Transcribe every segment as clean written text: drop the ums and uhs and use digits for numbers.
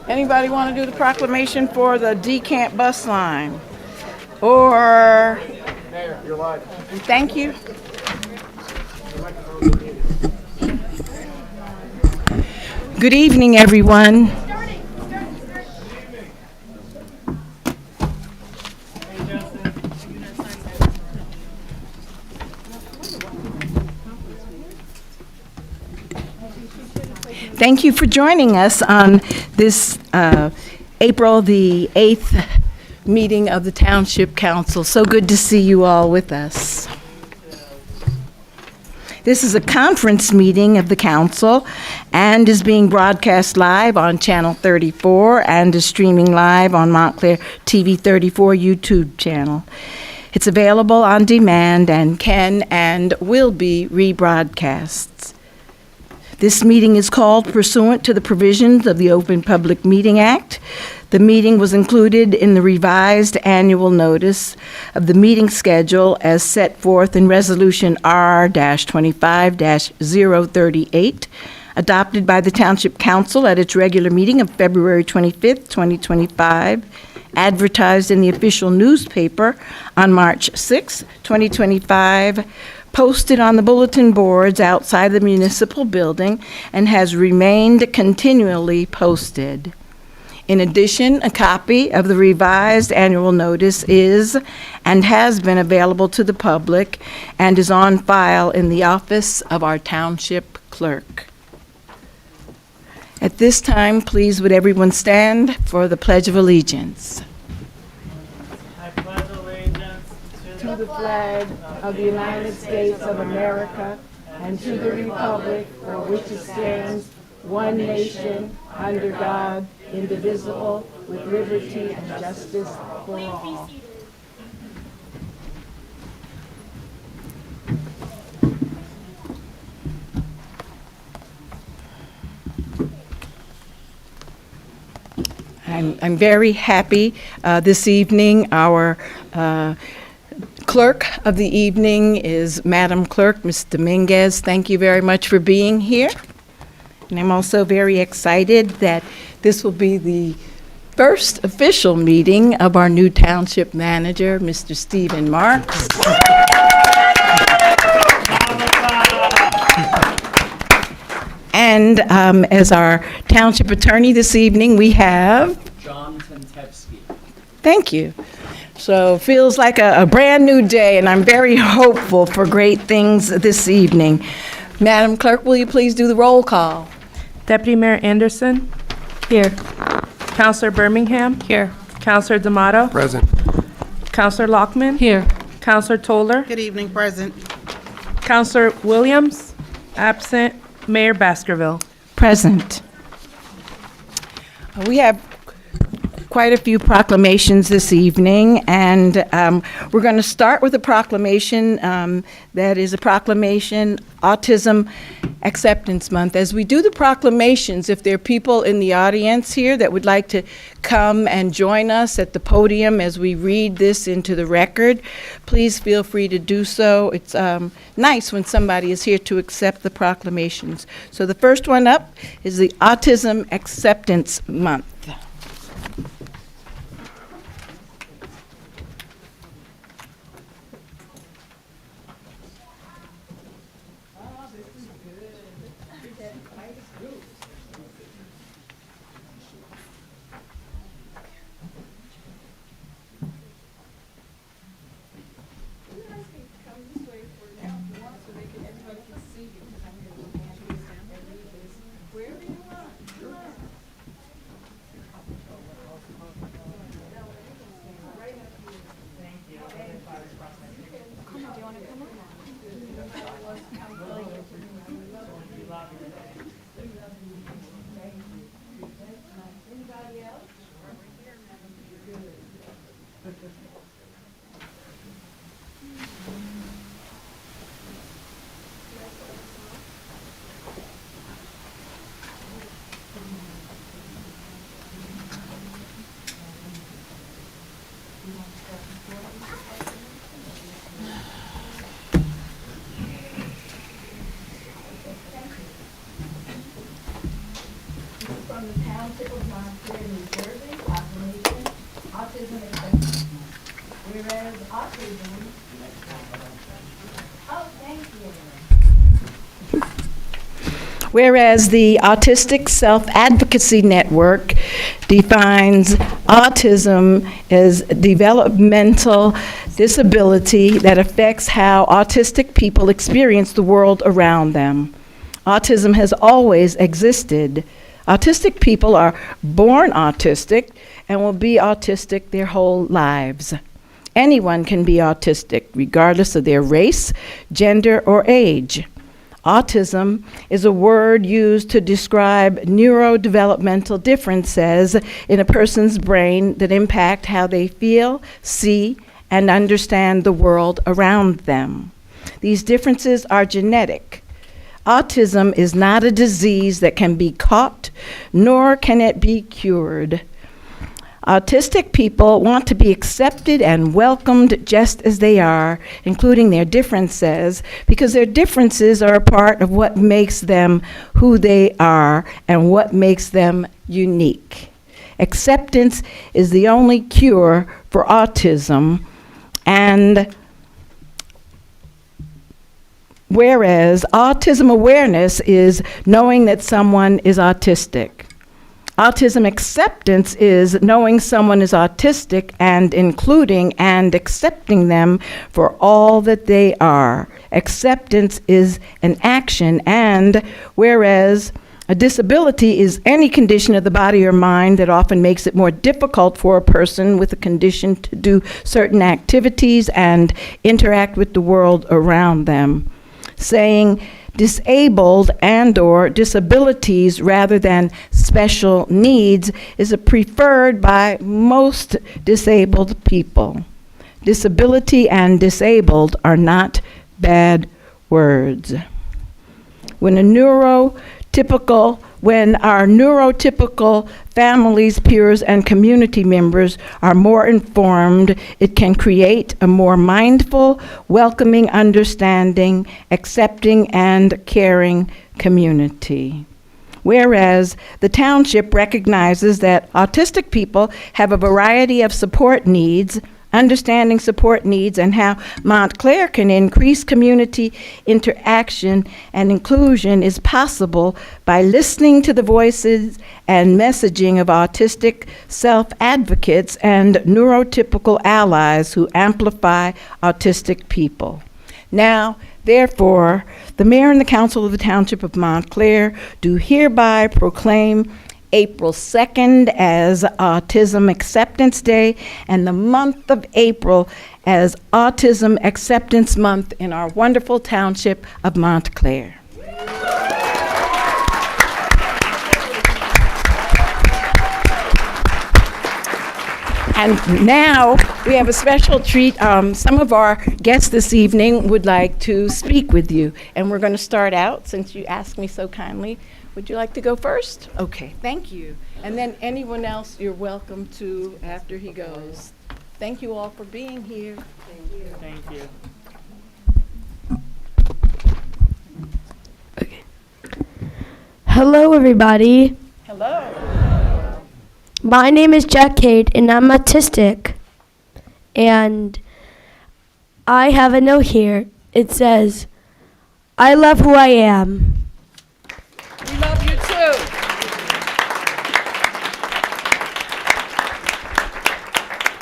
Anybody want to do the proclamation for the DeCamp bus line? Or... Mayor, you're live. Thank you. Good evening, everyone. Thank you for joining us on this April the 8th meeting of the Township Council. So good to see you all with us. This is a conference meeting of the council and is being broadcast live on Channel 34 and is streaming live on Montclair TV 34 YouTube channel. It's available on demand and can and will be rebroadcast. This meeting is called pursuant to the provisions of the Open Public Meeting Act. The meeting was included in the revised annual notice of the meeting schedule as set forth in Resolution R-25-038, adopted by the Township Council at its regular meeting of February 25th, 2025, advertised in the official newspaper on March 6, 2025, posted on the bulletin boards outside the municipal building, and has remained continually posted. In addition, a copy of the revised annual notice is and has been available to the public and is on file in the office of our Township Clerk. At this time, please would everyone stand for the Pledge of Allegiance. I pledge allegiance To the flag of the United States of America and to the republic for which it stands, one nation, under God, indivisible, with liberty and justice for all. I'm very happy this evening. Our clerk of the evening is Madam Clerk, Ms. Dominguez. Thank you very much for being here. And I'm also very excited that this will be the first official meeting of our new Township Manager, Mr. Stephen Marks. And as our Township Attorney this evening, we have... John Tentevsky. Thank you. So feels like a brand new day, and I'm very hopeful for great things this evening. Madam Clerk, will you please do the roll call? Deputy Mayor Anderson. Here. Councilor Birmingham. Here. Councilor D'Amato. Present. Councilor Lockman. Here. Councilor Toller. Good evening, present. Councilor Williams. Absent. Mayor Baskerville. Present. We have quite a few proclamations this evening, and we're going to start with a proclamation that is a proclamation, Autism Acceptance Month. As we do the proclamations, if there are people in the audience here that would like to come and join us at the podium as we read this into the record, please feel free to do so. It's nice when somebody is here to accept the proclamations. So the first one up is the Autism Acceptance Month. Township of Montclair, New Jersey, Proclamation, Autism Acceptance Month. Whereas autism, thank you. Whereas the Autistic Self-Advocacy Network defines autism as developmental disability that affects how autistic people experience the world around them. Autism has always existed. Autistic people are born autistic and will be autistic their whole lives. Anyone can be autistic, regardless of their race, gender, or age. Autism is a word used to describe neurodevelopmental differences in a person's brain that impact how they feel, see, and understand the world around them. These differences are genetic. Autism is not a disease that can be caught, nor can it be cured. Autistic people want to be accepted and welcomed just as they are, including their differences, because their differences are a part of what makes them who they are and what makes them unique. Acceptance is the only cure for autism, and whereas autism awareness is knowing that someone is autistic. Autism acceptance is knowing someone is autistic and including and accepting them for all that they are. Acceptance is an action, and whereas a disability is any condition of the body or mind that often makes it more difficult for a person with a condition to do certain activities and interact with the world around them. Saying disabled and/or disabilities rather than special needs is preferred by most disabled people. Disability and disabled are not bad words. When our neurotypical families, peers, and community members are more informed, it can create a more mindful, welcoming, understanding, accepting, and caring community. Whereas the township recognizes that autistic people have a variety of support needs, understanding support needs, and how Montclair can increase community interaction and inclusion is possible by listening to the voices and messaging of autistic self-advocates and neurotypical allies who amplify autistic people. Now, therefore, the Mayor and the Council of the Township of Montclair do hereby proclaim April 2nd as Autism Acceptance Day and the month of April as Autism Acceptance Month in our wonderful Township of Montclair. And now we have a special treat. Some of our guests this evening would like to speak with you. And we're going to start out, since you asked me so kindly. Would you like to go first? Okay, thank you. And then anyone else, you're welcome to after he goes. Thank you all for being here. Thank you. Okay. Hello, everybody. Hello. My name is Jack Cade, and I'm autistic. And I have a note here. It says, I love who I am. We love you too.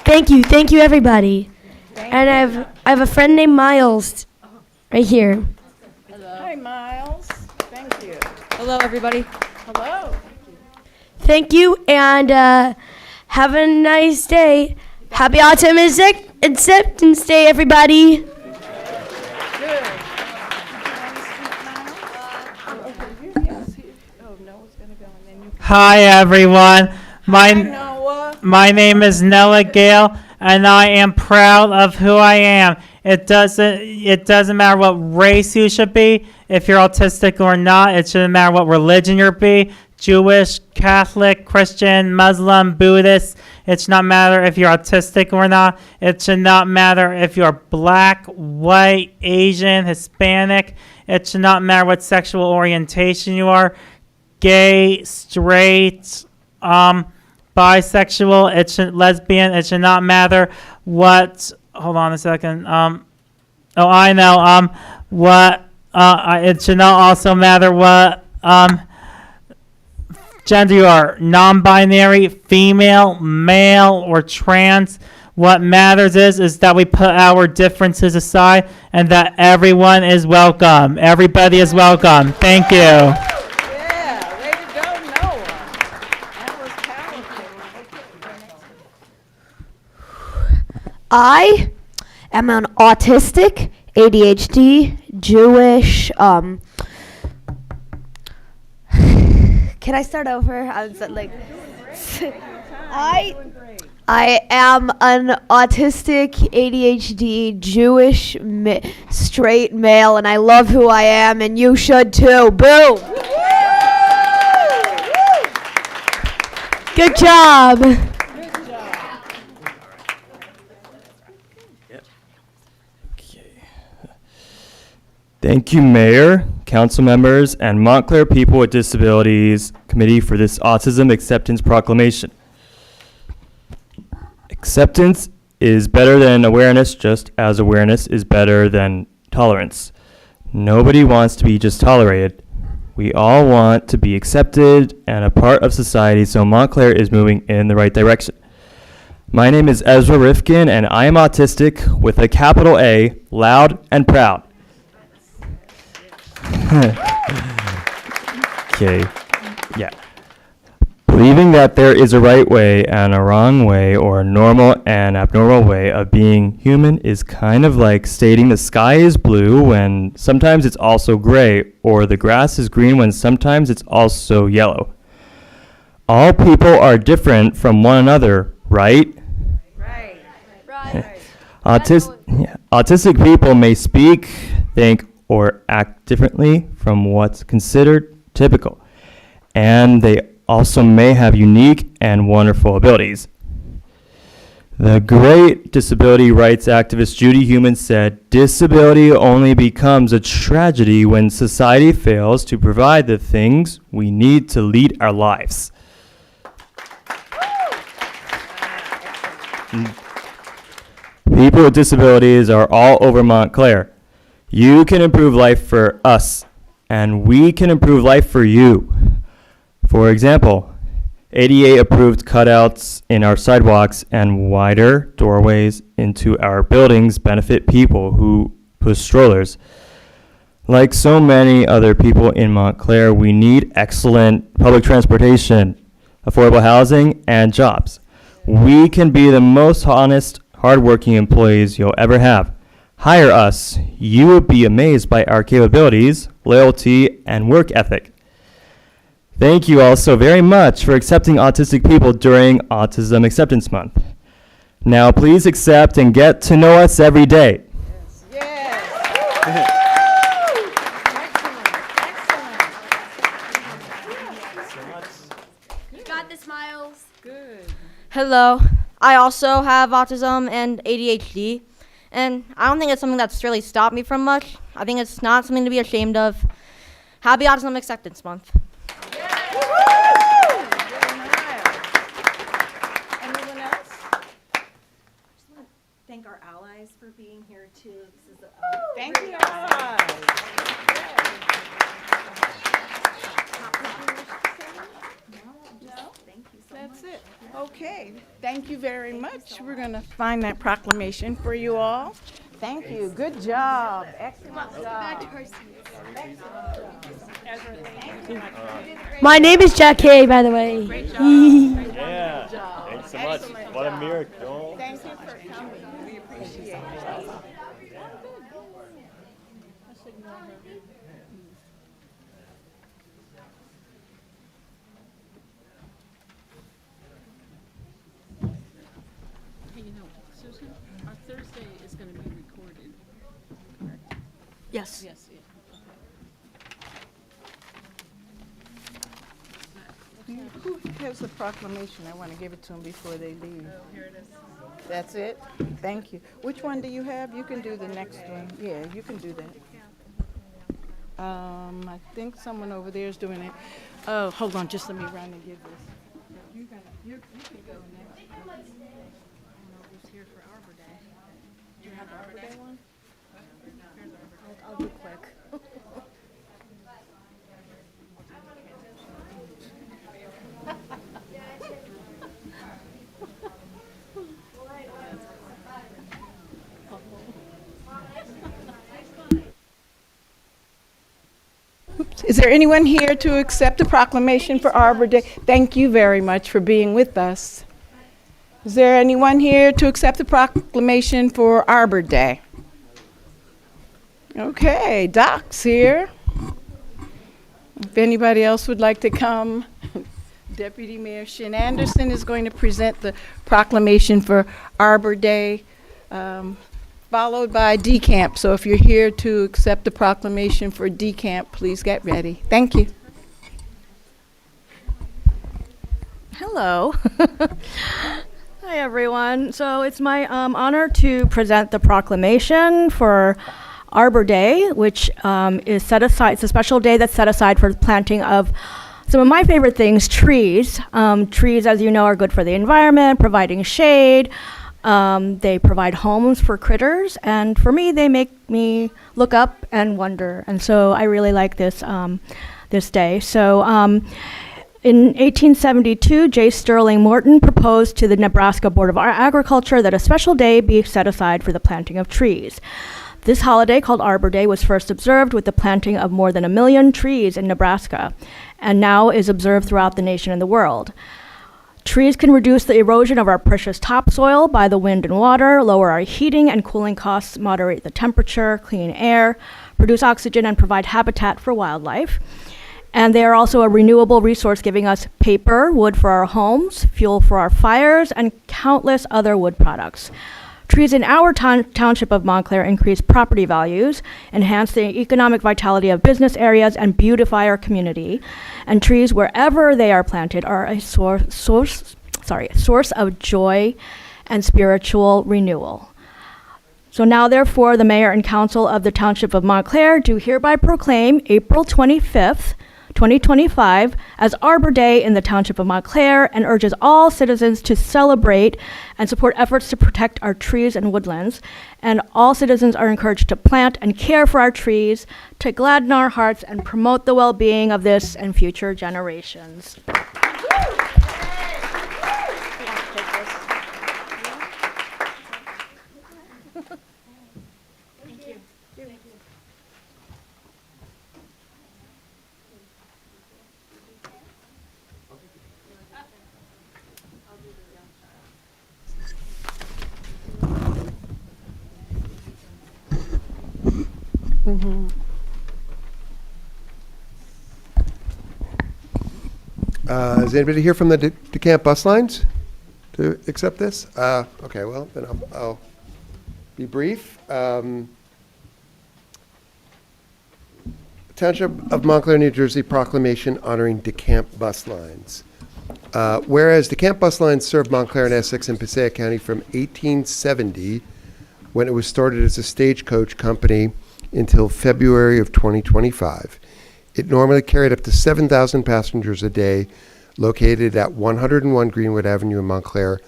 Thank you, everybody. And I have a friend named Miles right here. Hi, Miles. Thank you. Hello, everybody. Hello. Thank you, and have a nice day. Happy Autism Acceptance Day, everybody. Good. Hi everyone. Hi, Noah. My name is Noah Gale, and I am proud of who I am. It doesn't matter what race you should be, if you're autistic or not. It shouldn't matter what religion you be, Jewish, Catholic, Christian, Muslim, Buddhist. It should not matter if you're autistic or not. It should not matter if you're black, white, Asian, Hispanic. It should not matter what sexual orientation you are, gay, straight, bisexual, lesbian, it should not matter what, hold on a second. I know, it should not also matter what, gender you are, non-binary, female, male, or trans. What matters is that we put our differences aside and that everyone is welcome. Everybody is welcome. Thank you. Yeah, way to go, Noah. That was powerful. I am an autistic, ADHD, Jewish, can I start over? I was like, I am an autistic, ADHD, Jewish, straight male, and I love who I am, and you should too. Boom! Good job. Thank you, Mayor, council members, and Montclair People with Disabilities Committee for this Autism Acceptance Proclamation. Acceptance is better than awareness, just as awareness is better than tolerance. Nobody wants to be just tolerated. We all want to be accepted and a part of society, so Montclair is moving in the right direction. My name is Ezra Rifkin, and I am autistic with a capital A, loud and proud. Okay, yeah. Believing that there is a right way and a wrong way, or a normal and abnormal way of being human is kind of like stating the sky is blue when sometimes it's also gray, or the grass is green when sometimes it's also yellow. All people are different from one another, right? Right. Autistic people may speak, think, or act differently from what's considered typical, and they also may have unique and wonderful abilities. The great disability rights activist Judy Heumann said, "Disability only becomes a tragedy when society fails to provide the things we need to lead our lives." People with disabilities are all over Montclair. You can improve life for us, and we can improve life for you. For example, ADA approved cutouts in our sidewalks and wider doorways into our buildings benefit people who push strollers. Like so many other people in Montclair, we need excellent public transportation, affordable housing, and jobs. We can be the most honest, hardworking employees you'll ever have. Hire us. You will be amazed by our capabilities, loyalty, and work ethic. Thank you all so very much for accepting autistic people during Autism Acceptance Month. Now please accept and get to know us every day. You got this, Miles. Hello. I also have autism and ADHD, and I don't think it's something that's really stopped me from much. I think it's not something to be ashamed of. Happy Autism Acceptance Month. Anyone else? Thank our allies for being here too. This is Thank you. Thank you so That's it. Okay, thank you very much. We're going to find that proclamation for you all. Thank you. Good job. Excellent job. My name is Jack Hay, by the way. Yeah, thanks so much. What a miracle. Thank you for coming. We appreciate it. Hey, you know, Susan, our Thursday is going to be recorded. Yes. Yes, yeah. Who has the proclamation? I want to give it to them before they leave. Oh, here it is. That's it? Thank you. Which one do you have? You can do the next one. Yeah, you can do that. I think someone over there is doing it. Oh, hold on, just let me run and give this. Is there anyone here to accept the proclamation for Arbor Day? Thank you very much for being with us. Is there anyone here to accept the proclamation for Arbor Day? Okay, Doc's here. If anybody else would like to come, Deputy Mayor Shin Anderson is going to present the proclamation for Arbor Day, followed by DeCamp. So if you're here to accept the proclamation for DeCamp, please get ready. Thank you. Hello. Hi, everyone. So it's my honor to present the proclamation for Arbor Day, which is set aside. It's a special day that's set aside for the planting of some of my favorite things, trees. Trees, as you know, are good for the environment, providing shade. They provide homes for critters, and for me, they make me look up and wonder. And so I really like this this day. So in 1872, J. Sterling Morton proposed to the Nebraska Board of Agriculture that a special day be set aside for the planting of trees. This holiday, called Arbor Day, was first observed with the planting of more than 1 million trees in Nebraska, and now is observed throughout the nation and the world. Trees can reduce the erosion of our precious topsoil by the wind and water, lower our heating and cooling costs, moderate the temperature, clean air, produce oxygen, and provide habitat for wildlife. And they are also a renewable resource, giving us paper, wood for our homes, fuel for our fires, and countless other wood products. Trees in our Township of Montclair increase property values, enhance the economic vitality of business areas, and beautify our community. And trees, wherever they are planted, are a source of joy and spiritual renewal. So now, therefore, the Mayor and Council of the Township of Montclair do hereby proclaim April 25th, 2025 as Arbor Day in the Township of Montclair, and urges all citizens to celebrate and support efforts to protect our trees and woodlands. And all citizens are encouraged to plant and care for our trees, to gladden our hearts and promote the well-being of this and future generations. Is anybody here from the DeCamp bus lines to accept this? Okay, well, then I'll be brief. Township of Montclair, New Jersey proclamation honoring DeCamp bus lines. Whereas DeCamp bus lines served Montclair and Essex and Passaic County from 1870, when it was started as a stagecoach company, until February of 2025. It normally carried up to 7,000 passengers a day, located at 101 Greenwood Avenue in Montclair.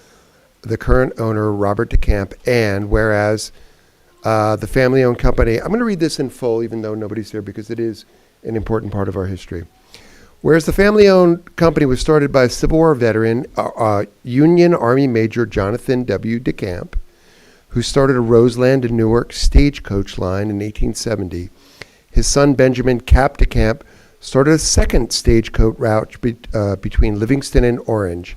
The current owner, Robert DeCamp, and whereas the family-owned company, I'm going to read this in full, even though nobody's here, because it is an important part of our history. Whereas the family-owned company was started by a Civil War veteran, Union Army Major Jonathan W. DeCamp, who started a Roseland and Newark stagecoach line in 1870. His son, Benjamin Cap DeCamp, started a second stagecoach route between Livingston and Orange.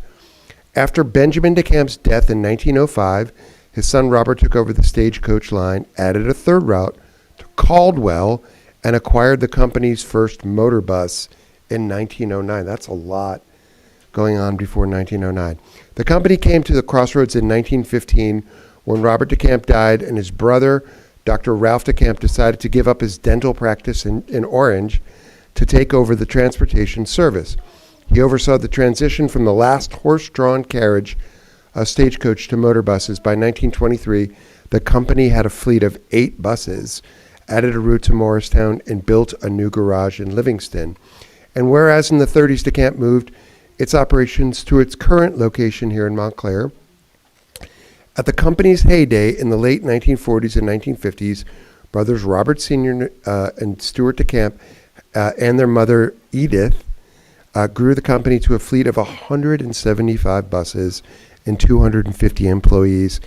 After Benjamin DeCamp's death in 1905, his son Robert took over the stagecoach line, added a third route to Caldwell, and acquired the company's first motor bus in 1909. That's a lot going on before 1909. The company came to the crossroads in 1915 when Robert DeCamp died, and his brother, Dr. Ralph DeCamp, decided to give up his dental practice in Orange to take over the transportation service. He oversaw the transition from the last horse-drawn carriage stagecoach to motor buses. By 1923, the company had a fleet of 8 buses, added a route to Morristown, and built a new garage in Livingston. And whereas in the 30s, DeCamp moved its operations to its current location here in Montclair, at the company's heyday in the late 1940s and 1950s, brothers Robert Sr. And Stuart DeCamp and their mother Edith grew the company to a fleet of 175 buses and 250 employees.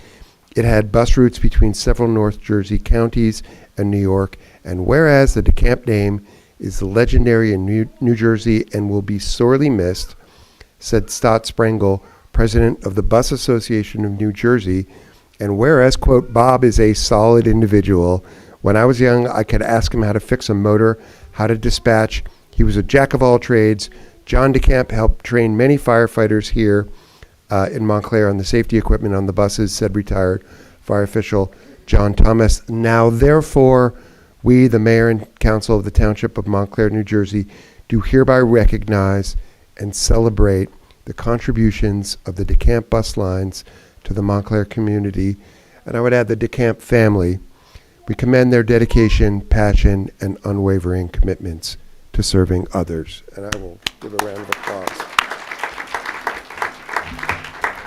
It had bus routes between several North Jersey counties and New York, and whereas the DeCamp name is legendary in New Jersey and will be sorely missed, said Stott Sprengel, president of the Bus Association of New Jersey. And whereas, quote, Bob is a solid individual. When I was young, I could ask him how to fix a motor, how to dispatch. He was a jack of all trades. John DeCamp helped train many firefighters here in Montclair on the safety equipment on the buses, said retired fire official John Thomas. Now, therefore, we, the mayor and council of the Township of Montclair, New Jersey, do hereby recognize and celebrate the contributions of the DeCamp bus lines to the Montclair community, and I would add the DeCamp family. We commend their dedication, passion, and unwavering commitments to serving others. And I will give a round of applause.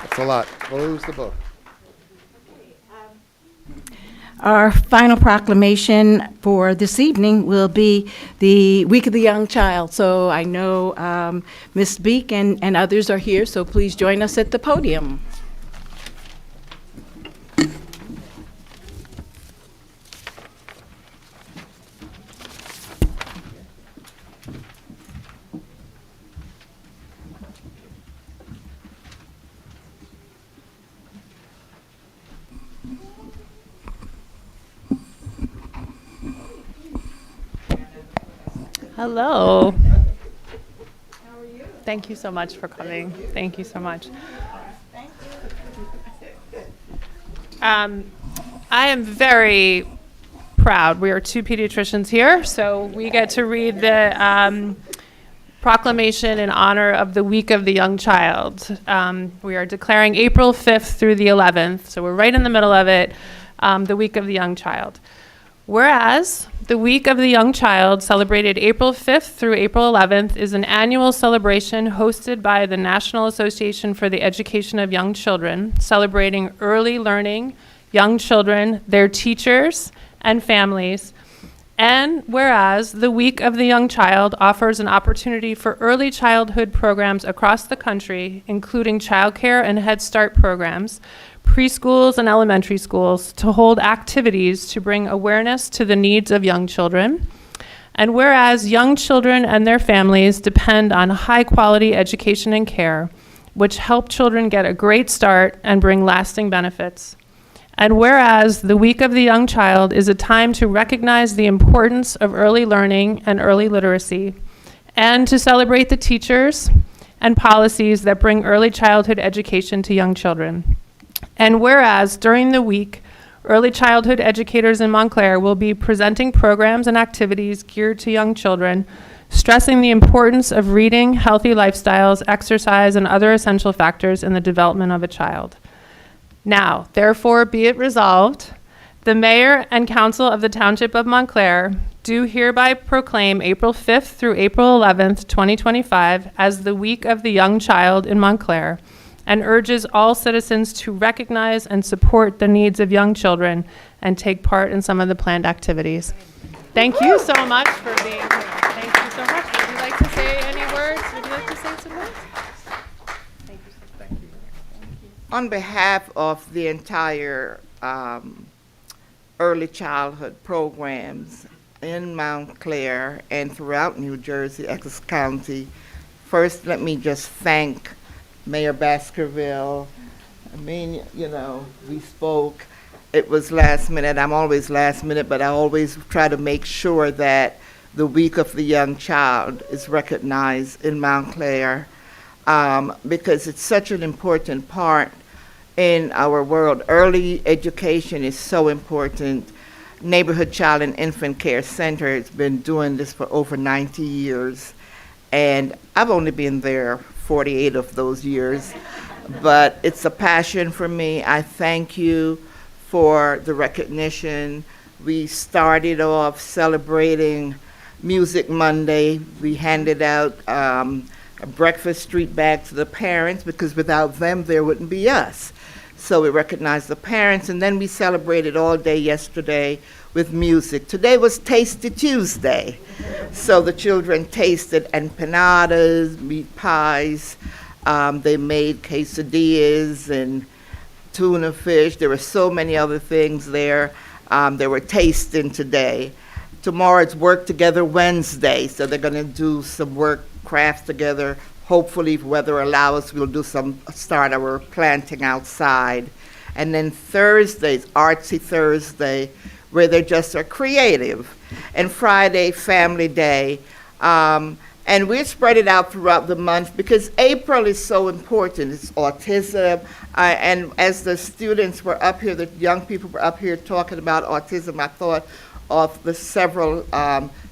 That's a lot. Close the book. Our final proclamation for this evening will be the Week of the Young Child. So I know Ms. Beek and others are here, so please join us at the podium. Hello. How are you? Thank you so much for coming. Thank you so much. I am very proud. We are two pediatricians here, so we get to read the proclamation in honor of the Week of the Young Child. We are declaring April 5th through the 11th, so we're right in the middle of it, the Week of the Young Child. Whereas the Week of the Young Child, celebrated April 5th through April 11th, is an annual celebration hosted by the National Association for the Education of Young Children, celebrating early learning, young children, their teachers, and families. And whereas the Week of the Young Child offers an opportunity for early childhood programs across the country, including childcare and Head Start programs, preschools and elementary schools, to hold activities to bring awareness to the needs of young children. And whereas young children and their families depend on high-quality education and care, which help children get a great start and bring lasting benefits. And whereas the Week of the Young Child is a time to recognize the importance of early learning and early literacy, and to celebrate the teachers and policies that bring early childhood education to young children. And whereas during the week, early childhood educators in Montclair will be presenting programs and activities geared to young children, stressing the importance of reading, healthy lifestyles, exercise, and other essential factors in the development of a child. Now, therefore, be it resolved, the mayor and council of the Township of Montclair do hereby proclaim April 5th through April 11th, 2025 as the Week of the Young Child in Montclair, and urges all citizens to recognize and support the needs of young children and take part in some of the planned activities. Thank you so much for being here. Thank you so much. Would you like to say any words? Would you like to say some words? Thank you. On behalf of the entire early childhood programs in Montclair and throughout New Jersey, Essex County, first let me just thank Mayor Baskerville. I mean, you know, we spoke. It was last minute. I'm always last minute, but I always try to make sure that the Week of the Young Child is recognized in Montclair because it's such an important part in our world. Early education is so important. Neighborhood Child and Infant Care Center has been doing this for over 90 years, and I've only been there 48 of those years, but it's a passion for me. I thank you for the recognition. We started off celebrating Music Monday. We handed out a breakfast treat bag to the parents because without them, there wouldn't be us. So we recognized the parents, and then we celebrated all day yesterday with music. Today was Tasty Tuesday. So the children tasted empanadas, meat pies. They made quesadillas and tuna fish. There were so many other things there. They were tasting today Tomorrow it's Work Together Wednesday, so they're going to do some work, crafts together. Hopefully, if weather allows, we'll start our planting outside. And then Thursday's Artsy Thursday, where they just are creative. And Friday, Family Day. And we spread it out throughout the month because April is so important. It's autism. And as the students were up here, the young people were up here talking about autism, I thought of the several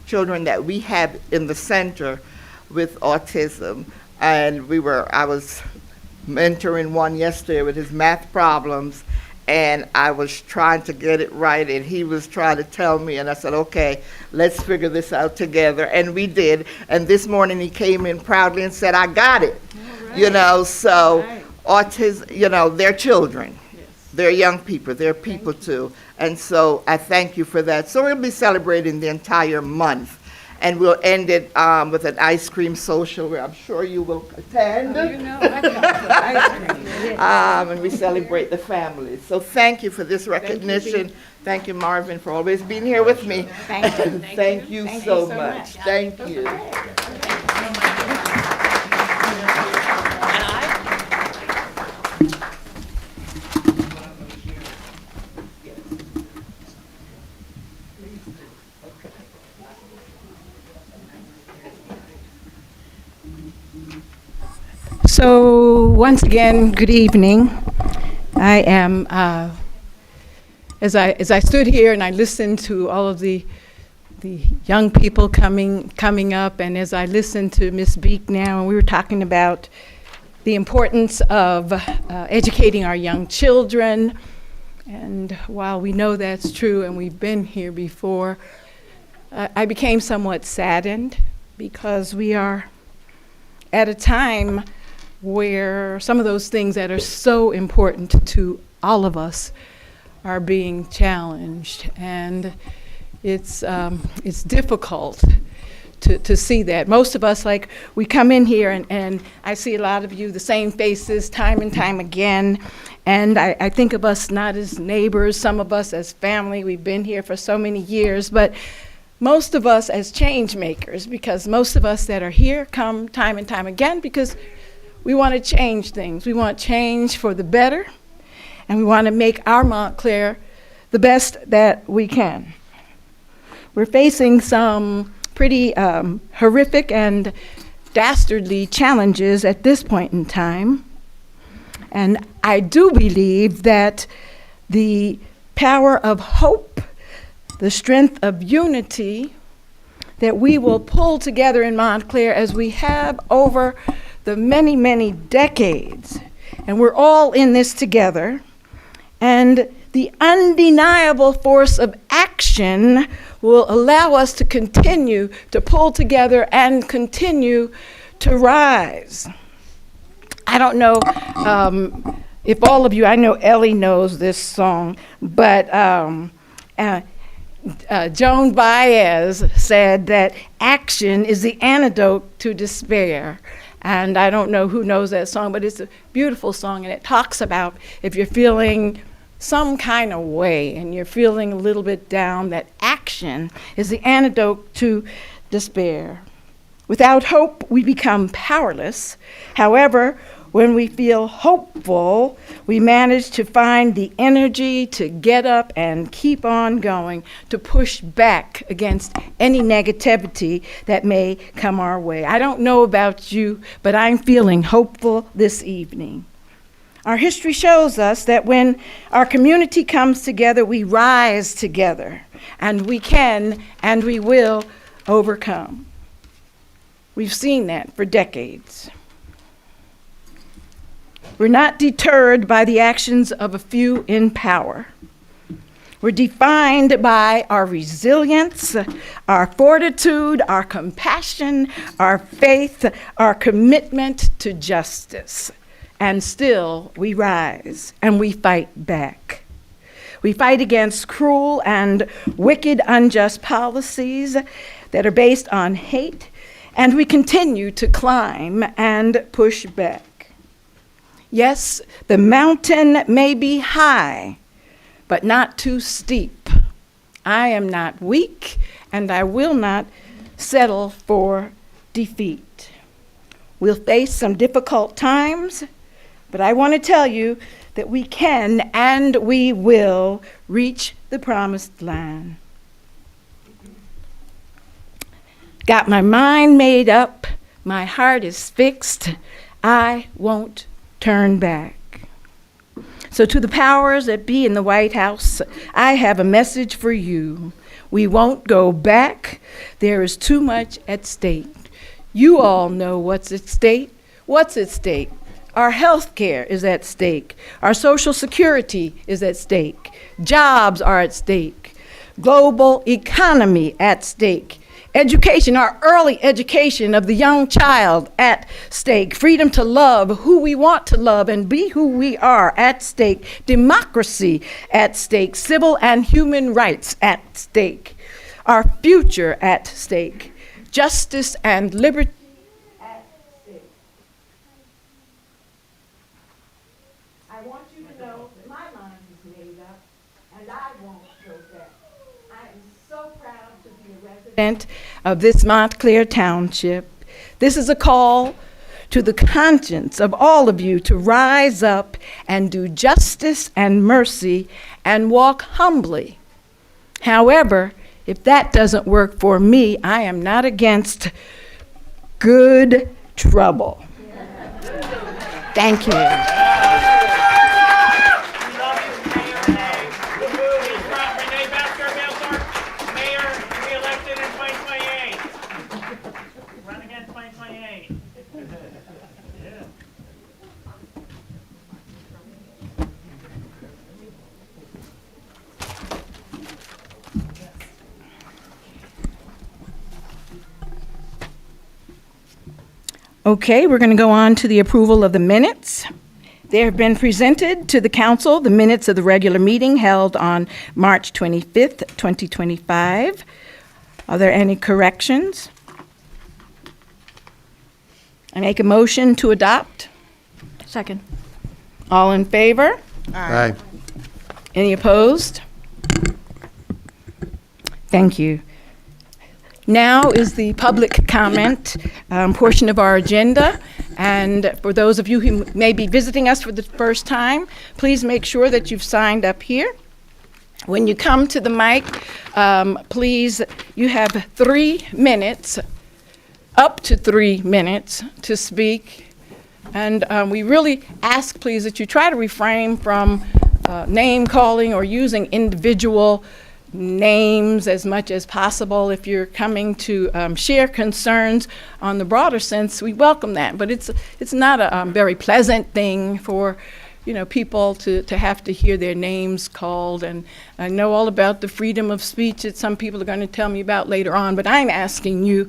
children that we have in the center with autism. And I was mentoring one yesterday with his math problems, and I was trying to get it right, and he was trying to tell me, and I said, okay, let's figure this out together, and we did. And this morning he came in proudly and said, I got it. You know, so autism, you know, they're children. They're young people, they're people too. And so I thank you for that. So we'll be celebrating the entire month. And we'll end it with an ice cream social where I'm sure you will attend. You know, I got ice cream. And we celebrate the families. So thank you for this recognition. Thank you, Marvin, for always being here with me. Thank you. Thank you so much. Thank you. So, once again, good evening. I am, as I stood here and I listened to all of the young people coming up, and as I listened to Ms. Beek now, and we were talking about the importance of educating our young children, and while we know that's true and we've been here before, I became somewhat saddened because we are at a time where some of those things that are so important to all of us are being challenged, and it's difficult to see that. Most of us, like, we come in here and I see a lot of you, the same faces time and time again, and I think of us not as neighbors, some of us as family. We've been here for so many years, but most of us as change makers, because most of us that are here come time and time again because we want to change things. We want change for the better, and we want to make our Montclair the best that we can. We're facing some pretty horrific and dastardly challenges at this point in time, and I do believe that the power of hope, the strength of unity that we will pull together in Montclair as we have over the many, many decades, and we're all in this together, and the undeniable force of action will allow us to continue to pull together and continue to rise. I don't know if all of you, I know Ellie knows this song, but Joan Baez said that action is the antidote to despair. And I don't know who knows that song, but it's a beautiful song, and it talks about if you're feeling some kind of way and you're feeling a little bit down, that action is the antidote to despair. Without hope, we become powerless. However, when we feel hopeful, we manage to find the energy to get up and keep on going, to push back against any negativity that may come our way. I don't know about you, but I'm feeling hopeful this evening. Our history shows us that when our community comes together, we rise together, and we can and we will overcome. We've seen that for decades. We're not deterred by the actions of a few in power. We're defined by our resilience, our fortitude, our compassion, our faith, our commitment to justice. And still, we rise and we fight back. We fight against cruel and wicked, unjust policies that are based on hate, and we continue to climb and push back. Yes, the mountain may be high, but not too steep. I am not weak, and I will not settle for defeat. We'll face some difficult times, but I want to tell you that we can and we will reach the promised land. Got my mind made up, my heart is fixed, I won't turn back. So to the powers that be in the White House, I have a message for you. We won't go back. There is too much at stake. You all know what's at stake. What's at stake? Our health care is at stake. Our Social Security is at stake. Jobs are at stake. Global economy at stake. Education, our early education of the young child at stake. Freedom to love who we want to love and be who we are at stake. Democracy at stake. Civil and human rights at stake. Our future at stake. Justice and liberty at stake. I want you to know that my mind is made up and I won't go back. I am so proud to be a resident of this Montclair Township. This is a call to the conscience of all of you to rise up and do justice and mercy and walk humbly. However, if that doesn't work for me, I am not against good trouble. Thank you. Okay, we're going to go on to the approval of the minutes. They have been presented to the council, the minutes of the regular meeting held on March 25th, 2025. Are there any corrections? I make a motion to adopt. Second. All in favor? Aye. Any opposed? Thank you. Now is the public comment portion of our agenda. And for those of you who may be visiting us for the first time, please make sure that you've signed up here. When you come to the mic, please, you have 3 minutes, up to 3 minutes to speak. And we really ask, please, that you try to refrain from name calling or using individual names as much as possible. If you're coming to share concerns on the broader sense, we welcome that. But it's not a very pleasant thing for people to have to hear their names called. And I know all about the freedom of speech that some people are going to tell me about later on, but I'm asking you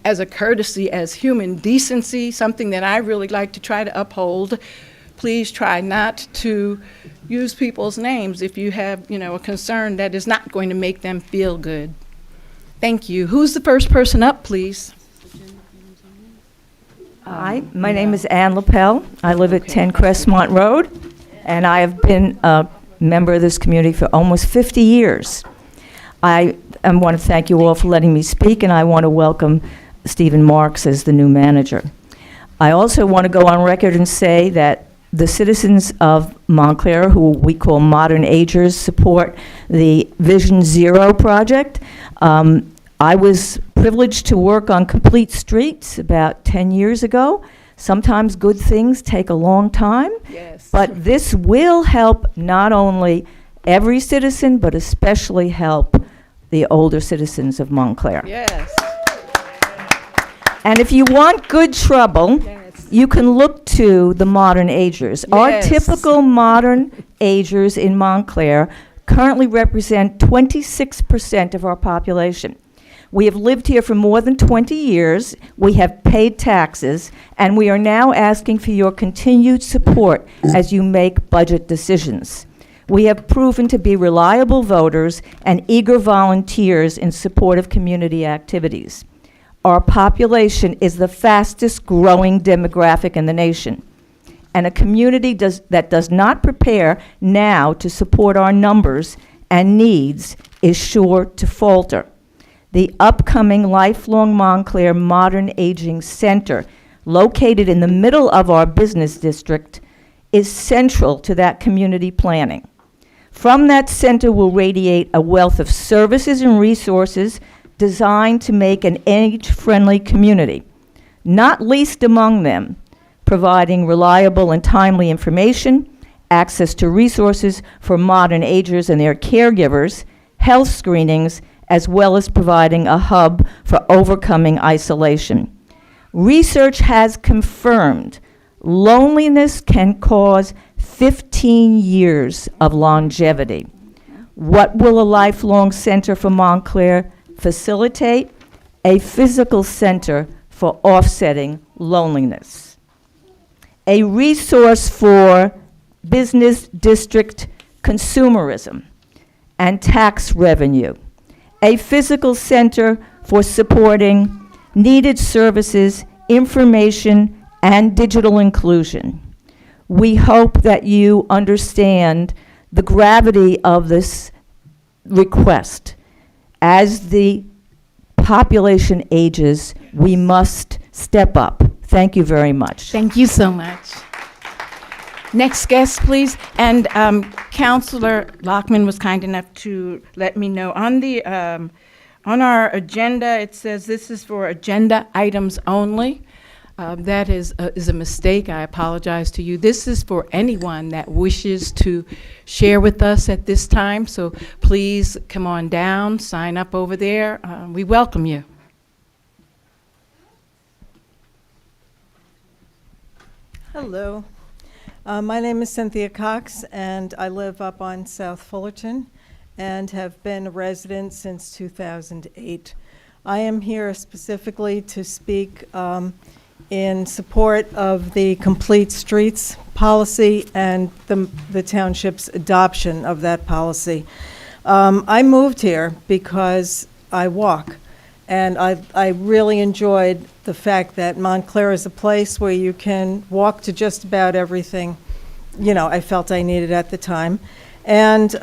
as a courtesy, as human decency, something that I really like to try to uphold, please try not to use people's names if you have, a concern that is not going to make them feel good. Thank you. Who's the first person up, please? Hi, my name is Ann LaPelle. I live at 10 Crestmont Road, and I have been a member of this community for almost 50 years. I want to thank you all for letting me speak, and I want to welcome Stephen Marks as the new manager. I also want to go on record and say that the citizens of Montclair, who we call modern agers, support the Vision Zero project. I was privileged to work on complete streets about 10 years ago. Sometimes good things take a long time. Yes. But this will help not only every citizen, but especially help the older citizens of Montclair. Yes. And if you want good trouble, Yes. you can look to the modern agers. Our Yes. typical modern agers in Montclair currently represent 26% of our population. We have lived here for more than 20 years, we have paid taxes, and we are now asking for your continued support as you make budget decisions. We have proven to be reliable voters and eager volunteers in support of community activities. Our population is the fastest growing demographic in the nation. And a community that does not prepare now to support our numbers and needs is sure to falter. The upcoming Lifelong Montclair Modern Aging Center, located in the middle of our business district, is central to that community planning. From that center will radiate a wealth of services and resources designed to make an age-friendly community, not least among them, providing reliable and timely information, access to resources for modern agers and their caregivers, health screenings, as well as providing a hub for overcoming isolation. Research has confirmed loneliness can cause 15 years of longevity. What will a lifelong center for Montclair facilitate? A physical center for offsetting loneliness. A resource for business district consumerism and tax revenue. A physical center for supporting needed services, information, and digital inclusion. We hope that you understand the gravity of this request. As the population ages, we must step up. Thank you very much. Thank you so much. Next guest, please. And Councilor Lockman was kind enough to let me know on our agenda, it says this is for agenda items only. That is a mistake. I apologize to you. This is for anyone that wishes to share with us at this time. So please come on down, sign up over there. We welcome you. Hello. My name is Cynthia Cox, and I live up on South Fullerton and have been a resident since 2008. I am here specifically to speak in support of the Complete Streets policy and the township's adoption of that policy. I moved here because I walk, and I really enjoyed the fact that Montclair is a place where you can walk to just about everything, you know, I felt I needed at the time. And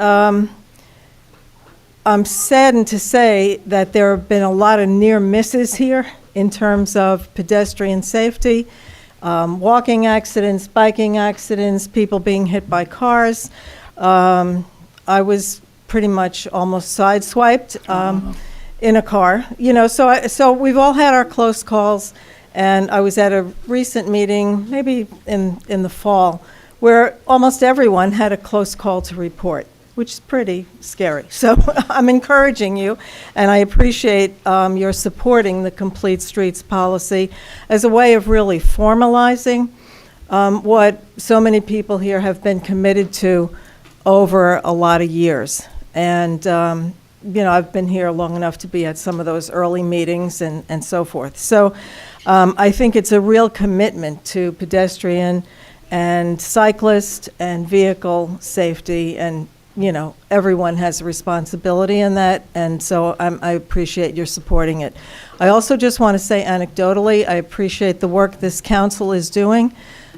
I'm saddened to say that there have been a lot of near misses here in terms of pedestrian safety, walking accidents, biking accidents, people being hit by cars. I was pretty much almost sideswiped in a car, you know, so we've all had our close calls, and I was at a recent meeting, maybe in the fall, where almost everyone had a close call to report, which is pretty scary. So I'm encouraging you, and I appreciate your supporting the Complete Streets policy as a way of really formalizing what so many people here have been committed to over a lot of years. And you know, I've been here long enough to be at some of those early meetings and so forth. So I think it's a real commitment to pedestrian and cyclist and vehicle safety, and you know, everyone has a responsibility in that, and so I appreciate your supporting it. I also just want to say anecdotally, I appreciate the work this council is doing.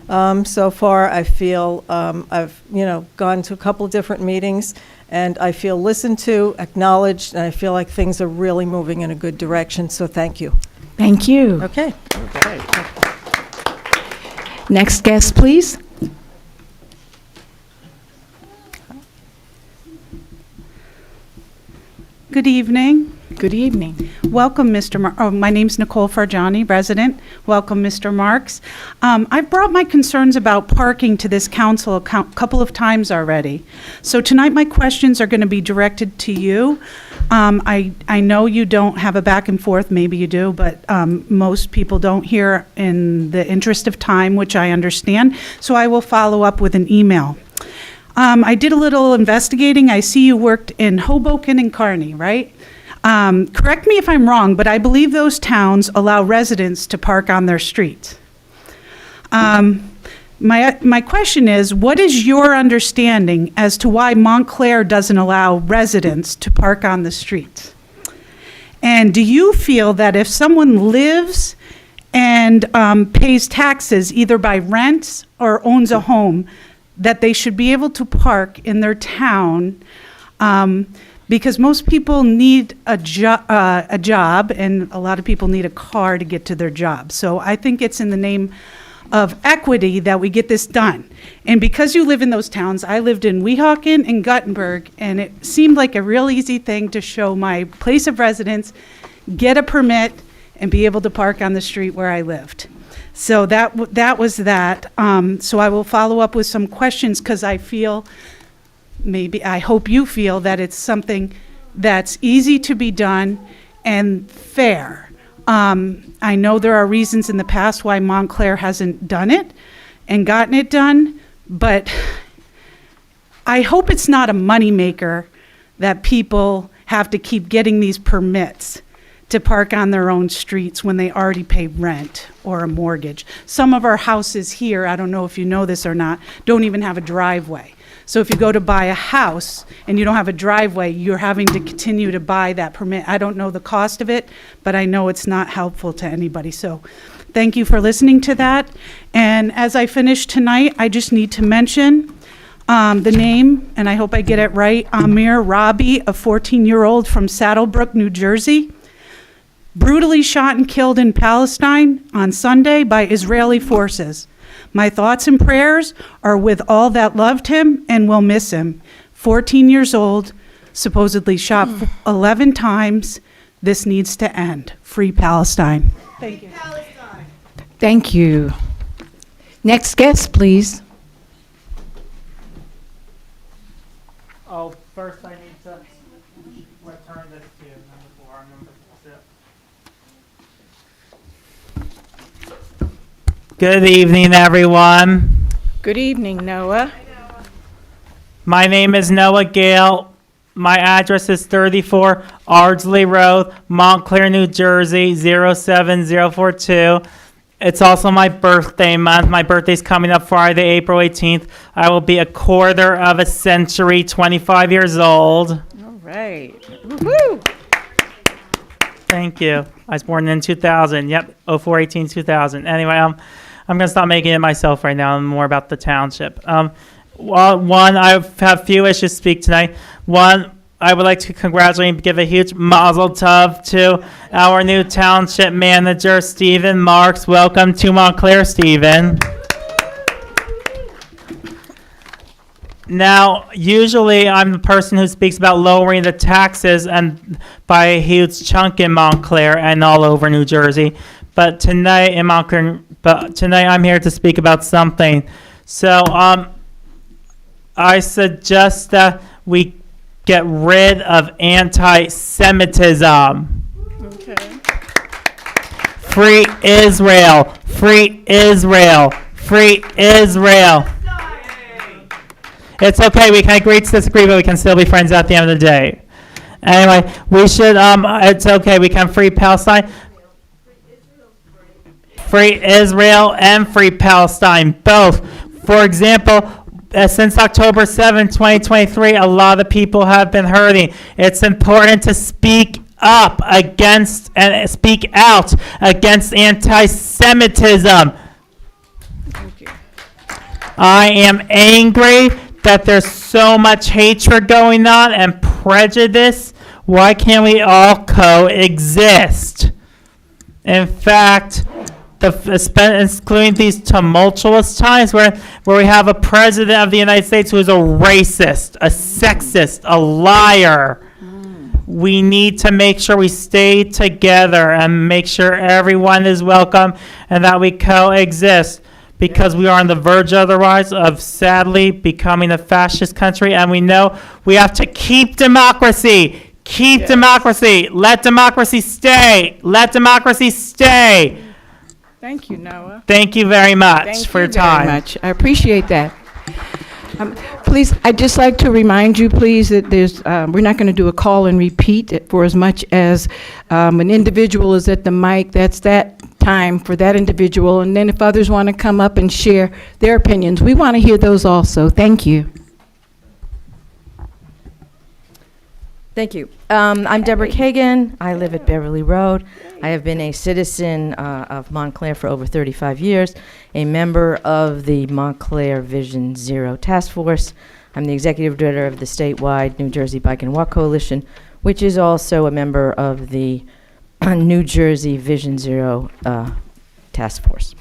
So far, I feel I've, you know, gone to a couple of different meetings, and I feel listened to, acknowledged, and I feel like things are really moving in a good direction, so thank you. Thank you. Okay. Okay. Next guest, please. Good evening. Good evening. Welcome, my name's Nicole Fargiani, resident. Welcome, Mr. Marks. I've brought my concerns about parking to this council a couple of times already. So tonight my questions are going to be directed to you. I know you don't have a back and forth, maybe you do, but most people don't hear in the interest of time, which I understand. So I will follow up with an email. I did a little investigating. I see you worked in Hoboken and Kearney, right? Correct me if I'm wrong, but I believe those towns allow residents to park on their streets. My question is, what is your understanding as to why Montclair doesn't allow residents to park on the streets? And do you feel that if someone lives and pays taxes either by rent or owns a home, that they should be able to park in their town because most people need a job, and a lot of people need a car to get to their job. So I think it's in the name of equity that we get this done. And because you live in those towns, I lived in Weehawken and Guttenberg, and it seemed like a real easy thing to show my place of residence, get a permit, and be able to park on the street where I lived. So that was that. So I will follow up with some questions, because I feel, I hope you feel that it's something that's easy to be done and fair. I know there are reasons in the past why Montclair hasn't done it and gotten it done, but I hope it's not a moneymaker that people have to keep getting these permits to park on their own streets when they already pay rent or a mortgage. Some of our houses here, I don't know if you know this or not, don't even have a driveway. So if you go to buy a house and you don't have a driveway, you're having to continue to buy that permit. I don't know the cost of it, but I know it's not helpful to anybody. So thank you for listening to that. And as I finish tonight, I just need to mention the name, and I hope I get it right, Amir Rabi, a 14-year-old from Saddlebrook, New Jersey, brutally shot and killed in Palestine on Sunday by Israeli forces. My thoughts and prayers are with all that loved him and will miss him. 14 years old, supposedly shot 11 times. This needs to end. Free Palestine. Thank you. Thank you. Next guest, please. Oh, first I need to return this to number 4, number 6. Good evening, everyone. Good evening, Noah. My name is Noah Gale. My address is 34 Ardsley Road, Montclair, New Jersey, 07042. It's also my birthday month. My birthday's coming up Friday, April 18th. I will be a quarter of a century, 25 years old. All right. Woo-hoo. Thank you. I was born in 2000. Yep, 04/18/2000. Anyway, I'm going to stop making it myself right now and more about the township. One, I have a few issues to speak tonight. One, I would like to congratulate and give a huge mazel tov to our new township manager, Stephen Marks. Welcome to Montclair, Stephen. Now, usually I'm the person who speaks about lowering the taxes and by a huge chunk in Montclair and all over New Jersey. But tonight I'm here to speak about something. So, I suggest that we get rid of anti-Semitism. Okay. Free Israel. Free Israel. Free Israel. It's okay. We can agree to disagree, but we can still be friends at the end of the day. Anyway, we should, it's okay. We can free Palestine. Free Israel and free Palestine, both. For example, since October 7, 2023, a lot of people have been hurting. It's important to speak up against and speak out against anti-Semitism. I am angry that there's so much hatred going on and prejudice. Why can't we all coexist? In fact, including these tumultuous times where we have a president of the United States who is a racist, a sexist, a liar. We need to make sure we stay together and make sure everyone is welcome and that we coexist, because we are on the verge otherwise of sadly becoming a fascist country, and we know we have to keep democracy. Keep democracy. Let democracy stay. Let democracy stay. Thank you, Noah. Thank you very much for your time. Very much. I appreciate that. Please, I'd just like to remind you, please, that we're not going to do a call and repeat for as much as an individual is at the mic. That's that time for that individual. And then if others want to come up and share their opinions, we want to hear those also. Thank you. Thank you. I'm Deborah Kagan. I live at Beverly Road. I have been a citizen of Montclair for over 35 years, a member of the Montclair Vision Zero Task Force. I'm the executive director of the statewide New Jersey Bike and Walk Coalition, which is also a member of the New Jersey Vision Zero Task Force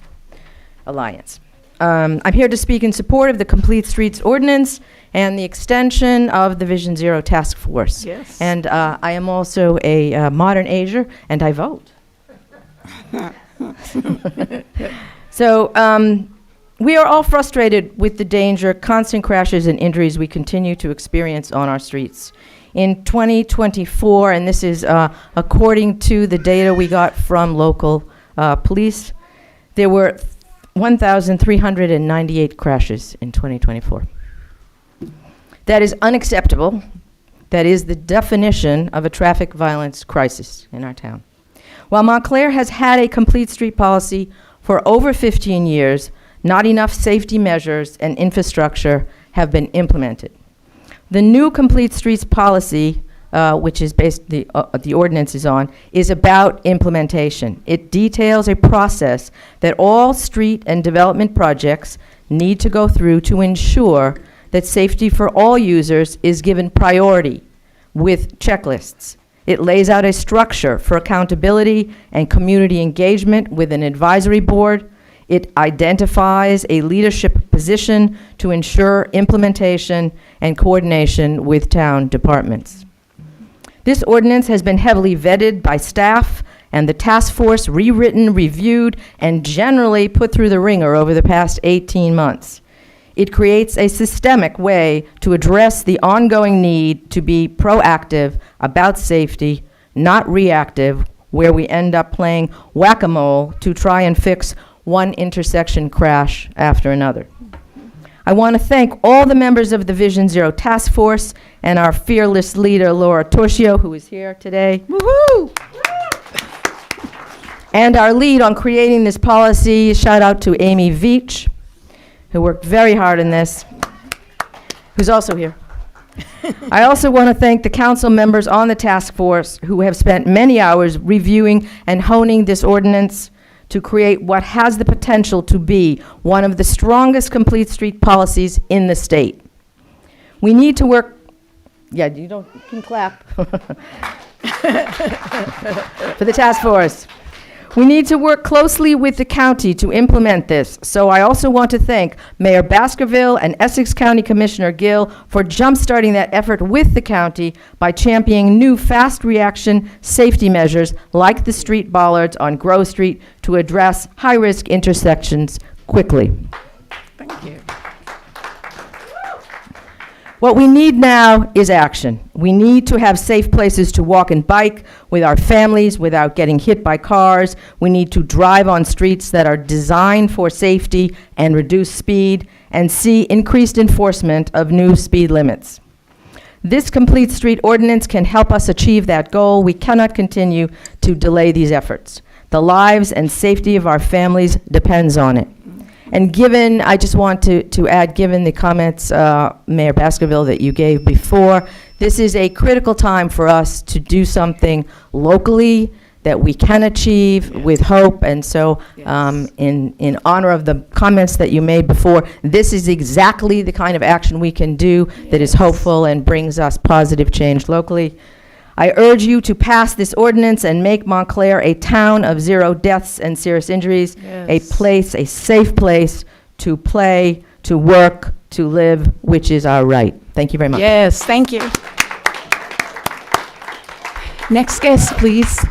Alliance. I'm here to speak in support of the Complete Streets Ordinance and the extension of the Vision Zero Task Force. Yes. And I am also a modern ager, and I vote. So we are all frustrated with the danger, constant crashes, and injuries we continue to experience on our streets. In 2024, and this is according to the data we got from local police, there were 1,398 crashes in 2024. That is unacceptable. That is the definition of a traffic violence crisis in our town. While Montclair has had a complete street policy for over 15 years, not enough safety measures and infrastructure have been implemented. The new Complete Streets policy, which is based, the ordinance is on, is about implementation. It details a process that all street and development projects need to go through to ensure that safety for all users is given priority with checklists. It lays out a structure for accountability and community engagement with an advisory board. It identifies a leadership position to ensure implementation and coordination with town departments. This ordinance has been heavily vetted by staff and the task force, rewritten, reviewed, and generally put through the ringer over the past 18 months. It creates a systemic way to address the ongoing need to be proactive about safety, not reactive, where we end up playing whack-a-mole to try and fix one intersection crash after another. I want to thank all the members of the Vision Zero Task Force and our fearless leader, Laura Torchio, who is here today. Woohoo! And our lead on creating this policy, shout out to Amy Veach, who worked very hard on this, who's also here. I also want to thank the council members on the task force who have spent many hours reviewing and honing this ordinance to create what has the potential to be one of the strongest complete street policies in the state. We need to work, yeah, you can clap for the task force. We need to work closely with the county to implement this. So I also want to thank Mayor Baskerville and Essex County Commissioner Gill for jumpstarting that effort with the county by championing new fast reaction safety measures like the street bollards on Grove Street to address high-risk intersections quickly. Thank you. What we need now is action. We need to have safe places to walk and bike with our families without getting hit by cars. We need to drive on streets that are designed for safety and reduce speed, and see increased enforcement of new speed limits. This complete street ordinance can help us achieve that goal. We cannot continue to delay these efforts. The lives and safety of our families depends on it. And given, I just want to add, given the comments, Mayor Baskerville, that you gave before, this is a critical time for us to do something locally that we can achieve with hope. And so in honor of the comments that you made before, this is exactly the kind of action we can do that is hopeful and brings us positive change locally. I urge you to pass this ordinance and make Montclair a town of 0 deaths and serious injuries, a place, a safe place to play, to work, to live, which is our right. Thank you very much. Yes, thank you. Next guest, please.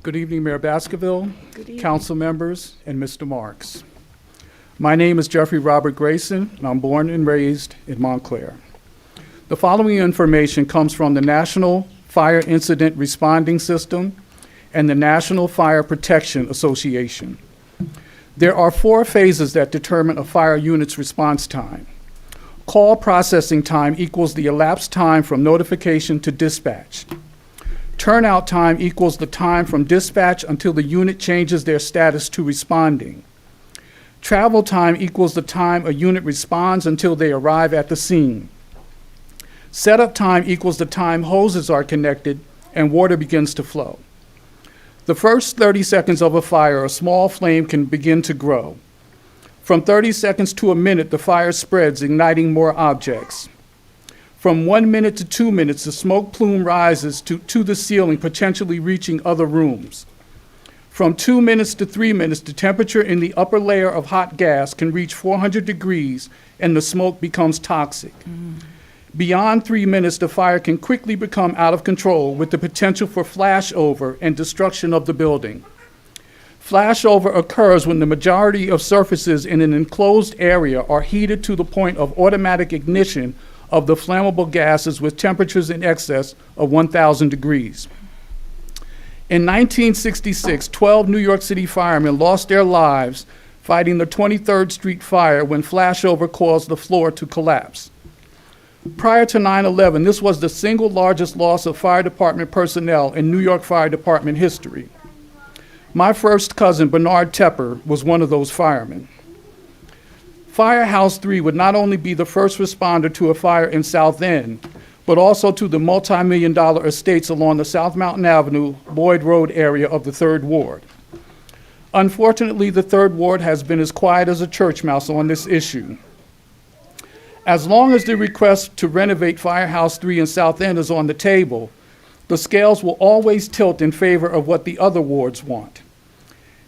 Good evening, Mayor Baskerville, council members, and Mr. Marks. My name is Jeffrey Robert Grayson, and I'm born and raised in Montclair. The following information comes from the National Fire Incident Responding System and the National Fire Protection Association. There are 4 phases that determine a fire unit's response time. Call processing time equals the elapsed time from notification to dispatch. Turnout time equals the time from dispatch until the unit changes their status to responding. Travel time equals the time a unit responds until they arrive at the scene. Setup time equals the time hoses are connected and water begins to flow. The first 30 seconds of a fire, a small flame can begin to grow. From 30 seconds to a minute, the fire spreads, igniting more objects. From 1 minute to 2 minutes, the smoke plume rises to the ceiling, potentially reaching other rooms. From 2 minutes to 3 minutes, the temperature in the upper layer of hot gas can reach 400 degrees and the smoke becomes toxic. Beyond 3 minutes, the fire can quickly become out of control with the potential for flashover and destruction of the building. Flashover occurs when the majority of surfaces in an enclosed area are heated to the point of automatic ignition of the flammable gases with temperatures in excess of 1,000 degrees. In 1966, 12 New York City firemen lost their lives fighting the 23rd Street fire when flashover caused the floor to collapse. Prior to 9/11, this was the single largest loss of fire department personnel in New York Fire Department history. My first cousin, Bernard Tepper, was one of those firemen. Firehouse 3 would not only be the first responder to a fire in South End, but also to the multi-million-dollar estates along the South Mountain Avenue, Lloyd Road area of the 3rd Ward. Unfortunately, the 3rd Ward has been as quiet as a church mouse on this issue. As long as the request to renovate Firehouse 3 in South End is on the table, the scales will always tilt in favor of what the other wards want.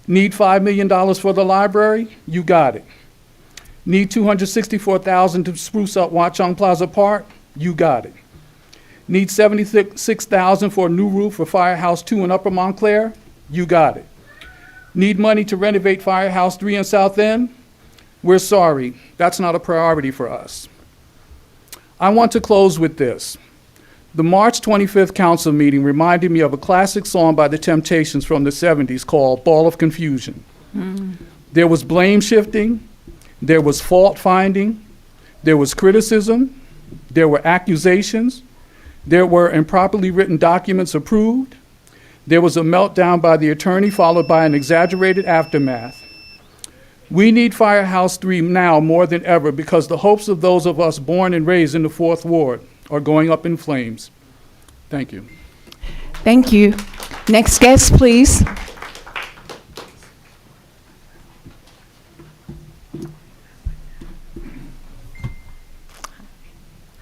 Need $5 million for the library? You got it. Need $264,000 to spruce up Watchung Plaza Park? You got it. Need $76,000 for a new roof for Firehouse 2 in Upper Montclair? You got it. Need money to renovate Firehouse 3 in South End? We're sorry, that's not a priority for us. I want to close with this. The March 25th council meeting reminded me of a classic song by the Temptations from the 70s called Ball of Confusion. There was blame shifting, there was fault finding, there was criticism, there were accusations, there were improperly written documents approved, there was a meltdown by the attorney followed by an exaggerated aftermath. We need Firehouse 3 now more than ever because the hopes of those of us born and raised in the 4th Ward are going up in flames. Thank you. Thank you. Next guest, please.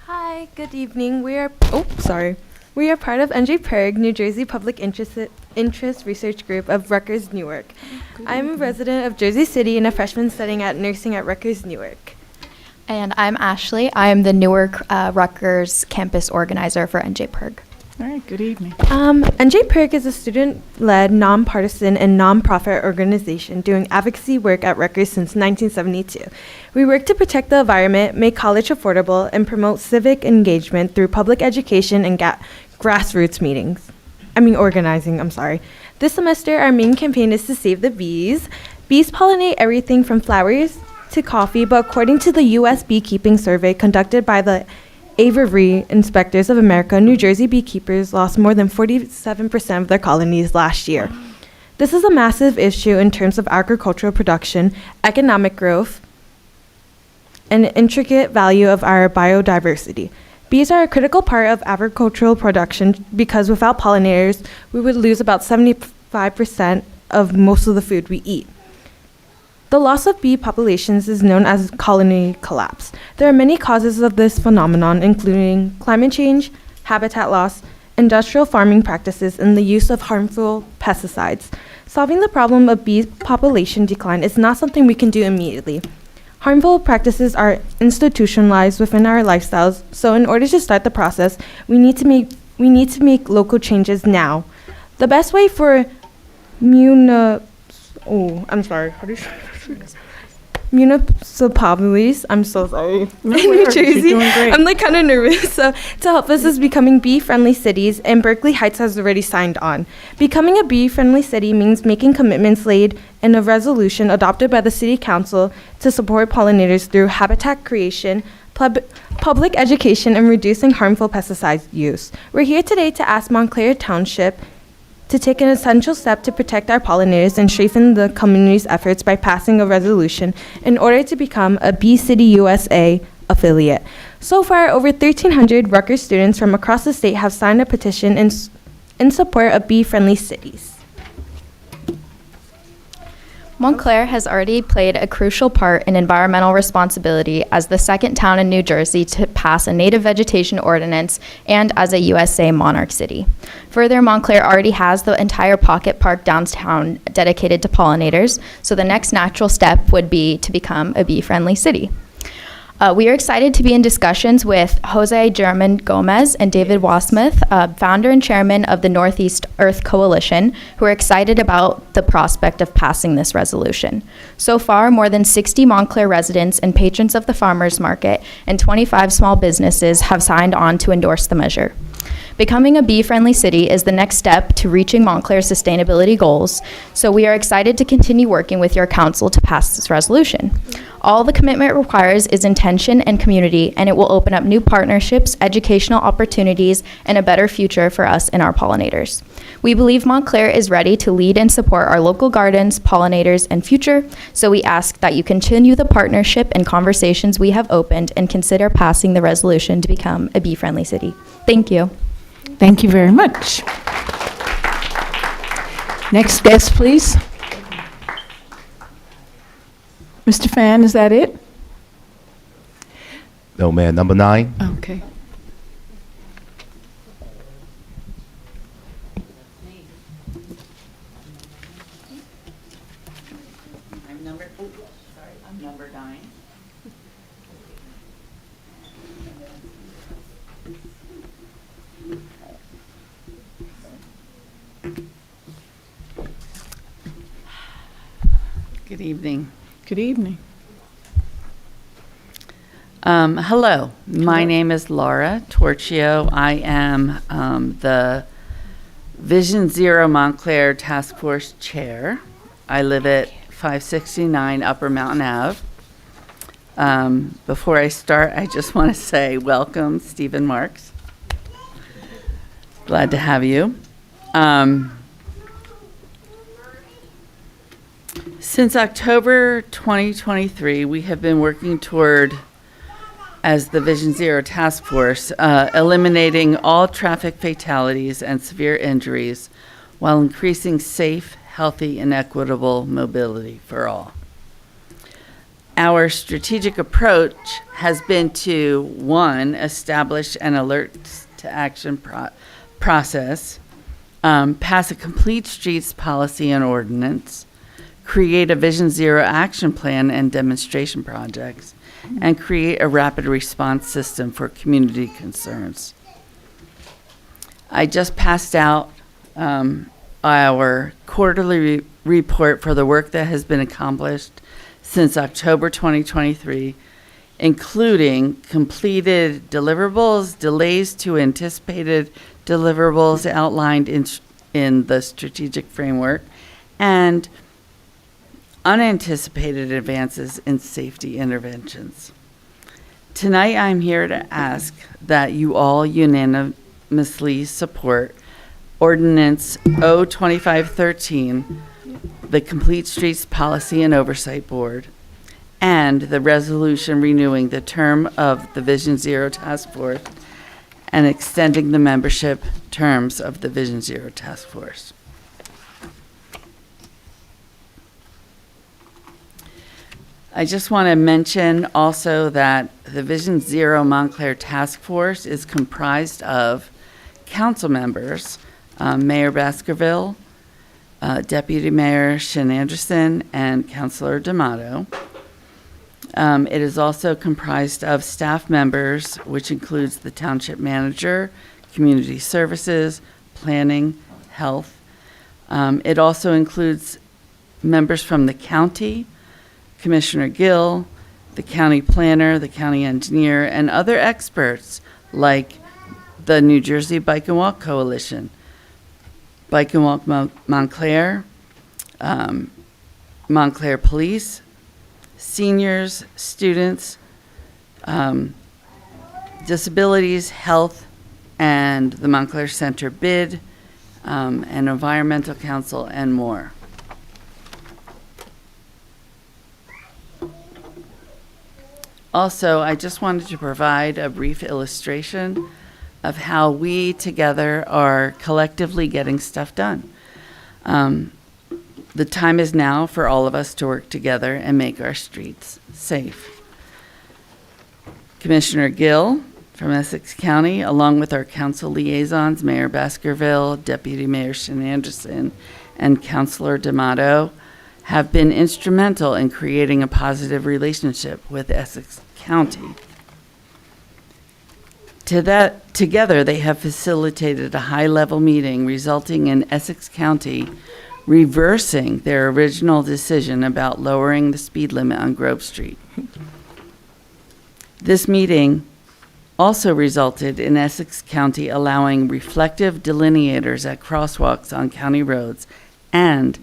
Hi, good evening. We are part of NJ New Jersey Public Interest Research Group of Rutgers, Newark. I'm a resident of Jersey City and a freshman studying at nursing at Rutgers, Newark. And I'm Ashley. I am the Newark Rutgers campus organizer for NJ All right, good evening. NJ is a student-led, nonpartisan, and nonprofit organization doing advocacy work at Rutgers since 1972. We work to protect the environment, make college affordable, and promote civic engagement through public education and grassroots organizing. This semester, our main campaign is to save the bees. Bees pollinate everything from flowers to coffee, but according to the U.S. Beekeeping Survey conducted by the Aviary Inspectors of America, New Jersey beekeepers lost more than 47% of their colonies last year. This is a massive issue in terms of agricultural production, economic growth, and intricate value of our biodiversity. Bees are a critical part of agricultural production because without pollinators, we would lose about 75% of most of the food we eat. The loss of bee populations is known as colony collapse. There are many causes of this phenomenon, including climate change, habitat loss, industrial farming practices, and the use of harmful pesticides. Solving the problem of bee population decline is not something we can do immediately. Harmful practices are institutionalized within our lifestyles, so in order to start the process, we need to make local changes now. The best way for municipalities, I'm so sorry, New Jersey, I'm kind of nervous, so to help us is becoming bee-friendly cities, and Berkeley Heights has already signed on. Becoming a bee-friendly city means making commitments laid in a resolution adopted by the City Council to support pollinators through habitat creation, public education, and reducing harmful pesticide use. We're here today to ask Montclair Township to take an essential step to protect our pollinators and strengthen the community's efforts by passing a resolution in order to become a Bee City USA affiliate. So far, over 1,300 Rutgers students from across the state have signed a petition in support of bee-friendly cities. Montclair has already played a crucial part in environmental responsibility as the second town in New Jersey to pass a native vegetation ordinance and as a USA Monarch City. Further, Montclair already has the entire pocket park downtown dedicated to pollinators, so the next natural step would be to become a bee-friendly city. We are excited to be in discussions with Jose German Gomez and David Wasmuth, founder and chairman of the Northeast Earth Coalition, who are excited about the prospect of passing this resolution. So far, more than 60 Montclair residents and patrons of the farmers market and 25 small businesses have signed on to endorse the measure. Becoming a bee-friendly city is the next step to reaching Montclair's sustainability goals, so we are excited to continue working with your council to pass this resolution. All the commitment requires is intention and community, and it will open up new partnerships, educational opportunities, and a better future for us and our pollinators. We believe Montclair is ready to lead and support our local gardens, pollinators, and future, so we ask that you continue the partnership and conversations we have opened and consider passing the resolution to become a bee-friendly city. Thank you. Thank you very much. Next guest, please. Mr. Fan, is that it? No, man. Number 9. Okay. I'm number 9. Good evening. Good evening. Hello, my name is Laura Torchio. I am the Vision Zero Montclair Task Force Chair. I live at 569 Upper Mountain Ave. Before I start, I just want to say welcome, Stephen Marks. Glad to have you. Since October 2023, we have been working toward, as the Vision Zero Task Force, eliminating all traffic fatalities and severe injuries while increasing safe, healthy, and equitable mobility for all. Our strategic approach has been to, 1, establish an alert to action process, pass a complete streets policy and ordinance, create a Vision Zero action plan and demonstration projects, and create a rapid response system for community concerns. I just passed out our quarterly report for the work that has been accomplished since October 2023, including completed deliverables, delays to anticipated deliverables outlined in the strategic framework, and unanticipated advances in safety interventions. Tonight, I'm here to ask that you all unanimously support Ordinance O-25-13, the Complete Streets Policy and Oversight Board, and the resolution renewing the term of the Vision Zero Task Force and extending the membership terms of the Vision Zero Task Force. I just want to mention also that the Vision Zero Montclair Task Force is comprised of council members, Mayor Baskerville, Deputy Mayor Shin Anderson, and Councilor D'Amato. It is also comprised of staff members, which includes the Township Manager, Community Services, Planning, Health. It also includes members from the county, Commissioner Gill, the county planner, the county engineer, and other experts like the New Jersey Bike and Walk Coalition, Bike and Walk Montclair, Montclair Police, seniors, students, disabilities, health, and the Montclair Center BID, and Environmental Council, and more. Also, I just wanted to provide a brief illustration of how we together are collectively getting stuff done. The time is now for all of us to work together and make our streets safe. Commissioner Gill from Essex County, along with our council liaisons, Mayor Baskerville, Deputy Mayor Shenanderson, and Councilor D'Amato, have been instrumental in creating a positive relationship with Essex County. Together, they have facilitated a high-level meeting resulting in Essex County reversing their original decision about lowering the speed limit on Grove Street. This meeting also resulted in Essex County allowing reflective delineators at crosswalks on county roads, and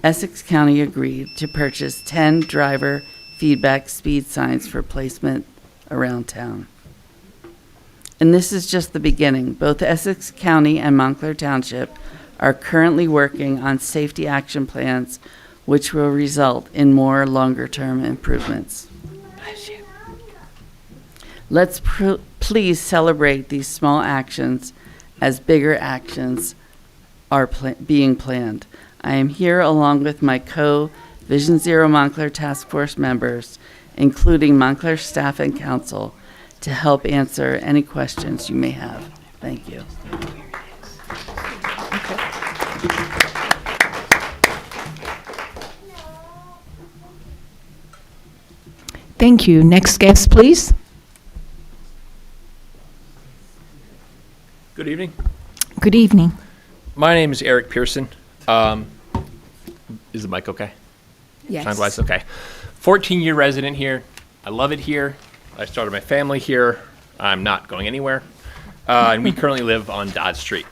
Essex County agreed to purchase 10 driver feedback speed signs for placement around town. And this is just the beginning. Both Essex County and Montclair Township are currently working on safety action plans, which will result in more longer-term improvements. Bless you. Let's please celebrate these small actions as bigger actions are being planned. I am here along with my co-Vision Zero Montclair Task Force members, including Montclair staff and council, to help answer any questions you may have. Thank you. Thank you. Next guest, please. Good evening. Good evening. My name is Eric Pearson. Is the mic okay? Yes. Sound-wise, okay. 14-year resident here. I love it here. I started my family here. I'm not going anywhere. And we currently live on Dodge Street.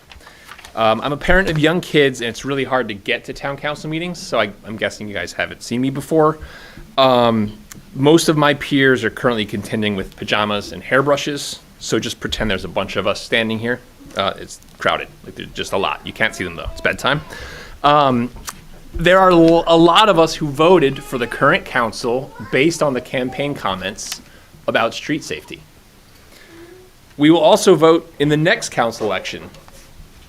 I'm a parent of young kids, and it's really hard to get to town council meetings, so I'm guessing you guys haven't seen me before. Most of my peers are currently contending with pajamas and hairbrushes, so just pretend there's a bunch of us standing here. It's crowded. Like, there's just a lot. You can't see them, though. It's bedtime. There are a lot of us who voted for the current council based on the campaign comments about street safety. We will also vote in the next council election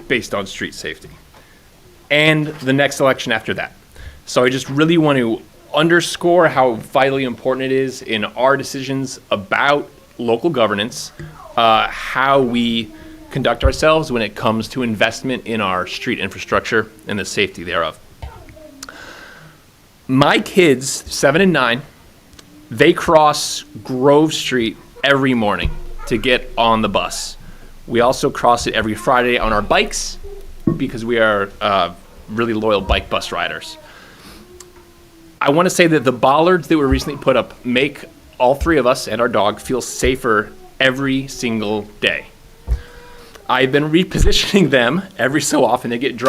based on street safety, and the next election after that. So I just really want to underscore how vitally important it is in our decisions about local governance, how we conduct ourselves when it comes to investment in our street infrastructure and the safety thereof. My kids, 7 and 9, they cross Grove Street every morning to get on the bus. We also cross it every Friday on our bikes because we are really loyal bike bus riders. I want to say that the bollards that were recently put up make all three of us and our dog feel safer every single day. I've been repositioning them every so often. They get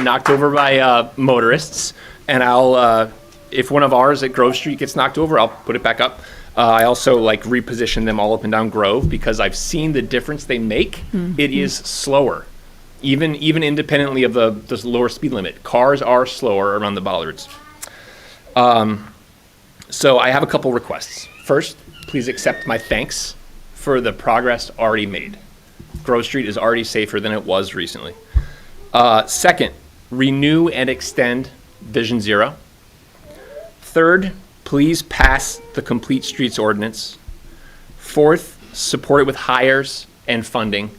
knocked over by motorists, and I'll, if one of ours at Grove Street gets knocked over, I'll put it back up. I also reposition them all up and down Grove because I've seen the difference they make. Mm-hmm. It is slower, even independently of the lower speed limit. Cars are slower around the bollards. So I have a couple requests. First, please accept my thanks for the progress already made. Grove Street is already safer than it was recently. Second, renew and extend Vision Zero. Third, please pass the Complete Streets Ordinance. Fourth, support it with hires and funding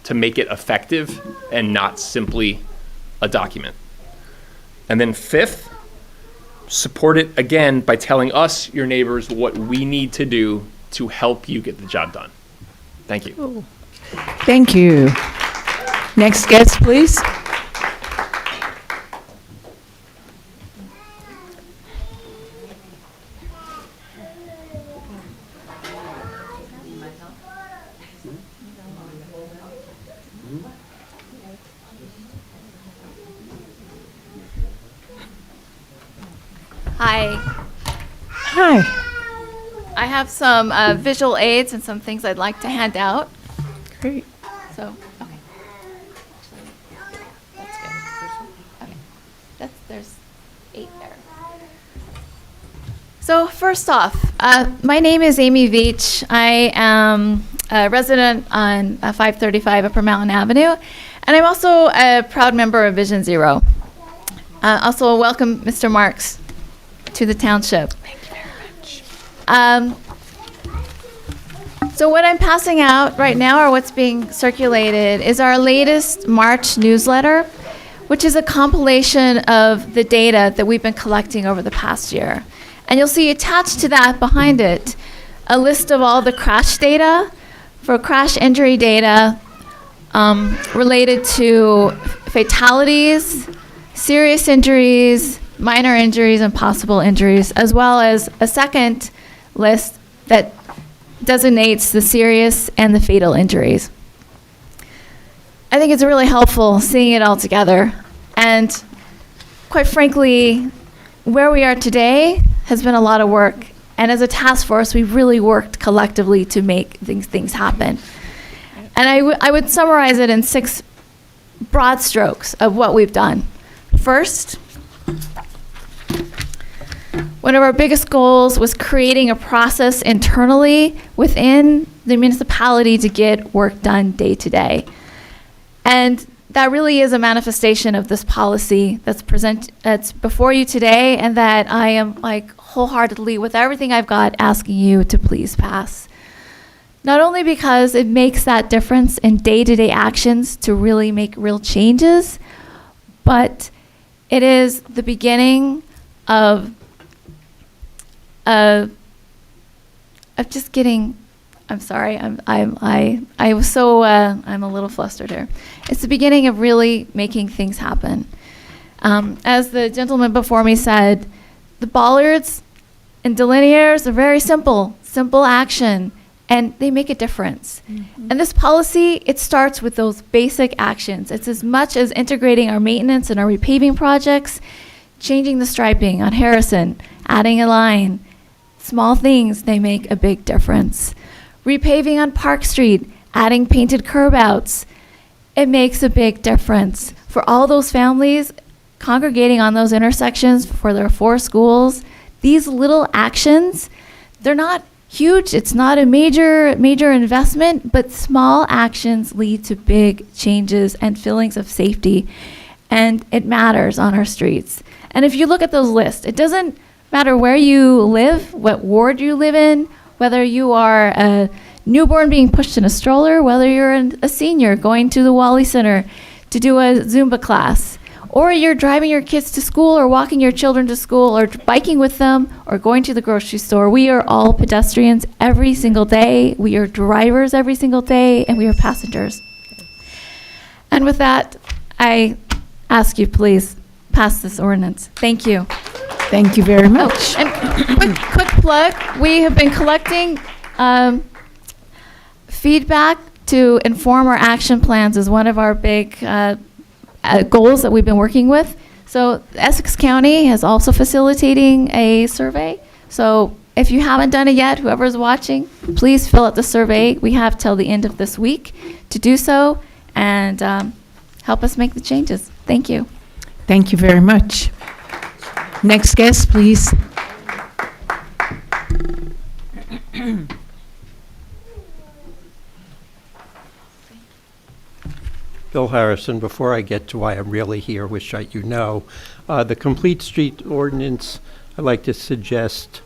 to make it effective and not simply a document. And then fifth, support it again by telling us, your neighbors, what we need to do to help you get the job done. Thank you. Ooh. Thank you. Next guest, please. Hi. Hi. I have some visual aids and some things I'd like to hand out. Great. So, okay. That's good. Okay. There's 8 there. So first off, My name is Amy Veach. I am a resident on 535 Upper Mountain Avenue, and I'm also a proud member of Vision Zero. Also, welcome, Mr. Marks, to the township. Thank you very much. So what I'm passing out right now, or what's being circulated, is our latest March newsletter, which is a compilation of the data that we've been collecting over the past year. And you'll see attached to that, behind it, a list of all the crash data, for crash injury data related to fatalities, serious injuries, minor injuries, and possible injuries, as well as a second list that designates the serious and the fatal injuries. I think it's really helpful seeing it all together. And quite frankly, where we are today has been a lot of work. And as a task force, we really worked collectively to make things happen. And I would summarize it in 6 broad strokes of what we've done. First, one of our biggest goals was creating a process internally within the municipality to get work done day to day. And that really is a manifestation of this policy that's before you today, and that I am wholeheartedly, with everything I've got, asking you to please pass. Not only because it makes that difference in day-to-day actions to really make real changes, but it is the beginning of just getting. I'm sorry. I'm a little flustered here. It's the beginning of really making things happen. As the gentleman before me said, the bollards and delineators are very simple action, and they make a difference. And this policy, it starts with those basic actions. It's as much as integrating our maintenance and our repaving projects, changing the striping on Harrison, adding a line. Small things, they make a big difference. Repaving on Park Street, adding painted curb outs, it makes a big difference. For all those families congregating on those intersections for their 4 schools, these little actions, they're not huge, it's not a major investment, but small actions lead to big changes and feelings of safety, and it matters on our streets. And if you look at those lists, it doesn't matter where you live, what ward you live in, whether you are a newborn being pushed in a stroller, whether you're a senior going to the Wally Center to do a Zumba class, or you're driving your kids to school or walking your children to school or biking with them or going to the grocery store. We are all pedestrians every single day. We are drivers every single day, and we are passengers. And with that, I ask you, please, pass this ordinance. Thank you. Thank you very much. And quick plug, we have been collecting feedback to inform our action plans as one of our big goals that we've been working with. So Essex County is also facilitating a survey. So if you haven't done it yet, whoever's watching, please fill out the survey. We have till the end of this week to do so, and help us make the changes. Thank you. Thank you very much. Next guest, please. Bill Harrison. Before I get to why I'm really here, which you know, the Complete Street Ordinance, I'd like to suggest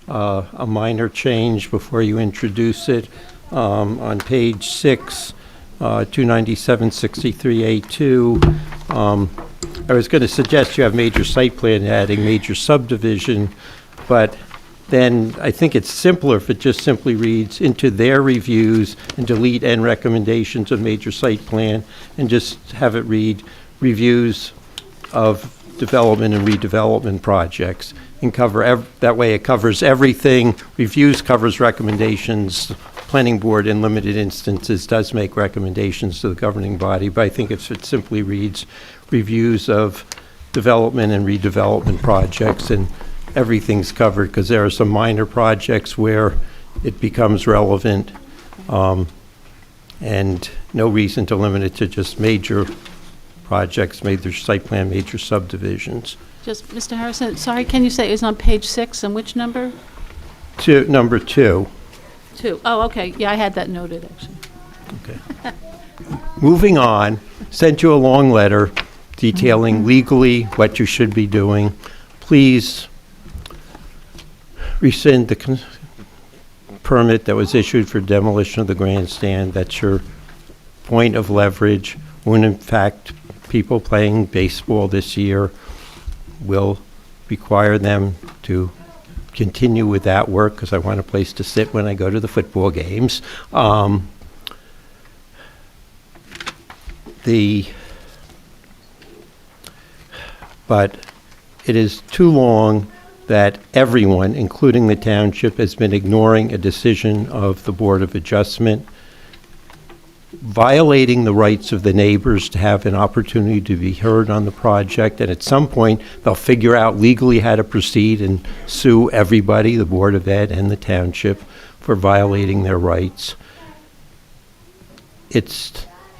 a minor change before you introduce it. On page 6, 297-63A2, I was going to suggest you have major site plan adding major subdivision, but then I think it's simpler if it just simply reads into their reviews and delete and recommendations of major site plan, and just have it read reviews of development and redevelopment projects, and cover that way it covers everything. Reviews covers recommendations. Planning board in limited instances does make recommendations to the governing body, but I think if it simply reads reviews of development and redevelopment projects, and everything's covered, because there are some minor projects where it becomes relevant, and no reason to limit it to just major projects, major site plan, major subdivisions. Just, Mr. Harrison, sorry, can you say it's on page 6 and which number? number 2. 2. Oh, okay. Yeah, I had that noted, actually. Okay. Moving on, sent you a long letter detailing legally what you should be doing. Please rescind the permit that was issued for demolition of the grandstand. That's your point of leverage. When in fact, people playing baseball this year will require them to continue with that work because I want a place to sit when I go to the football games. But it is too long that everyone, including the township, has been ignoring a decision of the Board of Adjustment, violating the rights of the neighbors to have an opportunity to be heard on the project, and at some point, they'll figure out legally how to proceed and sue everybody, the Board of Ed and the township, for violating their rights.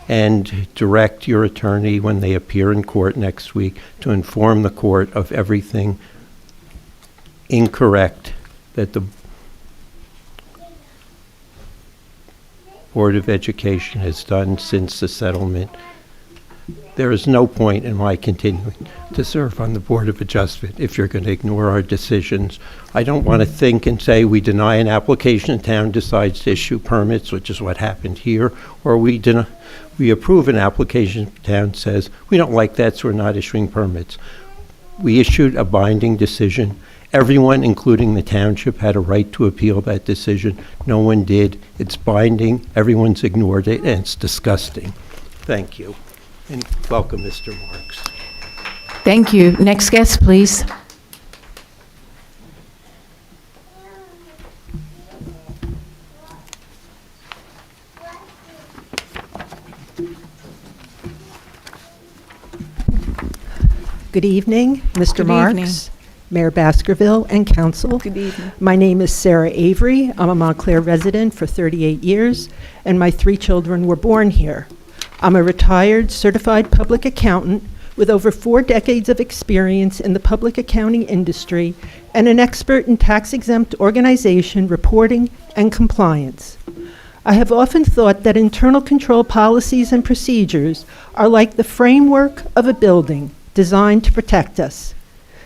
And direct your attorney when they appear in court next week to inform the court of everything incorrect that the Board of Education has done since the settlement. There is no point in my continuing to serve on the Board of Adjustment if you're going to ignore our decisions. I don't want to think and say we deny an application, town decides to issue permits, which is what happened here, or we approve an application, town says, we don't like that, so we're not issuing permits. We issued a binding decision. Everyone, including the township, had a right to appeal that decision. No one did. It's binding. Everyone's ignored it, and it's disgusting. Thank you. And welcome, Mr. Marks. Thank you. Next guest, please. Good evening, Mr. Good Marks, evening. Mayor Baskerville, and council. Good evening. My name is Sarah Avery. I'm a Montclair resident for 38 years, and my 3 children were born here. I'm a retired certified public accountant with over 4 decades of experience in the public accounting industry and an expert in tax-exempt organization, reporting, and compliance. I have often thought that internal control policies and procedures are like the framework of a building designed to protect us.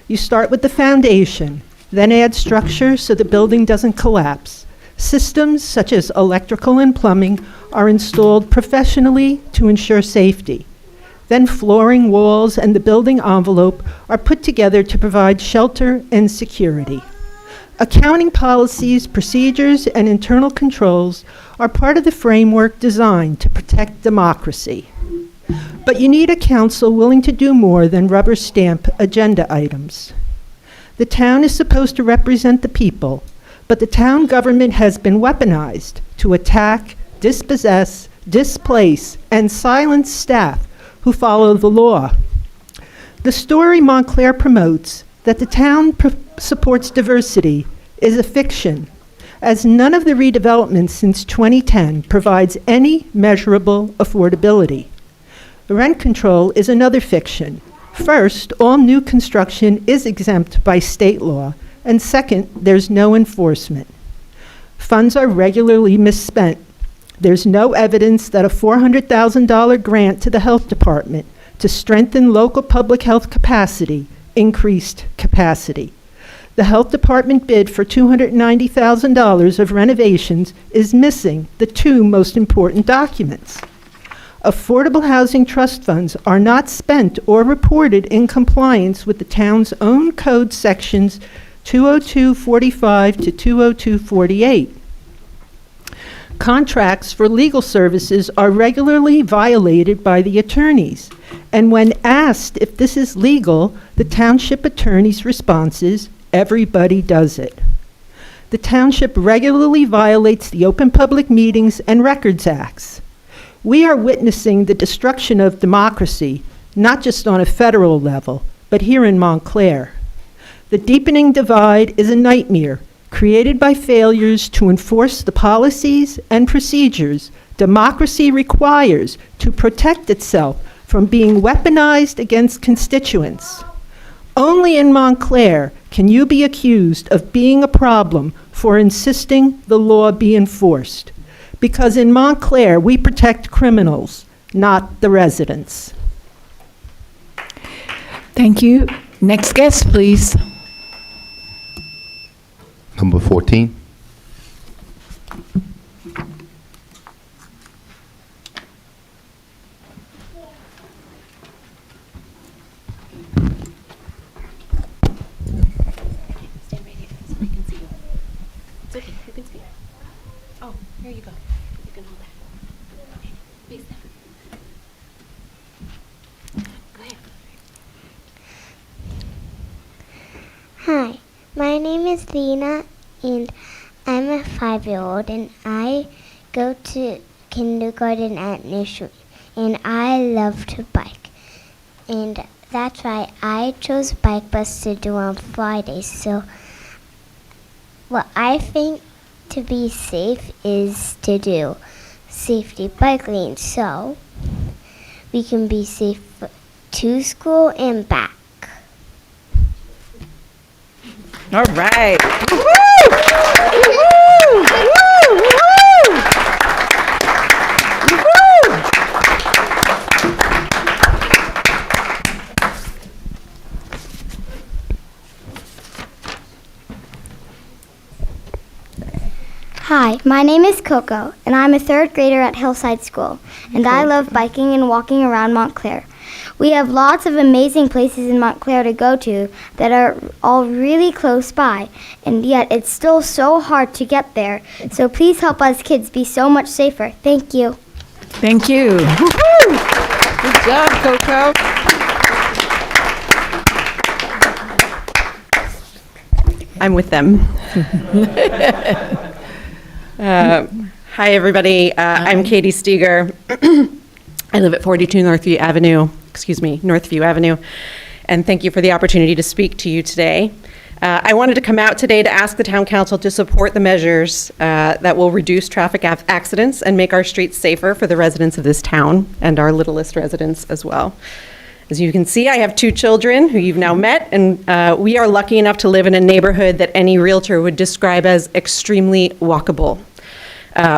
You start with the foundation, then add structure so the building doesn't collapse. Systems such as electrical and plumbing are installed professionally to ensure safety. Then flooring, walls, and the building envelope are put together to provide shelter and security. Accounting policies, procedures, and internal controls are part of the framework designed to protect democracy. But you need a council willing to do more than rubber stamp agenda items. The town is supposed to represent the people, but the town government has been weaponized to attack, dispossess, displace, and silence staff who follow the law. The story Montclair promotes, that the town supports diversity, is a fiction, as none of the redevelopments since 2010 provides any measurable affordability. Rent control is another fiction. First, all new construction is exempt by state law, and second, there's no enforcement. Funds are regularly misspent. There's no evidence that a $400,000 grant to the health department to strengthen local public health capacity increased capacity. The health department bid for $290,000 of renovations is missing the 2 most important documents. Affordable housing trust funds are not spent or reported in compliance with the town's own code sections 202-45 to 202-48. Contracts for legal services are regularly violated by the attorneys, and when asked if this is legal, the township attorney's response is, everybody does it. The township regularly violates the Open Public Meetings and Records Acts. We are witnessing the destruction of democracy, not just on a federal level, but here in Montclair. The deepening divide is a nightmare created by failures to enforce the policies and procedures democracy requires to protect itself from being weaponized against constituents. Only in Montclair can you be accused of being a problem for insisting the law be enforced? Because in Montclair, we protect criminals, not the residents. Thank you. Next guest, please. Number 14. Hi, my name is Lena, and I'm a 5-year-old, and I go to kindergarten at nursery, and I love to bike. And that's why I chose bike bus to do on Fridays. So what I think to be safe is to do safety bike lanes, so we can be safe to school and back. All right. Hi, my name is Coco, and I'm a 3rd grader at Hillside School, and I love biking and walking around Montclair. We have lots of amazing places in Montclair to go to that are all really close by, and yet it's still so hard to get there. So please help us kids be so much safer. Thank you. Thank you. Good job, Coco. I'm with them. Hi, everybody. I'm Katie Steger. I live at 42 Northview Avenue, and thank you for the opportunity to speak to you today. I wanted to come out today to ask the Town Council to support the measures that will reduce traffic accidents and make our streets safer for the residents of this town and our littlest residents as well. As you can see, I have 2 children who you've now met, and we are lucky enough to live in a neighborhood that any realtor would describe as extremely walkable.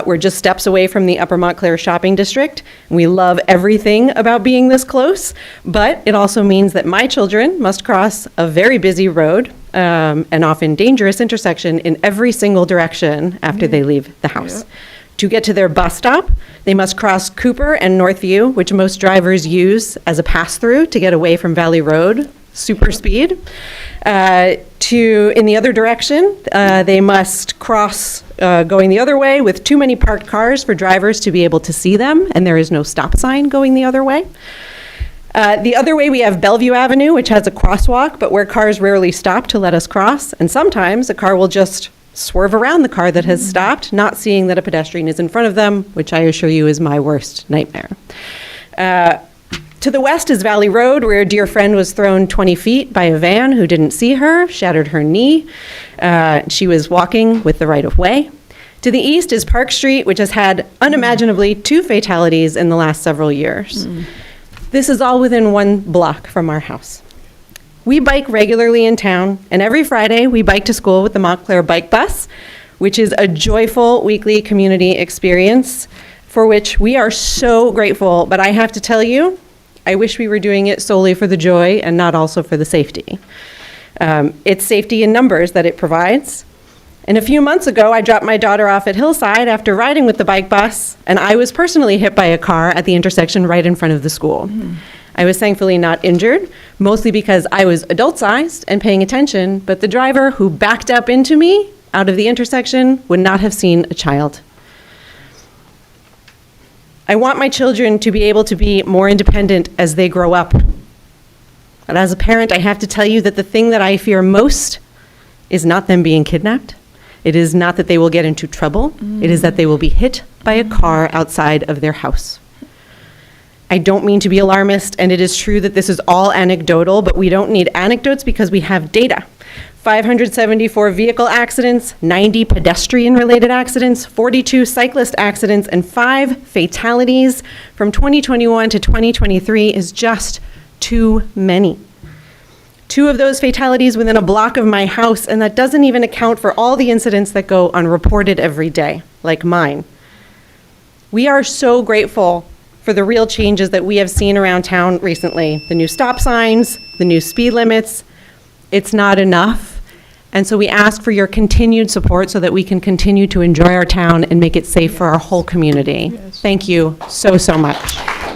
We're just steps away from the Upper Montclair shopping district. We love everything about being this close, but it also means that my children must cross a very busy road, an often dangerous intersection in every single direction after they leave the house. To get to their bus stop, they must cross Cooper and Northview, which most drivers use as a pass-through to get away from Valley Road, super speed. In the other direction, they must cross going the other way with too many parked cars for drivers to be able to see them, and there is no stop sign going the other way. The other way, we have Bellevue Avenue, which has a crosswalk, but where cars rarely stop to let us cross, and sometimes a car will just swerve around the car that has stopped, not seeing that a pedestrian is in front of them, which I assure you is my worst nightmare. To the west is Valley Road, where a dear friend was thrown 20 feet by a van who didn't see her, shattered her knee. She was walking with the right of way. To the east is Park Street, which has had unimaginably 2 fatalities in the last several years. This is all within 1 block from our house. We bike regularly in town, and every Friday we bike to school with the Montclair Bike Bus, which is a joyful weekly community experience for which we are so grateful. But I have to tell you, I wish we were doing it solely for the joy and not also for the safety. It's safety in numbers that it provides. And a few months ago, I dropped my daughter off at Hillside after riding with the bike bus, and I was personally hit by a car at the intersection right in front of the school. I was thankfully not injured, mostly because I was adult-sized and paying attention, but the driver who backed up into me out of the intersection would not have seen a child. I want my children to be able to be more independent as they grow up. But as a parent, I have to tell you that the thing that I fear most is not them being kidnapped. It is not that they will get into trouble. It is that they will be hit by a car outside of their house. I don't mean to be alarmist, and it is true that this is all anecdotal, but we don't need anecdotes because we have data. 574 vehicle accidents, 90 pedestrian-related accidents, 42 cyclist accidents, and 5 fatalities from 2021 to 2023 is just too many. 2 of those fatalities within a block of my house, and that doesn't even account for all the incidents that go unreported every day, like mine. We are so grateful for the real changes that we have seen around town recently. The new stop signs, the new speed limits. It's not enough. And so we ask for your continued support so that we can continue to enjoy our town and make it safe for our whole community. Thank you so, so much.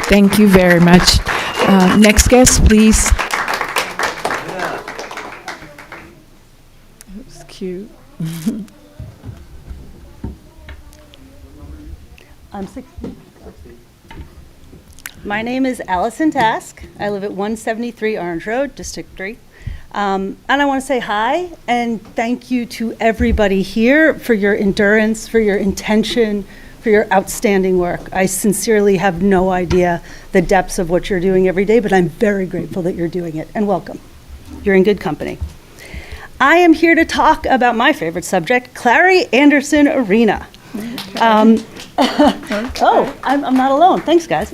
Thank you very much. Next guest, please. That's cute. I'm 16. My name is Allison Task. I live at 173 Orange Road, District 3. And I want to say hi and thank you to everybody here for your endurance, for your intention, for your outstanding work. I sincerely have no idea the depths of what you're doing every day, but I'm very grateful that you're doing it, and welcome. You're in good company. I am here to talk about my favorite subject, Clary Anderson Arena. Oh, I'm not alone. Thanks, guys.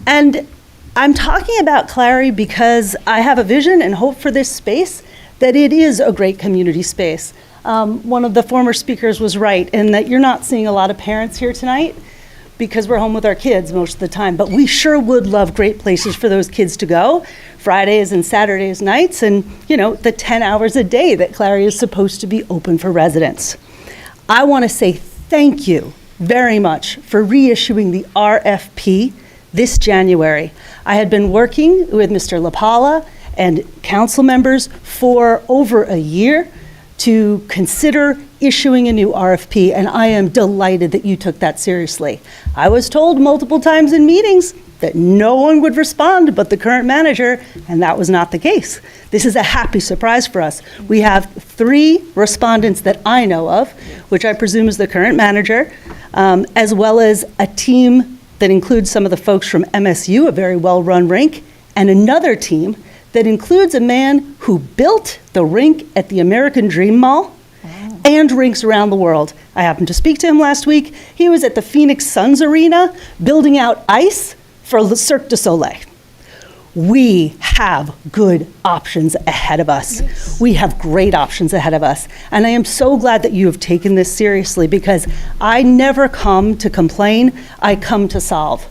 And I'm talking about Clary because I have a vision and hope for this space that it is a great community space. One of the former speakers was right in that you're not seeing a lot of parents here tonight because we're home with our kids most of the time, but we sure would love great places for those kids to go, Fridays and Saturdays nights, and the 10 hours a day that Clary is supposed to be open for residents. I want to say thank you very much for reissuing the RFP this January. I had been working with Mr. LaPala and council members for over a year to consider issuing a new RFP, and I am delighted that you took that seriously. I was told multiple times in meetings that no one would respond but the current manager, and that was not the case. This is a happy surprise for us. We have 3 respondents that I know of, which I presume is the current manager, as well as a team that includes some of the folks from MSU, a very well-run rink, and another team that includes a man who built the rink at the American Dream Mall and rinks around the world. I happened to speak to him last week. He was at the Phoenix Suns Arena building out ice for Le Cirque du Soleil. We have good options ahead of us. Yes. We have great options ahead of us. And I am so glad that you have taken this seriously because I never come to complain, I come to solve.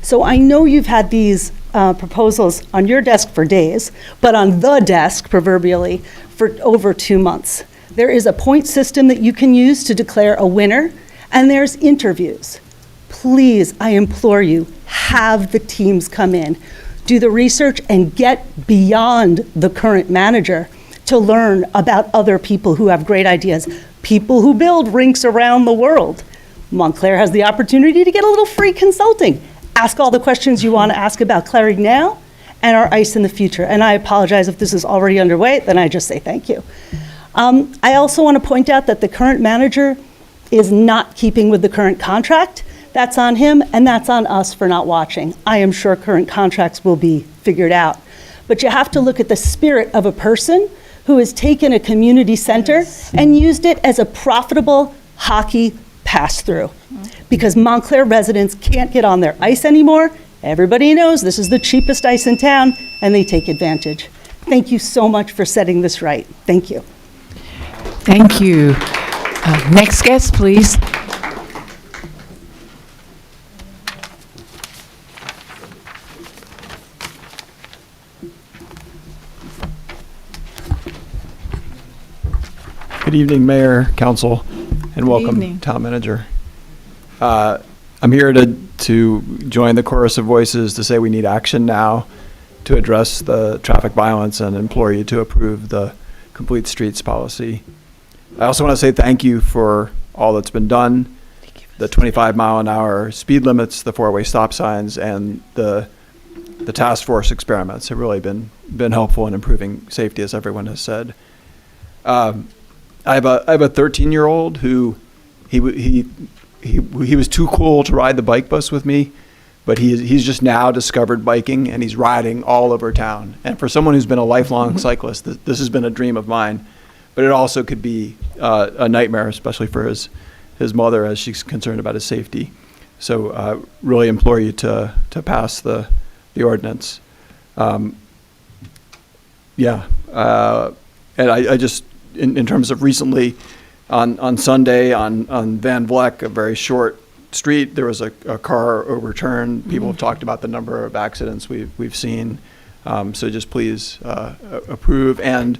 So I know you've had these proposals on your desk for days, but on the desk, proverbially, for over 2 months. There is a point system that you can use to declare a winner, and there's interviews. Please, I implore you, have the teams come in, do the research, and get beyond the current manager to learn about other people who have great ideas, people who build rinks around the world. Montclair has the opportunity to get a little free consulting. Ask all the questions you want to ask about Clary now and our ice in the future. And I apologize if this is already underway, then I just say thank you. I also want to point out that the current manager is not keeping with the current contract. That's on him, and that's on us for not watching. I am sure current contracts will be figured out. But you have to look at the spirit of a person who has taken a community center and used it as a profitable hockey pass-through. Because Montclair residents can't get on their ice anymore. Everybody knows this is the cheapest ice in town, and they take advantage. Thank you so much for setting this right. Thank you. Thank you. Next guest, please. Good evening, Mayor, Council, and welcome, evening. Town Manager. I'm here to join the chorus of voices to say we need action now to address the traffic violence and implore you to approve the complete streets policy. I also want to say thank you for all that's been done, the 25-mile-an-hour speed limits, the 4-way stop signs, and the task force experiments have really been helpful in improving safety, as everyone has said. I have a 13-year-old who he was too cool to ride the bike bus with me, but he's just now discovered biking and he's riding all over town. And for someone who's been a lifelong cyclist, this has been a dream of mine. But it also could be a nightmare, especially for his mother, as she's concerned about his safety. So really implore you to pass the ordinance. Yeah. And I just, in terms of recently, on Sunday, on Van Vleck, a very short street, there was a car overturned. People have talked about the number of accidents we've seen. So just please approve and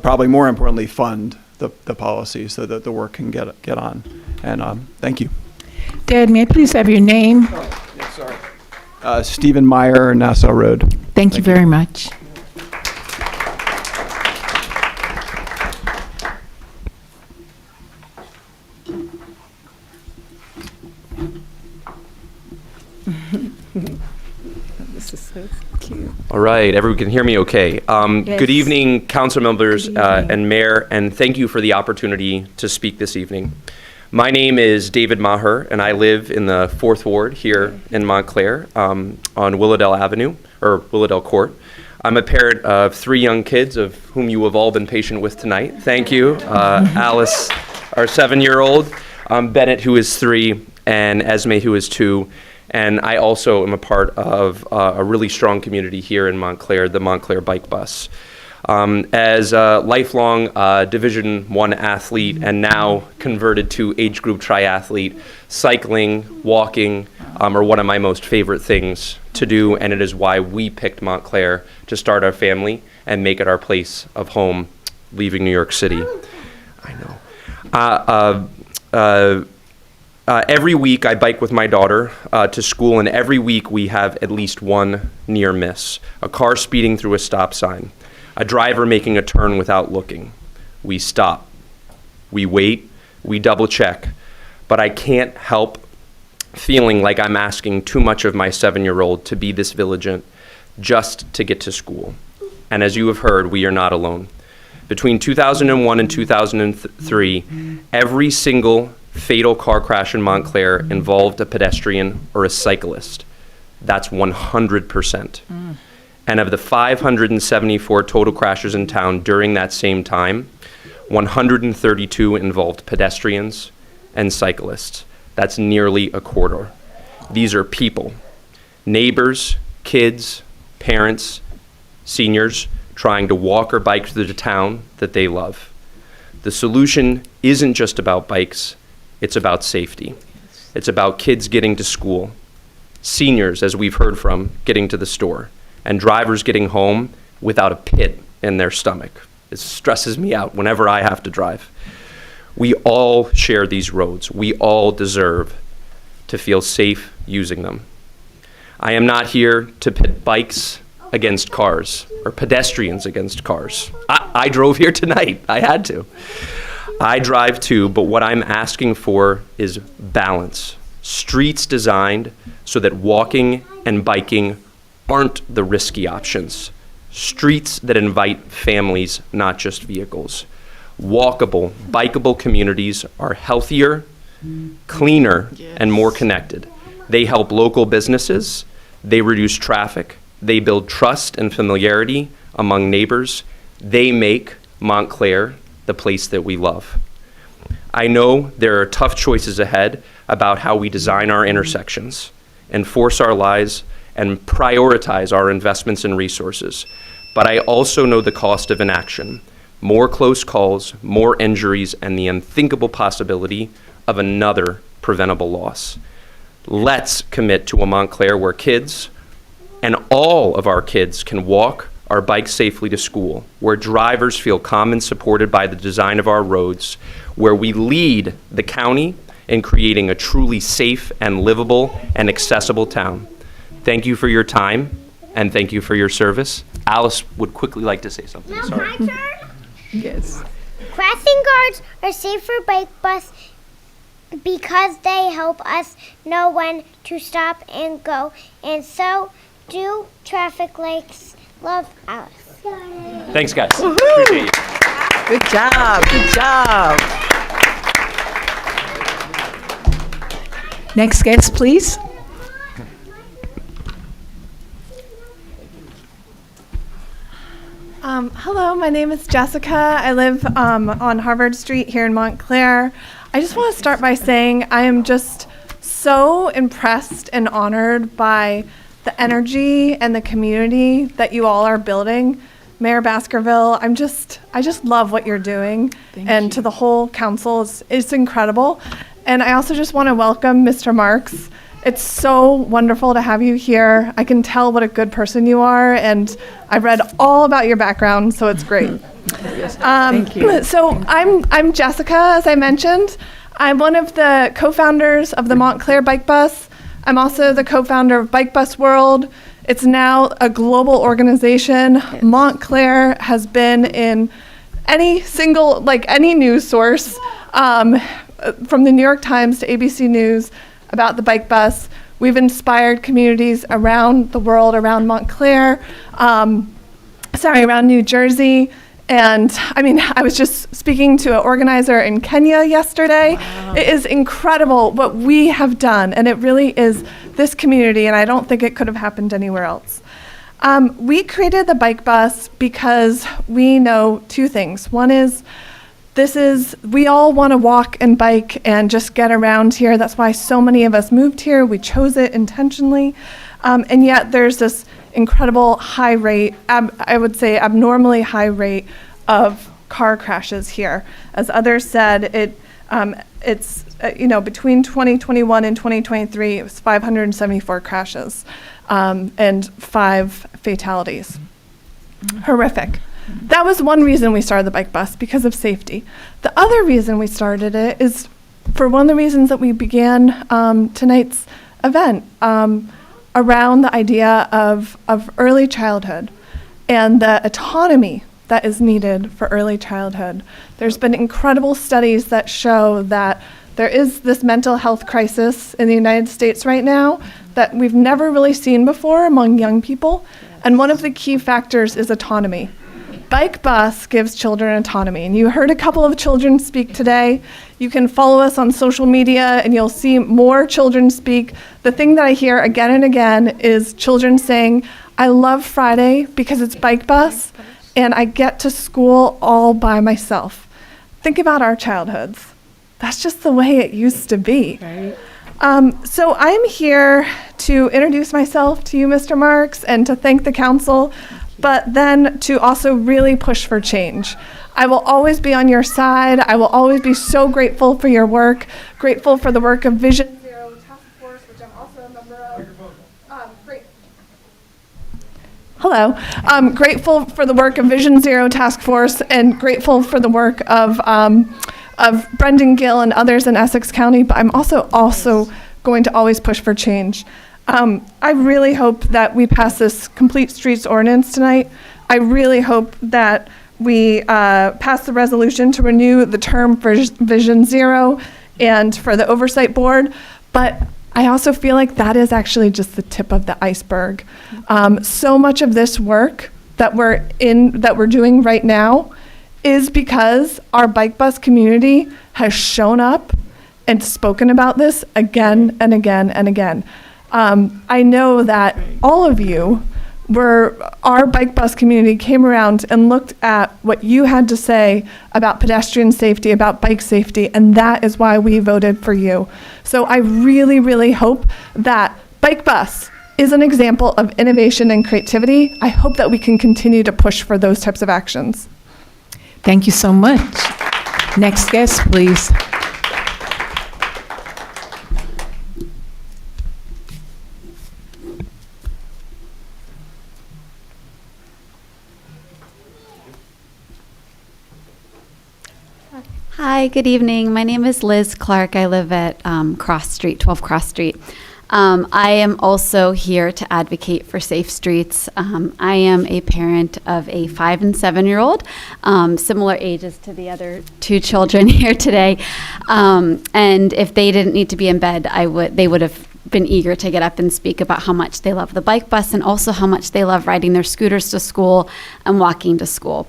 probably more importantly, fund the policy so that the work can get on. And thank you. Dad, may I please have your name? Stephen Meyer, Nassau Road. Thank you very much. This is so cute. All right, everyone can hear me okay. Yes. Good evening, council members and mayor, and thank you for the opportunity to speak this evening. My name is David Maher, and I live in the 4th Ward here in Montclair on Willowdale Avenue, or Willowdale Court. I'm a parent of 3 young kids, of whom you have all been patient with tonight. Thank you. Alice, our 7-year-old, Bennett, who is 3, and Esme, who is 2. And I also am a part of a really strong community here in Montclair, the Montclair Bike Bus. As a lifelong Division I athlete and now converted to age group triathlete, cycling, walking are one of my most favorite things to do, and it is why we picked Montclair to start our family and make it our place of home, leaving New York City. I know. Every week I bike with my daughter to school, and every week we have at least one near miss. A car speeding through a stop sign. A driver making a turn without looking. We stop. We wait. We double check. But I can't help feeling like I'm asking too much of my 7-year-old to be this vigilant just to get to school. And as you have heard, we are not alone. Between 2001 and 2003, every single fatal car crash in Montclair involved a pedestrian or a cyclist. That's 100%. And of the 574 total crashes in town during that same time, 132 involved pedestrians and cyclists. That's nearly a quarter. These are people, neighbors, kids, parents, seniors, trying to walk or bike through the town that they love. The solution isn't just about bikes, it's about safety. It's about kids getting to school, seniors, as we've heard from, getting to the store, and drivers getting home without a pit in their stomach. It stresses me out whenever I have to drive. We all share these roads. We all deserve to feel safe using them. I am not here to pit bikes against cars or pedestrians against cars. I drove here tonight. I had to. I drive too, but what I'm asking for is balance. Streets designed so that walking and biking aren't the risky options. Streets that invite families, not just vehicles. Walkable, bikeable communities are healthier, cleaner, and more connected. They help local businesses, they reduce traffic, they build trust and familiarity among neighbors. They make Montclair the place that we love. I know there are tough choices ahead about how we design our intersections, enforce our lives, and prioritize our investments and resources. But I also know the cost of inaction. More close calls, more injuries, and the unthinkable possibility of another preventable loss. Let's commit to a Montclair where kids, and all of our kids, can walk or bike safely to school, where drivers feel calm and supported by the design of our roads, where we lead the county in creating a truly safe and livable and accessible town. Thank you for your time, and thank you for your service. Alice would quickly like to say something. Sorry. My turn? Yes. Crossing guards are safe for bike bus because they help us know when to stop and go, and so do traffic lights. Love Alice. Thanks, guys. Appreciate you. Good job, good job. Next guest, please. Hello, my name is Jessica. I live on Harvard Street here in Montclair. I just want to start by saying I am just so impressed and honored by the energy and the community that you all are building. Mayor Baskerville, I just love what you're doing. And to the whole council, it's incredible. And I also just want to welcome Mr. Marks. It's so wonderful to have you here. I can tell what a good person you are, and I've read all about your background, so it's great. Thank you. So I'm Jessica, as I mentioned. I'm one of the co-founders of the Montclair Bike Bus. I'm also the co-founder of Bike Bus World. It's now a global organization. Yes. Montclair has been in any news source, from the New York Times to ABC News, about the bike bus. We've inspired communities around the world, around Montclair, around New Jersey. And I mean, I was just speaking to an organizer in Kenya yesterday. Wow. It is incredible what we have done, and it really is this community, and I don't think it could have happened anywhere else. We created the bike bus because we know two things. One is, we all want to walk and bike and just get around here. That's why so many of us moved here. We chose it intentionally. And yet there's this incredible high rate, I would say abnormally high rate of car crashes here. As others said, it's between 2021 and 2023, it was 574 crashes and 5 fatalities. Horrific. That was one reason we started the bike bus, because of safety. The other reason we started it is for one of the reasons that we began tonight's event, around the idea of early childhood and the autonomy that is needed for early childhood. There's been incredible studies that show that there is this mental health crisis in the United States right now that we've never really seen before among young people. And one of the key factors is autonomy. Bike Bus gives children autonomy, and you heard a couple of children speak today. You can follow us on social media and you'll see more children speak. The thing that I hear again and again is children saying, I love Friday because it's Bike Bus and I get to school all by myself. Think about our childhoods. That's just the way it used to be. Right. So I'm here to introduce myself to you, Mr. Marks, and to thank the council, but then to also really push for change. I will always be on your side. I will always be so grateful for your work, grateful for the work of Vision Zero Task Force, which I'm also a member of. Grateful for the work of Vision Zero Task Force, and grateful for the work of Brendan Gill and others in Essex County, but I'm also going to always push for change. I really hope that we pass this complete streets ordinance tonight. I really hope that we pass the resolution to renew the term for Vision Zero and for the Oversight Board, but I also feel like that is actually just the tip of the iceberg. So much of this work that we're doing right now is because our bike bus community has shown up and spoken about this again and again and again. I know that all of you our bike bus community came around and looked at what you had to say about pedestrian safety, about bike safety, and that is why we voted for you. So I really, really hope that Bike Bus is an example of innovation and creativity. I hope that we can continue to push for those types of actions. Thank you so much. Next guest, please. Hi, good evening. My name is Liz Clark. I live at 12 Cross Street. I am also here to advocate for safe streets. I am a parent of a 5- and 7-year-old, similar ages to the other 2 children here today. And if they didn't need to be in bed, they would have been eager to get up and speak about how much they love the bike bus and also how much they love riding their scooters to school and walking to school.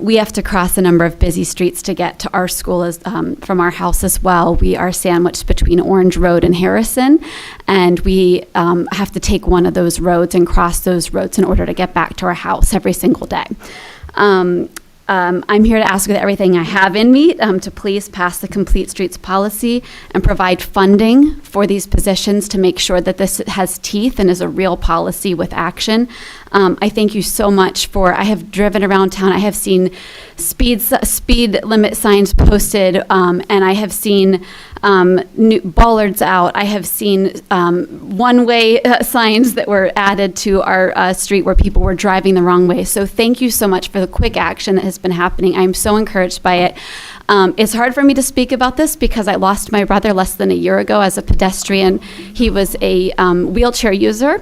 We have to cross a number of busy streets to get to our school from our house as well. We are sandwiched between Orange Road and Harrison, and we have to take one of those roads and cross those roads in order to get back to our house every single day. I'm here to ask with everything I have in me to please pass the Complete Streets policy and provide funding for these positions to make sure that this has teeth and is a real policy with action. I thank you so much I have driven around town. I have seen speed limit signs posted, and I have seen new bollards out. I have seen one-way signs that were added to our street where people were driving the wrong way. So thank you so much for the quick action that has been happening. I'm so encouraged by it. It's hard for me to speak about this because I lost my brother less than a year ago as a pedestrian. He was a wheelchair user.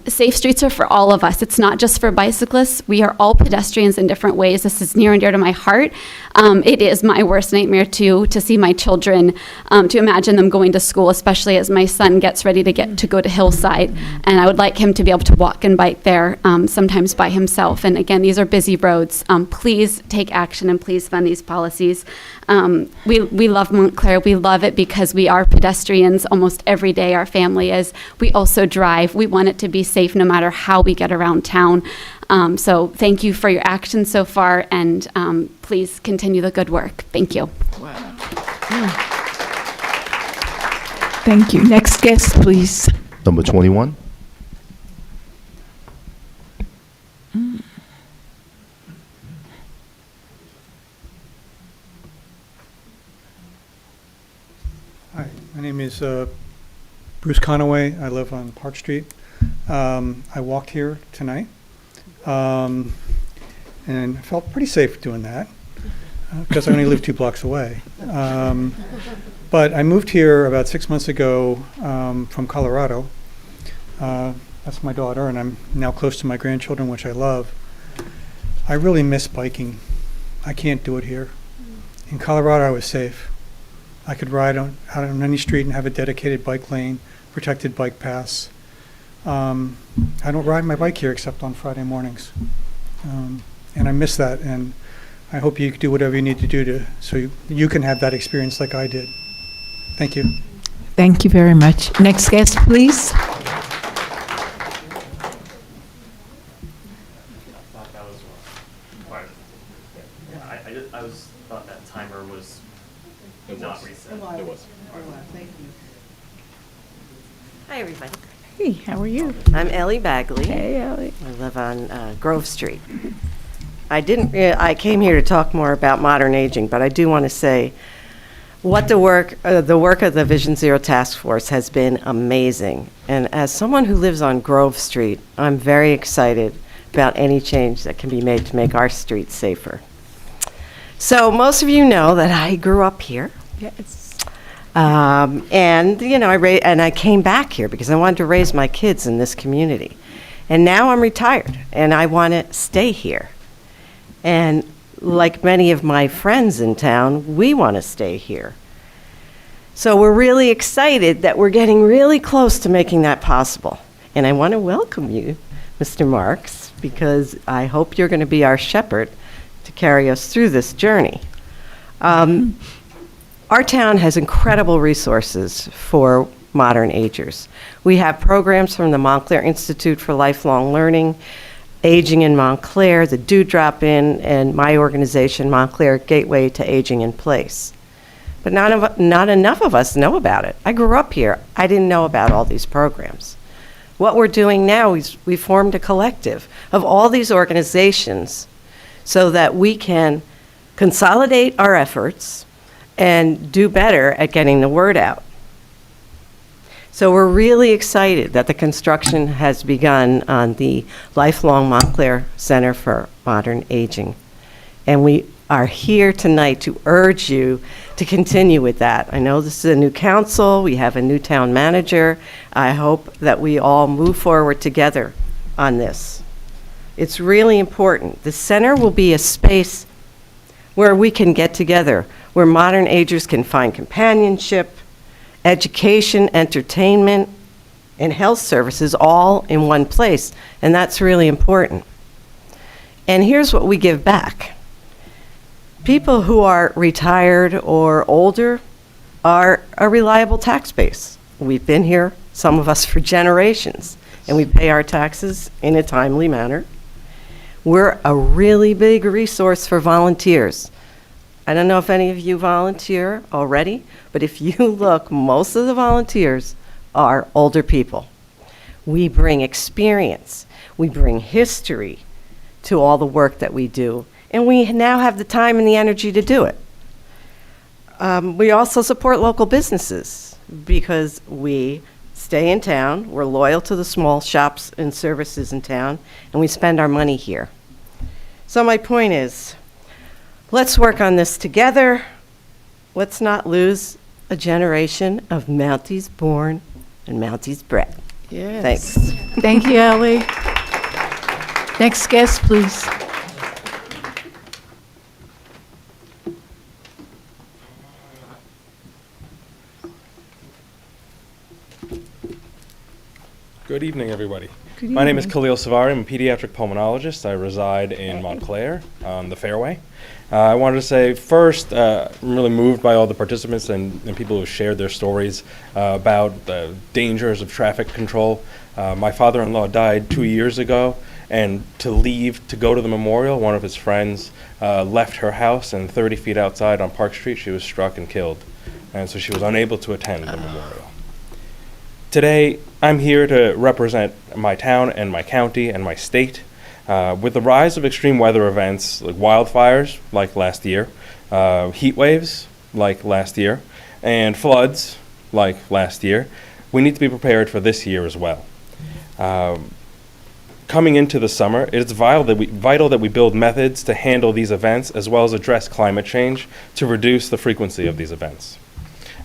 Safe streets are for all of us. It's not just for bicyclists. We are all pedestrians in different ways. This is near and dear to my heart. It is my worst nightmare too, to see my children, to imagine them going to school, especially as my son gets ready to go to Hillside. And I would like him to be able to walk and bike there sometimes by himself. And again, these are busy roads. Please take action and please fund these policies. We love Montclair. We love it because we are pedestrians almost every day. Our family is. We also drive. We want it to be safe no matter how we get around town. So thank you for your action so far, and please continue the good work. Thank you. Thank you. Next guest, please. Number 21. Hi, my name is Bruce Conaway. I live on Park Street. I walked here tonight and I felt pretty safe doing that because I only live 2 blocks away. But I moved here about 6 months ago from Colorado. That's my daughter, and I'm now close to my grandchildren, which I love. I really miss biking. I can't do it here. In Colorado, I was safe. I could ride out on any street and have a dedicated bike lane, protected bike paths. I don't ride my bike here except on Friday mornings. And I miss that, and I hope you do whatever you need to do so you can have that experience like I did. Thank you. Thank you very much. Next guest, please. I thought that timer was not reset. It was. Thank you. Hi, everybody. Hey, how are you? I'm Ellie Bagley. Hey, Ellie. I live on Grove Street. I came here to talk more about modern aging, but I do want to say the work of the Vision Zero Task Force has been amazing. And as someone who lives on Grove Street, I'm very excited about any change that can be made to make our streets safer. So most of you know that I grew up here. Yes. And I came back here because I wanted to raise my kids in this community. And now I'm retired and I want to stay here. And like many of my friends in town, we want to stay here. So we're really excited that we're getting really close to making that possible. And I want to welcome you, Mr. Marks, because I hope you're going to be our shepherd to carry us through this journey. Our town has incredible resources for modern agers. We have programs from the Montclair Institute for Lifelong Learning, Aging in Montclair, the Do Drop In, and my organization, Montclair Gateway to Aging in Place. But not enough of us know about it. I grew up here. I didn't know about all these programs. What we're doing now is we formed a collective of all these organizations so that we can consolidate our efforts and do better at getting the word out. So we're really excited that the construction has begun on the Lifelong Montclair Center for Modern Aging. And we are here tonight to urge you to continue with that. I know this is a new council, we have a new town manager. I hope that we all move forward together on this. It's really important. The center will be a space where we can get together, where modern agers can find companionship, education, entertainment, and health services all in one place, and that's really important. And here's what we give back. People who are retired or older are a reliable tax base. We've been here, some of us, for generations, and we pay our taxes in a timely manner. We're a really big resource for volunteers. I don't know if any of you volunteer already, but if you look, most of the volunteers are older people. We bring experience, we bring history to all the work that we do, and we now have the time and the energy to do it. We also support local businesses because we stay in town, we're loyal to the small shops and services in town, and we spend our money here. So my point is, let's work on this together. Let's not lose a generation of Mounties born and Mounties bred. Yes. Thanks. Thank you, Ellie. Next guest, please. Good evening, everybody. Good My name is evening. Khalil Savari. I'm a pediatric pulmonologist. I reside in Montclair on the Fairway. I wanted to say first, I'm really moved by all the participants and people who shared their stories about the dangers of traffic control. My father-in-law died 2 years ago, and to leave to go to the memorial, one of his friends left her house, and 30 feet outside on Park Street, she was struck and killed. And so she was unable to attend the memorial. Today, I'm here to represent my town and my county and my state. With the rise of extreme weather events like wildfires, like last year, heat waves, like last year, and floods, like last year, we need to be prepared for this year as well. Coming into the summer, it is vital that we build methods to handle these events as well as address climate change to reduce the frequency of these events.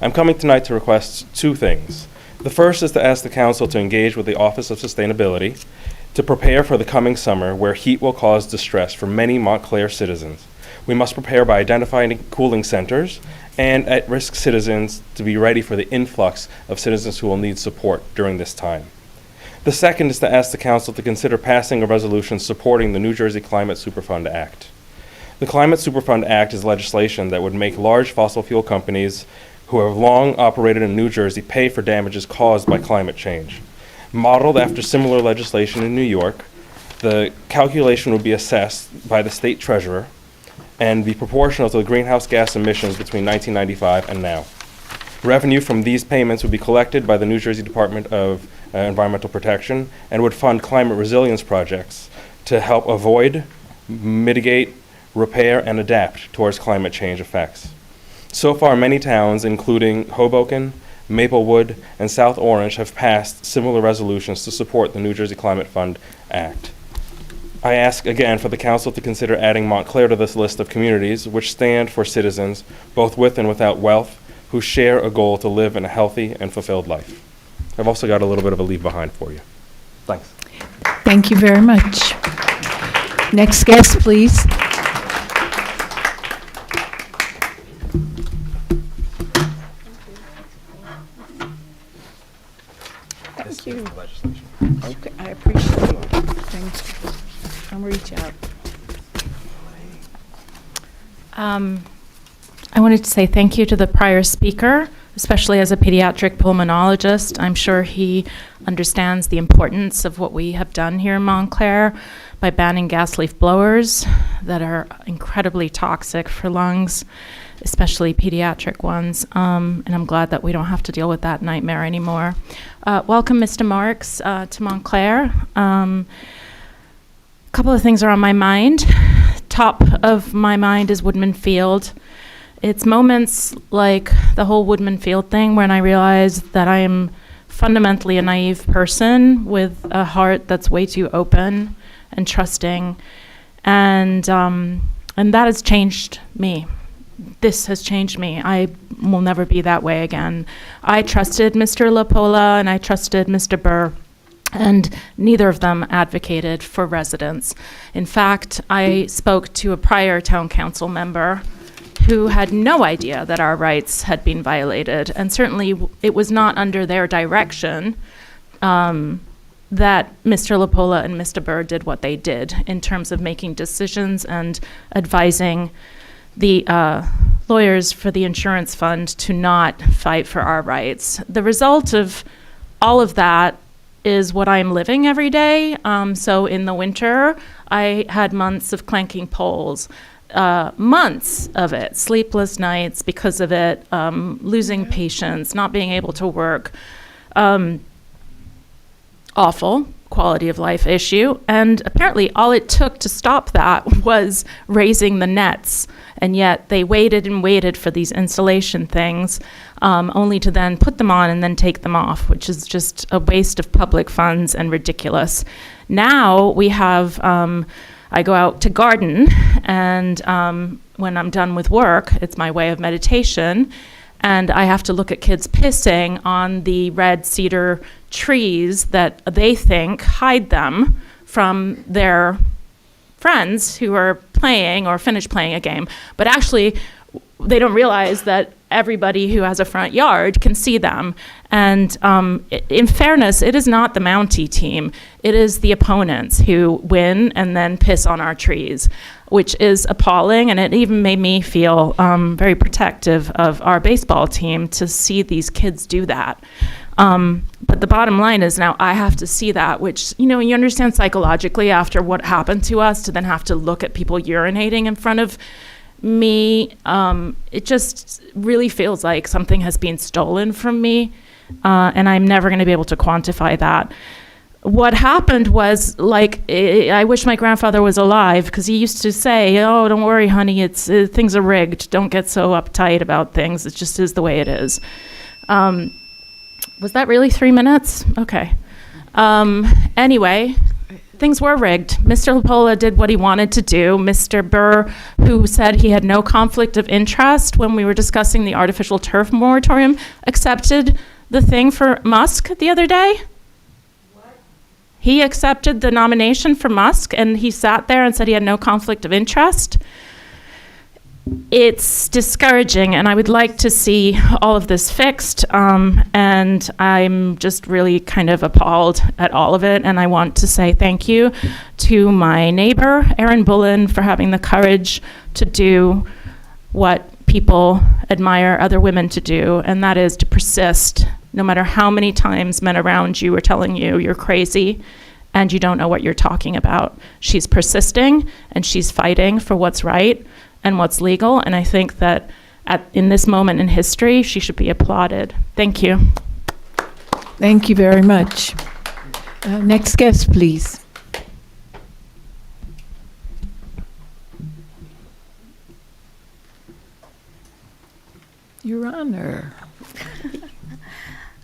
I'm coming tonight to request two things. The first is to ask the council to engage with the Office of Sustainability to prepare for the coming summer where heat will cause distress for many Montclair citizens. We must prepare by identifying cooling centers and at-risk citizens to be ready for the influx of citizens who will need support during this time. The second is to ask the council to consider passing a resolution supporting the New Jersey Climate Superfund Act. The Climate Superfund Act is legislation that would make large fossil fuel companies who have long operated in New Jersey pay for damages caused by climate change. Modeled after similar legislation in New York, the calculation would be assessed by the state treasurer and be proportional to the greenhouse gas emissions between 1995 and now. Revenue from these payments would be collected by the New Jersey Department of Environmental Protection and would fund climate resilience projects to help avoid, mitigate, repair, and adapt towards climate change effects. So far, many towns, including Hoboken, Maplewood, and South Orange, have passed similar resolutions to support the New Jersey Climate Fund Act. I ask again for the council to consider adding Montclair to this list of communities which stand for citizens, both with and without wealth, who share a goal to live in a healthy and fulfilled life. I've also got a little bit of a leave behind for you. Thanks. Thank you very much. Next guest, please. Thank you. Okay, I appreciate it. Thanks. I'll reach out. I wanted to say thank you to the prior speaker, especially as a pediatric pulmonologist. I'm sure he understands the importance of what we have done here in Montclair by banning gas leaf blowers that are incredibly toxic for lungs, especially pediatric ones. And I'm glad that we don't have to deal with that nightmare anymore. Welcome, Mr. Marks, to Montclair. A couple of things are on my mind. Top of my mind is Woodman Field. It's moments like the whole Woodman Field thing when I realize that I am fundamentally a naive person with a heart that's way too open and trusting, and that has changed me. This has changed me. I will never be that way again. I trusted Mr. LaPola and I trusted Mr. Burr, and neither of them advocated for residents. In fact, I spoke to a prior town council member who had no idea that our rights had been violated, and certainly it was not under their direction that Mr. LaPola and Mr. Burr did what they did in terms of making decisions and advising the lawyers for the insurance fund to not fight for our rights. The result of all of that is what I'm living every day. So in the winter, I had months of clanking poles, months of it, sleepless nights because of it, losing patience, not being able to work, awful quality of life issue. And apparently all it took to stop that was raising the nets. And yet they waited and waited for these installation things, only to then put them on and then take them off, which is just a waste of public funds and ridiculous. Now we have, I go out to garden, and when I'm done with work, it's my way of meditation, and I have to look at kids pissing on the red cedar trees that they think hide them from their friends who are playing or finished playing a game. But actually, they don't realize that everybody who has a front yard can see them. And in fairness, it is not the Mountie team. It is the opponents who win and then piss on our trees, which is appalling. And it even made me feel very protective of our baseball team to see these kids do that. But the bottom line is now I have to see that, which, you know, you understand psychologically after what happened to us to then have to look at people urinating in front of me. It just really feels like something has been stolen from me, and I'm never going to be able to quantify that. What happened was, like, I wish my grandfather was alive, because he used to say, "Oh, don't worry, honey, it's things are rigged. Don't get so uptight about things. It just is the way it is." Was that really 3 minutes? Okay. Anyway, things were rigged. Mr. Lapola did what he wanted to do. Mr. Burr, who said he had no conflict of interest when we were discussing the artificial turf moratorium, accepted the thing for Musk the other day. He accepted the nomination for Musk, and he sat there and said he had no conflict of interest. It's discouraging, and I would like to see all of this fixed, and I'm just really kind of appalled at all of it, and I want to say thank you to my neighbor, Erin Bullen, for having the courage to do what people admire other women to do, and that is to persist, no matter how many times men around you are telling you you're crazy and you don't know what you're talking about. She's persisting, and she's fighting for what's right and what's legal, and I think that in this moment in history, she should be applauded. Thank you. Thank you very much. Next guest, please. Your Honor.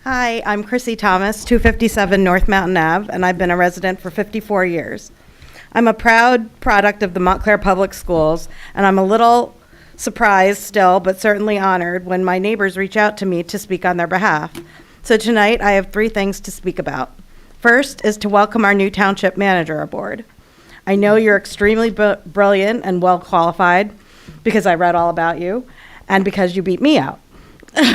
Hi, I'm Chrissy Thomas, 257 North Mountain Ave, and I've been a resident for 54 years. I'm a proud product of the Montclair Public Schools, and I'm a little surprised still, but certainly honored when my neighbors reach out to me to speak on their behalf. So tonight, I have 3 things to speak about. First is to welcome our new Township Manager aboard. I know you're extremely brilliant and well qualified because I read all about you and because you beat me out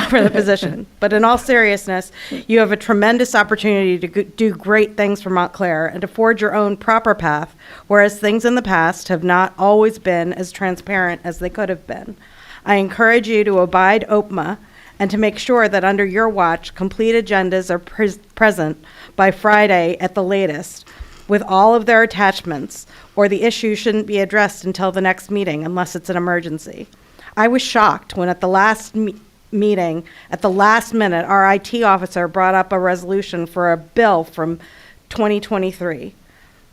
for the position. But in all seriousness, you have a tremendous opportunity to do great things for Montclair and to forge your own proper path, whereas things in the past have not always been as transparent as they could have been. I encourage you to abide OPMA and to make sure that under your watch, complete agendas are present by Friday at the latest with all of their attachments, or the issue shouldn't be addressed until the next meeting unless it's an emergency. I was shocked when at the last meeting, at the last minute, our IT officer brought up a resolution for a bill from 2023.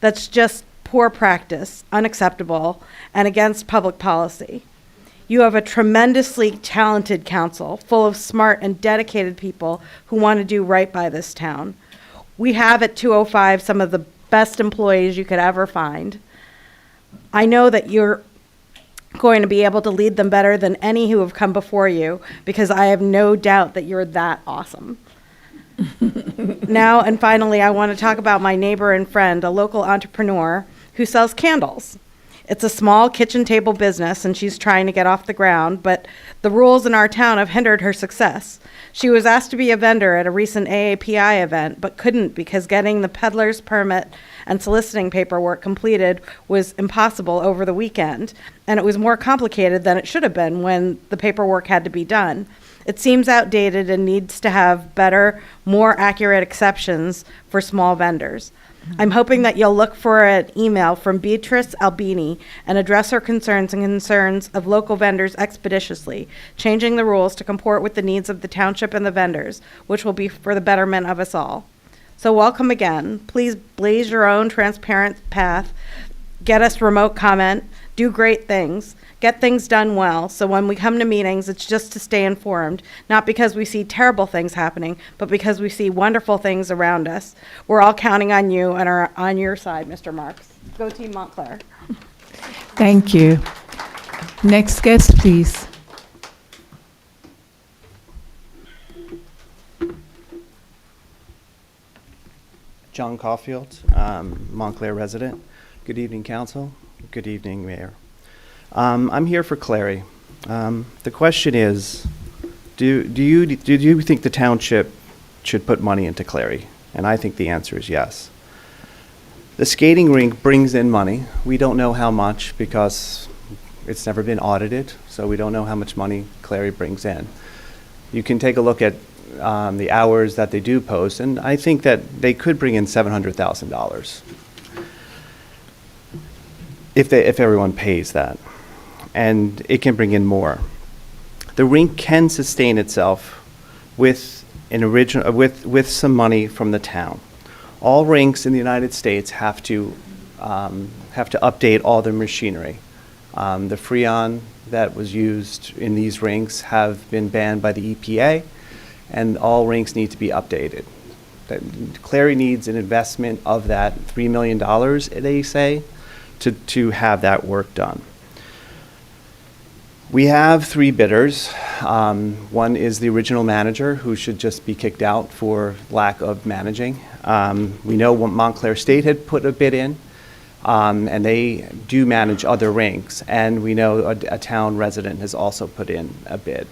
That's just poor practice, unacceptable, and against public policy. You have a tremendously talented council full of smart and dedicated people who want to do right by this town. We have at 205 some of the best employees you could ever find. I know that you're going to be able to lead them better than any who have come before you, because I have no doubt that you're that awesome. Now and finally, I want to talk about my neighbor and friend, a local entrepreneur who sells candles. It's a small kitchen table business, and she's trying to get off the ground, but the rules in our town have hindered her success. She was asked to be a vendor at a recent AAPI event, but couldn't because getting the peddler's permit and soliciting paperwork completed was impossible over the weekend, and it was more complicated than it should have been when the paperwork had to be done. It seems outdated and needs to have better, more accurate exceptions for small vendors. I'm hoping that you'll look for an email from Beatrice Albini and address her concerns of local vendors expeditiously, changing the rules to comport with the needs of the township and the vendors, which will be for the betterment of us all. So welcome again. Please blaze your own transparent path, get us remote comment, do great things, get things done well, so when we come to meetings, it's just to stay informed, not because we see terrible things happening, but because we see wonderful things around us. We're all counting on you and are on your side, Mr. Marks. Go Team Montclair. Thank you. Next guest, please. John Caulfield, Montclair resident. Good evening, Council. Good evening, Mayor. I'm here for Clary. The question is, do you think the township should put money into Clary? And I think the answer is yes. The skating rink brings in money. We don't know how much because it's never been audited, so we don't know how much money Clary brings in. You can take a look at the hours that they do post, and I think that they could bring in $700,000 if everyone pays that, and it can bring in more. The rink can sustain itself with with some money from the town. All rinks in the United States have to update all their machinery. The Freon that was used in these rinks have been banned by the EPA, and all rinks need to be updated. Clary needs an investment of that $3 million, they say, to have that work done. We have 3 bidders. One is the original manager, who should just be kicked out for lack of managing. We know Montclair State had put a bid in, and they do manage other rinks. And we know a town resident has also put in a bid,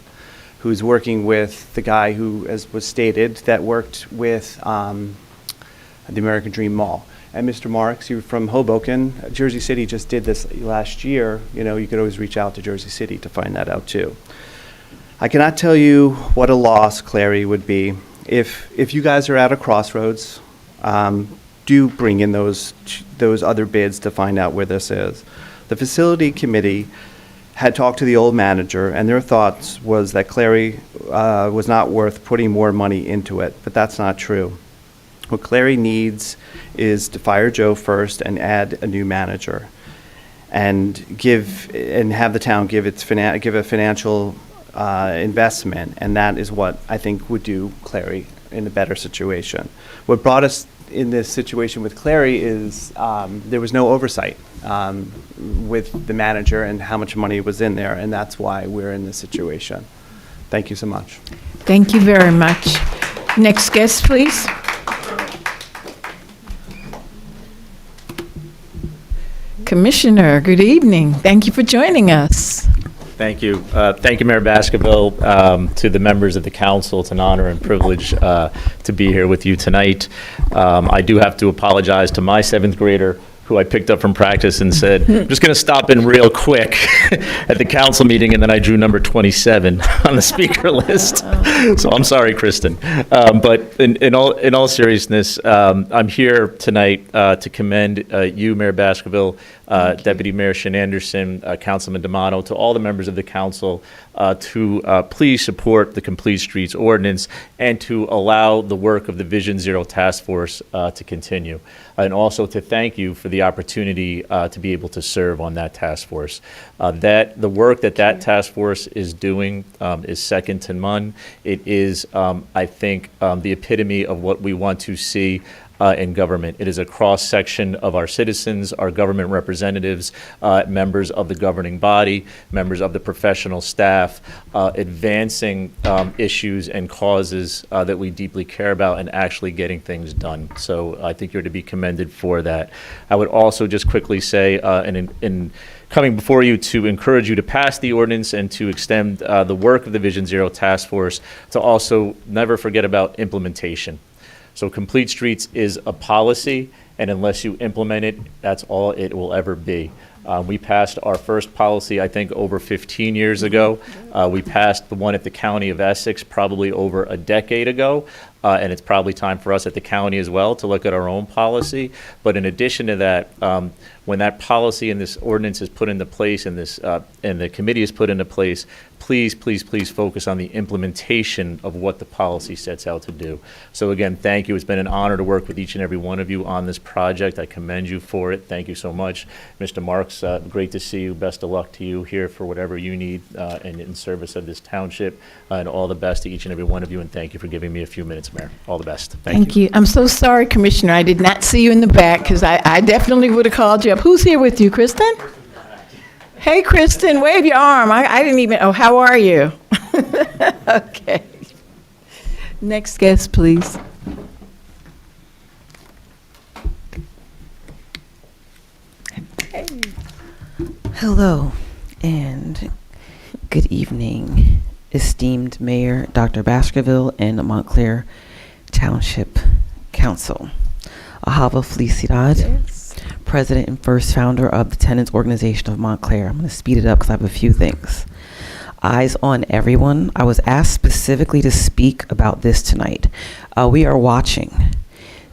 who's working with the guy who, as was stated, that worked with the American Dream Mall. And Mr. Marks, you're from Hoboken. Jersey City just did this last year. You know, you could always reach out to Jersey City to find that out too. I cannot tell you what a loss Clary would be. If you guys are at a crossroads, do bring in those other bids to find out where this is. The facility committee had talked to the old manager, and their thoughts was that Clary was not worth putting more money into it, but that's not true. What Clary needs is to fire Joe first and add a new manager, and have the town give a financial investment, and that is what I think would do Clary in a better situation. What brought us in this situation with Clary is there was no oversight with the manager and how much money was in there, and that's why we're in this situation. Thank you so much. Thank you very much. Next guest, please. Commissioner, good evening. Thank you for joining us. Thank you. Thank you, Mayor Baskerville, to the members of the council. It's an honor and privilege to be here with you tonight. I do have to apologize to my 7th grader, who I picked up from practice and said, I'm just going to stop in real quick at the council meeting, and then I drew number 27 on the speaker list. So I'm sorry, Kristen. But in all seriousness, I'm here tonight to commend you, Mayor Baskerville, Deputy Mayor Shin Anderson, Councilman D'Amato, to all the members of the council to please support the Complete Streets Ordinance and to allow the work of the Vision Zero Task Force to continue. And also to thank you for the opportunity to be able to serve on that task force. The work that task force is doing is second to none. It is, I think, the epitome of what we want to see in government. It is a cross-section of our citizens, our government representatives, members of the governing body, members of the professional staff, advancing issues and causes that we deeply care about and actually getting things done. So I think you're to be commended for that. I would also just quickly say, in coming before you, to encourage you to pass the ordinance and to extend the work of the Vision Zero Task Force, to also never forget about implementation. So Complete Streets is a policy, and unless you implement it, that's all it will ever be. We passed our first policy, I think, over 15 years ago. We passed the one at the County of Essex probably over a decade ago. And it's probably time for us at the county as well to look at our own policy. But in addition to that, when that policy and this ordinance is put into place and the committee is put into place, please, please, please focus on the implementation of what the policy sets out to do. So again, thank you. It's been an honor to work with each and every one of you on this project. I commend you for it. Thank you so much. Mr. Marks, great to see you. Best of luck to you here for whatever you need and in service of this township. And all the best to each and every one of you. And thank you for giving me a few minutes, Mayor. All the best. Thank you. I'm so sorry, Commissioner. I did not see you in the back because I definitely would have called you up. Who's here with you, Kristen? Hey, Kristen, wave your arm. I didn't even, oh, how are you? Okay. Next guest, please. Hello and good evening, esteemed Mayor Dr. Baskerville and Montclair Township Council. Ahava Felicidad, President and first founder of the Tenants Organization of Montclair. I'm going to speed it up because I have a few things. Eyes on everyone. I was asked specifically to speak about this tonight. We are watching.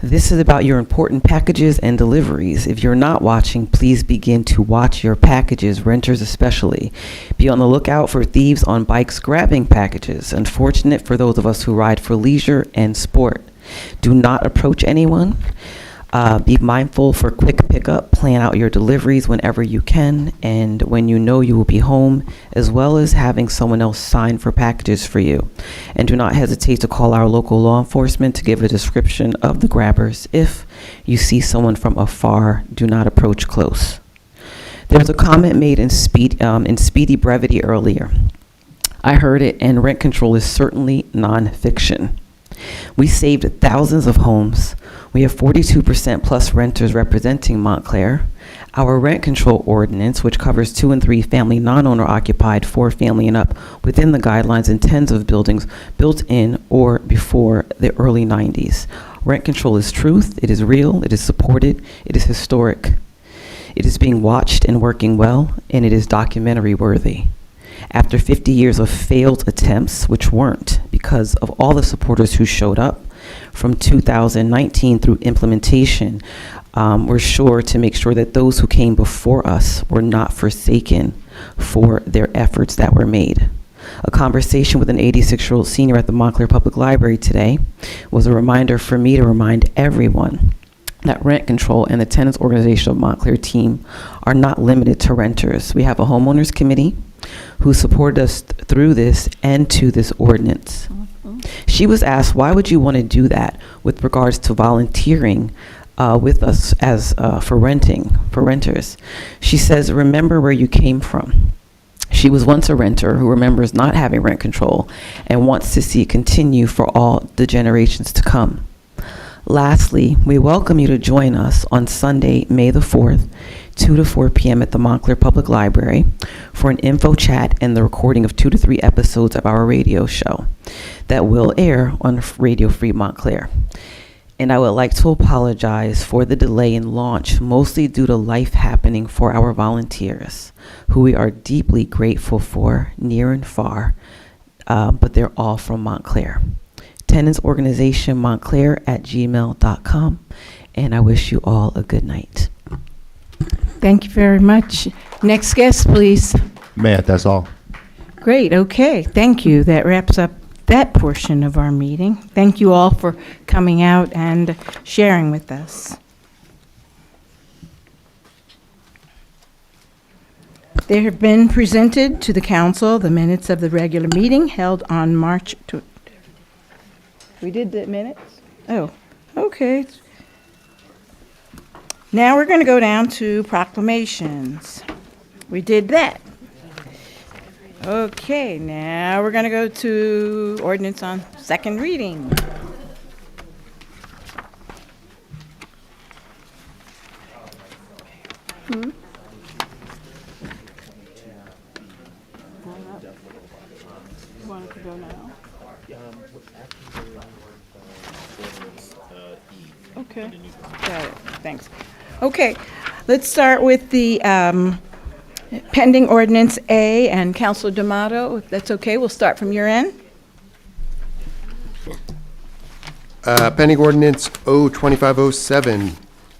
This is about your important packages and deliveries. If you're not watching, please begin to watch your packages, renters especially. Be on the lookout for thieves on bikes grabbing packages. Unfortunate for those of us who ride for leisure and sport. Do not approach anyone. Be mindful for quick pickup. Plan out your deliveries whenever you can and when you know you will be home, as well as having someone else sign for packages for you. And do not hesitate to call our local law enforcement to give a description of the grabbers. If you see someone from afar, do not approach close. There was a comment made in speedy brevity earlier. I heard it, and rent control is certainly nonfiction. We saved thousands of homes. We have 42% plus renters representing Montclair. Our rent control ordinance, which covers 2 and 3 family non-owner occupied, 4 family and up, within the guidelines in tens of buildings built in or before the early 90s. Rent control is truth, it is real, it is supported, it is historic. It is being watched and working well, and it is documentary worthy. After 50 years of failed attempts, which weren't because of all the supporters who showed up, from 2019 through implementation, we're sure to make sure that those who came before us were not forsaken for their efforts that were made. A conversation with an 86-year-old senior at the Montclair Public Library today was a reminder for me to remind everyone that rent control and the Tenants Organization of Montclair team are not limited to renters. We have a homeowners committee who supported us through this and to this ordinance. She was asked, why would you want to do that with regards to volunteering with us as for renters? She says, remember where you came from. She was once a renter who remembers not having rent control and wants to see it continue for all the generations to come. Lastly, we welcome you to join us on Sunday, May the 4th, 2 to 4 p.m. at the Montclair Public Library for an info chat and the recording of 2 to 3 episodes of our radio show that will air on Radio Free Montclair. And I would like to apologize for the delay in launch, mostly due to life happening for our volunteers, who we are deeply grateful for, near and far, but they're all from Montclair. Tenants Organization Montclair at gmail.com, and I wish you all a good night. Thank you very much. Next guest, please. Mayor, that's all. Great, okay, thank you. That wraps up that portion of our meeting. Thank you all for coming out and sharing with us. There have been presented to the council the minutes of the regular meeting held on March. We did the minutes? Oh, okay. Now we're going to go down to proclamations. We did that. Okay, now we're going to go to ordinance on second reading. Want to go now? Okay, got it, thanks. Okay, Let's start with the pending Ordinance A, and Councilor D'Amato, if that's okay, we'll start from your end. Pending Ordinance O-25-07,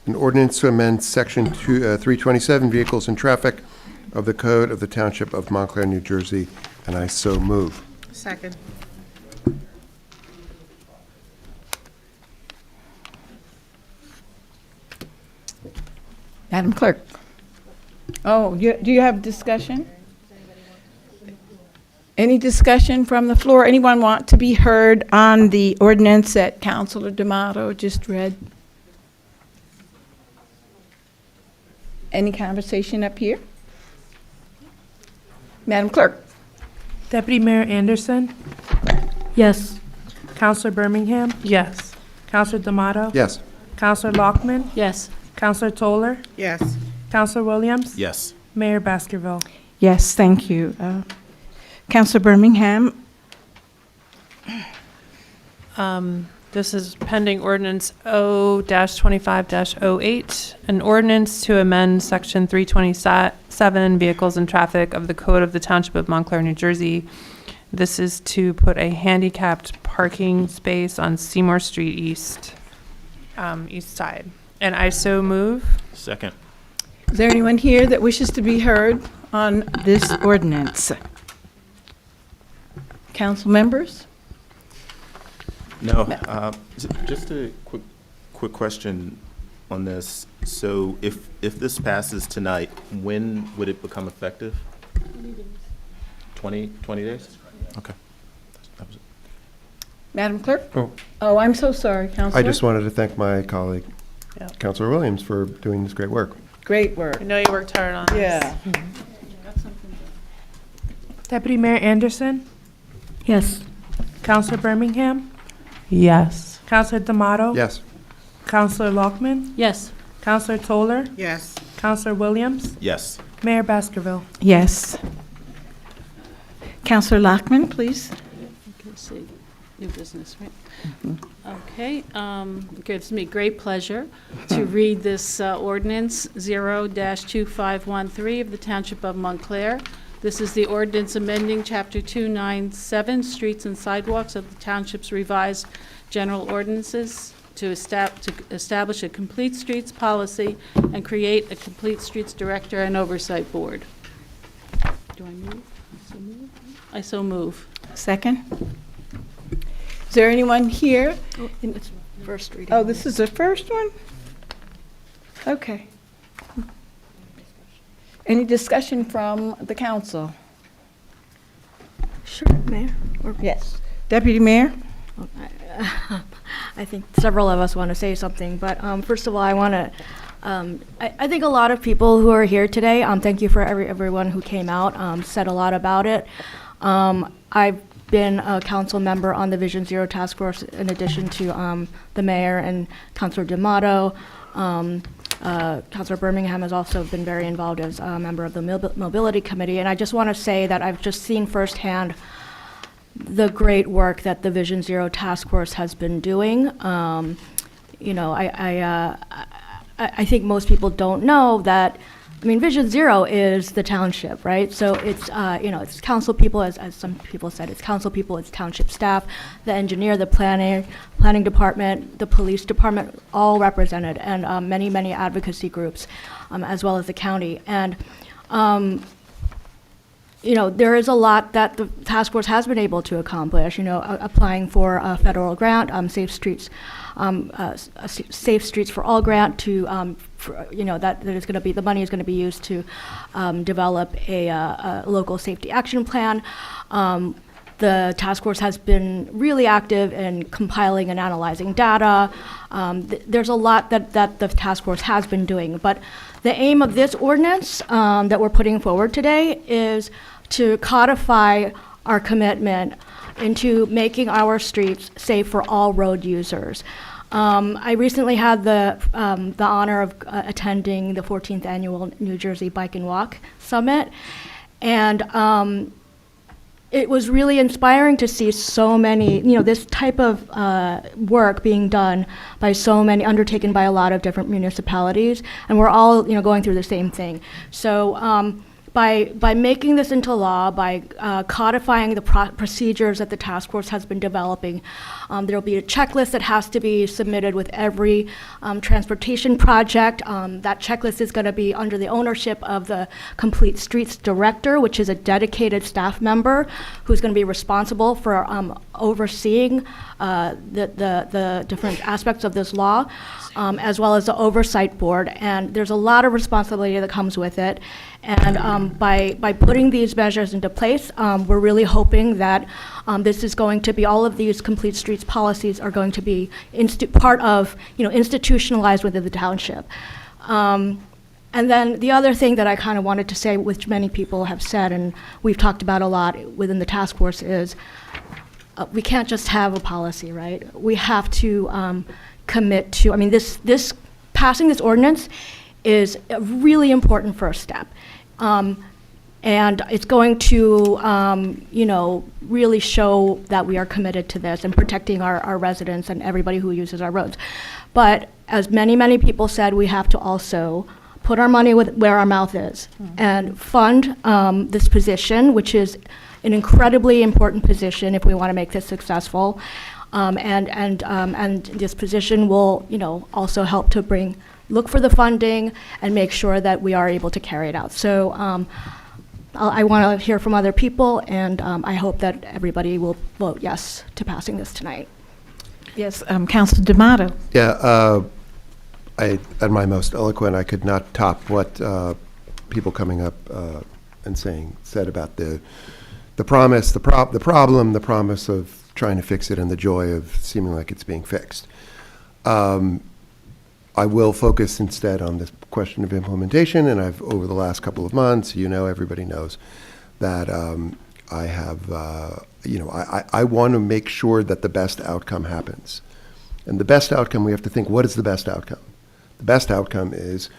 an ordinance to amend Section 327, Vehicles and Traffic of the Code of the Township of Montclair, New Jersey, and I so move. Second. Madam Clerk. Oh, do you have discussion? Any discussion from the floor? Anyone want to be heard on the ordinance that Councilor D'Amato just read? Any conversation up here? Madam Clerk. Deputy Mayor Anderson? Yes. Councilor Birmingham? Yes. Councilor D'Amato? Yes. Councilor Lockman? Yes. Councilor Toller? Yes. Councilor Williams? Yes. Mayor Baskerville? Yes, thank you. Councilor Birmingham. This is pending ordinance O-25-08, an ordinance to amend section 327, vehicles and traffic of the Code of the Township of Montclair, New Jersey. This is to put a handicapped parking space on Seymour Street east side. And I so move. Second. Is there anyone here that wishes to be heard on this ordinance? Council members? No, just a quick question on this. So if this passes tonight, when would it become effective? 20 days? Okay. That was it. Madam Clerk? Oh, I'm so sorry, Councilor. I just wanted to thank my colleague, Yeah. Councilor Williams, for doing this great work. Great work. I know you worked hard on this. Yeah. Deputy Mayor Anderson? Yes. Councilor Birmingham? Yes. Councilor D'Amato? Yes. Councilor Lockman? Yes. Councilor Toller? Yes. Councilor Williams? Yes. Mayor Baskerville? Yes. Councilor Lockman, please. Okay, see, new business, right? Okay, it gives me great pleasure to read this ordinance 0-2513 of the Township of Montclair. This is the ordinance amending Chapter 297, Streets and Sidewalks of the Township's revised general ordinances to establish a complete streets policy and create a complete streets director and oversight board. Do I move? I so move. Second. Is there anyone here? It's first reading. Oh, this is the first one? Okay. Any discussion from the council? Sure, Mayor. Yes. Deputy Mayor? I think several of us want to say something, but first of all, I want to, I think a lot of people who are here today, thank you for everyone who came out, said a lot about it. I've been a council member on the Vision Zero Task Force in addition to the mayor and Councilor D'Amato. Councilor Birmingham has also been very involved as a member of the Mobility Committee, and I just want to say that I've just seen firsthand the great work that the Vision Zero Task Force has been doing. You know, I think most people don't know that. I mean, Vision Zero is the township, right? So it's, you know, it's council people, as some people said, it's council people, it's township staff, the engineer, the planning department, the police department, all represented, and many, many advocacy groups, as well as the county. And, you know, there is a lot that the task force has been able to accomplish, you know, applying for a federal grant, Safe Streets for All grant to, you know, that is going to be, the money is going to be used to develop a local safety action plan. The task force has been really active in compiling and analyzing data. There's a lot that the task force has been doing, but the aim of this ordinance that we're putting forward today is to codify our commitment into making our streets safe for all road users. I recently had the honor of attending the 14th annual New Jersey Bike and Walk Summit, and it was really inspiring to see so many, this type of work being done by so many, undertaken by a lot of different municipalities, and we're all, going through the same thing. So by making this into law, by codifying the procedures that the task force has been developing, there'll be a checklist that has to be submitted with every transportation project. That checklist is going to be under the ownership of the Complete Streets Director, which is a dedicated staff member who's going to be responsible for overseeing the different aspects of this law, as well as the oversight board. And there's a lot of responsibility that comes with it. And by putting these measures into place, we're really hoping that this is going to be, all of these Complete Streets policies are going to be part of, institutionalized within the township. And then the other thing that I kind of wanted to say, which many people have said, and we've talked about a lot within the task force, is we can't just have a policy, right? We have to commit to, this passing this ordinance is a really important first step. And it's going to, really show that we are committed to this and protecting our residents and everybody who uses our roads. But as many, many people said, we have to also put our money where our mouth is and fund this position, which is an incredibly important position if we want to make this successful. And this position will, also help to look for the funding and make sure that we are able to carry it out. So I want to hear from other people, and I hope that everybody will vote yes to passing this tonight. Yes, Councilor D'Amato. Yeah, at my most eloquent, I could not top what people coming up and said about the promise, the problem, the promise of trying to fix it, and the joy of seeming like it's being fixed. I will focus instead on this question of implementation, and I've, over the last couple of months, everybody knows that I have, I want to make sure that the best outcome happens. And the best outcome, we have to think, what is the best outcome? The best outcome is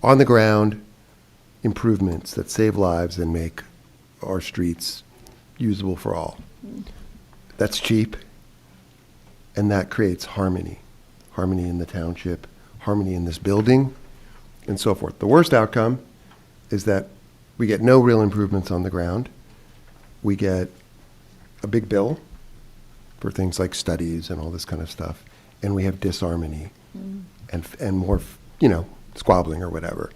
on the ground improvements that save lives and make our streets usable for all. That's cheap, and that creates harmony in the township, harmony in this building, and so forth. The worst outcome is that we get no real improvements on the ground. We get a big bill for things like studies and all this kind of stuff, and we have disharmony and more, squabbling or whatever.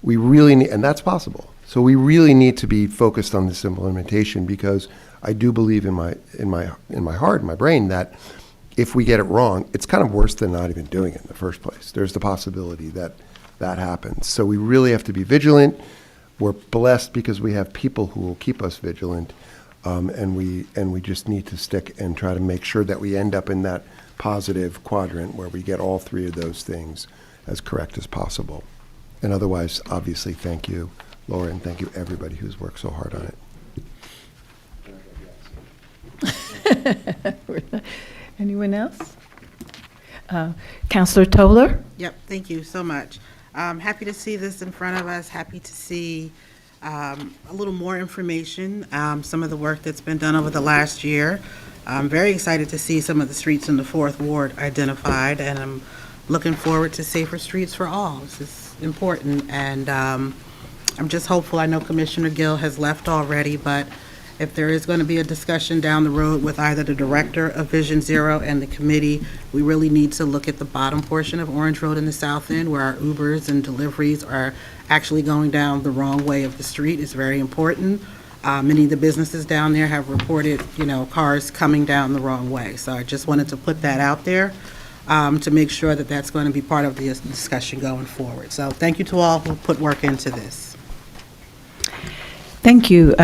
We really need, and that's possible. So we really need to be focused on this implementation, because I do believe in my heart, in my brain, that if we get it wrong, it's kind of worse than not even doing it in the first place. There's the possibility that that happens. So we really have to be vigilant. We're blessed because we have people who will keep us vigilant, and we just need to stick and try to make sure that we end up in that positive quadrant where we get all three of those things as correct as possible. And otherwise, obviously, thank you, Laura, and thank you everybody who's worked so hard on it. Anyone else? Councilor Toller? Yep, thank you so much. Happy to see this in front of us. Happy to see a little more information, some of the work that's been done over the last year. I'm very excited to see some of the streets in the 4th Ward identified, and I'm looking forward to safer streets for all. This is important, and I'm just hopeful. I know Commissioner Gill has left already, but if there is going to be a discussion down the road with either the director of Vision Zero and the committee, we really need to look at the bottom portion of Orange Road in the south end, where our Ubers and deliveries are actually going down the wrong way of the street. It's very important. Many of the businesses down there have reported, cars coming down the wrong way. So I just wanted to put that out there to make sure that that's going to be part of the discussion going forward. So thank you to all who put work into this. Thank you.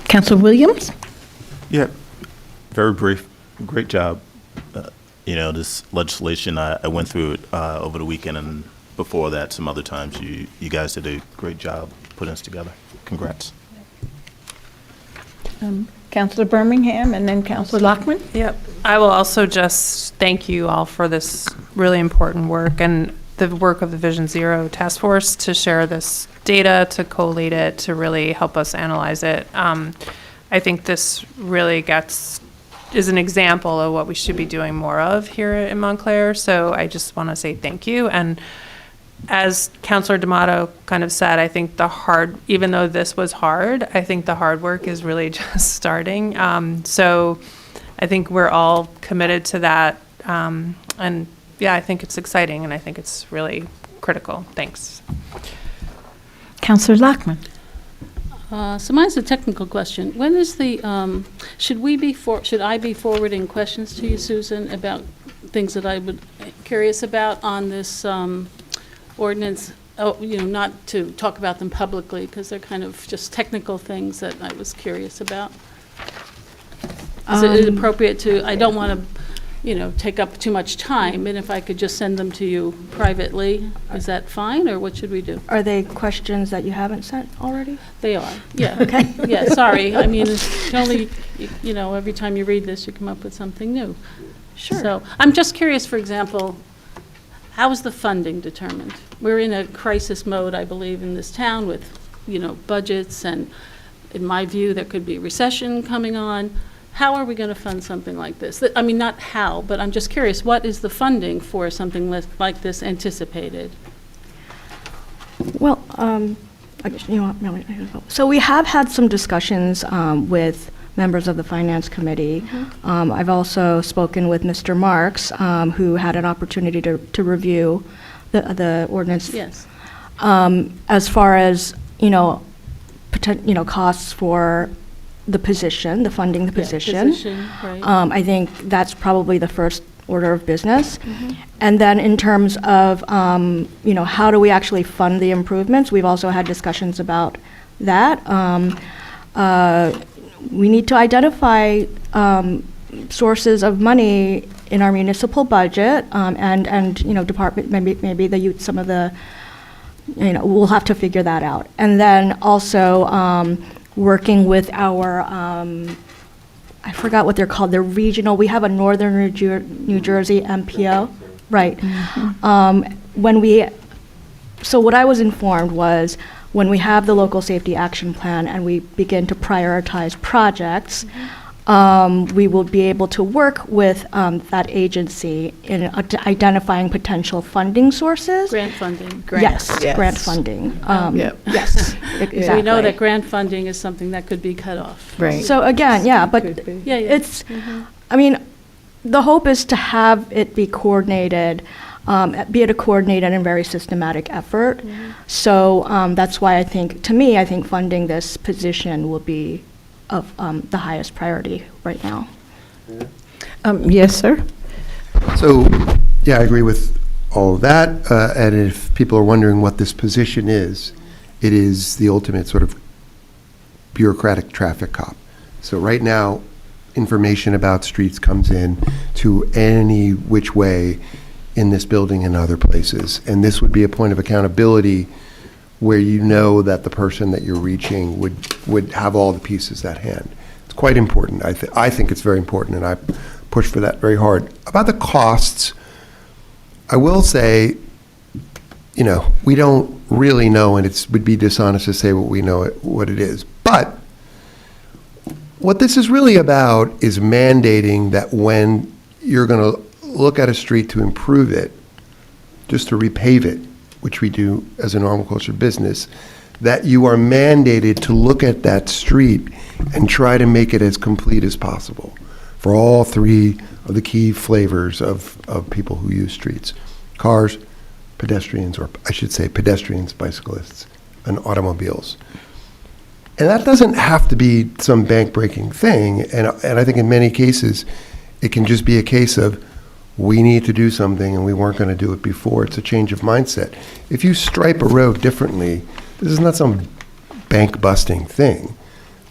Councilor Williams? Yeah, very brief. Great job. This legislation, I went through it over the weekend, and before that, some other times. You guys did a great job putting this together. Congrats. Councilor Birmingham, and then Councilor Lockman? Yep. I will also just thank you all for this really important work and the work of the Vision Zero Task Force to share this data, to collate it, to really help us analyze it. I I think this really is an example of what we should be doing more of here in Montclair. So I just want to say thank you. And as Councilor D'Amato kind of said, I think even though this was hard, I think the hard work is really just starting. So I think we're all committed to that. And yeah, I think it's exciting and I think it's really critical. Thanks. Councillor Lockman. So mine's a technical question. When is the, should I be forwarding questions to you, Susan, about things that I would curious about on this ordinance? Oh, not to talk about them publicly because they're kind of just technical things that I was curious about. Is it appropriate to, I don't want to, take up too much time, and if I could just send them to you privately, is that fine, or what should we do? Are they questions that you haven't sent already? They are, yeah. Okay. Yeah, sorry, I mean, it's only, every time you read this, you come up with something new. Sure. So, I'm just curious, for example, how is the funding determined? We're in a crisis mode, I believe, in this town with, budgets, and in my view, there could be a recession coming on. How are we going to fund something like this? I mean, not how, but I'm just curious, what is the funding for something like this anticipated? Well, so we have had some discussions with members of the Finance Committee. I've also spoken with Mr. Marks, who had an opportunity to review the ordinance. Yes. As far as, costs for the position, the funding the position. Right. I think that's probably the first order of business. And then in terms of, how do we actually fund the improvements? We've also had discussions about that. We need to identify sources of money in our municipal budget, and department, maybe the youth, some of the, we'll have to figure that out. And then also working with our, I forgot what they're called, they're regional, we have a Northern New Jersey MPO, right. So what I was informed was, when we have the local safety action plan and we begin to prioritize projects, we will be able to work with that agency in identifying potential funding sources. Grant funding. Yes, grant funding. Yes, exactly. So we know that grant funding is something that could be cut off. Right. So again, yeah, but Yeah. it's, I mean, the hope is to have it be coordinated, be it a coordinated and very systematic effort. So that's why I think funding this position will be of the highest priority right now. Yes, sir. So, yeah, I agree with all of that. And if people are wondering what this position is, it is the ultimate sort of bureaucratic traffic cop. So right now, information about streets comes in to any which way in this building and other places. And this would be a point of accountability where that the person that you're reaching would have all the pieces at hand. It's quite important. I think it's very important, and I push for that very hard. About the costs, I will say, we don't really know, and it would be dishonest to say what it is. But what this is really about is mandating that when you're going to look at a street to improve it, just to repave it, which we do as a normal course of business, that you are mandated to look at that street and try to make it as complete as possible for all three of the key flavors of people who use streets: cars, pedestrians, or I should say pedestrians, bicyclists, and automobiles. And that doesn't have to be some bank-breaking thing, and I think in many cases it can just be a case of, we need to do something and we weren't going to do it before. It's a change of mindset. If you stripe a road differently, this is not some bank-busting thing.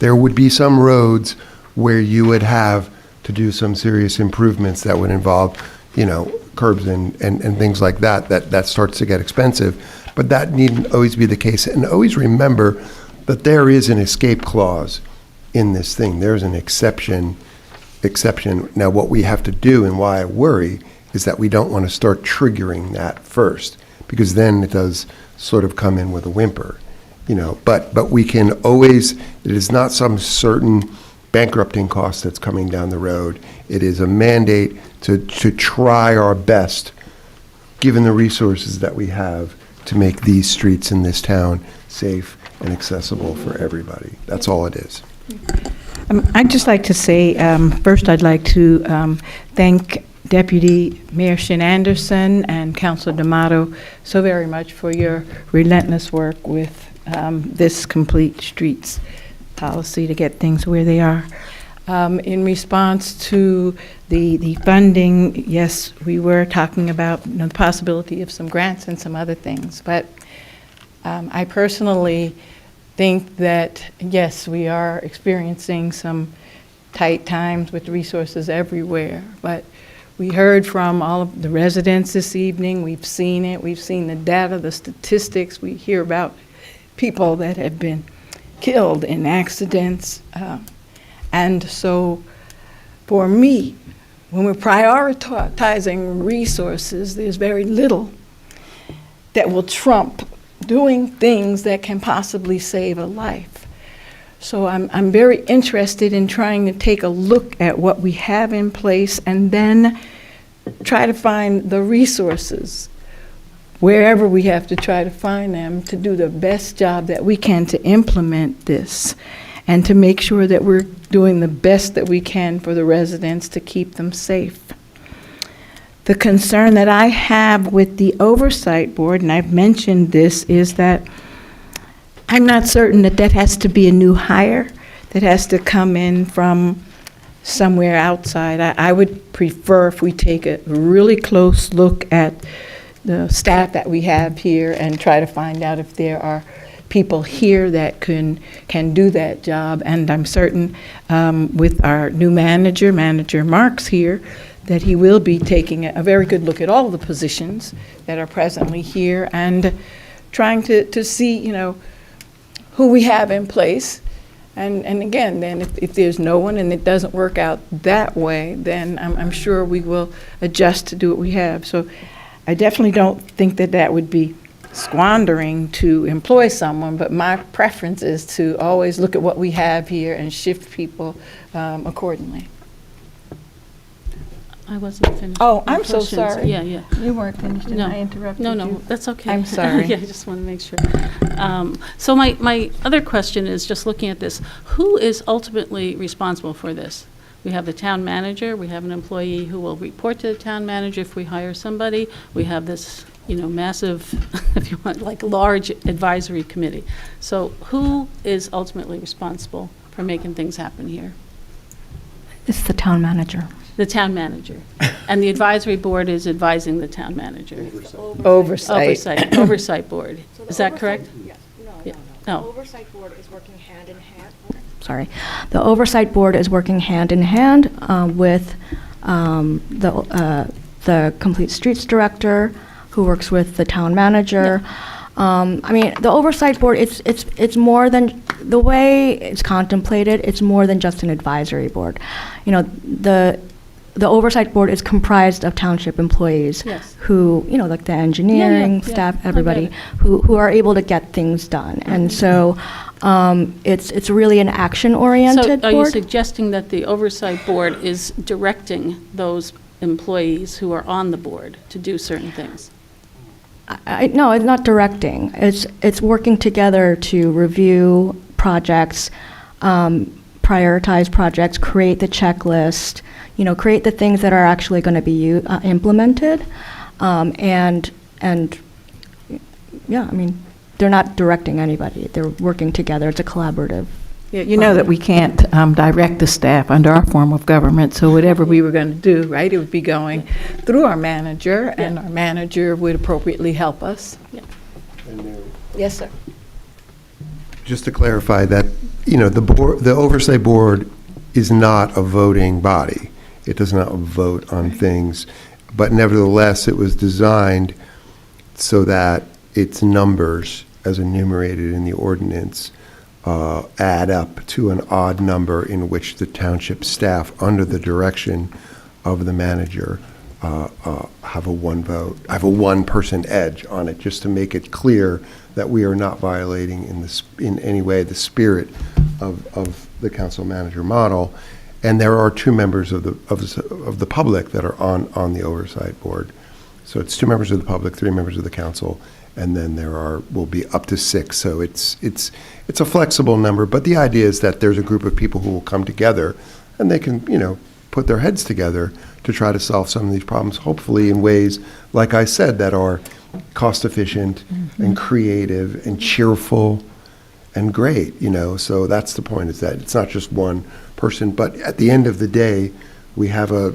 There would be some roads where you would have to do some serious improvements that would involve, curbs and things like that starts to get expensive. But that needn't always be the case. And always remember that there is an escape clause in this thing. There's an exception. Now, what we have to do, and why I worry, is that we don't want to start triggering that first, because then it does sort of come in with a whimper, But we can always. It is not some certain bankrupting cost that's coming down the road. It is a mandate to try our best, given the resources that we have, to make these streets in this town safe and accessible for everybody. That's all it is. I'd just like to say, first I'd like to thank Deputy Mayor Shin Anderson and Councilor D'Amato so very much for your relentless work with this complete streets policy to get things where they are. In response to the funding, yes, we were talking about the possibility of some grants and some other things, but I personally think that, yes, we are experiencing some tight times with resources everywhere, but we heard from all of the residents this evening. We've seen it. We've seen the data, the statistics. We hear about people that have been killed in accidents. And so for me, when we're prioritizing resources, there's very little that will trump doing things that can possibly save a life. So I'm very interested in trying to take a look at what we have in place and then try to find the resources wherever we have to try to find them to do the best job that we can to implement this and to make sure that we're doing the best that we can for the residents to keep them safe. The concern that I have with the oversight board, and I've mentioned this, is that I'm not certain that that has to be a new hire, that has to come in from somewhere outside. I would prefer if we take a really close look at the staff that we have here and try to find out if there are people here that can do that job. And I'm certain with our new manager, Manager Marks here, that he will be taking a very good look at all the positions that are presently here and trying to see, you know, who we have in place. And again, then if there's no one and it doesn't work out that way, then I'm sure we will adjust to do what we have. So I definitely don't think that that would be squandering to employ someone, but my preference is to always look at what we have here and shift people accordingly. I wasn't finished. Oh, I'm with so questions. sorry. Yeah. You weren't finished, and I interrupted you. No, that's okay. I'm sorry. Yeah, I just want to make sure. So my other question is, just looking at this, who is ultimately responsible for this? We have the town manager, we have an employee who will report to the town manager if we hire somebody. We have this, you know, massive, if you want, like large advisory committee. So who is ultimately responsible for making things happen here? It's the town manager. The town manager. And the advisory board is advising the town manager. Oversight. Oversight board. Is that correct? Yes. No. Oversight board is working hand in hand. Sorry. The oversight board is working hand in hand with the complete streets director, who works with the town manager. I mean, the oversight board, it's more than, the way it's contemplated, it's more than just an advisory board. You know, the oversight board is comprised of township employees who, you know, like the engineering staff, everybody, who are able to get things done. And so it's really an action-oriented board. So are you suggesting that the oversight board is directing those employees who are on the board to do certain things? No, it's not directing. It's working together to review projects, prioritize projects, create the checklist, you know, create the things that are actually going to be implemented, and yeah, I mean, they're not directing anybody. They're working together. It's a collaborative. Yeah, you know that we can't direct the staff under our form of government, so whatever we were going to do, right, it would be going through our manager, and our manager would appropriately help us. Yes, sir. Just to clarify that, you know, the oversight board is not a voting body. It does not vote on things, but nevertheless, it was designed so that its numbers, as enumerated in the ordinance, add up to an odd number in which the township staff, under the direction of the manager, have a one-person edge on it, just to make it clear that we are not violating in any way the spirit of the council manager model. And there are 2 members of the public that are on the oversight board. So it's 2 members of the public, 3 members of the council, and then will be up to 6. So it's a flexible number, but the idea is that there's a group of people who will come together and they can, put their heads together to try to solve some of these problems, hopefully in ways, like I said, that are cost efficient and creative and cheerful and great, So that's the point, is that it's not just one person, but at the end of the day, we have a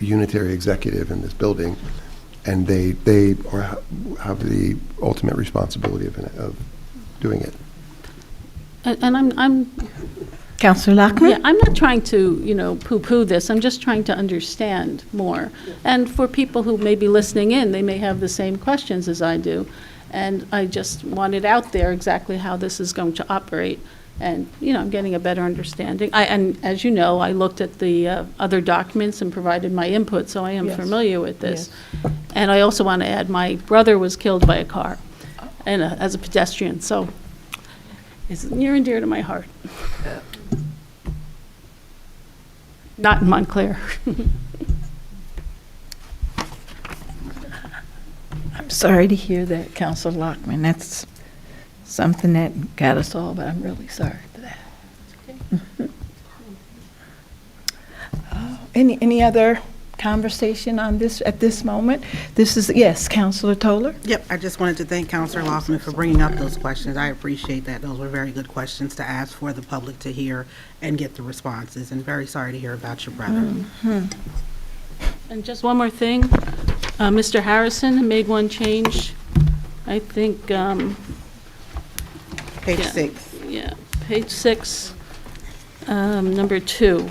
unitary executive in this building, and they have the ultimate responsibility of doing it. And I'm Councilor Lockman? Yeah, I'm not trying to, poo-poo this. I'm just trying to understand more. And for people who may be listening in, they may have the same questions as I do. And I just want it out there exactly how this is going to operate. And, I'm getting a better understanding. And as you know, I looked at the other documents and provided my input, so I am familiar with this. Yes. And I also want to add, my brother was killed by a car and as a pedestrian, so it's near and dear to my heart. Not in Montclair. I'm sorry to hear that, Councilor Lockman. That's something that got us all, but I'm really sorry for that. Any other conversation on this at this moment? This is, yes, Councilor Toller? Yep, I just wanted to thank Councilor Lockman for bringing up those questions. I appreciate that. Those were very good questions to ask for the public to hear and get the responses, and very sorry to hear about your brother. And just one more thing, Mr. Harrison made one change, I think. Page 6. Yeah, page 6, number 2.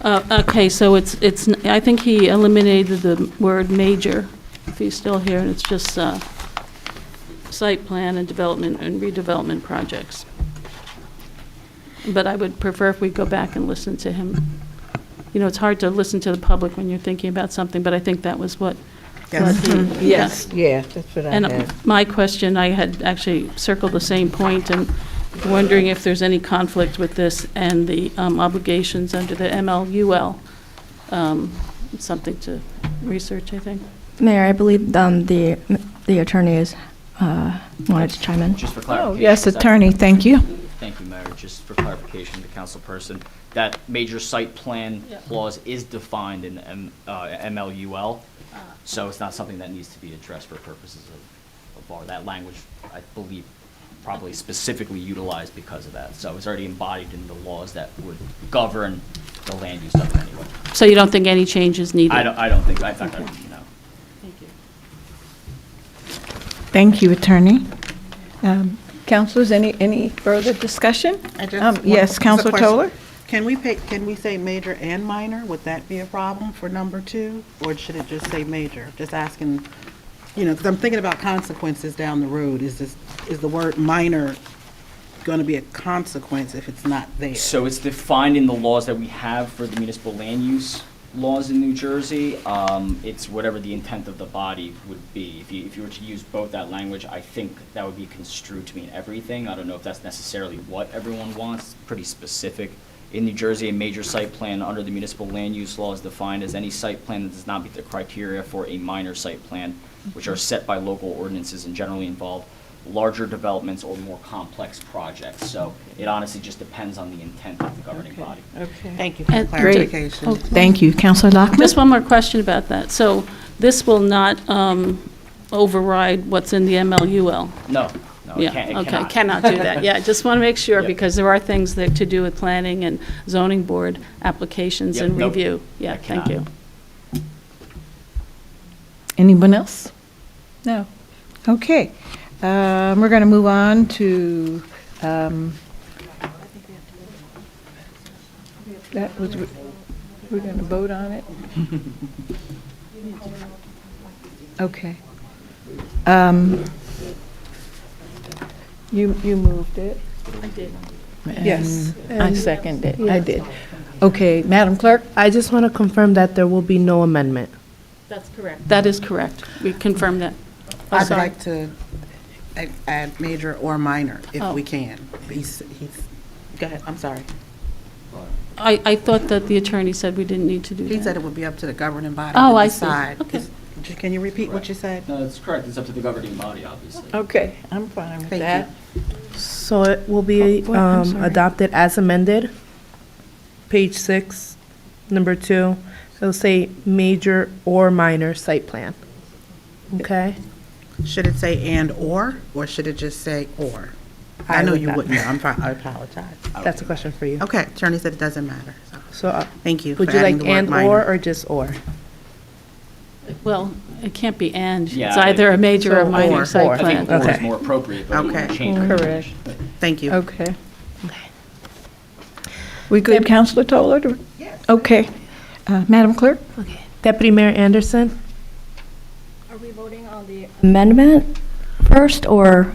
Okay, so it's. I think he eliminated the word major, if he's still here, and it's just site plan and development and redevelopment projects. But I would prefer if we go back and listen to him. It's hard to listen to the public when you're thinking about something, but I think that was what. Yes, yeah, that's what I had. And my question, I had actually circled the same point, and wondering if there's any conflict with this and the obligations under the MLUL. It's something to research, I think. Mayor, I believe the attorney is wanted to chime in. Just for clarification. Yes, attorney, thank you. Thank you, Mayor. Just for clarification, the council person, that major site plan clause is defined in MLUL, so it's not something that needs to be addressed for purposes of our, that language, I believe, probably specifically utilized because of that. So it's already embodied in the laws that would govern the land use of it anyway. So you don't think any change is needed? I don't think, I thought, no. Thank you. Thank you, attorney. Councilors, any further discussion? Yes, Councilor Toller? Can we say major and minor? Would that be a problem for number 2? Or should it just say major? Just asking, because I'm thinking about consequences down the road. Is the word minor going to be a consequence if it's not there? So it's defined in the laws that we have for the municipal land use laws in New Jersey. It's whatever the intent of the body would be. If you were to use both that language, I think that would be construed to mean everything. I don't know if that's necessarily what everyone wants. It's pretty specific. In New Jersey, a major site plan under the municipal land use law is defined as any site plan that does not meet the criteria for a minor site plan, which are set by local ordinances and generally involve larger developments or more complex projects. So it honestly just depends on the intent of the governing body. Okay. Thank you for the And- clarification. Oh, Thank you. Councilor Lockman? Just one more question about that. So this will not override what's in the MLUL? No, it cannot. Cannot do that. Yeah, just want to make sure, Yep. because there are things that to do with planning and zoning board applications Yep, and nope, review. Yeah, it thank cannot. you. Anyone else? No. Okay. We're going to move on to, that was, we're going to vote on it? Okay. You moved it? I did. Yes, I seconded it. I did. Okay, Madam Clerk? I just want to confirm that there will be no amendment. That's correct. That is correct. We confirm that. Oh, I'd sorry. like to add major or minor if Oh. we can. Go ahead, I'm sorry. I thought that the attorney said we didn't need to do that. He said it would be up to the governing body Oh, to I see. decide. Okay. Can you repeat what you said? No, that's correct. It's up to the governing body, obviously. Okay, I'm fine with Thank that. So it will be Oh, I'm sorry. adopted as amended. Page 6, number 2. It'll say major or minor site plan. Okay? Should it say and or should it just say or? I I know would you not. wouldn't know. I'm fine. I apologize. That's a question for you. Okay, attorney said it doesn't matter. So, So thank you would for you adding like the word and minor. or just or? Well, it can't be and. Yeah, It's either a major or So minor or. site Or. I think plan. or is Okay. more appropriate, but we Okay. can change it. Correct. Thank you. Okay. We good, Counselor Toller? Yes. Okay. Madam Clerk? Deputy Mayor Anderson? Are we voting on the amendment first, or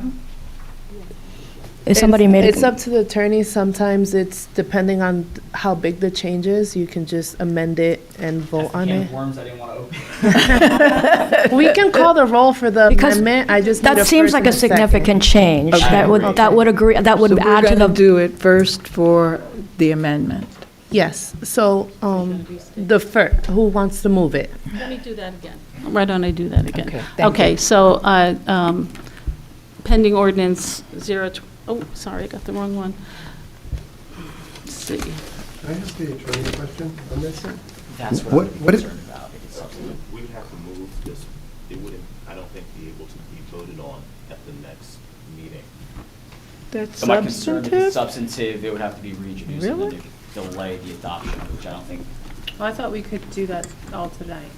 is somebody made It's it? up to the attorney. Sometimes it's depending on how big the change is. You can just amend it and vote That's the on can it. of worms I didn't want to open. We can call the roll for the Because amendment. I just need That seems first like and a second. significant change. Okay. That would, that would agree, that So would we're add to going to the, do it first for the amendment. Yes. So the first, who wants to move it? Let me do that again. Why don't I do that again? Okay, thank Okay, you. so pending ordinance 0, oh, sorry, I got the wrong one. Let's see. Can I ask the attorney a question on this? That's What- what I'm what is- concerned about. If it's substantive. We would have to move this, it wouldn't, I don't think, be able to be voted on at the next meeting. That's So my concern, if it's substantive? substantive, it would have to be reintroduced and then Really? it could delay the adoption, which I don't think. Well, I thought we could do that all tonight.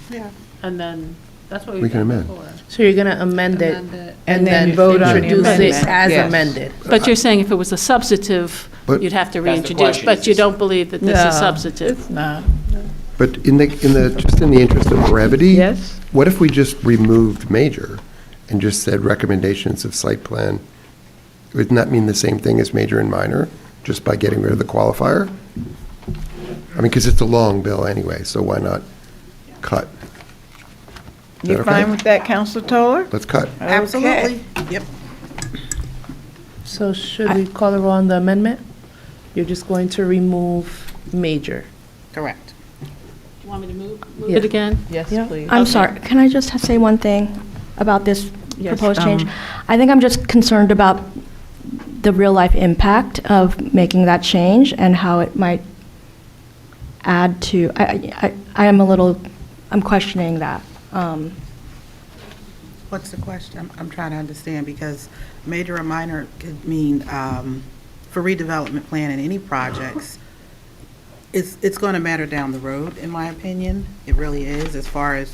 Yeah. And then, that's what We we've can done amend. before. So you're going to amend it And then then vote on the introduce it amendment. as Yes. amended. But you're saying if it was a substantive, But- you'd have to That's the reintroduce, question, but is you this- don't believe that this No, is substantive? It's not. But just in the interest of brevity. Yes? What if we just removed major and just said recommendations of site plan? Wouldn't that mean the same thing as major and minor, just by getting rid of the qualifier? I mean, because it's a long bill anyway, so why not cut? Is You that okay? fine with that, Counselor Toller? Let's cut. Absolutely. Yep. So should we call the roll on the amendment? You're just going to remove major. Correct. You want me to move Yeah. it again? Yes, Yeah. please. I'm sorry, can I just say one thing about this Yes, proposed change? um, I think I'm just concerned about the real-life impact of making that change and how it might add to, I am a little, I'm questioning that. What's the question? I'm trying to understand because major or minor could mean for redevelopment plan in any projects. It's going to matter down the road, in my opinion. It really is, as far as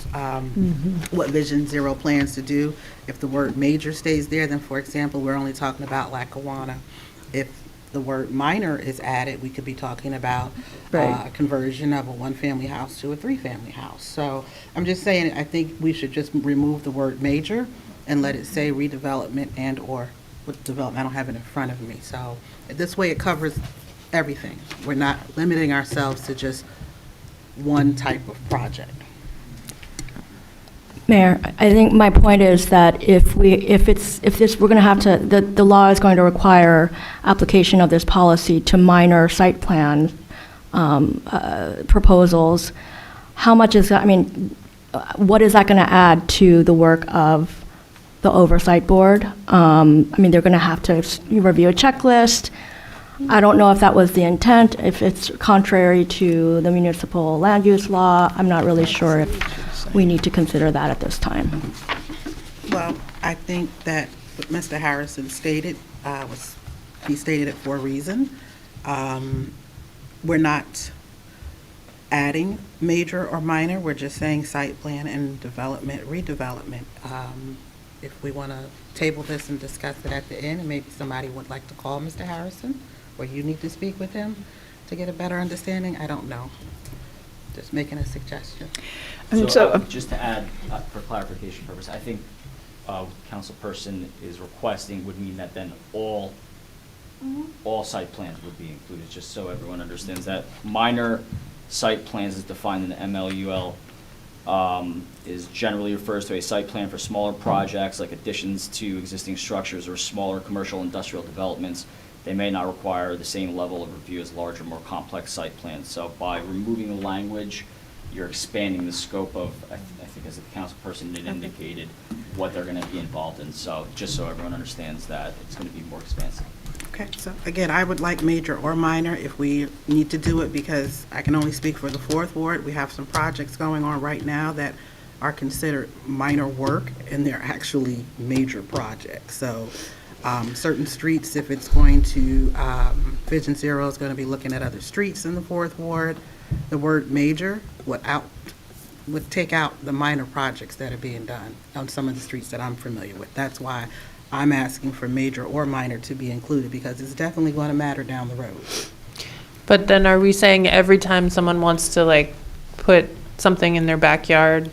what Vision Zero plans to do. If the word major stays there, then, for example, we're only talking about Lackawanna. If the word minor is added, we could be talking about Right. a conversion of a one-family house to a three-family house. So I'm just saying, I think we should just remove the word major and let it say redevelopment and/or with development. I don't have it in front of me. So this way it covers everything. We're not limiting ourselves to just one type of project. Mayor, I think my point is that if this, we're going to have to, the law is going to require application of this policy to minor site plan proposals. How much is that, I mean, what is that going to add to the work of the oversight board? I mean, they're going to have to review a checklist. I don't know if that was the intent, if it's contrary to the municipal land use law. I'm not really sure if we need to consider that at this time. Well, I think that what Mr. Harrison stated he stated it for a reason. We're not adding major or minor, we're just saying site plan and development, redevelopment. If we want to table this and discuss it at the end, and maybe somebody would like to call Mr. Harrison, or you need to speak with him to get a better understanding, I don't know. Just making a suggestion. And So so, just to add, for clarification purpose, I think what the councilperson is requesting would mean that then all site plans would be included, just so everyone understands that. Minor site plans is defined in the MLUL is generally refers to a site plan for smaller projects like additions to existing structures or smaller commercial industrial developments. They may not require the same level of review as larger, more complex site plans. So by removing the language, you're expanding the scope of, I think as the council person had indicated, what they're going to be involved in. So just so everyone understands that it's going to be more expansive. Okay, so again, I would like major or minor if we need to do it, because I can only speak for the 4th Ward. We have some projects going on right now that are considered minor work, and they're actually major projects. So certain streets, if it's going to, Vision Zero is going to be looking at other streets in the 4th Ward, the word major would take out the minor projects that are being done on some of the streets that I'm familiar with. That's why I'm asking for major or minor to be included, because it's definitely going to matter down the road. But then are we saying every time someone wants to like put something in their backyard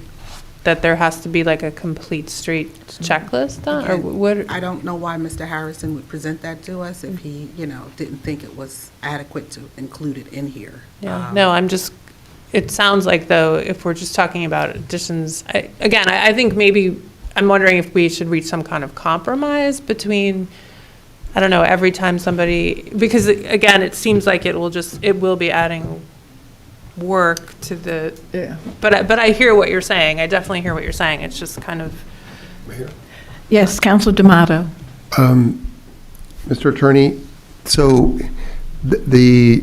that there has to be like a complete street checklist done, or what? I don't know why Mr. Harrison would present that to us if he, didn't think it was adequate to include it in here. Yeah, no, it sounds like though, if we're just talking about additions, I think maybe, I'm wondering if we should reach some kind of compromise between, I don't know, every time somebody, because again, it seems like it will be adding work to the, Yeah. but I hear what you're saying. I definitely hear what you're saying. It's just kind of. Yes, Councilor D'Amato. Mr. Attorney, so the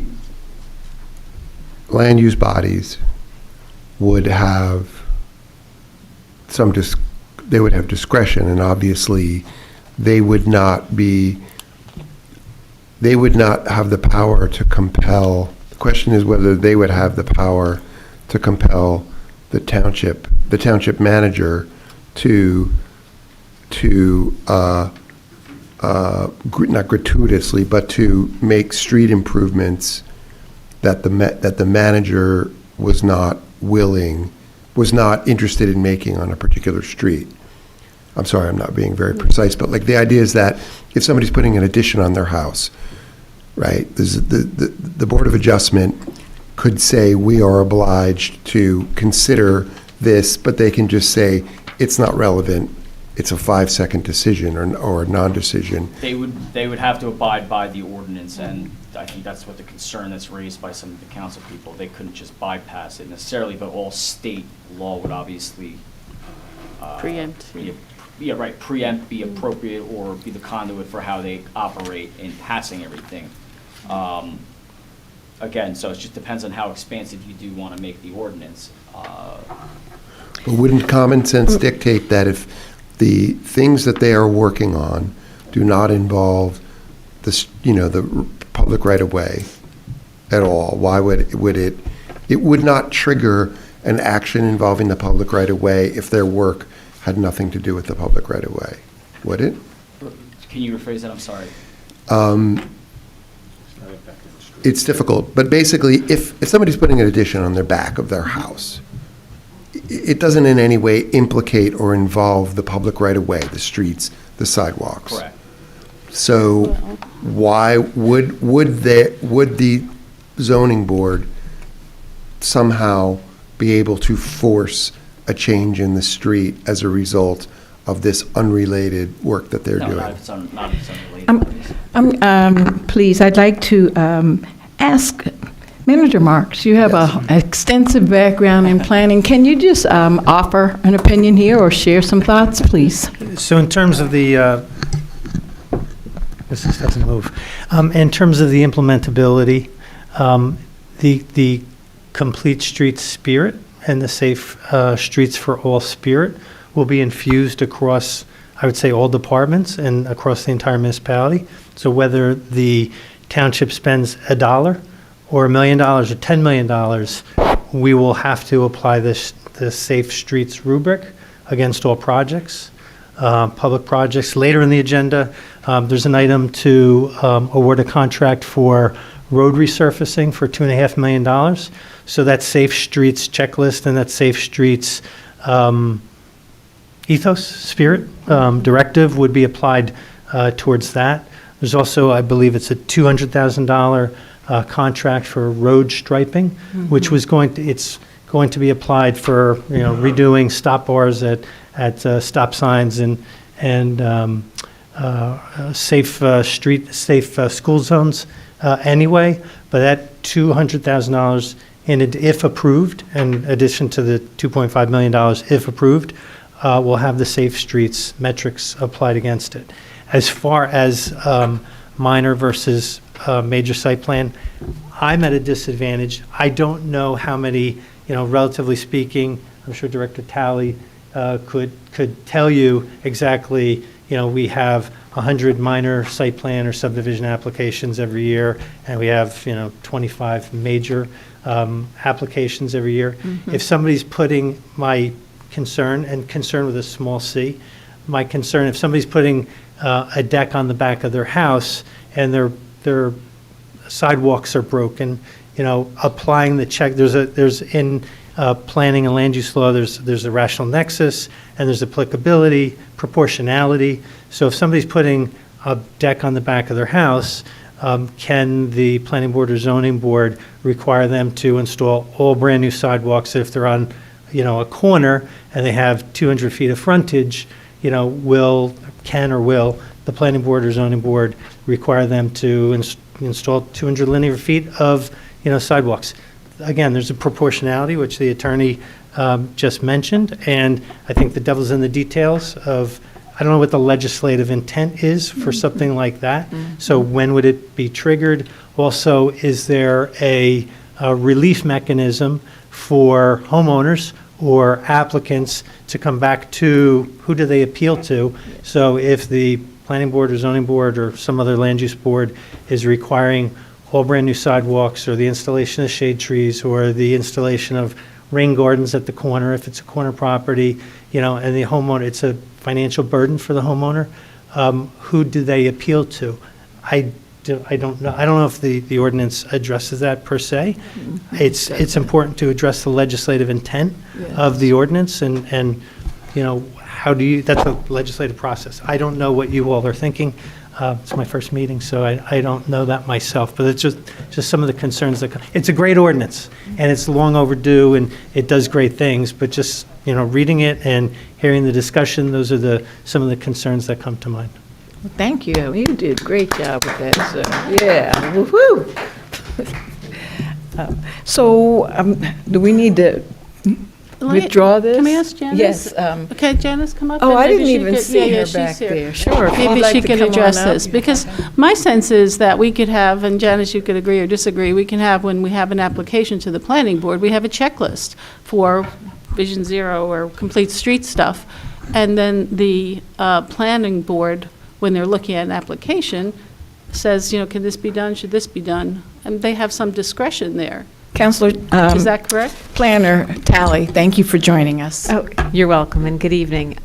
land use bodies would have they would have discretion, and obviously they would not have the power to compel. The question is whether they would have the power to compel the township manager to not gratuitously, but to make street improvements that the manager was not interested in making on a particular street. I'm sorry, I'm not being very precise, but like the idea is that if somebody's putting an addition on their house, right, the Board of Adjustment could say we are obliged to consider this, but they can just say it's not relevant. It's a 5-second decision or a non-decision. They would have to abide by the ordinance, and I think that's what the concern that's raised by some of the council people. They couldn't just bypass it necessarily, but all state law would obviously Preempt. Preempt, be appropriate, or be the conduit for how they operate in passing everything. Again, so it just depends on how expansive you do want to make the ordinance. But wouldn't common sense dictate that if the things that they are working on do not involve the public right-of-way at all, why would it would not trigger an action involving the public right-of-way if their work had nothing to do with the public right-of-way, would it? Can you rephrase that? I'm sorry. It's difficult, but basically, if somebody's putting an addition on their back of their house, it doesn't in any way implicate or involve the public right-of-way, the streets, the sidewalks. Correct. So why would the zoning board somehow be able to force a change in the street as a result of this unrelated work that they're No, doing? not if it's unrelated. Please, I'd like to ask Manager Marks, you have an extensive background in planning. Can you just offer an opinion here or share some thoughts, please? So in terms of the, this doesn't move. In terms of the implementability, the complete street spirit and the safe streets for all spirit will be infused across, I would say, all departments and across the entire municipality. So whether the township spends $1 or $1 million or $10 million, we will have to apply the safe streets rubric against all projects, public projects. Later in the agenda, there's an item to award a contract for road resurfacing for $2.5 million. So that safe streets checklist and that safe streets ethos, spirit, directive would be applied towards that. There's also, I believe it's a $200,000 contract for road striping, which was going to, it's going to be applied for, redoing stop bars at stop signs and safe school zones anyway, but that $200,000, if approved, in addition to the $2.5 million if approved, will have the Safe Streets metrics applied against it. As far as minor versus major site plan, I'm at a disadvantage. I don't know how many, relatively speaking, I'm sure Director Talley could tell you exactly, we have 100 minor site plan or subdivision applications every year, and we have, 25 major applications every year. If somebody's putting my concern, and concern with a small c, my concern, if somebody's putting a deck on the back of their house and their sidewalks are broken, applying the check, there's in planning and land use law, there's a rational nexus, and there's applicability, proportionality. So if somebody's putting a deck on the back of their house, can the planning board or zoning board require them to install all brand new sidewalks if they're on, a corner and they have 200 feet of frontage? Will the planning board or zoning board require them to install 200 linear feet of, sidewalks? Again, there's a proportionality, which the attorney just mentioned, and I think the devil's in the details of, I don't know what the legislative intent is for something like that. So when would it be triggered? Also, is there a relief mechanism for homeowners or applicants to come back to, who do they appeal to? So if the planning board or zoning board or some other land use board is requiring all brand new sidewalks, or the installation of shade trees, or the installation of rain gardens at the corner, if it's a corner property, and the homeowner, it's a financial burden for the homeowner, who do they appeal to? I don't know. I don't know if the ordinance addresses that per se. It's important to address the legislative intent of the ordinance, and how do you, that's a legislative process. I don't know what you all are thinking. It's my first meeting, so I don't know that myself, but it's just some of the concerns that come. It's a great ordinance, and it's long overdue, and it does great things, but just, reading it and hearing the discussion, those are some of the concerns that come to mind. Well, thank you. You did a great job with that, sir. Yeah, woo-hoo. Do we need to withdraw this? Can we ask Janice? Yes. Okay, Janice, come up. Oh, and I maybe didn't she even could- see her she's back here. there. Sure. if you'd Maybe like she to can come on address up. this, because my sense is that we could have, and Janice, you could agree or disagree, we can have, when we have an application to the planning board, we have a checklist for Vision Zero or complete street stuff, and then the planning board, when they're looking at an application, says, can this be done, should this be done? And they have some discretion there. Counselor, Is that correct? Planner Talley, thank you for joining us. Oh, you're welcome, and good evening.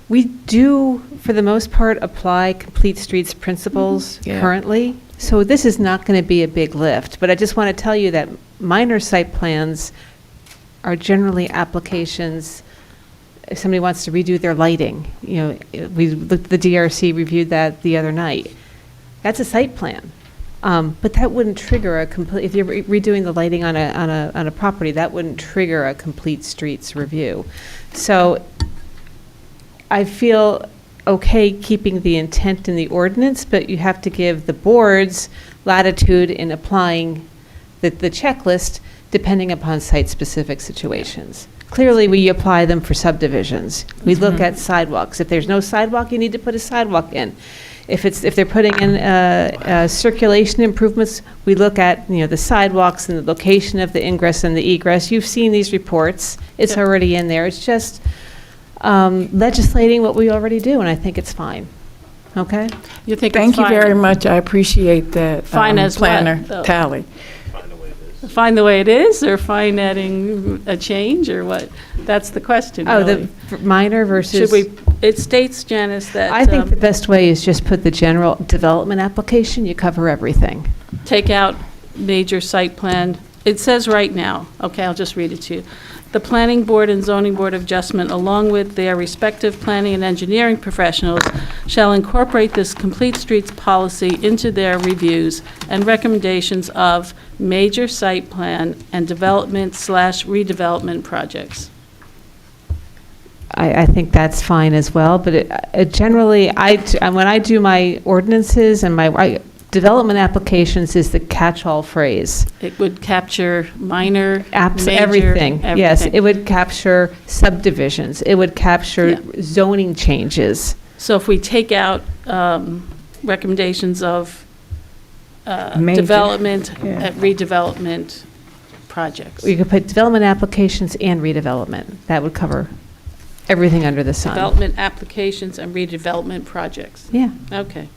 We do, for the most part, apply complete streets principles Yeah. currently, so this is not going to be a big lift. But I just want to tell you that minor site plans are generally applications, if somebody wants to redo their lighting. We looked, the DRC reviewed that the other night. That's a site plan. But that wouldn't trigger a complete, if you're redoing the lighting on a property, that wouldn't trigger a complete streets review. So I feel okay keeping the intent in the ordinance, but you have to give the boards latitude in applying the checklist depending upon site-specific situations. Clearly, we apply them for subdivisions. We look at sidewalks. If there's no sidewalk, you need to put a sidewalk in. If they're putting in circulation improvements, we look at, the sidewalks and the location of the ingress and the egress. You've seen these reports. It's already in there. It's just legislating what we already do, and I think it's fine. Okay? You think it's Thank you fine? very much. I appreciate that, Fine as what, Planner though? Talley. Fine the way it is, or fine adding a change, or what? That's the question, Oh, really. the minor versus... Should we, it states, Janice, that... I think the best way is just put the general development application. You cover everything. Take out major site plan. It says right now, okay, I'll just read it to you. The Planning Board and Zoning Board of Adjustment, along with their respective planning and engineering professionals, shall incorporate this complete streets policy into their reviews and recommendations of major site plan and development/redevelopment projects. I think that's fine as well, but it generally, when I do my ordinances and my development applications is the catch-all phrase. It would capture minor, major, Everything. Yes, everything. it would capture subdivisions. It would capture Yeah. zoning changes. So if we take out recommendations of Major, development, yeah. redevelopment projects. You could put development applications and redevelopment. That would cover everything under the sun. Development applications and redevelopment projects. Yeah. Okay.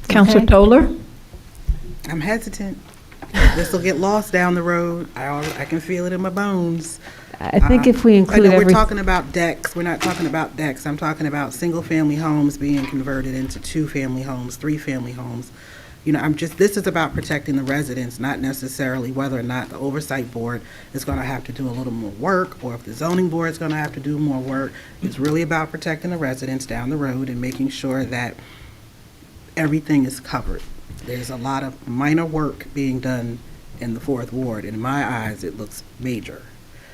Counselor Okay. Toller? I'm hesitant. This will get lost down the road. I can feel it in my bones. I think if we I include know we're everything. talking about decks. We're not talking about decks. I'm talking about single-family homes being converted into two-family homes, three-family homes. You know, this is about protecting the residents, not necessarily whether or not the oversight board is going to have to do a little more work, or if the zoning board is going to have to do more work. It's really about protecting the residents down the road and making sure that everything is covered. There's a lot of minor work being done in the Fourth Ward. In my eyes, it looks major.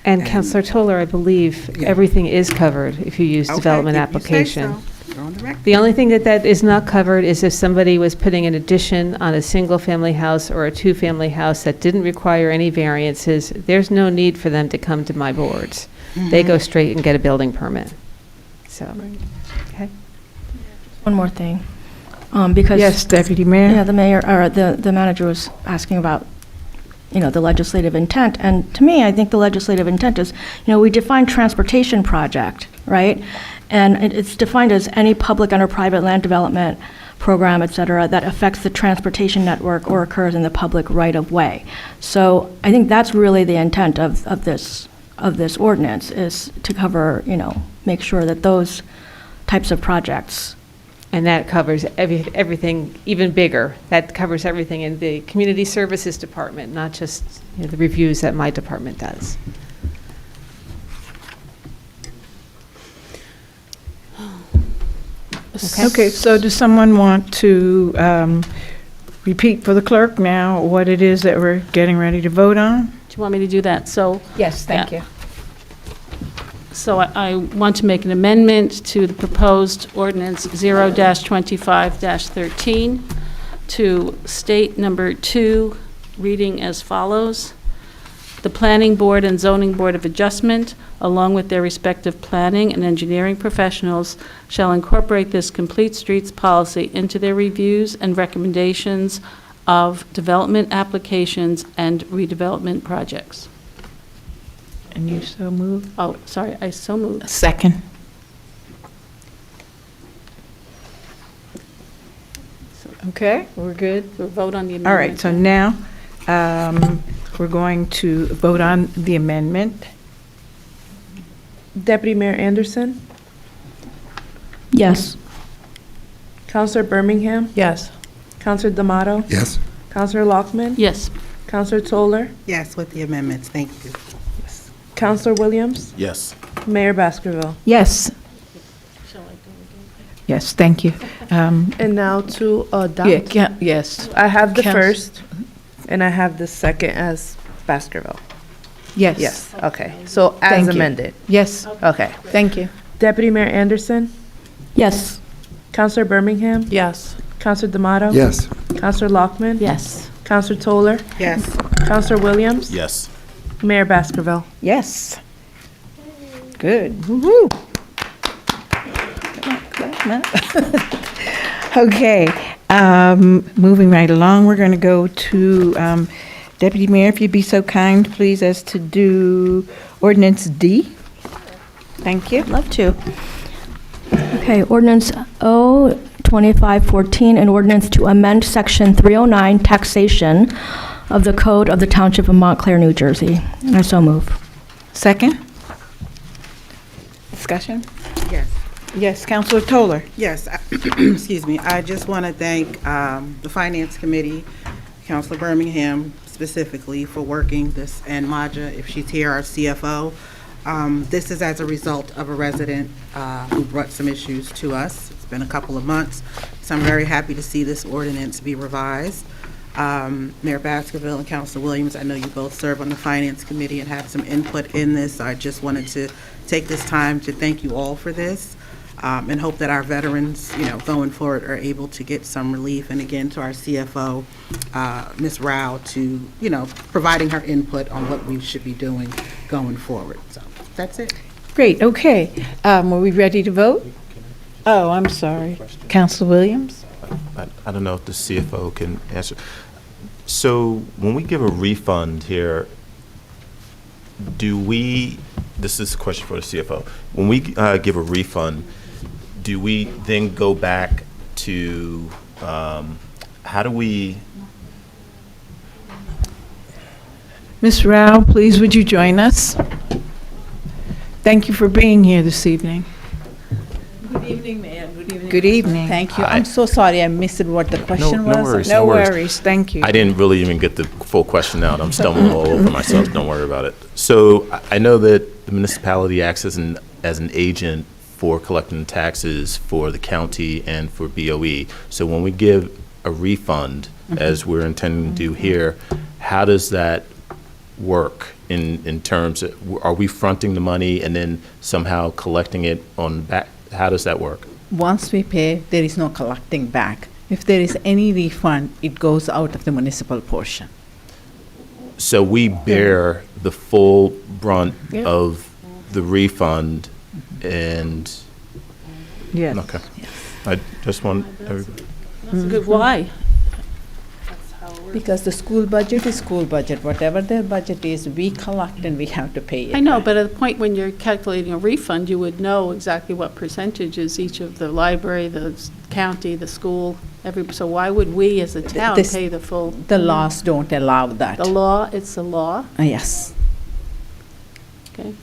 And And- Counselor Toller, I believe Yeah. everything is covered if you use Okay, development if you say application. so. You're on the record. The only thing that is not covered is if somebody was putting an addition on a single-family house or a two-family house that didn't require any variances, there's no need for them to come to my boards. They go straight and get a building permit. So, okay. One more thing, because. Yes, Deputy Mayor? Yeah, the mayor, or the manager was asking about, the legislative intent. And to me, I think the legislative intent is, we define transportation project, right? And it's defined as any public and or private land development program, et cetera, that affects the transportation network or occurs in the public right-of-way. So I think that's really the intent of this ordinance, is to cover, make sure that those types of projects. And that covers everything even bigger. That covers everything in the Community Services Department, not just the reviews that my department does. Okay, so does someone want to repeat for the clerk now what it is that we're getting ready to vote on? Do you want me to do that? So. Yes, thank you. So I want to make an amendment to the proposed ordinance 0-25-13 to state number 2, reading as follows. The Planning Board and Zoning Board of Adjustment, along with their respective planning and engineering professionals, shall incorporate this complete streets policy into their reviews and recommendations of development applications and redevelopment projects. And you so move? Oh, sorry, I so moved. Second. Okay, we're good. We'll vote on the amendment. All right, so now, we're going to vote on the amendment. Deputy Mayor Anderson, Yes. Counselor Birmingham, Yes. Counselor D'Amato, Yes. Counselor Lockman, Yes. Counselor Toller, Yes, with the amendments, thank you. Counselor Williams, Yes. Mayor Baskerville. Yes. Yes, thank you. And now to adopt. Yes. I have the Counsel- first, and I have the second as Baskerville. Yes. Yes, okay. So as Thank you. amended. Yes, Okay. thank you. Deputy Mayor Anderson, Yes. Counselor Birmingham, Yes. Counselor D'Amato. Yes. Counselor Lockman. Yes. Counselor Toller, Yes. Counselor Williams. Yes. Mayor Baskerville. Yes. Good. Woo-hoo. Come on. Okay, moving right along, we're going to go to Deputy Mayor, if you'd be so kind, please, as to do Ordinance D. Thank you. Love to. Okay, ordinance O-25-14, an ordinance to amend section 309, taxation of the code of the Township of Montclair, New Jersey. And I so move. Second? Discussion? Yes. Yes, Counselor Toller. Yes, excuse me. I just want to thank the Finance Committee, Councilor Birmingham, specifically for working this, and Maja, if she's here, our CFO. This is as a result of a resident who brought some issues to us. It's been a couple of months, so I'm very happy to see this ordinance be revised. Mayor Baskerville and Councilor Williams, I know you both serve on the Finance Committee and have some input in this. So I just wanted to take this time to thank you all for this, and hope that our veterans, going forward are able to get some relief. And again, to our CFO, Ms. Rao, to, providing her input on what we should be doing going forward. So that's it. Great, okay. Are we ready to vote? Oh, I'm sorry. Councilor Williams? I don't know if the CFO can answer. So when we give a refund here, this is a question for the CFO. When we give a refund, do we then go back to, how do we? Ms. Rao, please, would you join us? Thank you for being here this evening. Good evening, Mayor. Good evening. Good evening. Thank you. I'm so sorry I missed what the question was. No worries. No worries, thank you. I didn't really even get the full question out. I'm stumbling all over myself. Don't worry about it. So I know that the municipality acts as an agent for collecting taxes for the county and for BOE. So when we give a refund, as we're intending to do here, how does that work in terms of, are we fronting the money and then somehow collecting it on back? How does that work? Once we pay, there is no collecting back. If there is any refund, it goes out of the municipal portion. So we bear the full brunt of the refund and, Yes. okay. I just want everybody. That's good. Why? Because the school budget is school budget. Whatever their budget is, we collect and we have to pay it. I know, but at the point when you're calculating a refund, you would know exactly what percentage is each of the library, the county, the school, so why would we as a town This- pay the full? The laws don't allow that. The law, it's the law? Yes. Okay.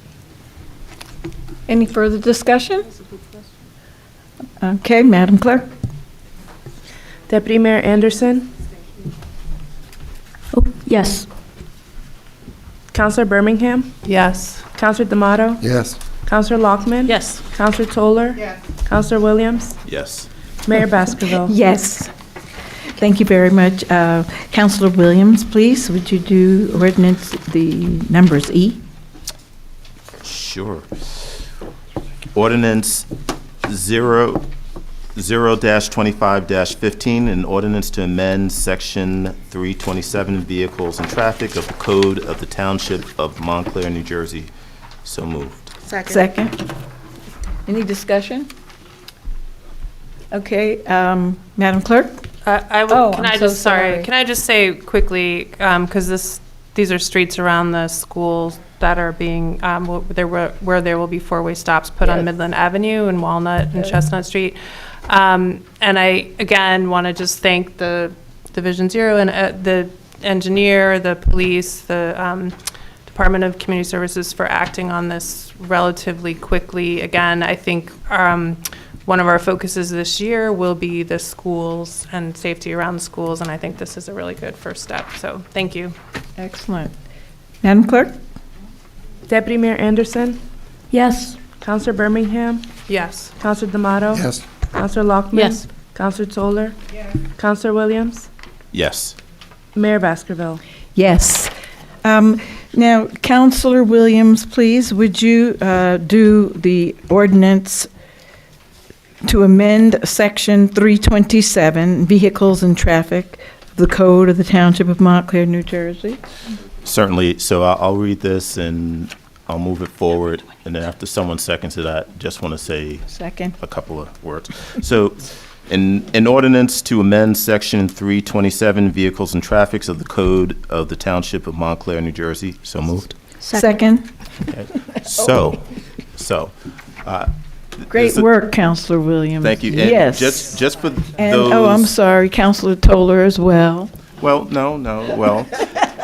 Any further discussion? Okay, Madam Clerk? Deputy Mayor Anderson, Yes. Councilor Birmingham, Yes. Councilor D'Amato, Yes. Councilor Lockman. Yes. Councilor Toller. Yes. Councilor Williams, Yes. Mayor Baskerville. Yes. Thank you very much. Councilor Williams, please, would you do ordinance, the numbers E? Sure. Ordinance 0-25-15, an ordinance to amend Section 327 Vehicles and Traffic of the Code of the Township of Montclair, New Jersey. So moved. Second. Any discussion? Okay, Madam Clerk? Can I'm I so just, sorry. can I just say quickly, because these are streets around the schools that are being, where there will be four-way stops put on Yes. Midland Avenue and Walnut and Chestnut Street. And I, again, want to just thank the Division Zero and the engineer, the police, the Department of Community Services for acting on this relatively quickly. Again, I think one of our focuses this year will be the schools and safety around the schools, and I think this is a really good first step. So thank you. Excellent. Madam Clerk? Deputy Mayor Anderson, Yes. Councilor Birmingham, Yes. Councilor D'Amato. Yes. Councilor Lockman. Yes. Councilor Toller. Councilor Williams, Yes. Mayor Baskerville. Yes. Now, Councilor Williams, please, would you do the ordinance to amend Section 327, Vehicles and Traffic, of the Code of the Township of Montclair, New Jersey? Certainly. So I'll read this and I'll move it forward. And then after someone seconds it, I just want to say Second. a couple of words. So an ordinance to amend Section 327 Vehicles and Traffics of the Code of the Township of Montclair, New Jersey. So moved. Second. Okay. So, Great is it- work, Councilor Williams. Thank you. And Yes. just for And, those. oh, I'm sorry, Councilor Toller as well. Well, no, well,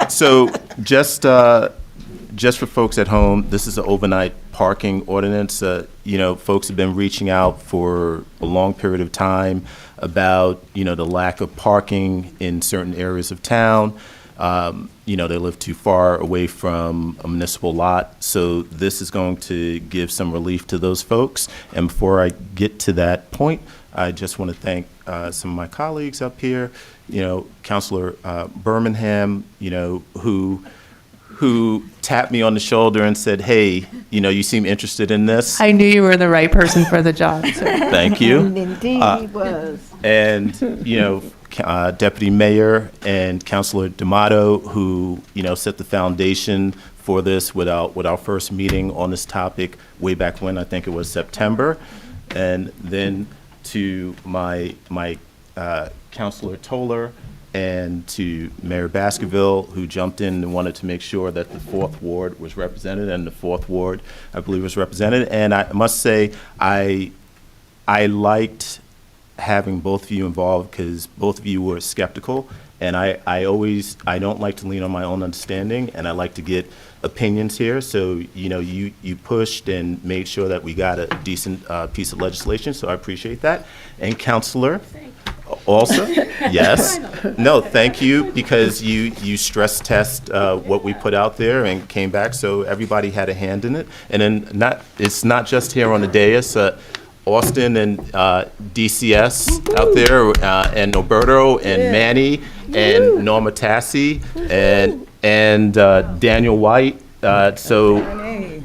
so just for folks at home, this is an overnight parking ordinance. Folks have been reaching out for a long period of time about, the lack of parking in certain areas of town. you know, they live too far away from a municipal lot. So this is going to give some relief to those folks. And before I get to that point, I just want to thank some of my colleagues up here, you know, Councilor Birmingham, you know, who tapped me on the shoulder and said, hey, you know, you seem interested in this. I knew you were the right person for the job, so. Thank you. Indeed, he was. And, you know, Deputy Mayor and Councilor D'Amato, who, you know, set the foundation for this with our first meeting on this topic way back when, I think it was September. And then to my Councilor Toller and to Mayor Baskerville, who jumped in and wanted to make sure that the 4th Ward was represented, and the 4th Ward, I believe, was represented. And I must say, I liked having both of you involved because both of you were skeptical, and I don't like to lean on my own understanding, and I like to get opinions here. So, you know, you pushed and made sure that we got a decent piece of legislation, so I appreciate that. And Councilor, also, yes. No, thank you, because you stress test what we put out there and came back, so everybody had a hand in it. And then it's not just here on the dais. Austin and DCS out there, and Roberto and Manny and Norma Tassi and Daniel White. So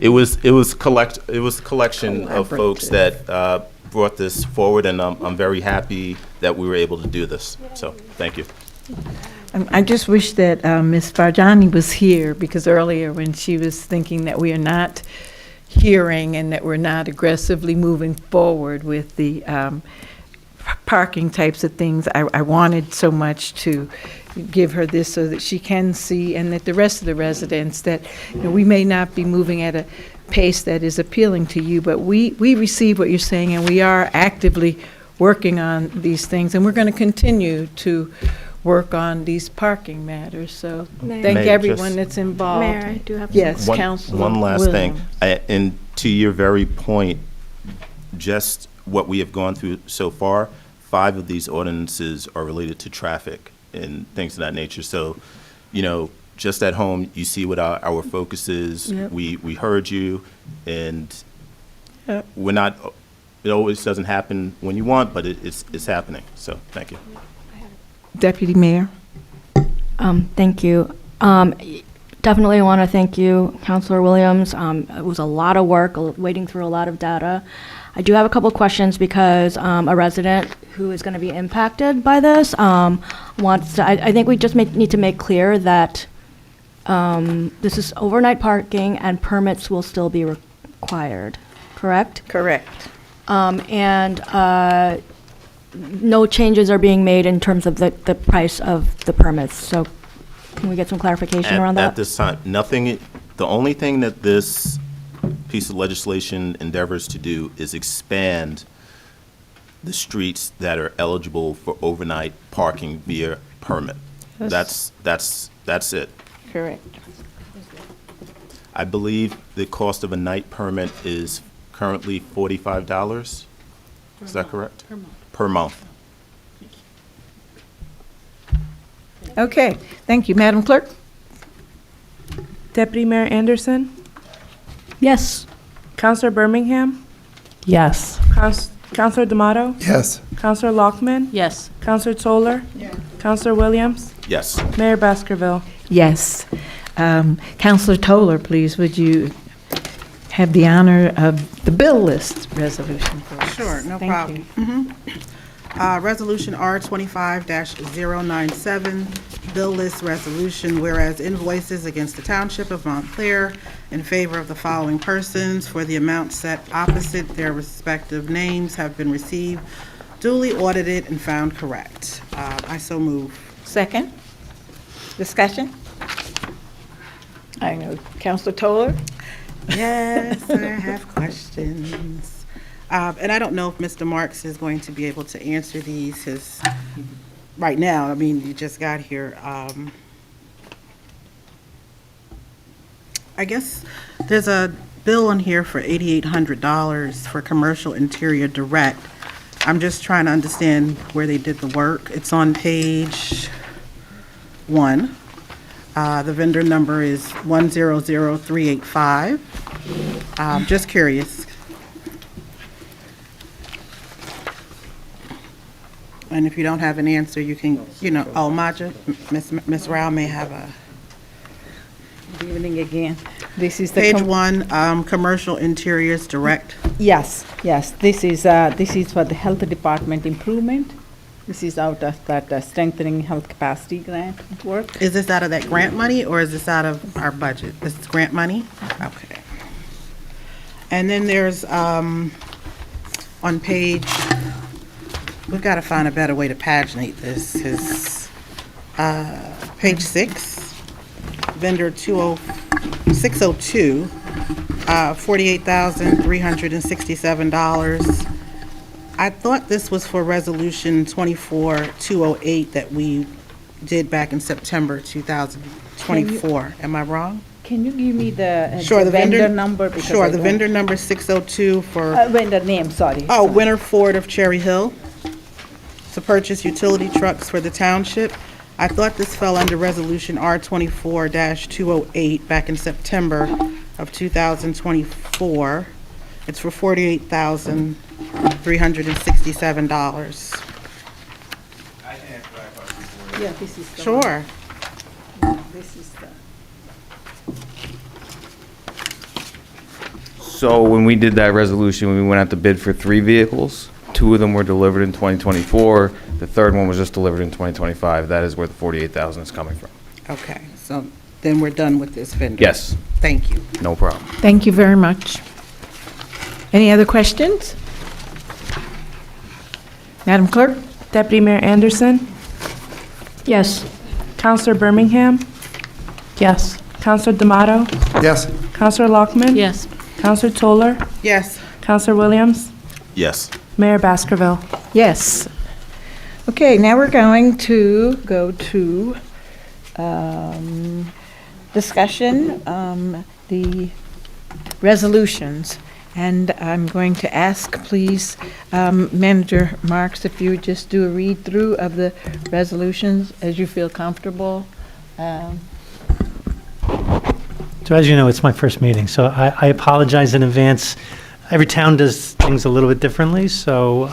it was a collection of folks that brought this forward, and I'm very happy that we were able to do this. So thank you. I just wish that Ms. Farjani was here, because earlier when she was thinking that we are not hearing and that we're not aggressively moving forward with the parking types of things, I wanted so much to give her this so that she can see, and that the rest of the residents, that, you know, we may not be moving at a pace that is appealing to you, but we receive what you're saying, and we are actively working on these things, and we're going to continue to work on these parking matters. So Mayor. thank Mayor, everyone just- that's involved. Mayor, I do have Yes, One Councilor last thing, Williams. and to your very point, just what we have gone through so far, 5 of these ordinances are related to traffic and things of that nature. So, you know, just at home, you see what our focus is. Yep. We heard you, and Yep. we're not, it always doesn't happen when you want, but it's happening. So, thank you. Deputy Mayor. Thank you. Definitely want to thank you, Councilor Williams. It was a lot of work, wading through a lot of data. I do have a couple questions because a resident who is going to be impacted by this wants to, I think we just need to make clear that this is overnight parking and permits will still be required, correct? Correct. And no changes are being made in terms of the price of the permits. So can we get some clarification around that? At this time, nothing, the only thing that this piece of legislation endeavors to do is expand the streets that are eligible for overnight parking via permit. Yes. That's it. Correct. I believe the cost of a night permit is currently $45. Is that correct? Per month. Per month. Okay, thank you. Madam Clerk? Deputy Mayor Anderson, Yes. Councilor Birmingham, Yes. Councilor D'Amato, Yes. Councilor Lockman, Yes. Councilor Toller, Councilor Williams, Yes. Mayor Baskerville. Yes. Councilor Toller, please, would you have the honor of the bill list resolution for us? Sure, no Thank problem. Resolution R-25-097, bill list resolution, whereas invoices against the Township of Montclair in favor of the following persons for the amount set opposite their respective names have been received, duly audited, and found correct. I so move. Second? Discussion? I know. Councilor Toller? Yes, I have questions. And I don't know if Mr. Marks is going to be able to answer these, because right now, I mean, you just got here. I guess there's a bill on here for $8,800 for commercial interior direct. I'm just trying to understand where they did the work. It's on page 1. The vendor number is 100385. Just curious. And if you don't have an answer, you can, Maja, Ms. Rao may have a. Good evening again. This is the Page 1, Commercial Interiors Direct. Yes, this is for the health department improvement. This is out of that strengthening health capacity grant work. Is this out of that grant money, or is this out of our budget? This is grant money? Okay. And then there's, on page, we've got to find a better way to paginate this, is page 6, vendor 602, $48,367. I thought this was for resolution 24-208 that we did back in September 2024. Am I wrong? Can you give me the Sure, the vendor number? Sure, the vendor number 602 for. Vendor name, sorry. Oh, Winter Ford of Cherry Hill to purchase utility trucks for the township. I thought this fell under resolution R24-208 back in September of 2024. It's for $48,367. Yeah, this is the Sure. This is the. So when we did that resolution, we went out to bid for 3 vehicles. 2 of them were delivered in 2024. The third one was just delivered in 2025. That is where the 48,000 is coming from. Okay, so then we're done with this vendor. Yes, Thank you. no problem. Thank you very much. Any other questions? Madam Clerk? Deputy Mayor Anderson, Yes. Counselor Birmingham, Yes. Counselor D'Amato, Yes. Counselor Lockman, Yes. Counselor Toller, Yes. Counselor Williams, Yes. Mayor Baskerville. Yes. Okay, now we're going to go to discussion, the resolutions. And I'm going to ask, please, Manager Marks, if you would just do a read-through of the resolutions as you feel comfortable. So as you know, it's my first meeting, so I apologize in advance. Every town does things a little bit differently, so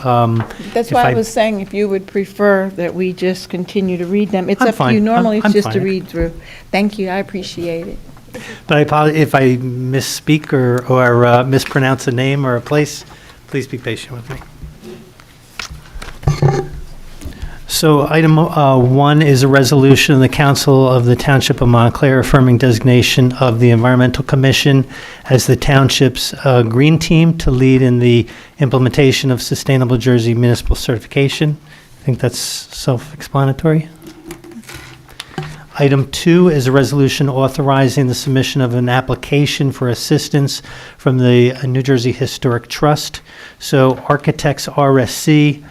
That's if why I I- was saying if you would prefer that we just continue to read them. It's I'm up to fine. you. Normally, it's I'm just a fine. read-through. Thank you, I appreciate it. But I apologize if I misspeak or mispronounce a name or a place, please be patient with me. So item 1 is a resolution of the Council of the Township of Montclair affirming designation of the Environmental Commission as the township's green team to lead in the implementation of Sustainable Jersey Municipal Certification. I think that's self-explanatory. Item 2 is a resolution authorizing the submission of an application for assistance from the New Jersey Historic Trust. So Architects RSC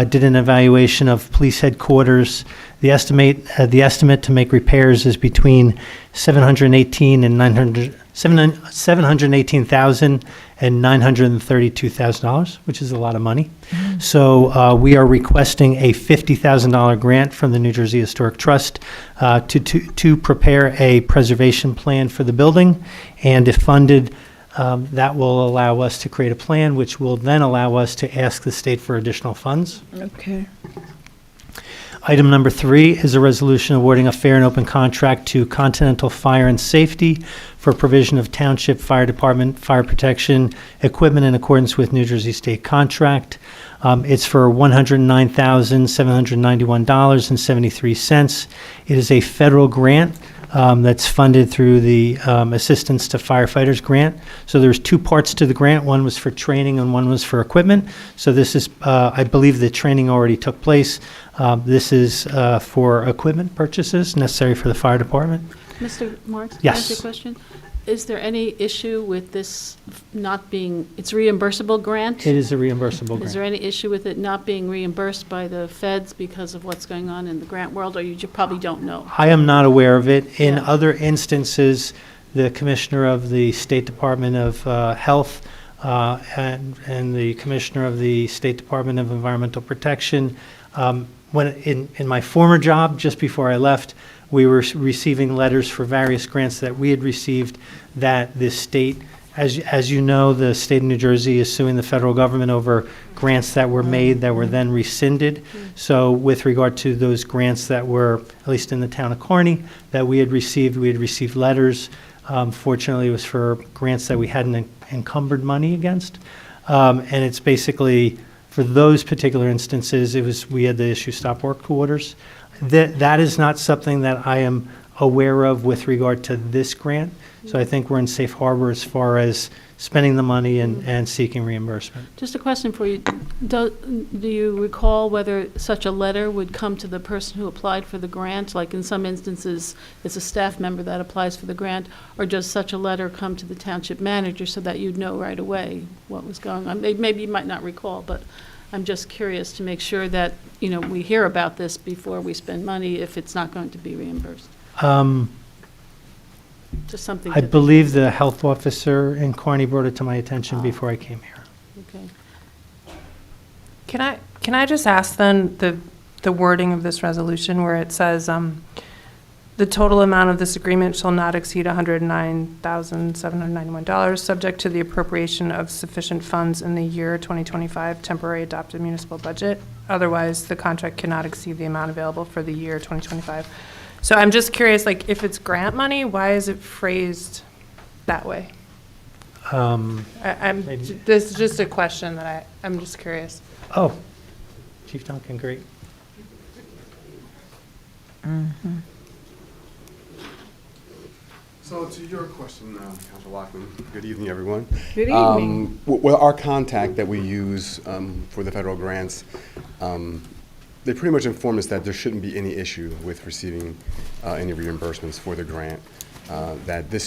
did an evaluation of police headquarters. The estimate to make repairs is between $718,000 and $932,000, which is a lot of money. So we are requesting a $50,000 grant from the New Jersey Historic Trust to prepare a preservation plan for the building, and if funded, that will allow us to create a plan, which will then allow us to ask the state for additional funds. Okay. Item number 3 is a resolution awarding a fair and open contract to Continental Fire and Safety for provision of Township Fire Department fire protection equipment in accordance with New Jersey State contract. It's for $109,791.73. It is a federal grant that's funded through the Assistance to Firefighters grant. So there's 2 parts to the grant. One was for training and one was for equipment. So this is, I believe the training already took place. This is for equipment purchases necessary for the fire department. Mr. Marks, can I ask you Yes. a question? Is there any issue with this not being, it's reimbursable grant? It is a reimbursable Is there grant. any issue with it not being reimbursed by the feds because of what's going on in the grant world, or you probably don't know? I am not aware of it. In Yeah. other instances, the Commissioner of the State Department of Health and the Commissioner of the State Department of Environmental Protection, when in my former job, just before I left, we were receiving letters for various grants that we had received that the state, as you know, the state of New Jersey is suing the federal government over grants that were made that were then rescinded. So with regard to those grants that were, at least in the town of Kearney, that we had received letters. Fortunately, it was for grants that we hadn't encumbered money against. And it's basically, for those particular instances, we had to issue stop work orders. That is not something that I am aware of with regard to this grant. So I think we're in safe harbor as far as spending the money and seeking reimbursement. Just a question for you. Do you recall whether such a letter would come to the person who applied for the grant? Like in some instances, it's a staff member that applies for the grant, or does such a letter come to the township manager so that you'd know right away what was going on? Maybe you might not recall, but I'm just curious to make sure that, we hear about this before we spend money if it's not going to be reimbursed. Just something. I believe the health officer in Kearney brought it to my attention before I came here. Okay. Can I just ask then the wording of this resolution where it says, the total amount of this agreement shall not exceed $109,791, subject to the appropriation of sufficient funds in the year 2025 temporary adopted municipal budget. Otherwise, the contract cannot exceed the amount available for the year 2025. So I'm just curious, if it's grant money, why is it phrased that way? This is just a question that I'm just curious. Oh, Chief Duncan, great. So to your question, Councilor Lockman, good evening, everyone. Good evening. Well, our contact that we use for the federal grants, they pretty much informed us that there shouldn't be any issue with receiving any reimbursements for the grant. That the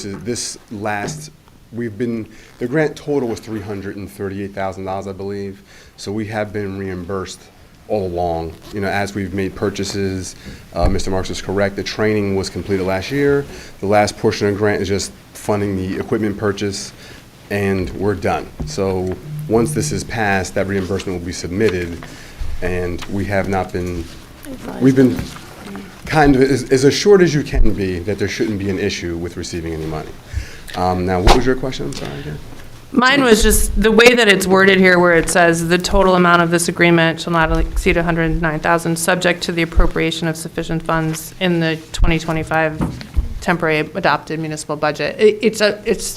grant total was $338,000, I believe. So we have been reimbursed all along, as we've made purchases. Mr. Marks is correct. The training was completed last year. The last portion of the grant is just funding the equipment purchase, and we're done. So once this is passed, that reimbursement will be submitted, and we've been kind of as assured as you can be that there shouldn't be an issue with receiving any money. Now, what was your question? I'm sorry again. Mine was just the way that it's worded here, where it says the total amount of this agreement shall not exceed $109,000, subject to the appropriation of sufficient funds in the 2025 temporary adopted municipal budget. It's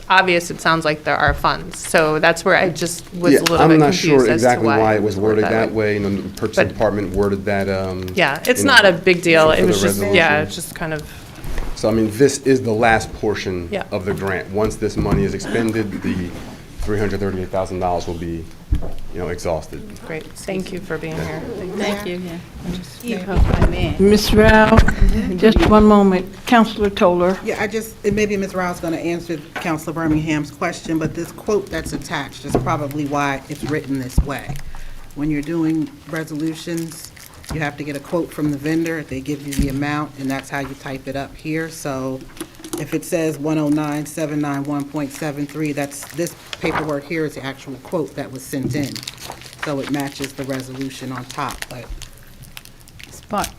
obvious. It sounds like there are funds, so that's where I just was a little bit confused. I'm not sure exactly why it was worded that that way. The purchasing department worded that. Yeah, it's not a big deal. It was just resolution. it's just kind of. So this is the last portion Yeah. of the grant. Once this money is expended, the $338,000 will be, exhausted. Great. Thank you for being here. Thank you, Ms. Rao, just one moment. Councilor Toller. Yeah, maybe Ms. Rao's going to answer Councilor Birmingham's question, but this quote that's attached is probably why it's written this way. When you're doing resolutions, you have to get a quote from the vendor. They give you the amount, and that's how you type it up here. So if it says 109,791.73, this paperwork here is the actual quote that was sent in. So it matches the resolution on top, but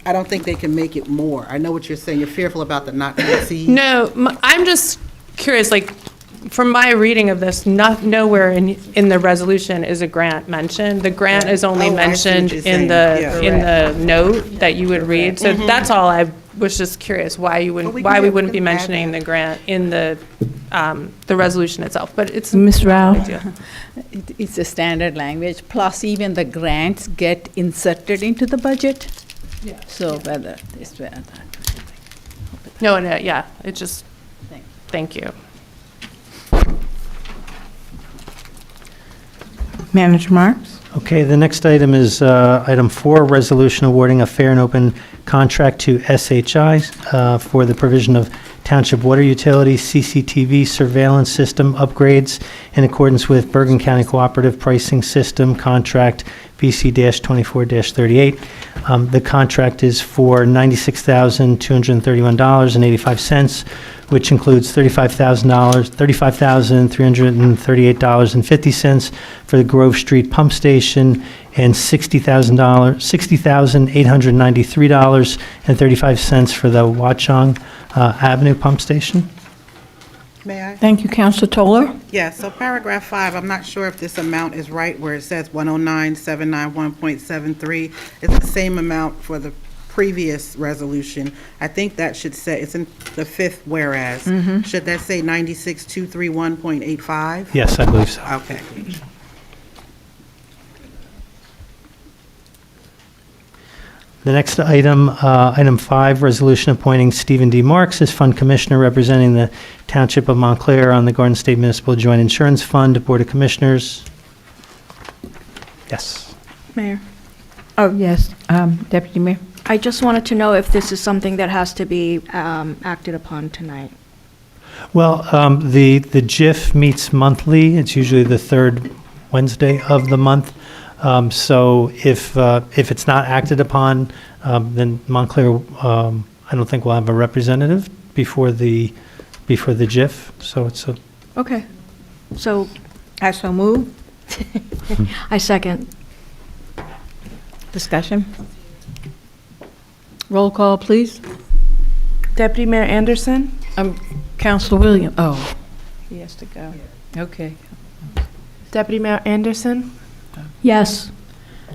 I don't think they can make it more. I know what you're saying. You're fearful about the not to exceed. No, I'm just curious, from my reading of this, nowhere in the resolution is a grant mentioned. The grant is only mentioned in the note that you would read. So that's all I was just curious why we wouldn't be mentioning the grant in the resolution itself. But it's Ms. Rao. It's a standard language. Plus, even the grants get inserted into the budget. Yeah. So whether this way or that. No, yeah. It just. Thank you. Manager Marks. Okay, the next item is item 4, resolution awarding a fair and open contract to SHI for the provision of township water utility CCTV surveillance system upgrades in accordance with Bergen County Cooperative pricing system contract BC-24-38. The contract is for $96,231.85, which includes $35,338.50 for the Grove Street Pump Station and $60,893.35 for the Watchung Avenue Pump Station. May I? Thank you, Councilor Toller. Yeah, so paragraph 5, I'm not sure if this amount is right where it says 109,791.73. It's the same amount for the previous resolution. I think that should say, it's in the fifth whereas. Should that say 96,231.85? Yes, I believe so. Okay. The next item, item 5, resolution appointing Stephen D. Marks as Fund Commissioner representing the Township of Montclair on the Garden State Municipal Joint Insurance Fund, Board of Commissioners. Yes. Mayor, Oh, yes, Deputy Mayor. I just wanted to know if this is something that has to be acted upon tonight. Well, the JIF meets monthly. It's usually the third Wednesday of the month. So if it's not acted upon, then Montclair, I don't think will have a representative before the JIF. So it's a. Okay. So I so move. I second. Discussion. Roll call, please. Deputy Mayor Anderson? Councilor Williams. Oh, he has to go. Okay. Deputy Mayor Anderson? Yes.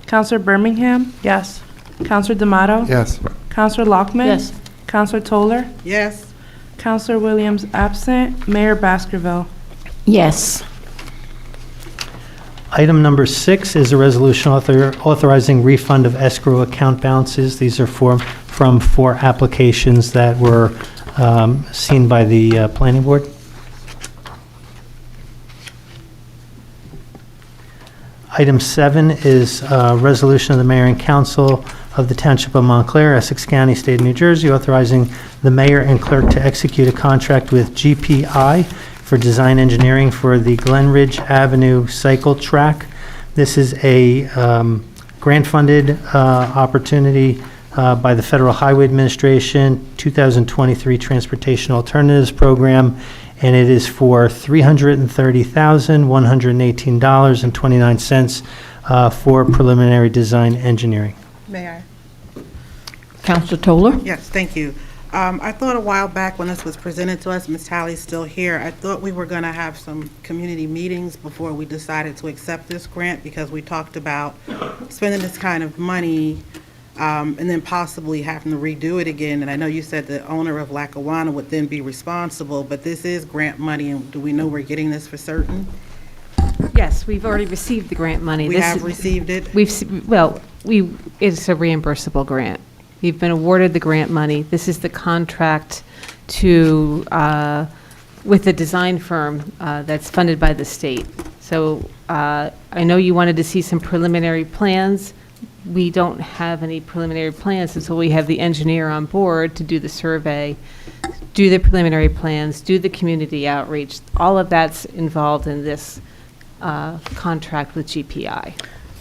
Counselor Birmingham? Yes. Counselor D'Amato? Yes. Counselor Lockman? Yes. Counselor Toller? Yes. Counselor Williams absent. Mayor Baskerville? Yes. Item number 6 is a resolution authorizing refund of escrow account balances. These are from 4 applications that were seen by the planning board. Item 7 is a resolution of the Mayor and Council of the Township of Montclair, Essex County, State of New Jersey, authorizing the Mayor and Clerk to execute a contract with GPI for design engineering for the Glenridge Avenue cycle track. This is a grant-funded opportunity by the Federal Highway Administration 2023 Transportation Alternatives Program, and it is for $330,118.29 for preliminary design engineering. May I? Councilor Toller? Yes, thank you. I thought a while back when this was presented to us, Ms. Talley's still here, I thought we were going to have some community meetings before we decided to accept this grant, because we talked about spending this kind of money and then possibly having to redo it again. And I know you said the owner of Lackawanna would then be responsible, but this is grant money, and do we know we're getting this for certain? Yes, we've already received the grant money. We have received it? It's a reimbursable grant. We've been awarded the grant money. This is the contract to, with the design firm that's funded by the state. So I know you wanted to see some preliminary plans. We don't have any preliminary plans until we have the engineer on board to do the survey, do the preliminary plans, do the community outreach. All of that's involved in this contract with GPI.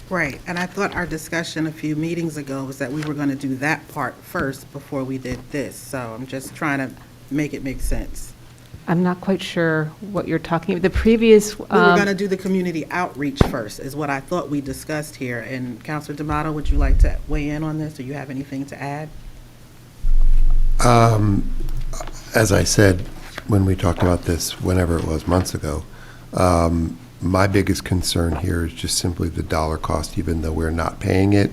Right, and I thought our discussion a few meetings ago was that we were going to do that part first before we did this, so I'm just trying to make it make sense. I'm not quite sure what you're talking about. The previous... We were going to do the community outreach first, is what I thought we discussed here, and Councilor D'Amato, would you like to weigh in on this? Do you have anything to add? As I said when we talked about this, whenever it was, months ago, my biggest concern here is just simply the dollar cost, even though we're not paying it.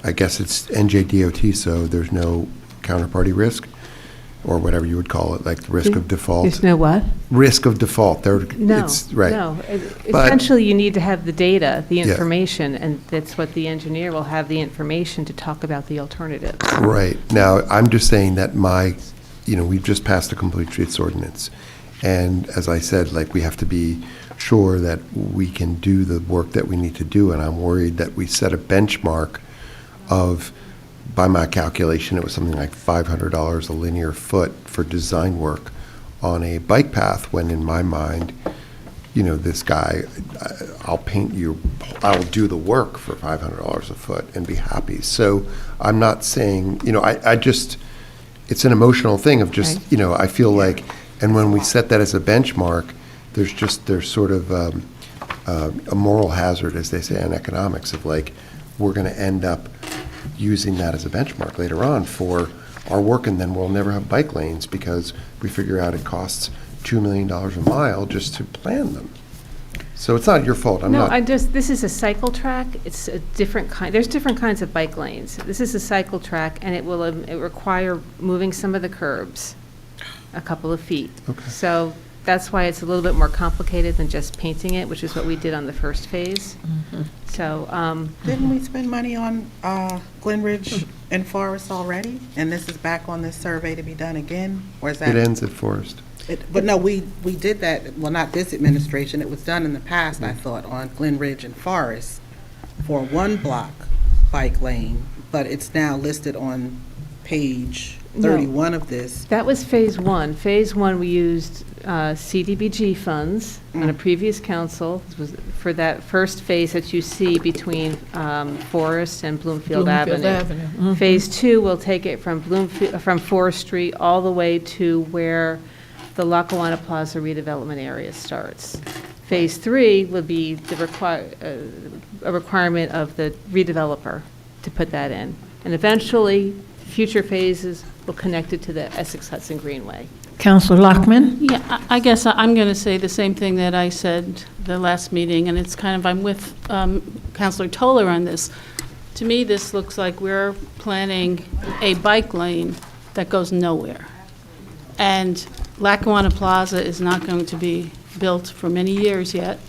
I guess it's NJDOT, so there's no counterparty risk, or whatever you would call it, like the risk of default. There's no what? Risk of default. No, right. no. But- Essentially, you need to have the data, the Yeah. information, and that's what the engineer will have, the information to talk about the alternatives. Right. Now, I'm just saying that we've just passed a complete streets ordinance. And as I said, we have to be sure that we can do the work that we need to do. And I'm worried that we set a benchmark of, by my calculation, it was something like $500 a linear foot for design work on a bike path, when in my mind, this guy, I'll paint you, I'll do the work for $500 a foot and be happy. So I'm not saying, I just, it's an emotional thing of just, I feel like, and when we set that as a benchmark, there's sort of a moral hazard, as they say in economics, of like, we're going to end up using that as a benchmark later on for our work, and then we'll never have bike lanes because we figure out it costs $2 million a mile just to plan them. So it's not your fault. This is a cycle track. It's a different kind. There's different kinds of bike lanes. This is a cycle track, and it will it require moving some of the curbs a couple of feet. Okay. So that's why it's a little bit more complicated than just painting it, which is what we did on the first phase. So Didn't we spend money on Glenridge and Forest already? And this is back on this survey to be done again? Or is that? It ends at Forest. But no, we did that, well, not this administration, it was done in the past, I thought, on Glenridge and Forest for one block bike lane, but it's now listed on page 31 of this. that was phase one. Phase one, we used CDBG funds on a previous council. This was for that first phase that you see between Forest and Bloomfield Avenue. Phase two will take it from Forest Street all the way to where the Lackawanna Plaza redevelopment area starts. Phase three would be a requirement of the redeveloper to put that in. And eventually, future phases will connect it to the Essex Hudson Greenway. Councilor Lockman? Yeah, I guess I'm going to say the same thing that I said the last meeting, and it's kind of, I'm with Councilor Toller on this. To me, this looks like we're planning a bike lane that goes nowhere. And Lackawanna Plaza is not going to be built for many years yet,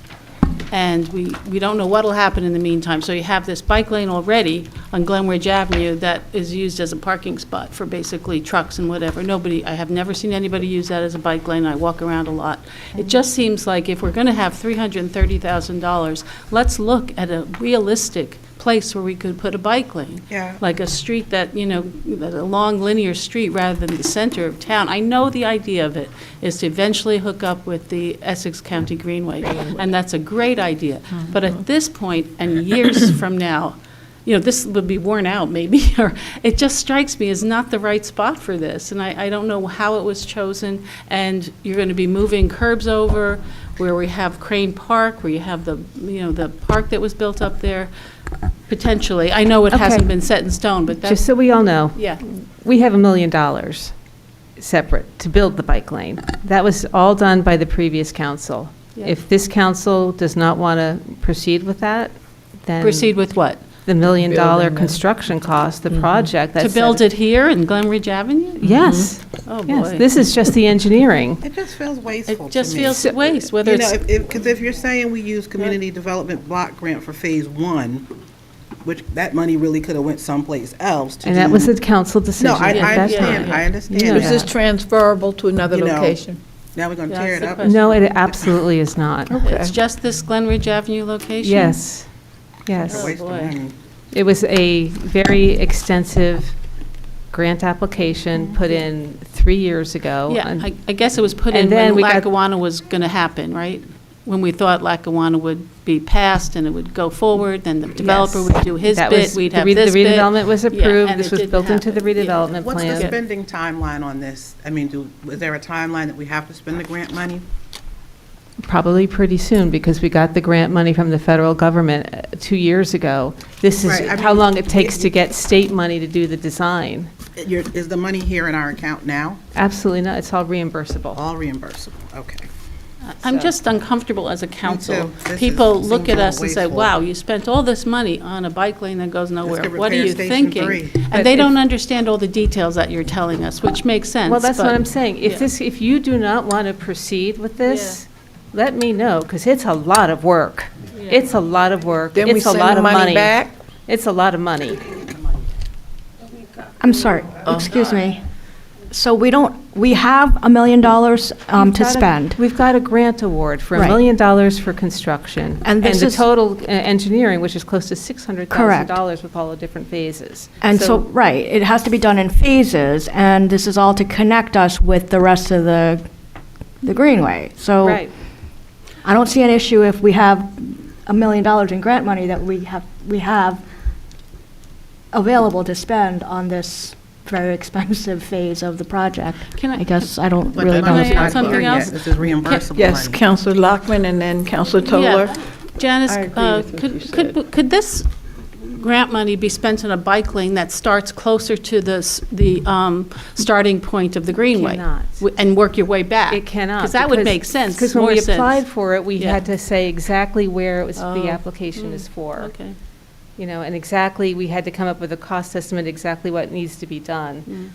and we don't know what will happen in the meantime. So you have this bike lane already on Glenridge Avenue that is used as a parking spot for basically trucks and whatever. I have never seen anybody use that as a bike lane. I walk around a lot. It just seems like if we're going to have $330,000, let's look at a realistic place where we could put a bike lane. Yeah. Like a street that, a long linear street rather than the center of town. I know the idea of it is to eventually hook up with the Essex County Greenway, and that's a great idea. But at this point, and years from now, this would be worn out maybe, or it just strikes me as not the right spot for this. And I don't know how it was chosen, and you're going to be moving curbs over where we have Crane Park, where you have the park that was built up there. Potentially. I know it hasn't been set in stone, but that's... Just so we all know. Yeah. We have $1 million separate to build the bike lane. That was all done by the previous council. Yeah. If this council does not want to proceed with that, then... Proceed with what? The $1 million construction cost, the project. To build it here in Glenridge Avenue? Yes. Oh, Yes, boy. this is just the engineering. It just feels wasteful to me. It just feels waste, whether it's... Because if you're saying we use community development block grant for phase one, which that money really could have went someplace else to And that do- was a council decision No, I at that understand, time. I understand. You know that. that. transferable to another You know, location? Now we're gonna That's tear it the up. question. No, it absolutely is not. It's just this Glenridge Avenue location? Yes, A yes. waste of boy. money. It was a very extensive grant application put in 3 years ago. Yeah, and- I guess it was put in and then when we got- Lackawanna was going to happen, right? When we thought Lackawanna would be passed and it would go forward, then the developer Yes. would do his That bit, was- we'd the have re- this bit. The redevelopment was Yeah, approved, and this it was didn't built into the happen. Yeah. redevelopment What's the plan. spending timeline on this? I mean, is there a timeline that we have to spend the grant money? Probably pretty soon, because we got the grant money from the federal government 2 years ago. This is Right, I how mean, long it takes to get state money to do the design. Is the money here in our account now? Absolutely not, it's all reimbursable. All reimbursable, okay. I'm just uncomfortable as a council. too. This People seems look a at little us and say, wasteful. wow, you spent all this money on a bike lane that goes nowhere. could What are repair you Station thinking? 3. And they don't understand all the details that you're telling us, which makes sense. Well, that's what but- I'm saying. yeah. If you do not want to proceed with this, let me know, because it's a lot of work. It's a lot of work. Then we It's a send lot the of money money. back? It's a lot of money. I'm sorry, excuse me. So we have $1 million to spend. We've got a grant award for $1 Right. million for construction. And this the is- total engineering, which is close to $600,000 Correct. with all the different phases. And so, right, it has to be done in phases, and this is all to connect us with the rest of the Greenway. So Right. I don't see an issue if we have $1 million in grant money that we have available to spend on this very expensive phase of the project. I guess I don't But really the know. money's if not I- something clear yet. else? This is reimbursable Yes, money. Counselor Lockman and then Counselor Toller. Yeah. Janice, I agree with what you said. could this grant money be spent on a bike lane that starts closer to the starting point of the Greenway? cannot. And work your way back? It cannot. Because that would make sense, Because when more we sense. applied for it, we Yeah. had to say exactly where it was, Oh, the application is for. Okay. You know, and exactly, we had to come up with a cost estimate, exactly what needs to be done.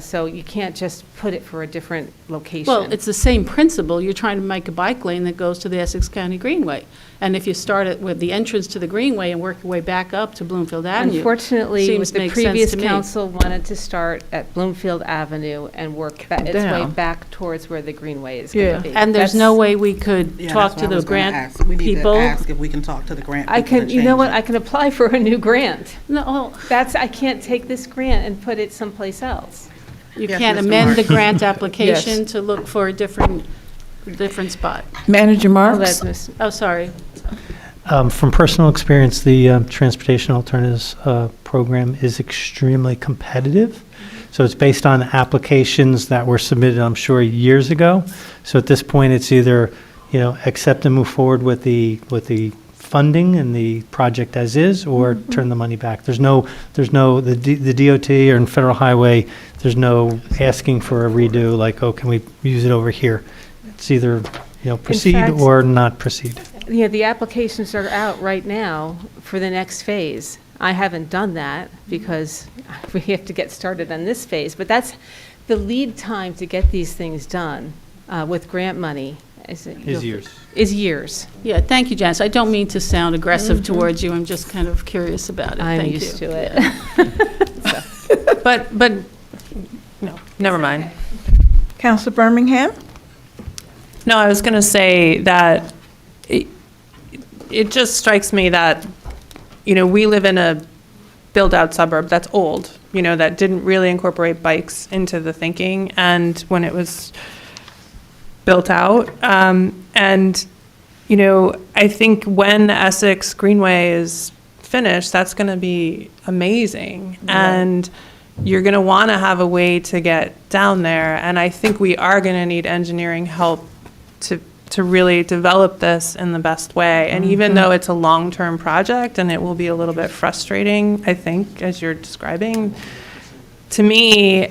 So you can't just put it for a different location. Well, it's the same principle. You're trying to make a bike lane that goes to the Essex County Greenway. And if you start it with the entrance to the Greenway and work your way back up to Bloomfield Avenue. Unfortunately, seems with to the make sense previous to me. council wanted to start at Bloomfield Avenue and work its way Down. back towards where the Greenway is going Yeah. to be. And there's no way we could Yeah, talk that's to what I the was gonna grant ask. We need to people. ask if we can talk to the grant I people can, to you know change what, it. I can apply for a new grant. No, I can't take this grant and put it someplace else. you Yes, can't Mr. amend the Marks. grant application to look for a different spot. Manager Oh, Marks? that's Miss- Oh, sorry. From personal experience, the Transportation Alternatives Program is extremely competitive. So it's based on applications that were submitted, I'm sure, years ago. So at this point, it's either, accept and move forward with the funding and the project as is, or turn the money back. There's no, the DOT or in Federal Highway, there's no asking for a redo, like, oh, can we use it over here? It's either, proceed fact- or not proceed. Yeah, the applications are out right now for the next phase. I haven't done that because we have to get started on this phase, but that's the lead time to get these things done with grant money. Is years. Is years. Yeah, thank you, Janice. I don't mean to sound aggressive towards you. I'm just kind of curious about it. I'm Thank used you. to it. Yeah. But, no, never mind. Counselor Birmingham? No, I was going to say that it just strikes me that, we live in a built-out suburb that's old, that didn't really incorporate bikes into the thinking, and when it was built out. I think when the Essex Greenway is finished, that's going to be amazing. And you're going to want to have a way to get down there. And I think we are going to need engineering help to really develop this in the best way. And even though it's a long-term project and it will be a little bit frustrating, I think, as you're describing, to me,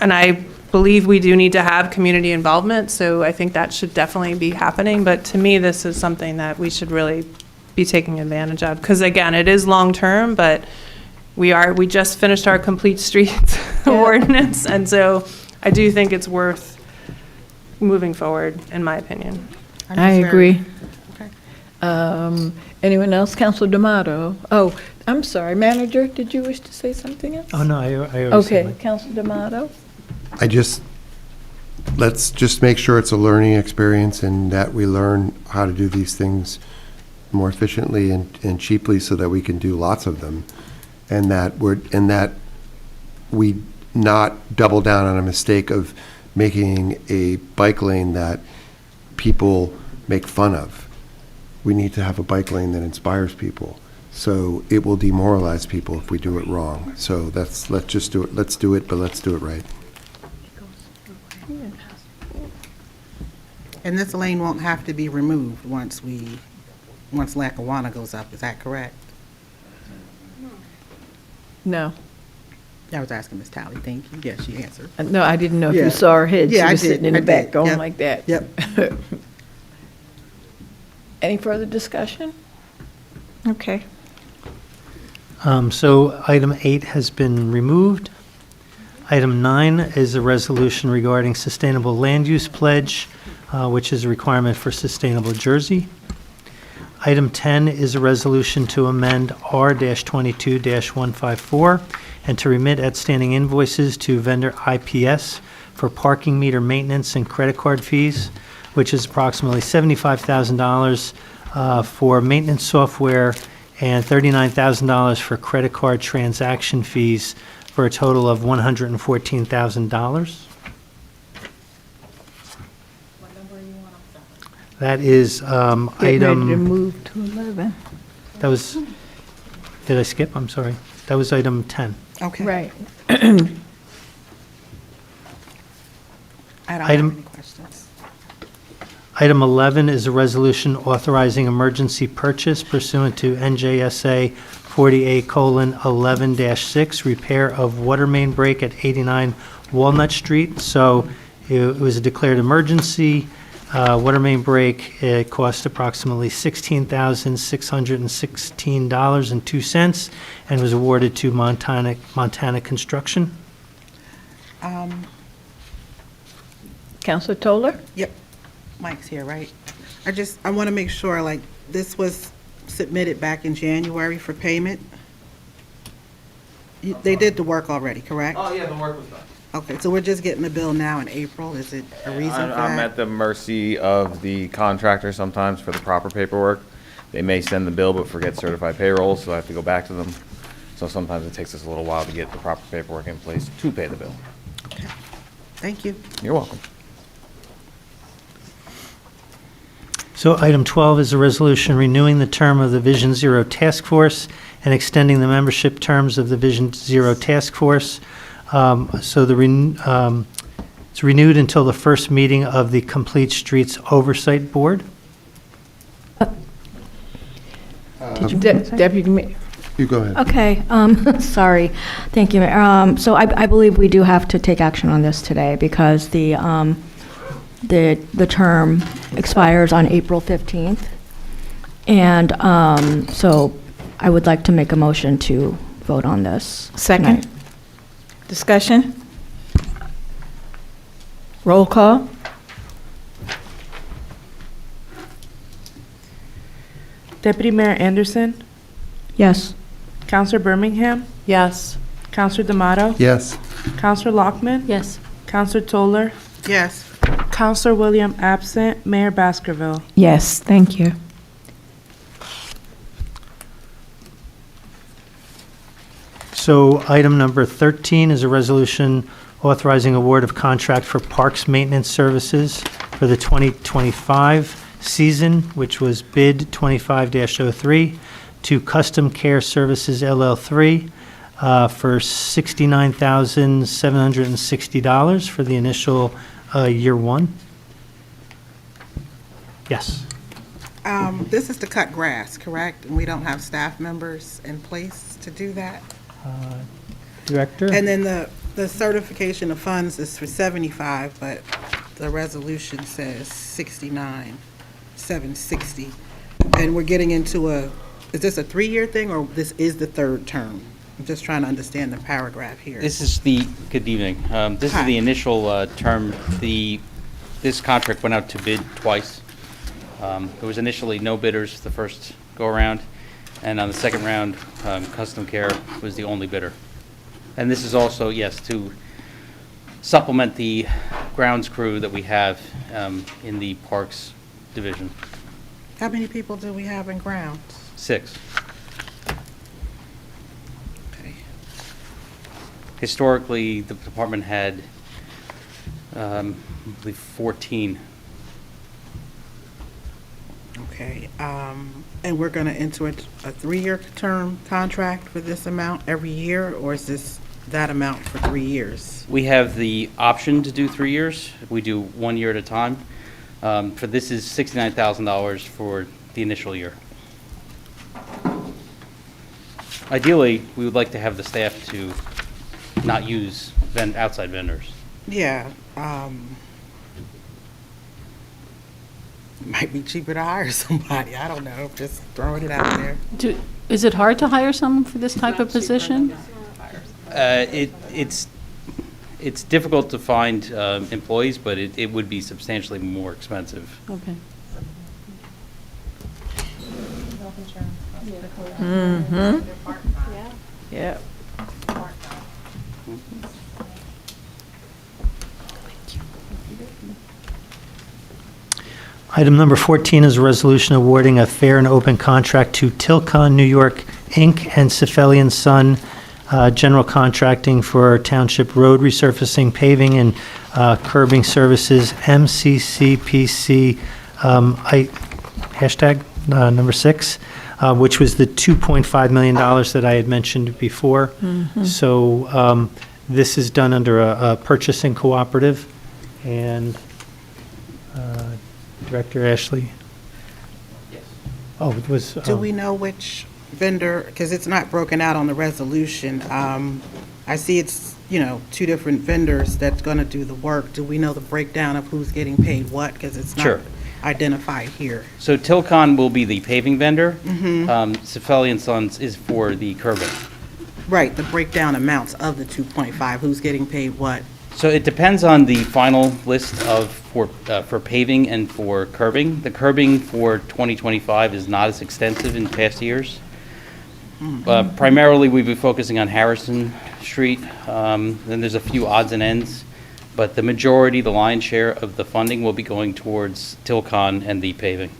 I believe we do need to have community involvement, so I think that should definitely be happening. But to me, this is something that we should really be taking advantage of. Because again, it is long-term, but we just finished our complete streets ordinance. And so I do think it's worth moving forward, in my opinion. I agree. Anyone else? Counselor D'Amato? Oh, I'm sorry, Manager, did you wish to say something else? Oh, no, I always say Okay, Counselor D'Amato? Let's just make sure it's a learning experience and that we learn how to do these things more efficiently and cheaply so that we can do lots of them. And that we not double down on a mistake of making a bike lane that people make fun of. We need to have a bike lane that inspires people. So it will demoralize people if we do it wrong. So let's just do it. Let's do it, but let's do it right. And this lane won't have to be removed once Lackawanna goes up, is that correct? No. I was asking Ms. Talley, thank you. Yes, she answered. No, I didn't know if Yeah. you saw her head. She Yeah, I was did. sitting in I the back did. going Yep. like that. Yep. Any further discussion? Okay. So item 8 has been removed. Item 9 is a resolution regarding sustainable land use pledge, which is a requirement for Sustainable Jersey. Item 10 is a resolution to amend R-22-154 and to remit outstanding invoices to vendor IPS for parking meter maintenance and credit card fees, which is approximately $75,000 for maintenance software and $39,000 for credit card transaction fees, for a total of $114,000. That is Getting ready to item, move to 11. that was, did I skip? I'm sorry. That was item 10. Okay. Right. I don't have Item- any questions. Item 11 is a resolution authorizing emergency purchase pursuant to NJSA 48:11-6, repair of water main break at 89 Walnut Street. So it was a declared emergency. Water main break, it cost approximately $16,616.02 and was awarded to Montana Construction. Counselor Toller? Yep, Mike's here, right? I want to make sure, like, this was submitted back in January for payment? They did the work already, correct? Oh, yeah, the work was done. Okay, so we're just getting the bill now in April, is it a reason for I'm that? at the mercy of the contractor sometimes for the proper paperwork. They may send the bill but forget certified payroll, so I have to go back to them. So sometimes it takes us a little while to get the proper paperwork in place to pay the bill. Thank you. You're welcome. So item 12 is a resolution renewing the term of the Vision Zero Task Force and extending the membership terms of the Vision Zero Task Force. It's renewed until the first meeting of the Complete Streets Oversight Board. Deputy Mayor. You go ahead. Okay, sorry. Thank you, Mayor. So I believe we do have to take action on this today because the term expires on April 15th. And so I would like to make a motion to vote on this. Second. tonight. Discussion? Roll call? Deputy Mayor Anderson, Yes. Counselor Birmingham, Yes. Counselor D'Amato, Yes. Counselor Lockman, Yes. Counselor Toller, Yes. Counselor William absent, Mayor Baskerville. Yes, thank you. So item number 13 is a resolution authorizing award of contract for parks maintenance services for the 2025 season, which was bid 25-03 to Custom Care Services LL3 for $69,760 for the initial year one. Yes. This is to cut grass, correct? And we don't have staff members in place to do that? Director? And then the certification of funds is for 75, but the resolution says 69,760. And we're getting into is this a 3-year thing, or this is the third term? I'm just trying to understand the paragraph here. This is good evening. This Hi. is the initial term. This contract went out to bid twice. There was initially no bidders the first go-around, and on the second round, Custom Care was the only bidder. And this is also, yes, to supplement the grounds crew that we have in the Parks Division. How many people do we have in grounds? 6. Okay. Historically, the department had, I believe, 14. Okay, and we're going to enter a 3-year term contract for this amount every year, or is this that amount for 3 years? We have the option to do 3 years. We do 1 year at a time. For this is $69,000 for the initial year. Ideally, we would like to have the staff to not use outside vendors. Yeah, might be cheaper to hire somebody, I don't know, just throwing it out there. Is it hard to hire someone for this type of position? It's difficult to find employees, but it would be substantially more expensive. Okay. Mm-hmm. Yeah. Item number 14 is a resolution awarding a fair and open contract to Tilcon New York, Inc. and Cephalian Son General Contracting for Township Road Resurfacing, Paving, and Curbing Services, MCCPC Number 6, which was the $2.5 million that I had mentioned before. So this is done under a purchasing cooperative. And Director Ashley? Yes. Oh, it was. Do we know which vendor, because it's not broken out on the resolution. I see it's, 2 different vendors that's going to do the work. Do we know the breakdown of who's getting paid what? Because it's not Sure. identified here. So Tilcon will be the paving vendor. Swayze Sons is for the curbing. Right, the breakdown amounts of the 2.5, who's getting paid what? So it depends on the final list for paving and for curbing. The curbing for 2025 is not as extensive in past years. Primarily, we'll be focusing on Harrison Street. Then there's a few odds and ends, but the majority, the lion's share of the funding will be going towards Tilcon and the paving.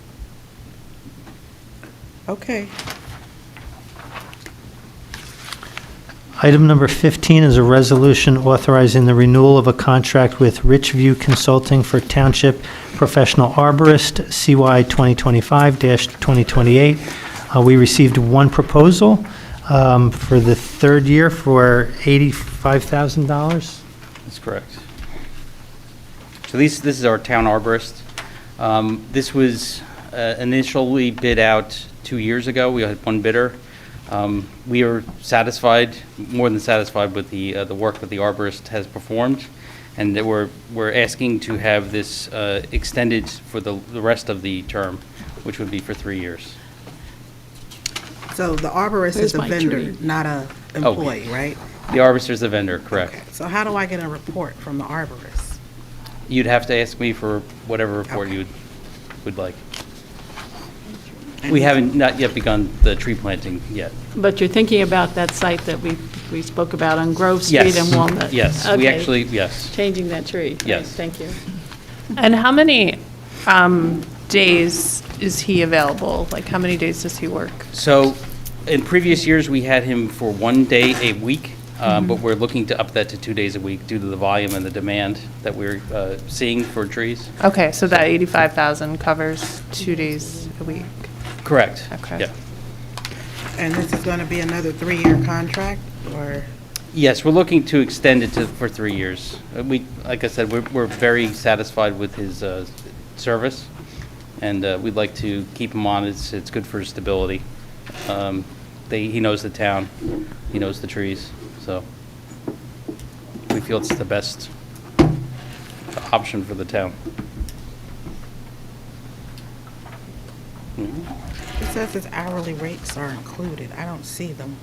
Okay. Item number 15 is a resolution authorizing the renewal of a contract with Richview Consulting for Township Professional Arborist, CY 2025-2028. We received one proposal for the 3rd year for $85,000. That's correct. So this is our town arborist. This was initially bid out 2 years ago. We had one bidder. We are satisfied, more than satisfied, with the work that the arborist has performed, and that we're asking to have this extended for the rest of the term, which would be for 3 years. So the arborist Where's is a my vendor, tree? not a employee, right? The arborist is the vendor, correct. Okay. So how do I get a report from the arborist? You'd have to ask me for whatever report you would like. We haven't not yet begun the tree planting yet. But you're thinking about that site that we spoke about on Grove Street Yes. and Walnut? Yes, we Okay. actually, yes. Changing that tree? Yes. Thank you. And how many days is he available? Like, how many days does he work? So in previous years, we had him for 1 day a week, but we're looking to up that to 2 days a week due to the volume and the demand that we're seeing for trees. Okay, so that 85,000 covers 2 days a week. Correct. Okay. Yeah. And this is going to be another 3-year contract, or? Yes, we're looking to extend it for 3 years. Like I said, we're very satisfied with his service, and we'd like to keep him on. It's good for his stability. He knows the town, he knows the trees, so we feel it's the best option for the town. It says his hourly rates are included. I don't see them.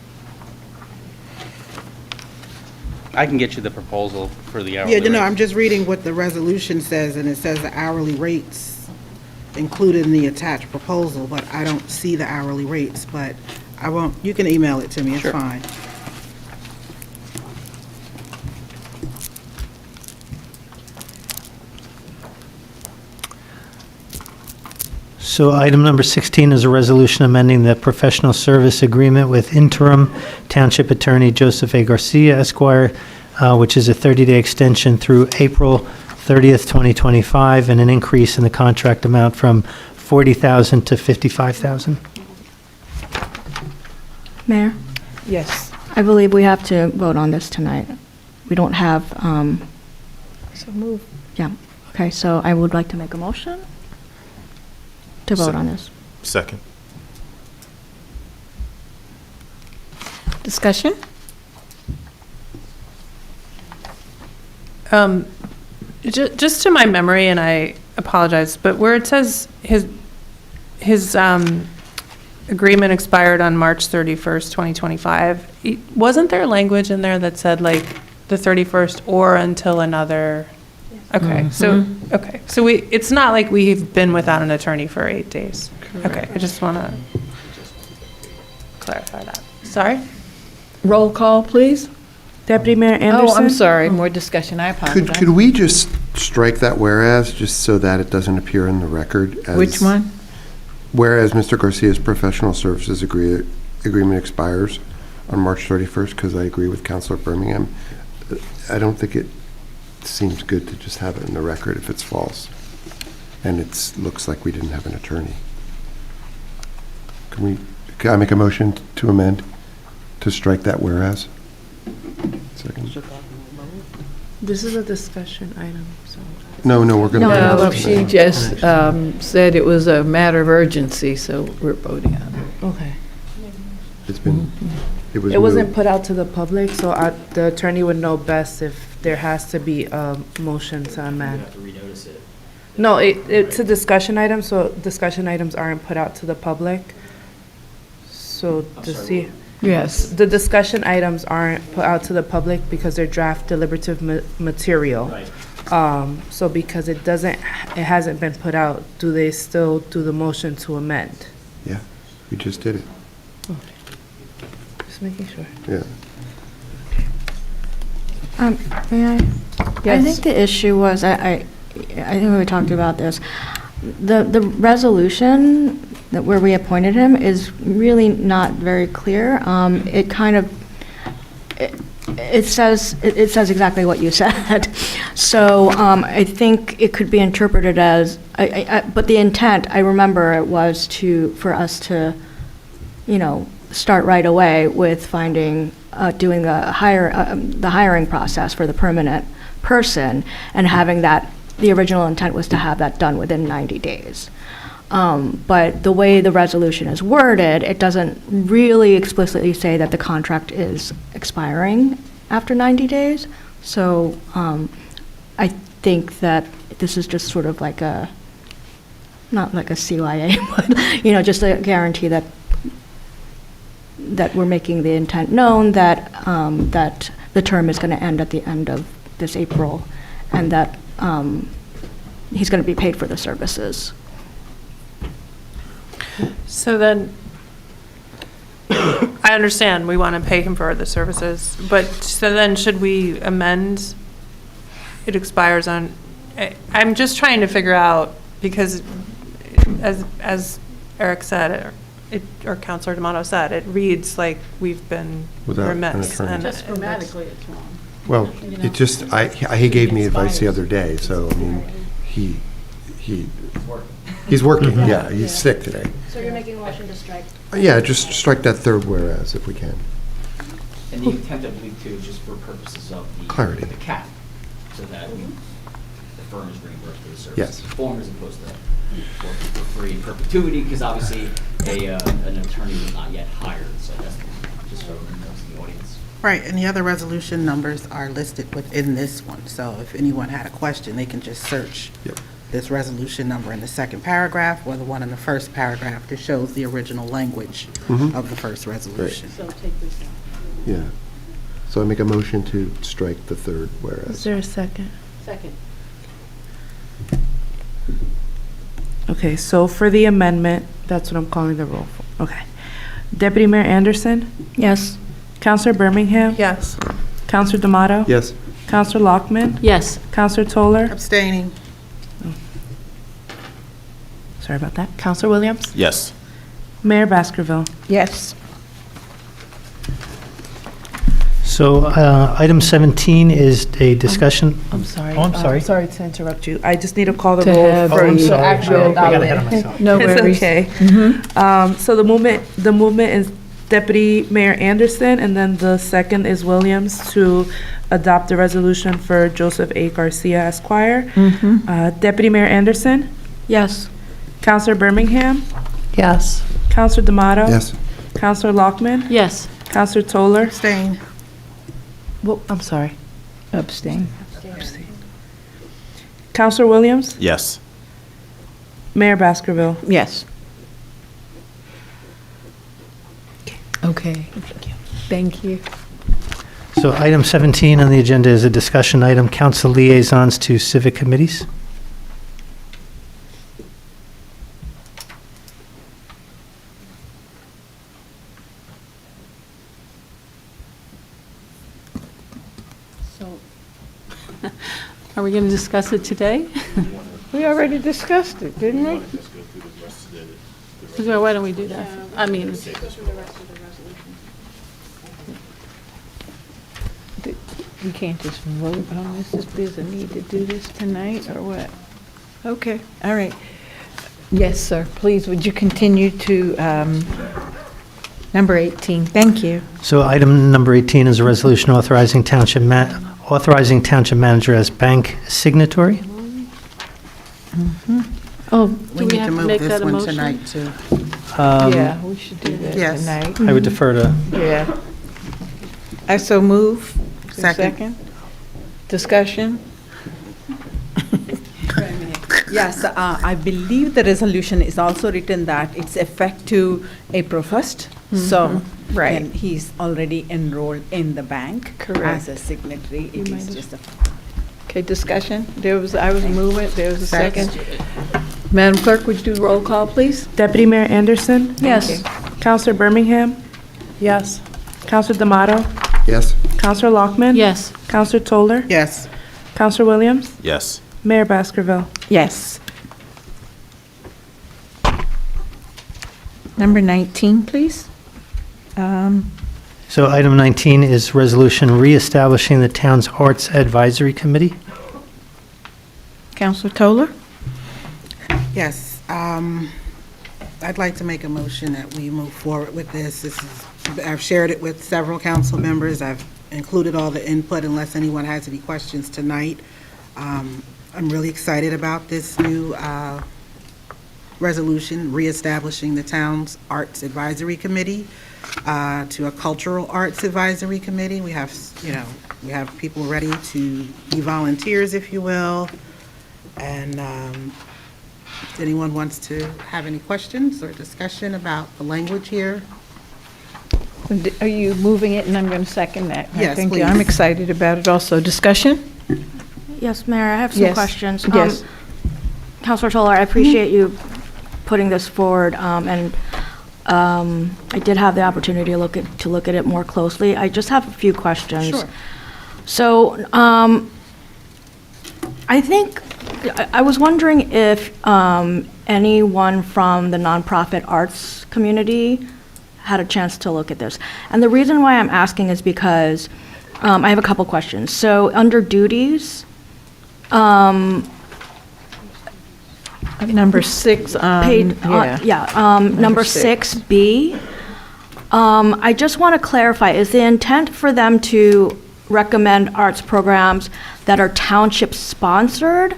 I can get you the proposal for the hourly Yeah, no, rates. I'm just reading what the resolution says, and it says the hourly rates included in the attached proposal, but I don't see the hourly rates, but I won't, you can email it to me, it's Sure. fine. So item number 16 is a resolution amending the professional service agreement with interim Township Attorney Joseph A. Garcia Esquire, which is a 30-day extension through April 30th, 2025, and an increase in the contract amount from $40,000 to $55,000. Mayor, Yes. I believe we have to vote on this tonight. We don't have, So move. yeah, okay, so I would like to make a motion to vote on this. Second. Discussion? Just to my memory, and I apologize, but where it says his agreement expired on March 31st, 2025, wasn't there language in there that said like the 31st or until another? Okay, so, it's not like we've been without an attorney for 8 days. Okay, I just want to clarify that. Sorry? Roll call, please. Deputy Mayor Anderson? Oh, I'm sorry, more discussion, I apologize. Could we just strike that whereas, just so that it doesn't appear in the record as... Which one? Whereas Mr. Garcia's professional services agreement expires on March 31st, because I agree with Councilor Birmingham. I don't think it seems good to just have it in the record if it's false. and looks like we didn't have an attorney. Can I make a motion to amend, to strike that whereas? Second. This is a discussion item, so. No, we're going to. No, she just said it was a matter of urgency, so we're voting on it. Okay. It's been, it was. It wasn't moved. put out to the public, so the attorney would know best if there has to be a motion to amend. have to renotice it. No, it's a discussion item, so discussion items aren't put out to the public. So to see, Yes. the discussion items aren't put out to the public because they're draft deliberative material. Right. So because it hasn't been put out, do they still do the motion to amend? Yeah, we just did it. Just making sure. Yeah. May I? I think the issue was, I think we talked about this. The resolution that where we appointed him is really not very clear. It kind of, it says exactly what you said. So I think it could be interpreted as, but the intent, I remember it was for us to, start right away with finding, doing the hiring process for the permanent person, and having that, the original intent was to have that done within 90 days. But the way the resolution is worded, it doesn't really explicitly say that the contract is expiring after 90 days. So I think that this is just sort of like not like a CYA, but, just a guarantee that we're making the intent known that, that the term is going to end at the end of this April, and that he's going to be paid for the services. So then, I understand we want to pay him for the services, but so then should we amend, it expires on, I'm just trying to figure out, because as Eric said, or Councilor D'Amato said, it reads like we've been Without an remiss. attorney. And Just grammatically, it's wrong. Well, it just, he gave me advice the other day, so, I mean, he's working, yeah, he's sick today. So you're making a motion to strike? Yeah, just strike that third whereas if we can. And the intent, I believe, too, just for purposes of the Clarity. the cap, so that the firm is reimbursed for the service. Yes. Form as opposed to working for free in perpetuity, because obviously an attorney was not yet hired, so that's just so everyone knows in the audience. Right, and the other resolution numbers are listed within this one, so if anyone had a question, they can just search Yep. this resolution number in the second paragraph, or the one in the first paragraph that shows the original language of the first resolution. So take this out. Yeah. So I make a motion to strike the third Is whereas. there a second? Second. Okay, so for the amendment, that's what I'm calling the roll for. Okay. Deputy Mayor Anderson? Yes. Counselor Birmingham? yes. Counselor D'Amato? Yes. Counselor Lockman? Yes. Counselor Toller? Abstaining. Sorry about that. Counselor Williams? Yes. Mayor Baskerville? Yes. So item 17 is a discussion. I'm sorry. Oh, I'm sorry. Sorry to interrupt you. I just need to call the To roll have- for Oh, I'm you to sorry. actually No, I adopt got ahead of it. myself. No worries. It's okay. So the movement is Deputy Mayor Anderson, and then the second is Williams to adopt the resolution for Joseph A. Garcia Esquire. Deputy Mayor Anderson? Yes. Counselor Birmingham? Yes. Counselor D'Amato? Yes. Counselor Lockman? Yes. Counselor Toller? Abstain. Well, I'm sorry. Abstain. Counselor Williams? Yes. Mayor Baskerville? Yes. Okay. Thank you. So item 17 on the agenda is a discussion item, council liaisons to civic committees. So, are we going to discuss it today? We already discussed it, didn't we? So why don't we do that? I mean, We can't just vote on this if there's a need to do this tonight, or what? Okay, all right. Yes, sir. Please, would you continue to number 18? Thank you. So item number 18 is a resolution authorizing Township Manager as bank signatory. Oh, We need to move this one tonight, too. yeah, we should do that Yes. tonight. I would defer to, Yeah. I so move. Second. Discussion? Yes, I believe the resolution is also written that it's effective April 1st. So, Right. and he's already enrolled in the bank Correct. as a signatory. It is just a Okay, discussion? I was moving, there was a second. Madam Clerk, would you do roll call, please? Deputy Mayor Anderson? Yes. Counselor Birmingham? Yes. Counselor D'Amato? Yes. Counselor Lockman? Yes. Counselor Toller? Yes. Counselor Williams? Yes. Mayor Baskerville? Yes. Number 19, please. so item 19 is resolution reestablishing the town's Arts Advisory Committee. Counselor Toller? Yes, I'd like to make a motion that we move forward with this. I've shared it with several council members. I've included all the input unless anyone has any questions tonight. I'm really excited about this new resolution reestablishing the town's Arts Advisory Committee to a Cultural Arts Advisory Committee. We have, we have people ready to be volunteers, if you will. And if anyone wants to have any questions or discussion about the language here? Are you moving it, and I'm going to second that? Yes, Thank you. please. I'm excited about it also. Discussion? Yes, Mayor, I have some Yes. questions. Yes. Counselor Toller, I appreciate you putting this forward, and I did have the opportunity to look at it more closely. I just have a few questions. Sure. So, I think, I was wondering if anyone from the nonprofit arts community had a chance to look at this. And the reason why I'm asking is because I have a couple questions. So, under duties, Number 6, number 6B. I just want to clarify, is the intent for them to recommend arts programs that are township-sponsored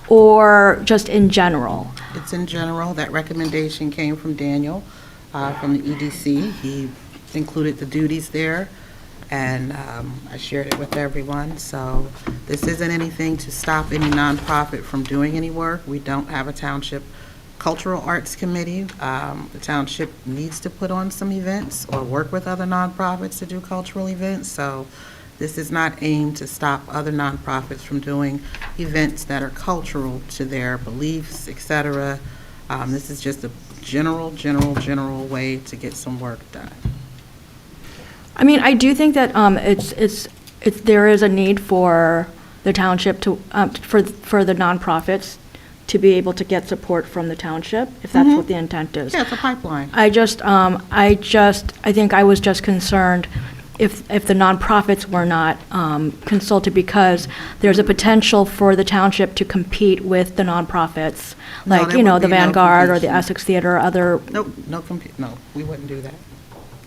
or just in general? It's in general. That recommendation came from Daniel from the EDC. He included the duties there, and I shared it with everyone. So this isn't anything to stop any nonprofit from doing any work. We don't have a township cultural arts committee. The township needs to put on some events or work with other nonprofits to do cultural events. So this is not aimed to stop other nonprofits from doing events that are cultural to their beliefs, et cetera. This is just a general way to get some work done. I mean, I do think that there is a need for the township to, for the nonprofits to be able to get support from the township, if that's what the intent is. Yeah, it's a pipeline. I think I was just concerned if the nonprofits were not consulted, because there's a potential for the township to compete with the nonprofits, No, like, there you know, would the be no Vanguard or the competition. Essex Theater, other. Nope, no, we wouldn't do that.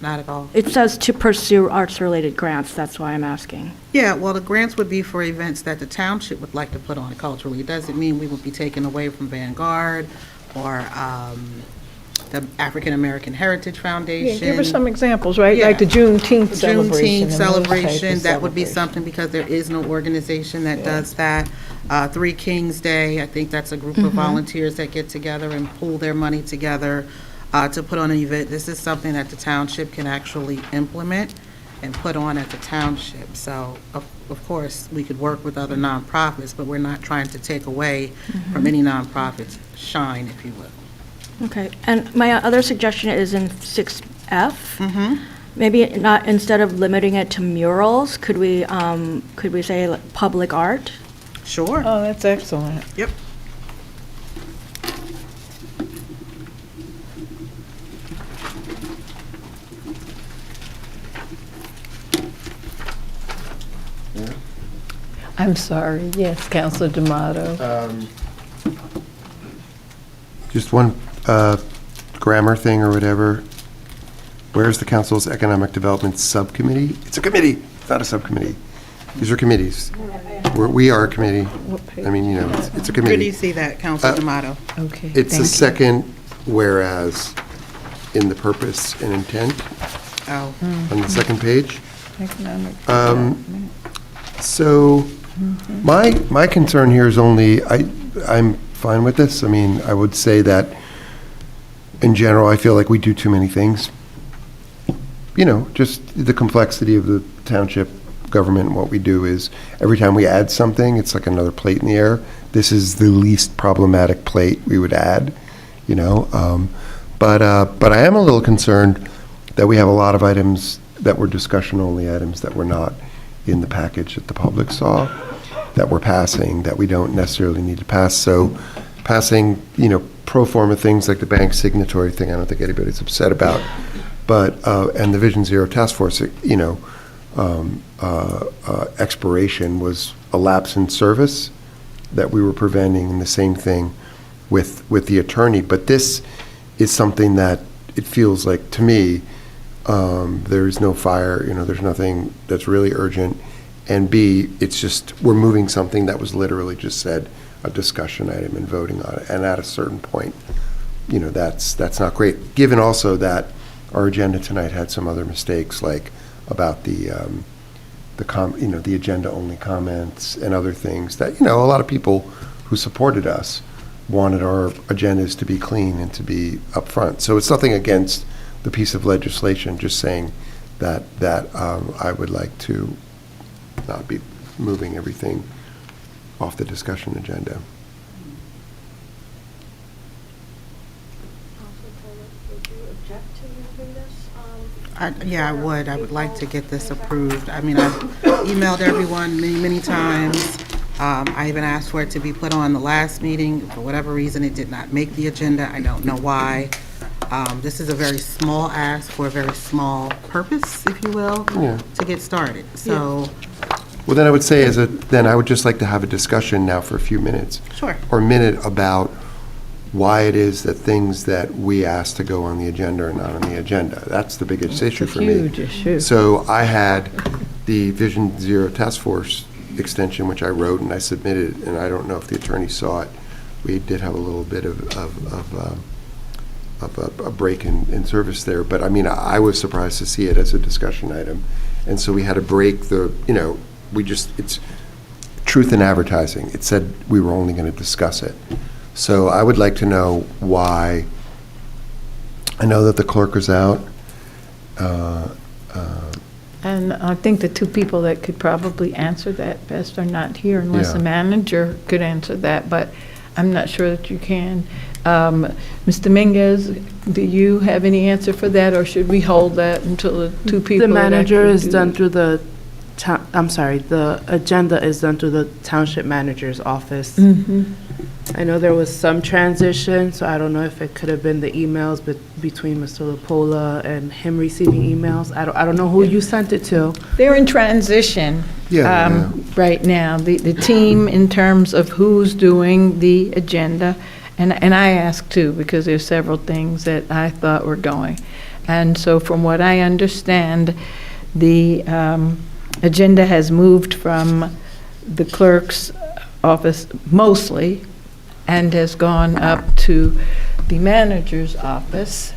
Not at all. It says to pursue arts-related grants, that's why I'm asking. Yeah, well, the grants would be for events that the township would like to put on culturally. It doesn't mean we would be taken away from Vanguard or the African American Heritage Foundation. Give us some examples, right? Yeah. Like the Juneteenth celebration. Juneteenth and those type of celebration, that would be celebrations. something, because there is no organization that does that. Three Kings Day, I think that's a group of volunteers that get together and pool their money together to put on an event. This is something that the township can actually implement and put on at the township. So, of course, we could work with other nonprofits, but we're not trying to take away from any nonprofit's shine, if you will. Okay, and my other suggestion is in 6F. Maybe not, instead of limiting it to murals, could we say like public art? Sure. Oh, that's excellent. Yep. I'm sorry, yes, Councilor D'Amato. Just one grammar thing or whatever. Where's the council's economic development subcommittee? It's a committee, it's not a subcommittee. These are committees. We are a committee. I mean, you know, it's a Where do you committee. see that, Council D'Amato? Okay. It's the thank you. second whereas in the purpose and intent Oh, on the second page. Economic Um, development. So, my concern here is only, I'm fine with this. I mean, I would say that, in general, I feel like we do too many things. You know, just the complexity of the township government and what we do is, every time we add something, it's like another plate in the air. This is the least problematic plate we would add, you know? But I am a little concerned that we have a lot of items that were discussion-only items that were not in the package that the public saw, that we're passing, that we don't necessarily need to pass. So passing, you know, pro forma things like the bank signatory thing, I don't think anybody's upset about. But, and the Vision Zero Task Force, you know, expiration was a lapse in service that we were preventing, and the same thing with the attorney. But this is something that it feels like, to me, there's no fire, you know, there's nothing that's really urgent. And B, it's just, we're moving something that was literally just said, a discussion item and voting on it. And at a certain point, you know, that's not great. Given also that our agenda tonight had some other mistakes, like about the agenda-only comments and other things that, you know, a lot of people who supported us wanted our agendas to be clean and to be upfront. So it's nothing against the piece of legislation, just saying that I would like to not be moving everything off the discussion agenda. Yeah, I would. I would like to get this approved. I mean, I've emailed everyone many, many times. I even asked for it to be put on the last meeting. For whatever reason, it did not make the agenda. I don't know why. This is a very small ask for a very small purpose, if you will, Yeah. to get started. So, Well, then I would say then I would just like to have a discussion now for a few minutes. Sure. Or a minute about why it is that things that we asked to go on the agenda are not on the agenda. That's the biggest issue for me. Huge issue. So I had the Vision Zero Task Force extension, which I wrote and I submitted, and I don't know if the attorney saw it. We did have a little bit of a break in service there, but I mean, I was surprised to see it as a discussion item. And so we had to break it's truth in advertising. It said we were only going to discuss it. So I would like to know why. I know that the clerk is out. And I think the two people that could probably answer that best are not here unless Yeah. the manager could answer that, but I'm not sure that you can. Mr. Minguez, do you have any answer for that, or should we hold that until the two people The that manager actually is do done it? through the the agenda is done through the Township Manager's office. Mhm. I know there was some transition, so I don't know if it could have been the emails between Mr. Lapola and him receiving emails. I don't know who you sent it to. They're in transition Yeah. right now, the team in terms of who's doing the agenda. And I asked too, because there's several things that I thought were going. And so from what I understand, the agenda has moved from the clerk's office mostly and has gone up to the manager's office,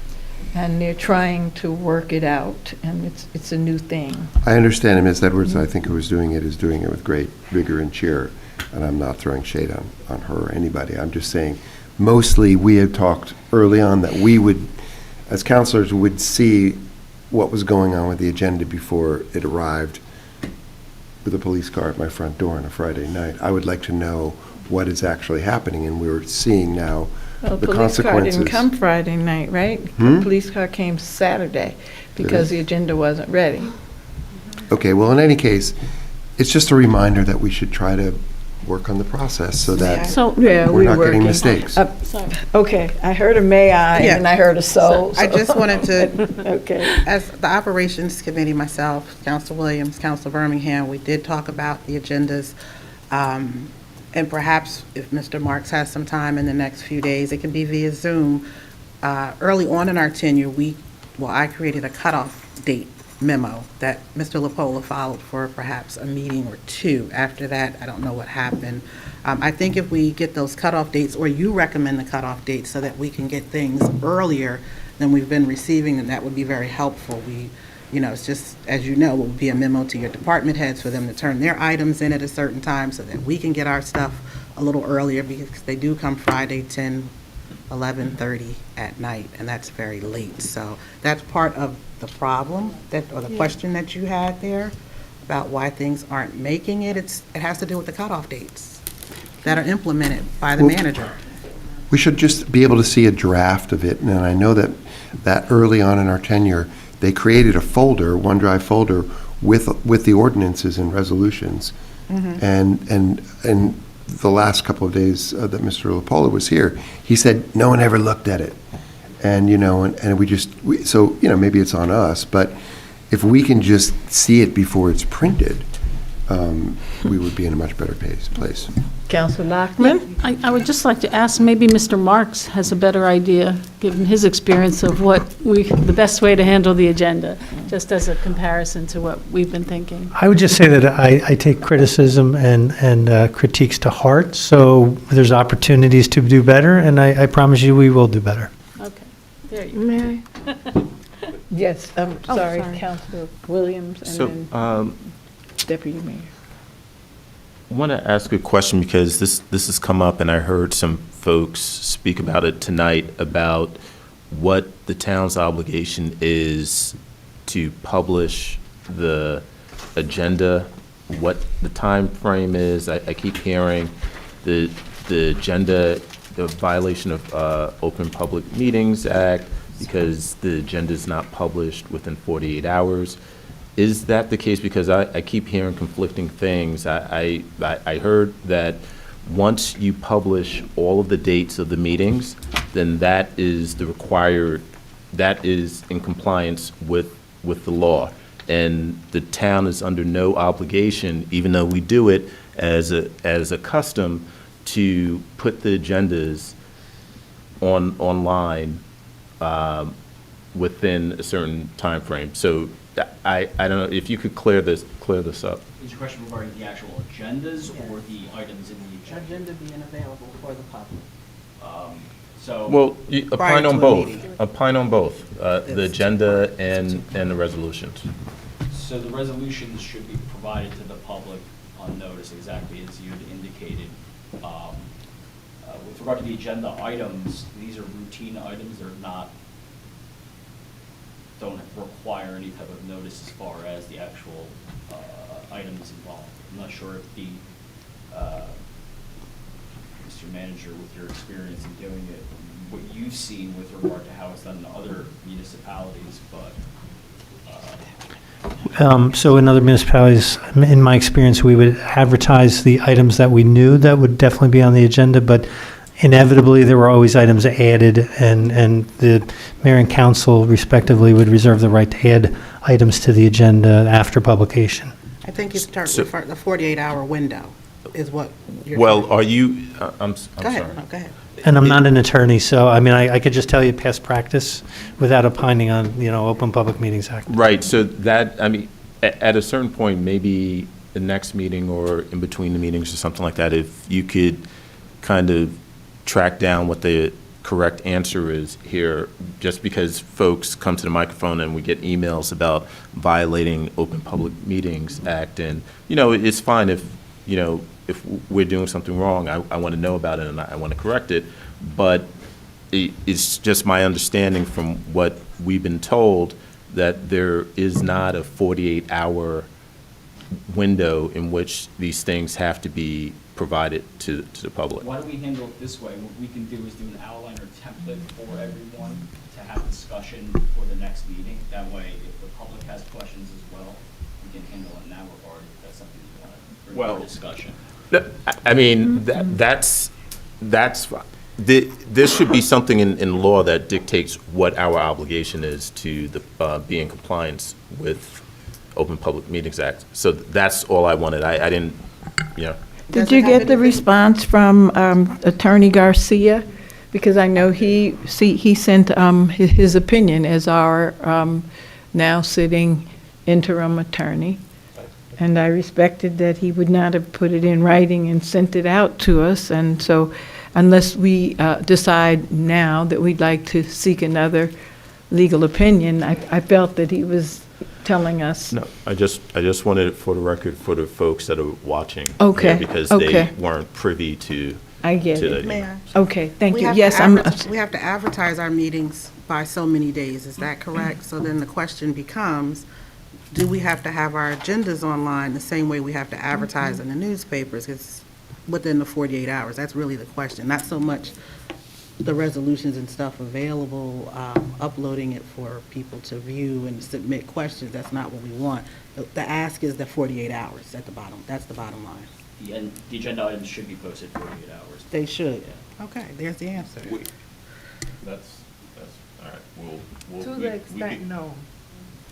and they're trying to work it out, and it's a new thing. I understand, and Ms. Edwards, I think who is doing it with great vigor and cheer, and I'm not throwing shade on her or anybody. I'm just saying, mostly, we had talked early on that we would, as counselors, would see what was going on with the agenda before it arrived with a police car at my front door on a Friday night. I would like to know what is actually happening, and we're seeing now Well, the the police car consequences. didn't come Friday night, right? Hmm? The police car came Saturday because the agenda wasn't ready. Okay, well, in any case, it's just a reminder that we should try to work on the process so that So, yeah, we're not working. getting mistakes. Okay, I heard a may I, Yeah. and I heard a so. I just wanted to, Okay. as the Operations Committee, myself, Council Williams, Council Birmingham, we did talk about the agendas. And perhaps if Mr. Marks has some time in the next few days, it can be via Zoom. Early on in our tenure, I created a cutoff date memo that Mr. LaPola followed for perhaps a meeting or two. After that, I don't know what happened. I think if we get those cutoff dates, or you recommend the cutoff dates so that we can get things earlier than we've been receiving, then that would be very helpful. It's just, as you know, it will be a memo to your department heads for them to turn their items in at a certain time so that we can get our stuff a little earlier, because they do come Friday, 10, 11:30 at night, and that's very late. So that's part of the problem, or the question that you had there about why things aren't making it. It has to do with the cutoff dates that are implemented by the manager. We should just be able to see a draft of it, and I know that early on in our tenure, they created a folder, OneDrive folder, with the ordinances and resolutions. And the last couple of days that Mr. LaPola was here, he said no one ever looked at it. And, so maybe it's on us, but if we can just see it before it's printed, we would be in a much better place. Councilor Nachman? I would just like to ask, maybe Mr. Marks has a better idea, given his experience, of the best way to handle the agenda, just as a comparison to what we've been thinking. I would just say that I take criticism and critiques to heart, so there's opportunities to do better, and I promise you we will do better. Okay, there you go. Mary? Yes, I'm sorry, sorry. Councilor Williams, and So, then Deputy Mayor. I want to ask a question because this has come up, and I heard some folks speak about it tonight, about what the town's obligation is to publish the agenda, what the time frame is. I keep hearing the agenda, the violation of Open Public Meetings Act, because the agenda is not published within 48 hours. Is that the case? Because I keep hearing conflicting things. I heard that once you publish all of the dates of the meetings, then that is in compliance with the law. And the town is under no obligation, even though we do it as a custom, to put the agendas online within a certain time frame. So I don't know if you could clear this up. Is your question regarding the actual agendas or the items in the agenda? Agenda being available for the public. Well, Prior opine to on a both. meeting. Opine on both, the agenda and the resolutions. So the resolutions should be provided to the public on notice, exactly as you had indicated. With regard to the agenda items, these are routine items. They're don't require any type of notice as far as the actual items involved. I'm not sure if Mr. Manager, with your experience in doing it, what you've seen with regard to how it's done in other municipalities, but So in other municipalities, in my experience, we would advertise the items that we knew that would definitely be on the agenda, but inevitably, there were always items added, and the mayor and council respectively would reserve the right to add items to the agenda after publication. I think you start with the 48-hour window is what you're. Well, are you, I'm Go sorry. ahead, no, go ahead. And I'm not an attorney, so, I could just tell you past practice without opining on, Open Public Meetings Act. Right, so that, at a certain point, maybe the next meeting or in between the meetings or something like that, if you could kind of track down what the correct answer is here, just because folks come to the microphone and we get emails about violating Open Public Meetings Act, and, it's fine if we're doing something wrong, I want to know about it and I want to correct it, but it's just my understanding from what we've been told that there is not a 48-hour window in which these things have to be provided to the public. why don't we handle it this way? What we can do is do an outline or template for everyone to have discussion for the next meeting. That way, if the public has questions as well, we can handle it in that regard, if that's something you want to bring for discussion. There should be something in law that dictates what our obligation is to be in compliance with Open Public Meetings Act. So that's all I wanted. I didn't, Did you get the response from Attorney Garcia? Because I know he sent his opinion as our now sitting interim attorney. And I respected that he would not have put it in writing and sent it out to us. And so unless we decide now that we'd like to seek another legal opinion, I felt that he was telling us. No, I just wanted it for the record for the folks that are watching. Okay, here, because okay. they weren't privy to. I get to it. the- Mayor? Okay, thank We you. have to Yes, we have to advertise our meetings by so many days, is that correct? So then the question becomes, do we have to have our agendas online the same way we have to advertise in the newspapers? It's within the 48 hours, that's really the question, not so much the resolutions and stuff available, uploading it for people to view and submit questions, that's not what we want. The ask is the 48 hours at the bottom, that's the bottom line. And the agenda items should be posted 48 hours. They should. Okay, there's the answer. That's, all right, we'll. To the extent known.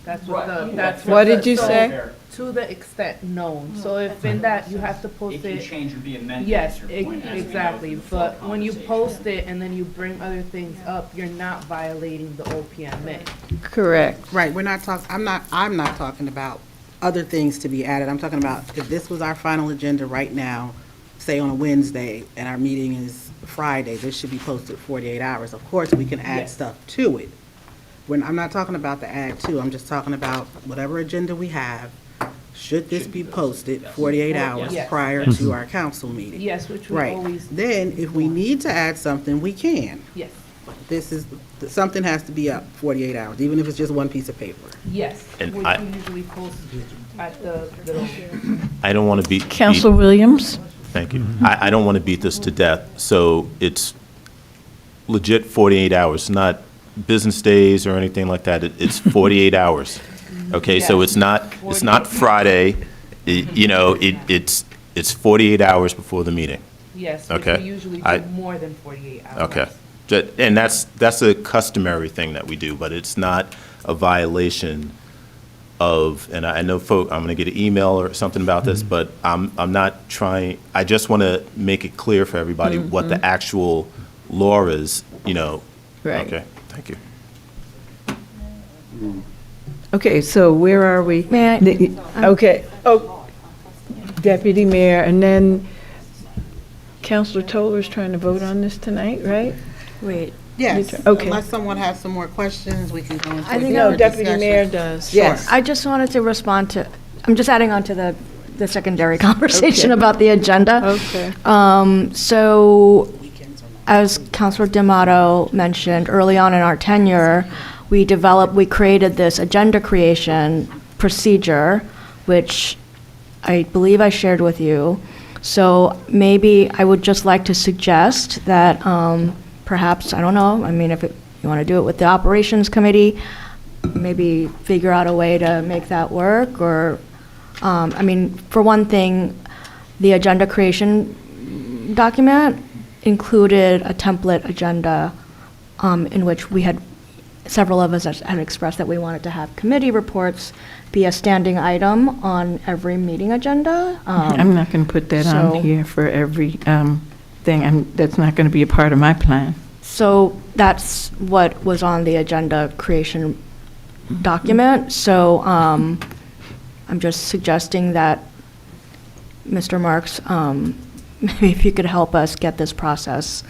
That's Right. what the, that's What the- did you so, say? To the extent known. So if in that you have to post It it. can change or be amended. Yes, is your point, as we go exactly, through the full but when you conversation. post it and then you bring other things up, you're not violating the OPMA. correct. Right, we're not talking, I'm not talking about other things to be added. I'm talking about if this was our final agenda right now, say on a Wednesday, and our meeting is Friday, this should be posted 48 hours. Of course, we can add Yes. stuff to it. I'm not talking about the add to, I'm just talking about whatever agenda we have, should this be posted 48 hours Yes. prior to our council meeting? Yes, which we Right. always, Then, if we need to add something, we can. yes, This is, something has to be up 48 hours, even if it's just one piece of paper. yes, And which I- we usually post at the little. I don't want to beat. Counselor Williams? Thank you. I don't want to beat this to death, so it's legit 48 hours, not business days or anything like that. It's 48 hours. Okay, so it's not Friday, it's 48 hours before the meeting. Yes, which Okay. we usually I- do more than 48 hours. Okay. And that's a customary thing that we do, but it's not a violation of, and I know I'm going to get an email or something about this, but I'm not trying, I just want to make it clear for everybody what the actual law is, Right. Okay, thank you. Okay, so where are we? May I- Okay, Deputy Mayor, and then Counselor Toller's trying to vote on this tonight, right? Wait, Yes, Okay. unless someone has some more questions, we can go into I a think deeper No, Deputy discussion. Mayor does. Sure. Yes. I just wanted to respond to, I'm just adding on to the secondary conversation Okay. about the agenda. Okay. So, as Councilor D'Amato mentioned, early on in our tenure, we created this agenda creation procedure, which I believe I shared with you. So maybe I would just like to suggest that perhaps, I don't know, I mean, if you want to do it with the operations committee, maybe figure out a way to make that work, or, I mean, for one thing, the agenda creation document included a template agenda in which several of us had expressed that we wanted to have committee reports be a standing item on every meeting agenda. I'm not going to put that on so- here for every thing. That's not going to be a part of my plan. So that's what was on the agenda creation document. So I'm just suggesting that, Mr. Marks, maybe if you could help us get this process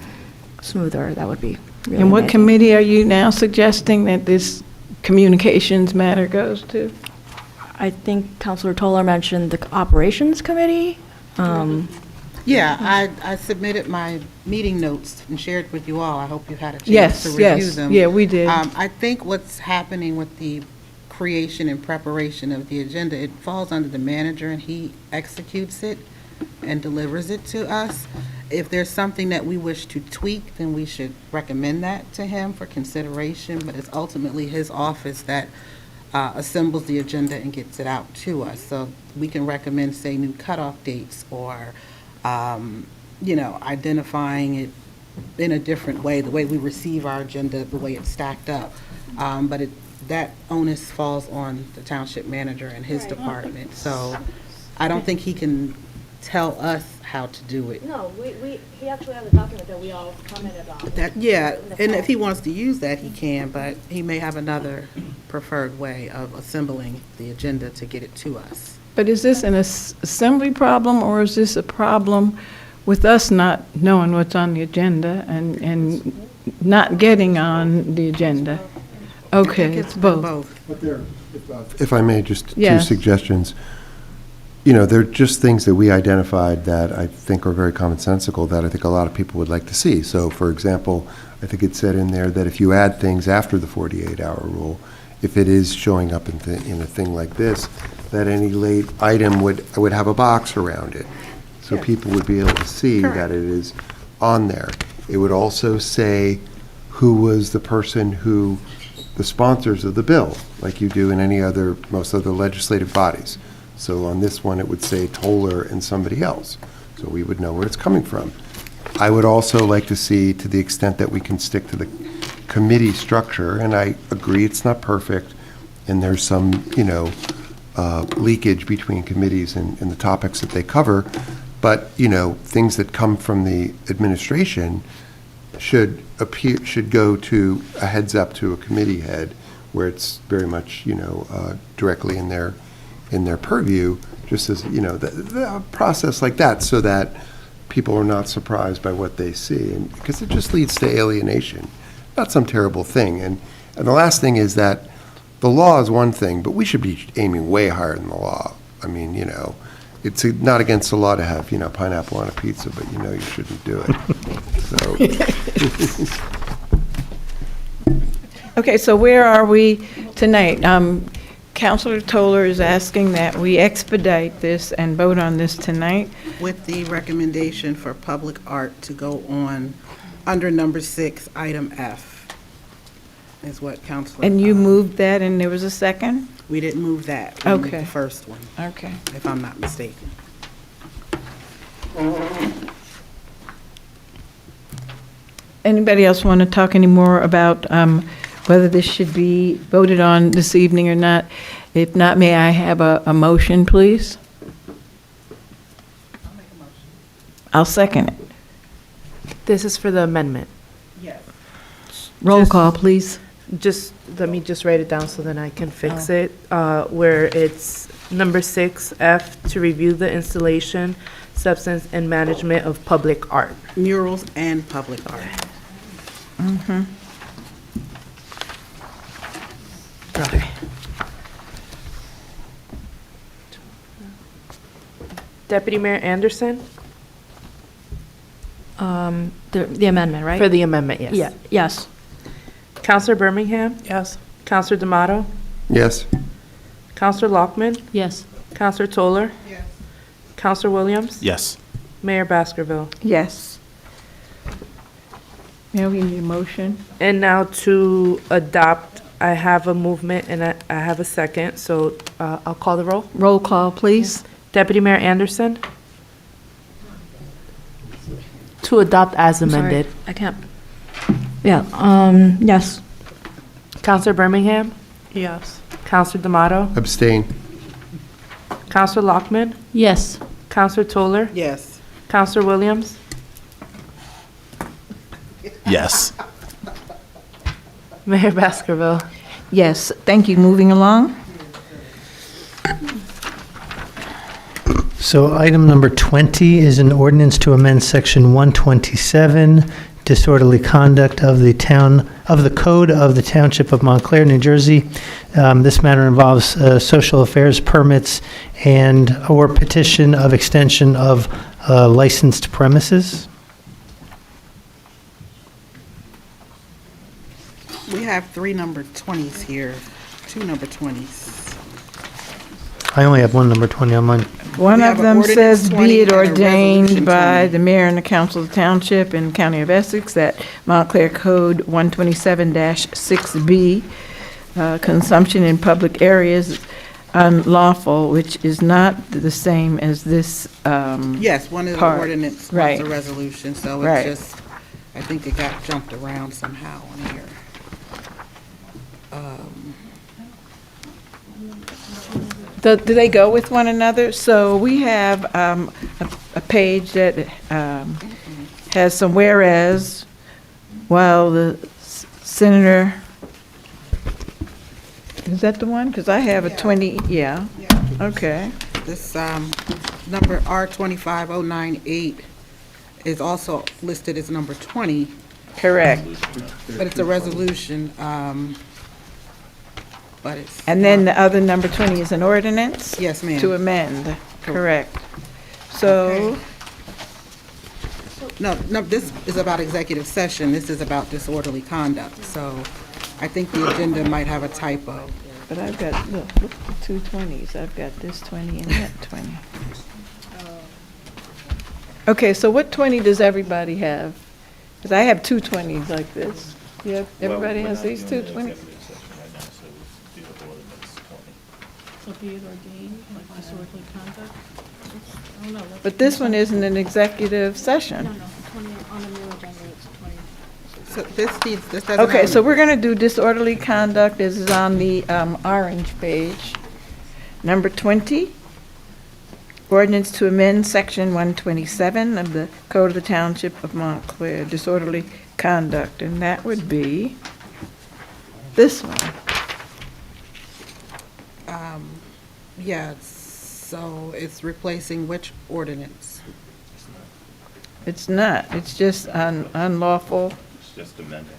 smoother, that would be really And what amazing. committee are you now suggesting that this communications matter goes to? I think Councilor Toller mentioned the operations committee. Yeah, I submitted my meeting notes and shared with you all. I hope you had a chance Yes, to review yes. them. Yeah, we did. I think what's happening with the creation and preparation of the agenda, it falls under the manager, and he executes it and delivers it to us. If there's something that we wish to tweak, then we should recommend that to him for consideration, but it's ultimately his office that assembles the agenda and gets it out to us. So we can recommend, say, new cutoff dates, or identifying it in a different way, the way we receive our agenda, the way it's stacked up. But that onus falls on the township manager and his department. So I don't think he can tell us how to do it. No, he actually has a document that we all commented on. Yeah, and if he wants to use that, he can, but he may have another preferred way of assembling the agenda to get it to us. But is this an assembly problem, or is this a problem with us not knowing what's on the agenda and not getting on the agenda? Okay, it's both. If I may, just two Yes. suggestions. You know, they're just things that we identified that I think are very commonsensical that I think a lot of people would like to see. So, for example, I think it said in there that if you add things after the 48-hour rule, if it is showing up in a thing like this, that any late item would have a box around it. So people would be able to see that it is on there. It would also say who was the person who, the sponsors of the bill, like you do in most other legislative bodies. So on this one, it would say Toller and somebody else. So we would know where it's coming from. I would also like to see, to the extent that we can stick to the committee structure, and I agree it's not perfect, and there's some, leakage between committees and the topics that they cover, but, things that come from the administration should go to a heads up to a committee head where it's very much, directly in their purview, just as, the process like that, so that people are not surprised by what they see, and because it just leads to alienation, not some terrible thing. And the last thing is that the law is one thing, but we should be aiming way higher than the law. I mean, it's not against the law to have, pineapple on a pizza, but you shouldn't do it. So. Okay, so where are we tonight? Councilor Toller is asking that we expedite this and vote on this tonight. With the recommendation for public art to go on under number 6, item F, is what Councilor. And you moved that, and there was a second? We didn't move that. We moved Okay. the first one, Okay. if I'm not mistaken. Anybody else want to talk any more about whether this should be voted on this evening or not? If not, may I have a motion, please? I'll second it. This is for the amendment. Yes. Roll Just- call, please. Let me just write it down so then I can fix it. Where it's number 6F, to review the installation, substance, and management of public art. Murals and public art. Okay. Deputy Mayor Anderson? The amendment, right? For the amendment, yes. Yeah, yes. Counselor Birmingham? Yes. Counselor D'Amato? Yes. Counselor Lockman? Yes. Counselor Toller? Yes. Counselor Williams? Yes. Mayor Baskerville? Yes. Now we need a motion. And now to adopt, I have a movement and I have a second, so I'll call the roll. Roll call, please. Deputy Mayor Anderson? To adopt as I'm sorry, amended. I can't. Yeah, yes. Counselor Birmingham? Yes. Counselor D'Amato? Abstain. Counselor Lockman? Yes. Counselor Toller? Yes. Counselor Williams? Yes. Mayor Baskerville? Yes, thank you. Moving along. So item number 20 is an ordinance to amend section 127, disorderly conduct of the code of the Township of Montclair, New Jersey. This matter involves social affairs permits or petition of extension of licensed premises. We have 3 number 20s here, 2 number 20s. I only have one number 20 on mine. One We of have an them ordinance says, 20 be it and a ordained resolution by 20." the mayor and the council of the township and county of Essex that Montclair Code 127-6B, consumption in public areas unlawful, which is not the same as this. Yes, one is an part. ordinance, Right. one's a resolution, so Right. it's just, I think it got jumped around somehow on here. Do they go with one another? So we have a page that has some whereas, while the senator, is that the one? Because I have a 20, yeah, okay. This number R-25-098 is also listed as number 20, Correct. but it's a resolution, but it's... And then the other number 20 is an ordinance? Yes, ma'am. To amend, correct. So, No, this is about executive session. This is about disorderly conduct. So I think the agenda might have a typo. but I've got, look the two 20s. I've got this 20 and that 20. Okay, so what 20 does everybody have? Because I have two 20s like this. Yeah, everybody has these two 20s? So be it ordained, like disorderly conduct? Oh, no, that's... But this one isn't an executive session. No, 20, on the new agenda, it's 20. So this doesn't Okay, have so we're going to do disorderly conduct. This is on the orange page. Number 20, ordinance to amend section 127 of the Code of the Township of Montclair, disorderly conduct, and that would be this one. Yeah, so it's replacing which ordinance? It's not, it's just unlawful. It's just amending.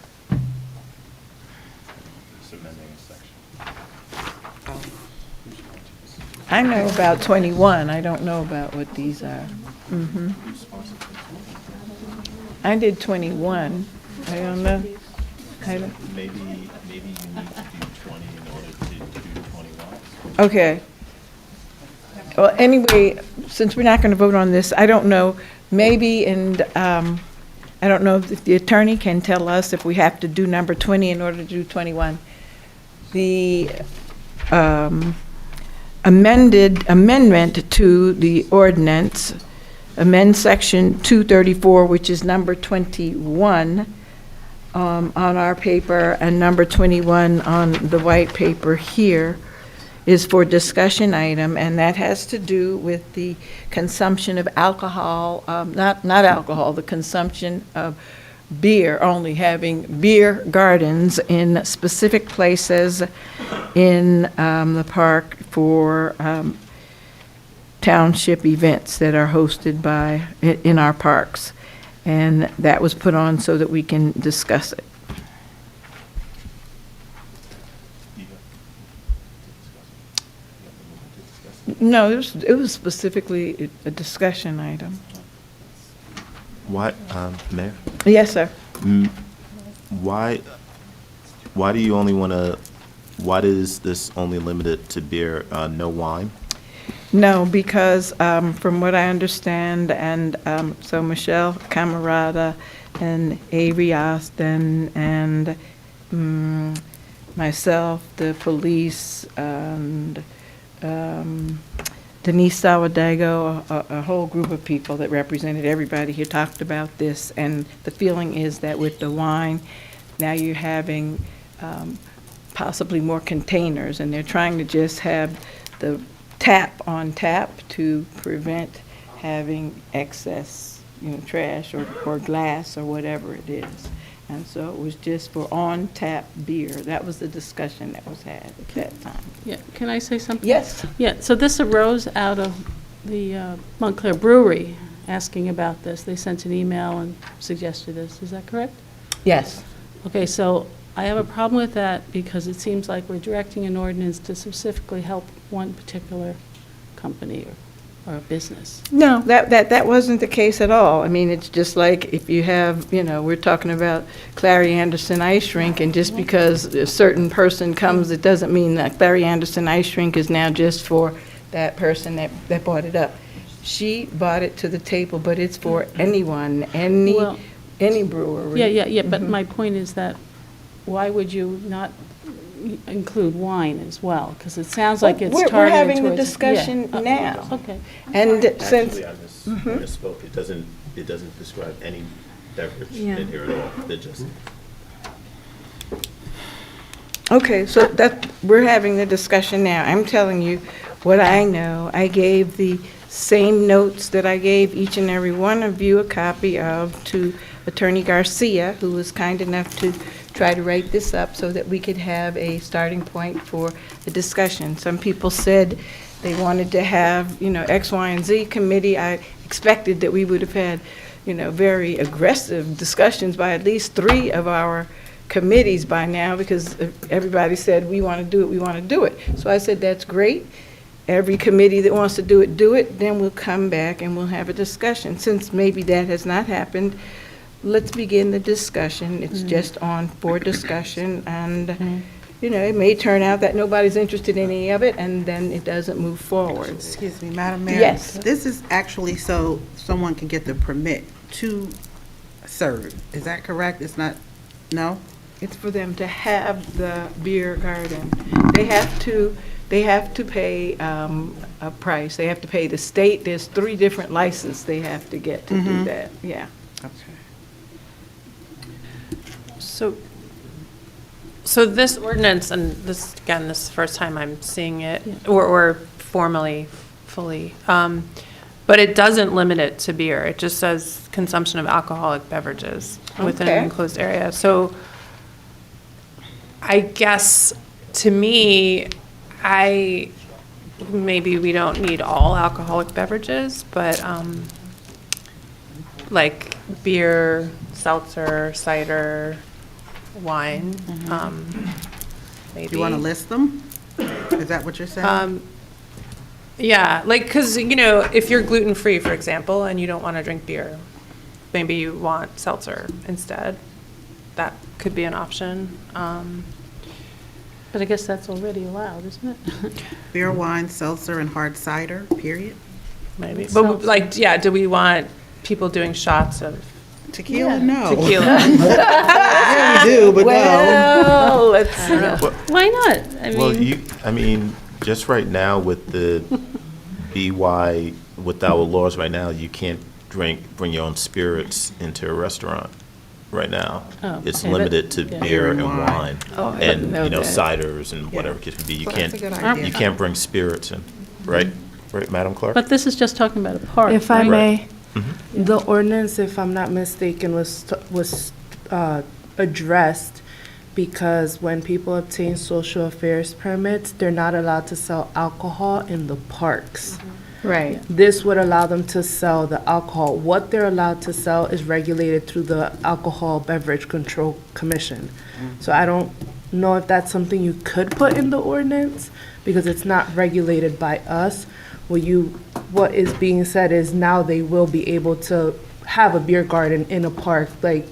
It's amending a section. I know about 21, I don't know about what these are. I did 21, I don't know. Maybe you need to do 20 in order to do 21. Okay. Well, anyway, since we're not going to vote on this, I don't know, maybe, and I don't know if the attorney can tell us if we have to do number 20 in order to do 21. The amendment to the ordinance, amend section 234, which is number 21 on our paper, and number 21 on the white paper here, is for discussion item, and that has to do with the consumption of alcohol, not alcohol, the consumption of beer, only having beer gardens in specific places in the park for township events that are hosted in our parks. And that was put on so that we can discuss it. No, it was specifically a discussion item. Why, Mayor? Yes, sir. Why do you only want to, why is this only limited to beer, no wine? No, because from what I understand, and so Michelle Camarada and Avery Austin and myself, the police, and Denise Sawadago, a whole group of people that represented everybody here talked about this, and the feeling is that with the wine, now you're having possibly more containers, and they're trying to just have the tap on tap to prevent having excess, trash or glass or whatever it is. And so it was just for on-tap beer. That was the discussion that was had at that time. Yeah, can I say something? Yes. Yeah, so this arose out of the Montclair Brewery asking about this. They sent an email and suggested this. Is that correct? Yes. Okay, so I have a problem with that because it seems like we're directing an ordinance to specifically help one particular company or a business. No, that wasn't the case at all. I mean, it's just like if you have, we're talking about Clary Anderson Ice Rink, and just because a certain person comes, it doesn't mean that Clary Anderson Ice Rink is now just for that person that bought it up. She bought it to the table, but it's for anyone, any brewery. Yeah, but my point is that why would you not include wine as well? Because it sounds like it's targeted We're having the towards- discussion yeah. now. Okay. And since, Actually, I misspoke. It doesn't describe any beverage in here at all. It just, okay, so we're having the discussion now. I'm telling you, what I know. I gave the same notes that I gave each and every one of you a copy of to Attorney Garcia, who was kind enough to try to write this up so that we could have a starting point for the discussion. Some people said they wanted to have, X, Y, and Z committee. I expected that we would have had, very aggressive discussions by at least 3 of our committees by now, because everybody said, we want to do it, we want to do it. So I said, that's great. Every committee that wants to do it, then we'll come back and we'll have a discussion. Since maybe that has not happened, let's begin the discussion. It's just on for discussion, and it may turn out that nobody's interested in any of it, and then it doesn't move forward. Excuse me, Madam Mayor? Yes. This is actually so someone can get the permit to serve. Is that correct? It's not, no? It's for them to have the beer garden. They have to pay a price. They have to pay the state. There's 3 different licenses they have to get to do that. Yeah. So this ordinance, and this is the first time I'm seeing it, or formally, fully, but it doesn't limit it to beer. It just says consumption of alcoholic beverages within an enclosed area. So I guess, to me, maybe we don't need all alcoholic beverages, but like beer, seltzer, cider, wine, maybe. Do you want to list them? Is that what you're saying? Yeah, because, if you're gluten-free, for example, and you don't want to drink beer, maybe you want seltzer instead. That could be an option. But I guess that's already allowed, isn't it? Beer, wine, seltzer, and hard cider, period? Maybe. But, do we want people doing shots of Tequila? No. tequila? Yeah, we do, but Well, Why not? I mean, just right now with the with our laws right now, you can't bring your own spirits into a restaurant right now. Oh, It's okay, limited to beer and wine, Oh, I and, didn't know that. ciders and whatever it could be. You Well, that's a good idea. you can't bring spirits in, right? Right, Madam Clerk? But this is just talking about a park. If I Right. may, Mm-hmm. the ordinance, if I'm not mistaken, was addressed because when people obtain social affairs permits, they're not allowed to sell alcohol in the parks. right. This would allow them to sell the alcohol. What they're allowed to sell is regulated through the Alcohol Beverage Control Commission. So I don't know if that's something you could put in the ordinance, because it's not regulated by us. What is being said is now they will be able to have a beer garden in a park, like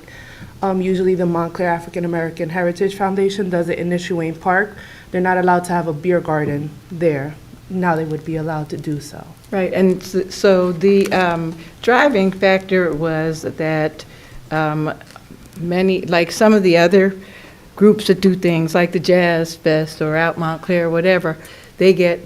usually the Montclair African American Heritage Foundation does it in Nishuane Park. They're not allowed to have a beer garden there. Now they would be allowed to do so. Right, and so the driving factor was that many, like some of the other groups that do things like the Jazz Fest or Out Montclair, whatever, they get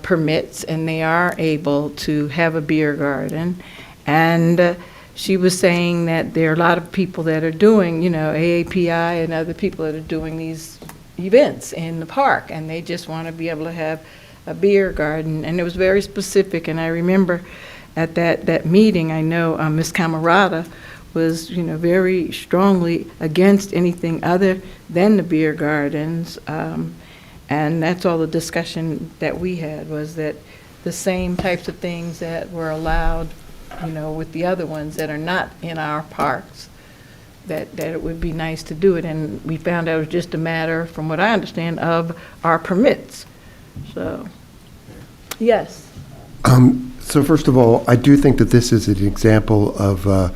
permits and they are able to have a beer garden. And she was saying that there are a lot of people that are doing, AAPI and other people that are doing these events in the park, and they just want to be able to have a beer garden. And it was very specific, and I remember at that meeting, I know Ms. Camarada was, very strongly against anything other than the beer gardens. And that's all the discussion that we had, was that the same types of things that were allowed, with the other ones that are not in our parks, that it would be nice to do it. And we found out it was just a matter, from what I understand, of our permits. So, yes. So first of all, I do think that this is an example of a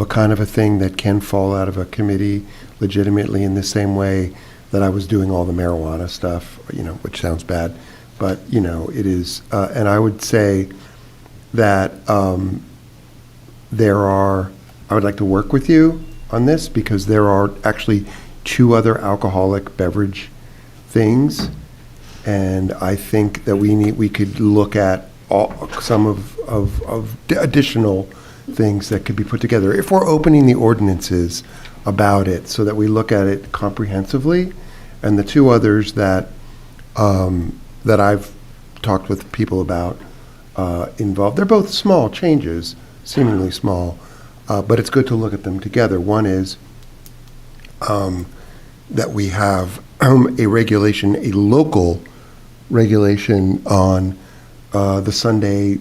kind of a thing that can fall out of a committee legitimately, in the same way that I was doing all the marijuana stuff, which sounds bad, but, it is. And I would say that I would like to work with you on this, because there are actually 2 other alcoholic beverage things. And I think that we could look at some of additional things that could be put together if we're opening the ordinances about it, so that we look at it comprehensively. And the 2 others that I've talked with people about involved. They're both small changes, seemingly small, but it's good to look at them together. One is that we have a regulation, a local regulation on the Sunday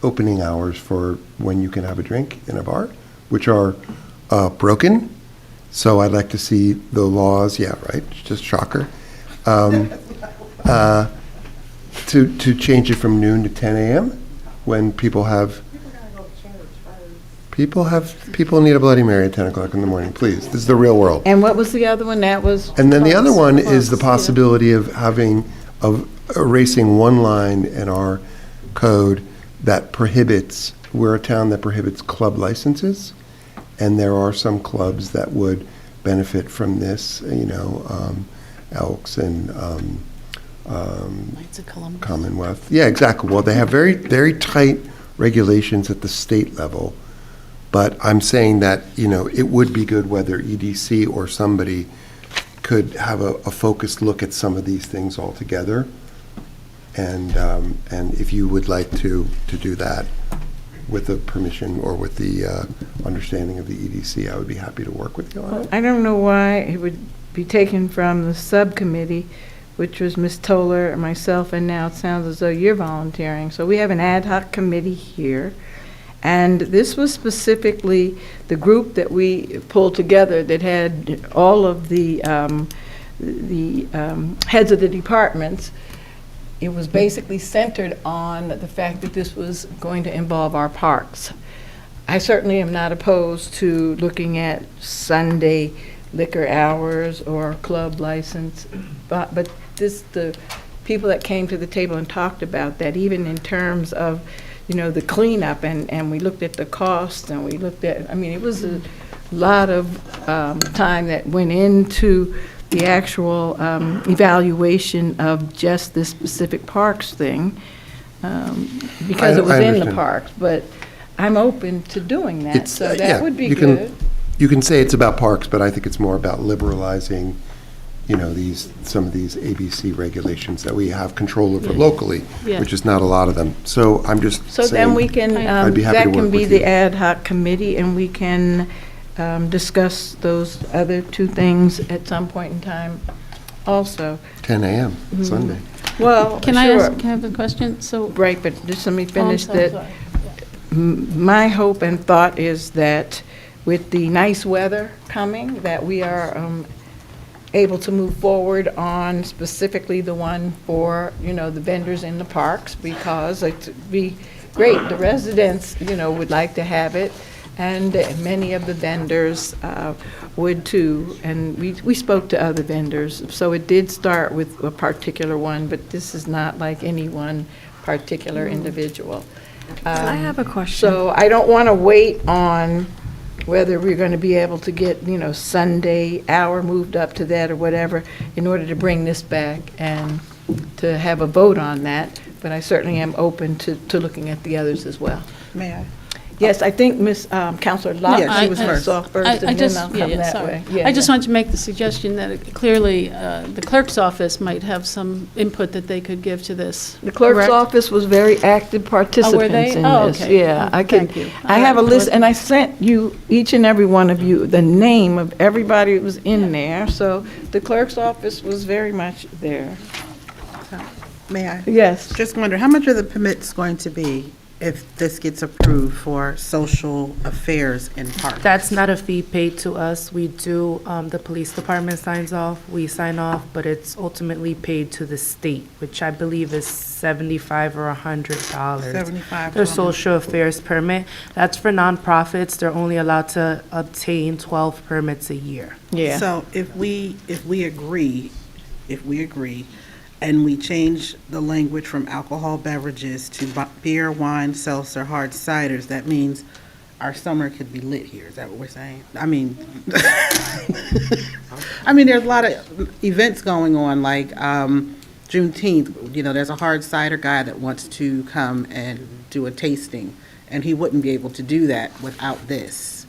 opening hours for when you can have a drink in a bar, which are broken. So I'd like to see the laws, yeah, right, just shocker, to change it from noon to 10 a.m. when people need a Bloody Mary at 10 o'clock in the morning, please. This is the real world. And what was the other one? That was. And then the other one is the possibility of erasing one line in our code that prohibits, we're a town that prohibits club licenses, and there are some clubs that would benefit from this, Elks and Commonwealth. Yeah, exactly. Well, they have very, very tight regulations at the state level, but I'm saying that, it would be good whether EDC or somebody could have a focused look at some of these things all together. And if you would like to do that with the permission or with the understanding of the EDC, I would be happy to work with you on it. I don't know why it would be taken from the subcommittee, which was Ms. Toller and myself, and now it sounds as though you're volunteering. So we have an ad hoc committee here, and this was specifically the group that we pulled together that had all of the heads of the departments. It was basically centered on the fact that this was going to involve our parks. I certainly am not opposed to looking at Sunday liquor hours or club license, but the people that came to the table and talked about that, even in terms of, the cleanup, and we looked at the cost, and we looked at, it was a lot of time that went into the actual evaluation of just this specific parks thing, because it was in the parks, but I'm open to doing that, so that would be good. You can say it's about parks, but I think it's more about liberalizing, some of these ABC regulations that we have control over locally, which is not a lot of them. So I'm just saying. So then we can, I'd be happy to that can work be with the you. ad hoc committee, and we can discuss those other two things at some point in time also. 10 a.m. Sunday. Well, Can I have a question? So, Right, but just let me Oh, I'm finish so that. sorry. My hope and thought is that with the nice weather coming, that we are able to move forward on specifically the one for, the vendors in the parks, because it'd be great. The residents, would like to have it, and many of the vendors would too. And we spoke to other vendors, so it did start with a particular one, but this is not like any one particular individual. I have a question. So I don't want to wait on whether we're going to be able to get, Sunday hour moved up to that or whatever, in order to bring this back and to have a vote on that. But I certainly am open to looking at the others as well. May I? Yes, I think Councilor Locke, Yes, she was I first. saw first, and then I'll come that way. I just wanted to make the suggestion that clearly the clerk's office might have some input that they could give to this. The clerk's correct? office was very active participants in Oh, this. okay. Yeah, I Thank can, you. I have a All right. list, and I sent you, each and every one of you, the name of everybody that was in there, so the clerk's office was very much there. May I? Yes. Just wonder, how much are the permits going to be if this gets approved for social affairs in parks? That's not a fee paid to us. We do, the police department signs off, we sign off, but it's ultimately paid to the state, which I believe is $75 or $100. 75 Their social affairs permit. That's for nonprofits. They're only allowed to obtain 12 permits a year. Yeah. So if we agree, and we change the language from alcohol beverages to beer, wine, seltzer, hard ciders, that means our summer could be lit here. Is that what we're saying? there's a lot of events going on, like Juneteenth. There's a hard cider guy that wants to come and do a tasting, and he wouldn't be able to do that without this.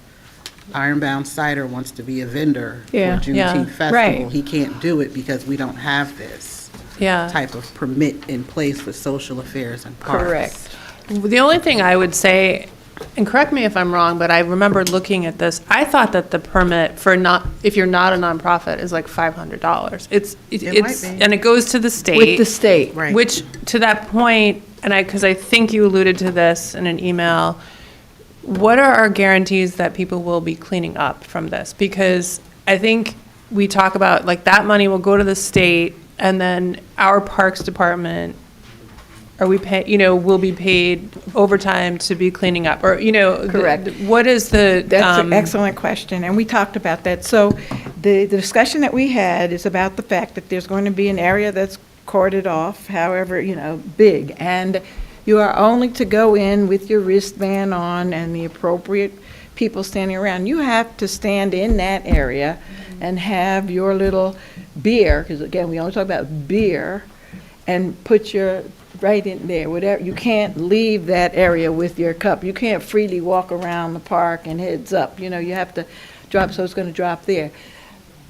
Ironbound Cider wants to be a vendor for Yeah, Juneteenth Festival. right. He can't do it because we don't have this. Yeah. type of permit in place for social affairs and parks. Correct. The only thing I would say, and correct me if I'm wrong, but I remember looking at this, I thought that the permit for if you're not a nonprofit is like $500. It's, might be. and it goes to the state. With the state. Right. Which, to that point, because I think you alluded to this in an email, what are our guarantees that people will be cleaning up from this? Because I think we talk about, like, that money will go to the state, and then our Parks Department, will be paid overtime to be cleaning up, or, Correct. What is the? That's an excellent question, and we talked about that. So the discussion that we had is about the fact that there's going to be an area that's corded off, however, big, and you are only to go in with your wristband on and the appropriate people standing around. You have to stand in that area and have your little beer, because again, we only talk about beer, and put your right in there, whatever. You can't leave that area with your cup. You can't freely walk around the park and heads up. You have to drop, so it's going to drop there.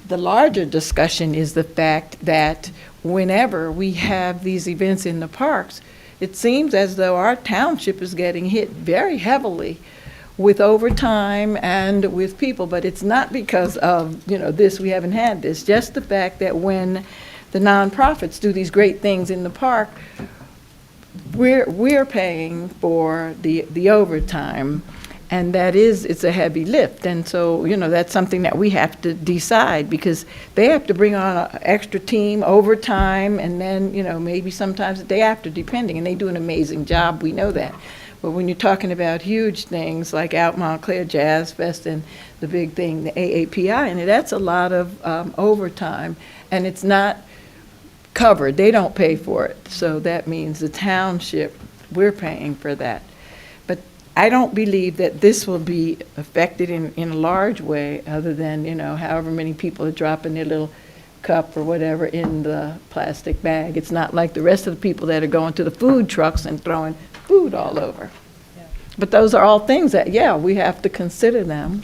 The larger discussion is the fact that whenever we have these events in the parks, it seems as though our township is getting hit very heavily with overtime and with people, but it's not because of, this, we haven't had this, just the fact that when the nonprofits do these great things in the park, we're paying for the overtime, and it's a heavy lift. And so, that's something that we have to decide, because they have to bring on an extra team overtime, and then, maybe sometimes the day after, depending, and they do an amazing job, we know that. But when you're talking about huge things like out Montclair Jazz Fest and the big thing, the AAPI, and that's a lot of overtime, and it's not covered. They don't pay for it. So that means the township, we're paying for that. But I don't believe that this will be affected in a large way, other than, however many people are dropping their little cup or whatever in the plastic bag. It's not like the rest of the people that are going to the food trucks and throwing food all over. Yeah. But those are all things that, we have to consider them.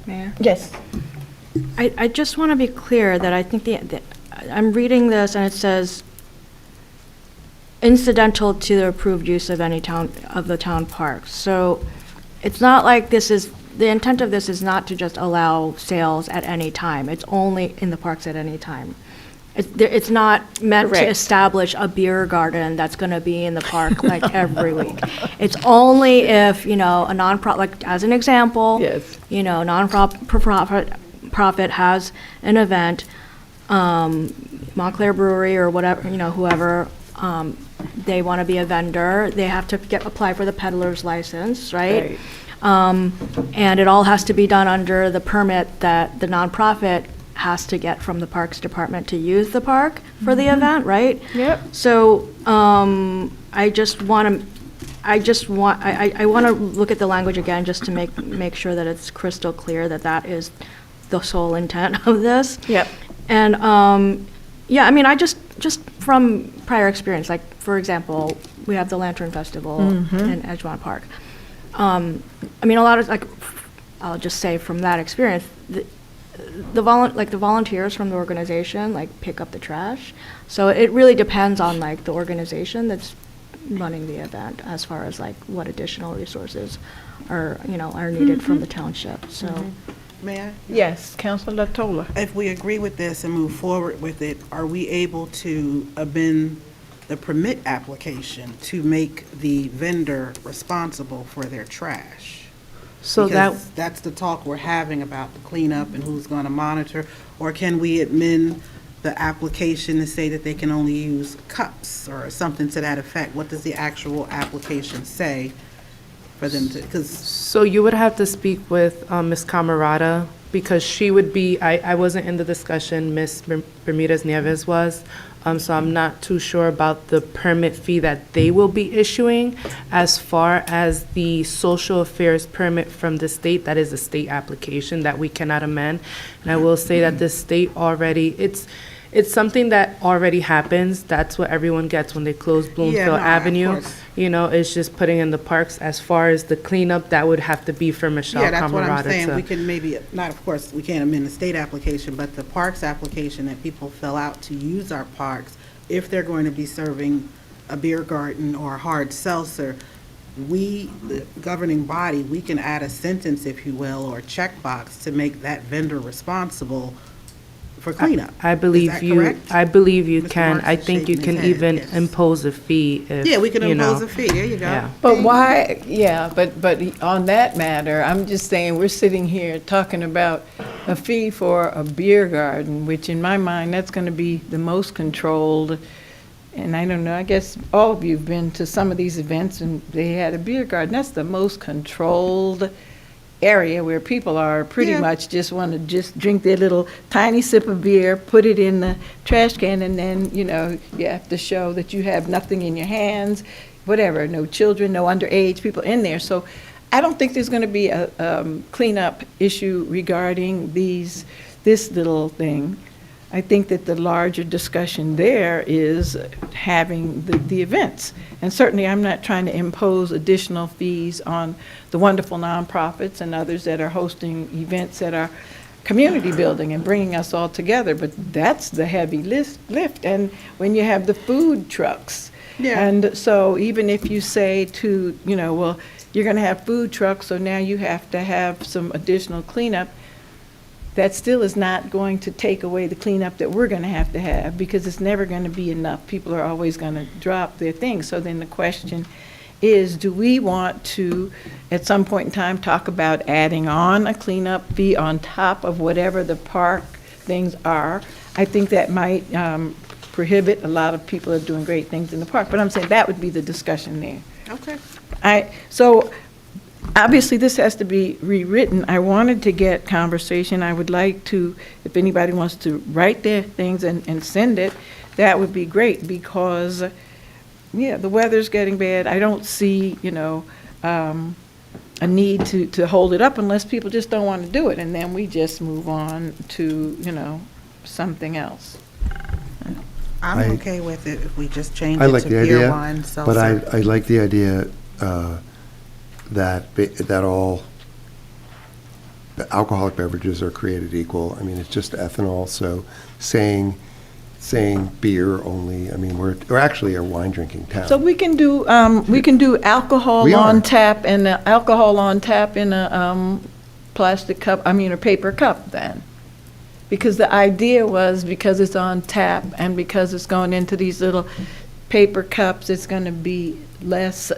Mayor? Yes. I just want to be clear that I think I'm reading this, and it says incidental to the approved use of any of the town parks. So it's not like the intent of this is not to just allow sales at any time. It's only in the parks at any time. It's not meant to establish a beer garden that's going to be in the park like every week. It's only if, a nonprofit, like as an example, nonprofit has an event, Montclair Brewery or whatever, whoever, they want to be a vendor, they have to apply for the peddler's license, right? And it all has to be done under the permit that the nonprofit has to get from the Parks Department to use the park for the event, right? Yep. So I want to look at the language again just to make sure that it's crystal clear that that is the sole intent of this. Yep. And I just from prior experience, like for example, we have the Lantern Festival in Edgemont Park. A lot of I'll just say from that experience, the volunteers from the organization pick up the trash. So it really depends on the organization that's running the event as far as what additional resources are needed from the township. So. May I? Yes, Councilor Tola. If we agree with this and move forward with it, are we able to amend the permit application to make the vendor responsible for their trash? So Because that's the talk we're having about the cleanup and who's going to monitor. Or can we amend the application to say that they can only use cups or something to that effect? What does the actual application say for them to, So you would have to speak with Ms. Camarada, because she would be, I wasn't in the discussion, Ms. Bermudez Nieves was, so I'm not too sure about the permit fee that they will be issuing. As far as the social affairs permit from the state, that is a state application that we cannot amend. And I will say that the state already, it's something that already happens. That's what everyone gets when they close Bloomfield no, of Avenue. course. You know, it's just putting in the parks. As far as the cleanup, that would have to be for Michelle Yeah, that's what I'm Camerata saying. to- We can maybe, not, of course, we can't amend the state application, but the parks application that people fill out to use our parks, if they're going to be serving a beer garden or a hard seltzer, we, the governing body, we can add a sentence, if you will, or a checkbox to make that vendor responsible for cleanup. I believe Is that you. correct? I believe you Mr. can. Marks I is think you shaking can his head, even yes. impose a fee if Yeah, we can you know. impose a fee. There you go. Yeah. But why, yeah, but on that matter, I'm just saying, we're sitting here talking about a fee for a beer garden, which in my mind, that's going to be the most controlled. And I don't know, I guess all of you have been to some of these events and they had a beer garden. That's the most controlled area where people are pretty Yeah. much just want to just drink their little tiny sip of beer, put it in the trash can, and then, you know, you have to show that you have nothing in your hands, whatever, no children, no underage people in there. So I don't think there's going to be a cleanup issue regarding this little thing. I think that the larger discussion there is having the events. And certainly, I'm not trying to impose additional fees on the wonderful nonprofits and others that are hosting events that are community building and bringing us all together, but that's the heavy lift. And when you have the food trucks. Yeah. And so even if you say to, you know, well, you're going to have food trucks, so now you have to have some additional cleanup, that still is not going to take away the cleanup that we're going to have, because it's never going to be enough. People are always going to drop their things. So then the question is, do we want to, at some point in time, talk about adding on a cleanup fee on top of whatever the park things are? I think that might prohibit a lot of people that are doing great things in the park, but I'm saying that would be the discussion there. Okay. So obviously, this has to be rewritten. I wanted to get conversation. I would like to, if anybody wants to write their things and send it, that would be great, because, yeah, the weather's getting bad. I don't see, you know, a need to hold it up unless people just don't want to do it, and then we just move on to, you know, something else. I'm okay with it if we just change I it like to the beer, idea, wine, seltzer. but I like the idea that all the alcoholic beverages are created equal. I mean, it's just ethanol, so saying beer only, I mean, we're actually a wine drinking town. So we can do alcohol We are. on tap and alcohol on tap in a plastic cup, I mean, a paper cup then. Because the idea was, because it's on tap and because it's going into these little paper cups, it's going to be less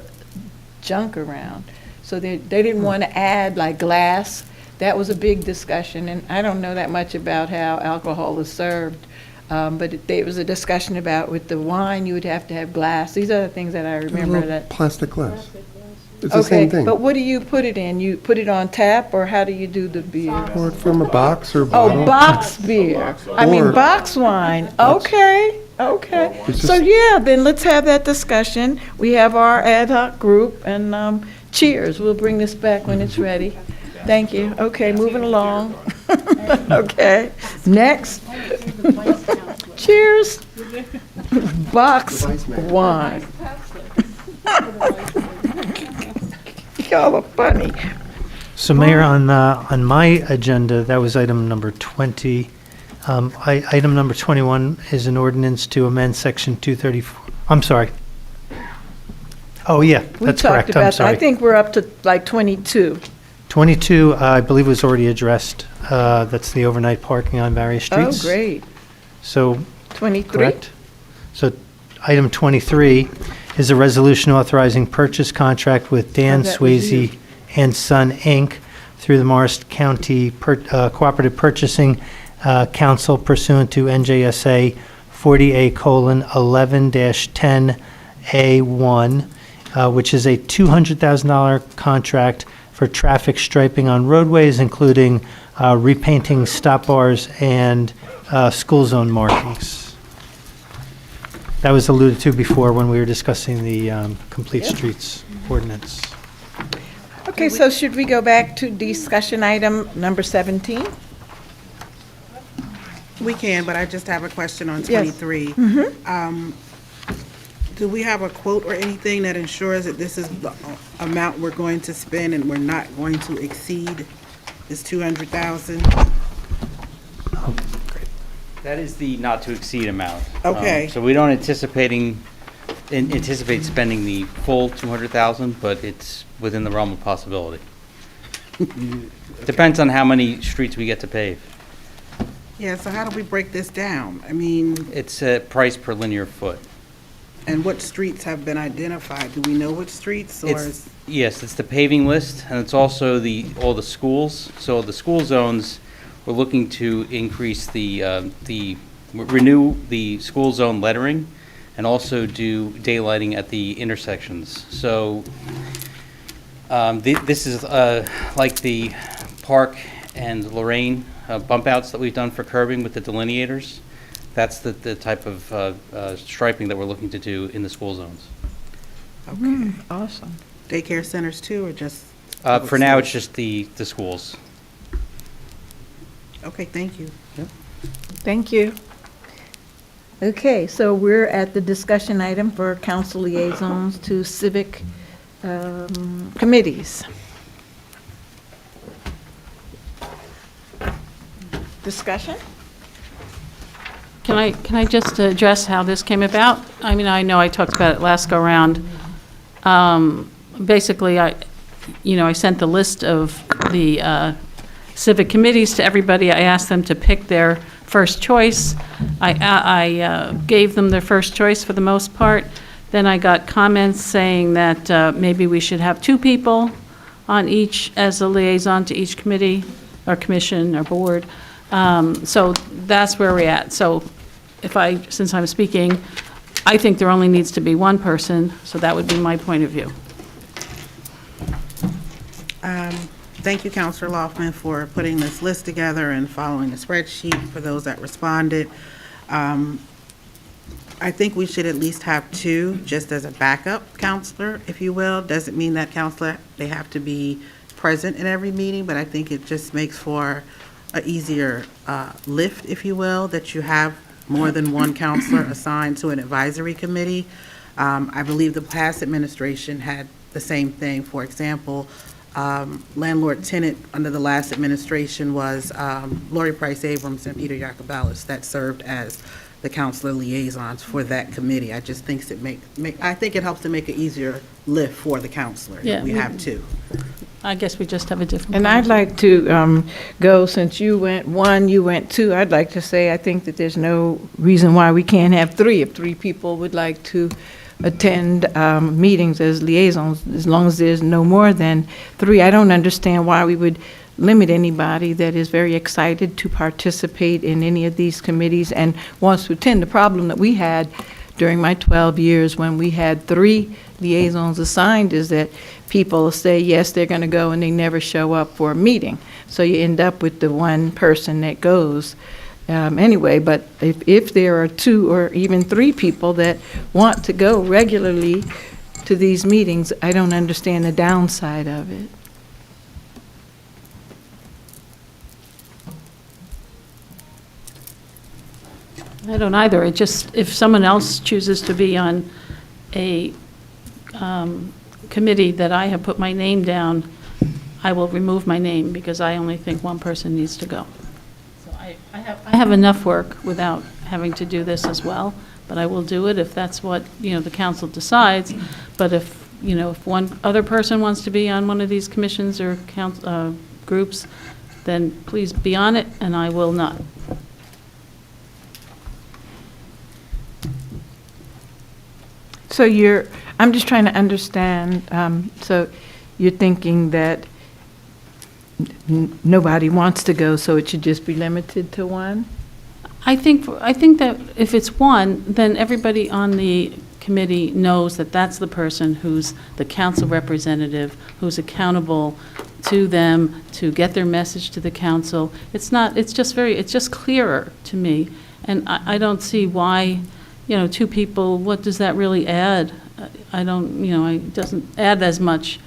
junk around. So they didn't want to add like glass. That was a big discussion, and I don't know that much about how alcohol is served. But there was a discussion about with the wine, you would have to have glass. These are the things that I remember that. Plastic glass. It's the same thing. But what do you put it in? You put it on tap, or how do you do the beer? Pour it from a box or bottle. Oh, box beer. I mean, Or- box wine. Okay, okay. It's So, just- yeah, then let's have that discussion. We have our ad hoc group, and cheers. We'll bring this back when it's ready. Thank you. Okay, moving along. Okay, next. Cheers. Box wine. Y'all are funny. So Mayor, on my agenda, that was item number 20. Item number 21 is an ordinance to amend section 234. I'm sorry. Oh, yeah, We that's talked correct. about I'm that. I sorry. think we're up to like 22. 22, I believe, was already addressed. That's the overnight parking on various Oh, streets. great. So, 23? correct. So item 23 is a resolution authorizing purchase contract with Dan Oh, that was you. Swayze and Son, Inc. through the Morris County Cooperative Purchasing Council pursuant to NJSA 40:11-10A1, which is a $200,000 contract for traffic striping on roadways, including repainting stop bars and school zone markings. That was alluded to before when we were discussing the Complete Streets ordinance. Okay, so should we go back to discussion item number 17? We can, but I just have a question on Yes. 23. Do we have a quote or anything that ensures that this is the amount we're going to spend and we're not going to exceed this 200,000? That is the not to exceed amount. Okay. So we don't anticipate spending the full 200,000, but it's within the realm of possibility. Depends on how many streets we get to pave. Yeah, so how do we break this down? I mean, It's a price per linear foot. and what streets have been identified? Do we know which streets or is? Yes, it's the paving list, and it's also all the schools. So the school zones, we're looking to increase renew the school zone lettering, and also do daylighting at the intersections. So this is like the Park and Lorraine bump outs that we've done for curbing with the delineators. That's the type of striping that we're looking to do in the school zones. Okay. Awesome. Daycare centers too, or just? For now, it's just the schools. Okay, thank you. Thank you. Okay, so we're at the discussion item for council liaisons to civic committees. Discussion? Can I just address how this came about? I mean, I know I talked about it last go-round. Basically, I sent the list of the civic committees to everybody. I asked them to pick their first choice. I gave them their first choice for the most part. Then I got comments saying that maybe we should have 2 people on each as a liaison to each committee or commission or board. So that's where we're at. So since I'm speaking, I think there only needs to be 1 person, so that would be my point of view. Thank you, Councilor Laufman, for putting this list together and following the spreadsheet for those that responded. I think we should at least have 2, just as a backup counselor, if you will. Doesn't mean that counselor, they have to be present in every meeting, but I think it just makes for an easier lift, if you will, that you have more than 1 counselor assigned to an advisory committee. I believe the past administration had the same thing. For example, landlord-tenant under the last administration was Lori Price Abrams and Peter Yacobalis that served as the counselor liaisons for that committee. I just think I think it helps to make it easier lift for the counselor if we have 2. I guess we just have a different. And I'd like to go, since you went 1, you went 2, I'd like to say I think that there's no reason why we can't have 3 if 3 people would like to attend meetings as liaisons, as long as there's no more than 3. I don't understand why we would limit anybody that is very excited to participate in any of these committees and wants to attend. The problem that we had during my 12 years when we had 3 liaisons assigned is that people say, yes, they're going to go, and they never show up for a meeting. So you end up with the 1 person that goes. Anyway, but if there are 2 or even 3 people that want to go regularly to these meetings, I don't understand the downside of it. I don't either. It just, if someone else chooses to be on a committee that I have put my name down, I will remove my name because I only think 1 person needs to go. So I have enough work without having to do this as well, but I will do it if that's what, the council decides. But if 1 other person wants to be on one of these commissions or groups, then please be on it, and I will not. So I'm just trying to understand, so you're thinking that nobody wants to go, so it should just be limited to 1? I think that if it's 1, then everybody on the committee knows that that's the person who's the council representative, who's accountable to them to get their message to the council. It's just clearer to me, and I don't see why, 2 people, what does that really add? It doesn't add as much.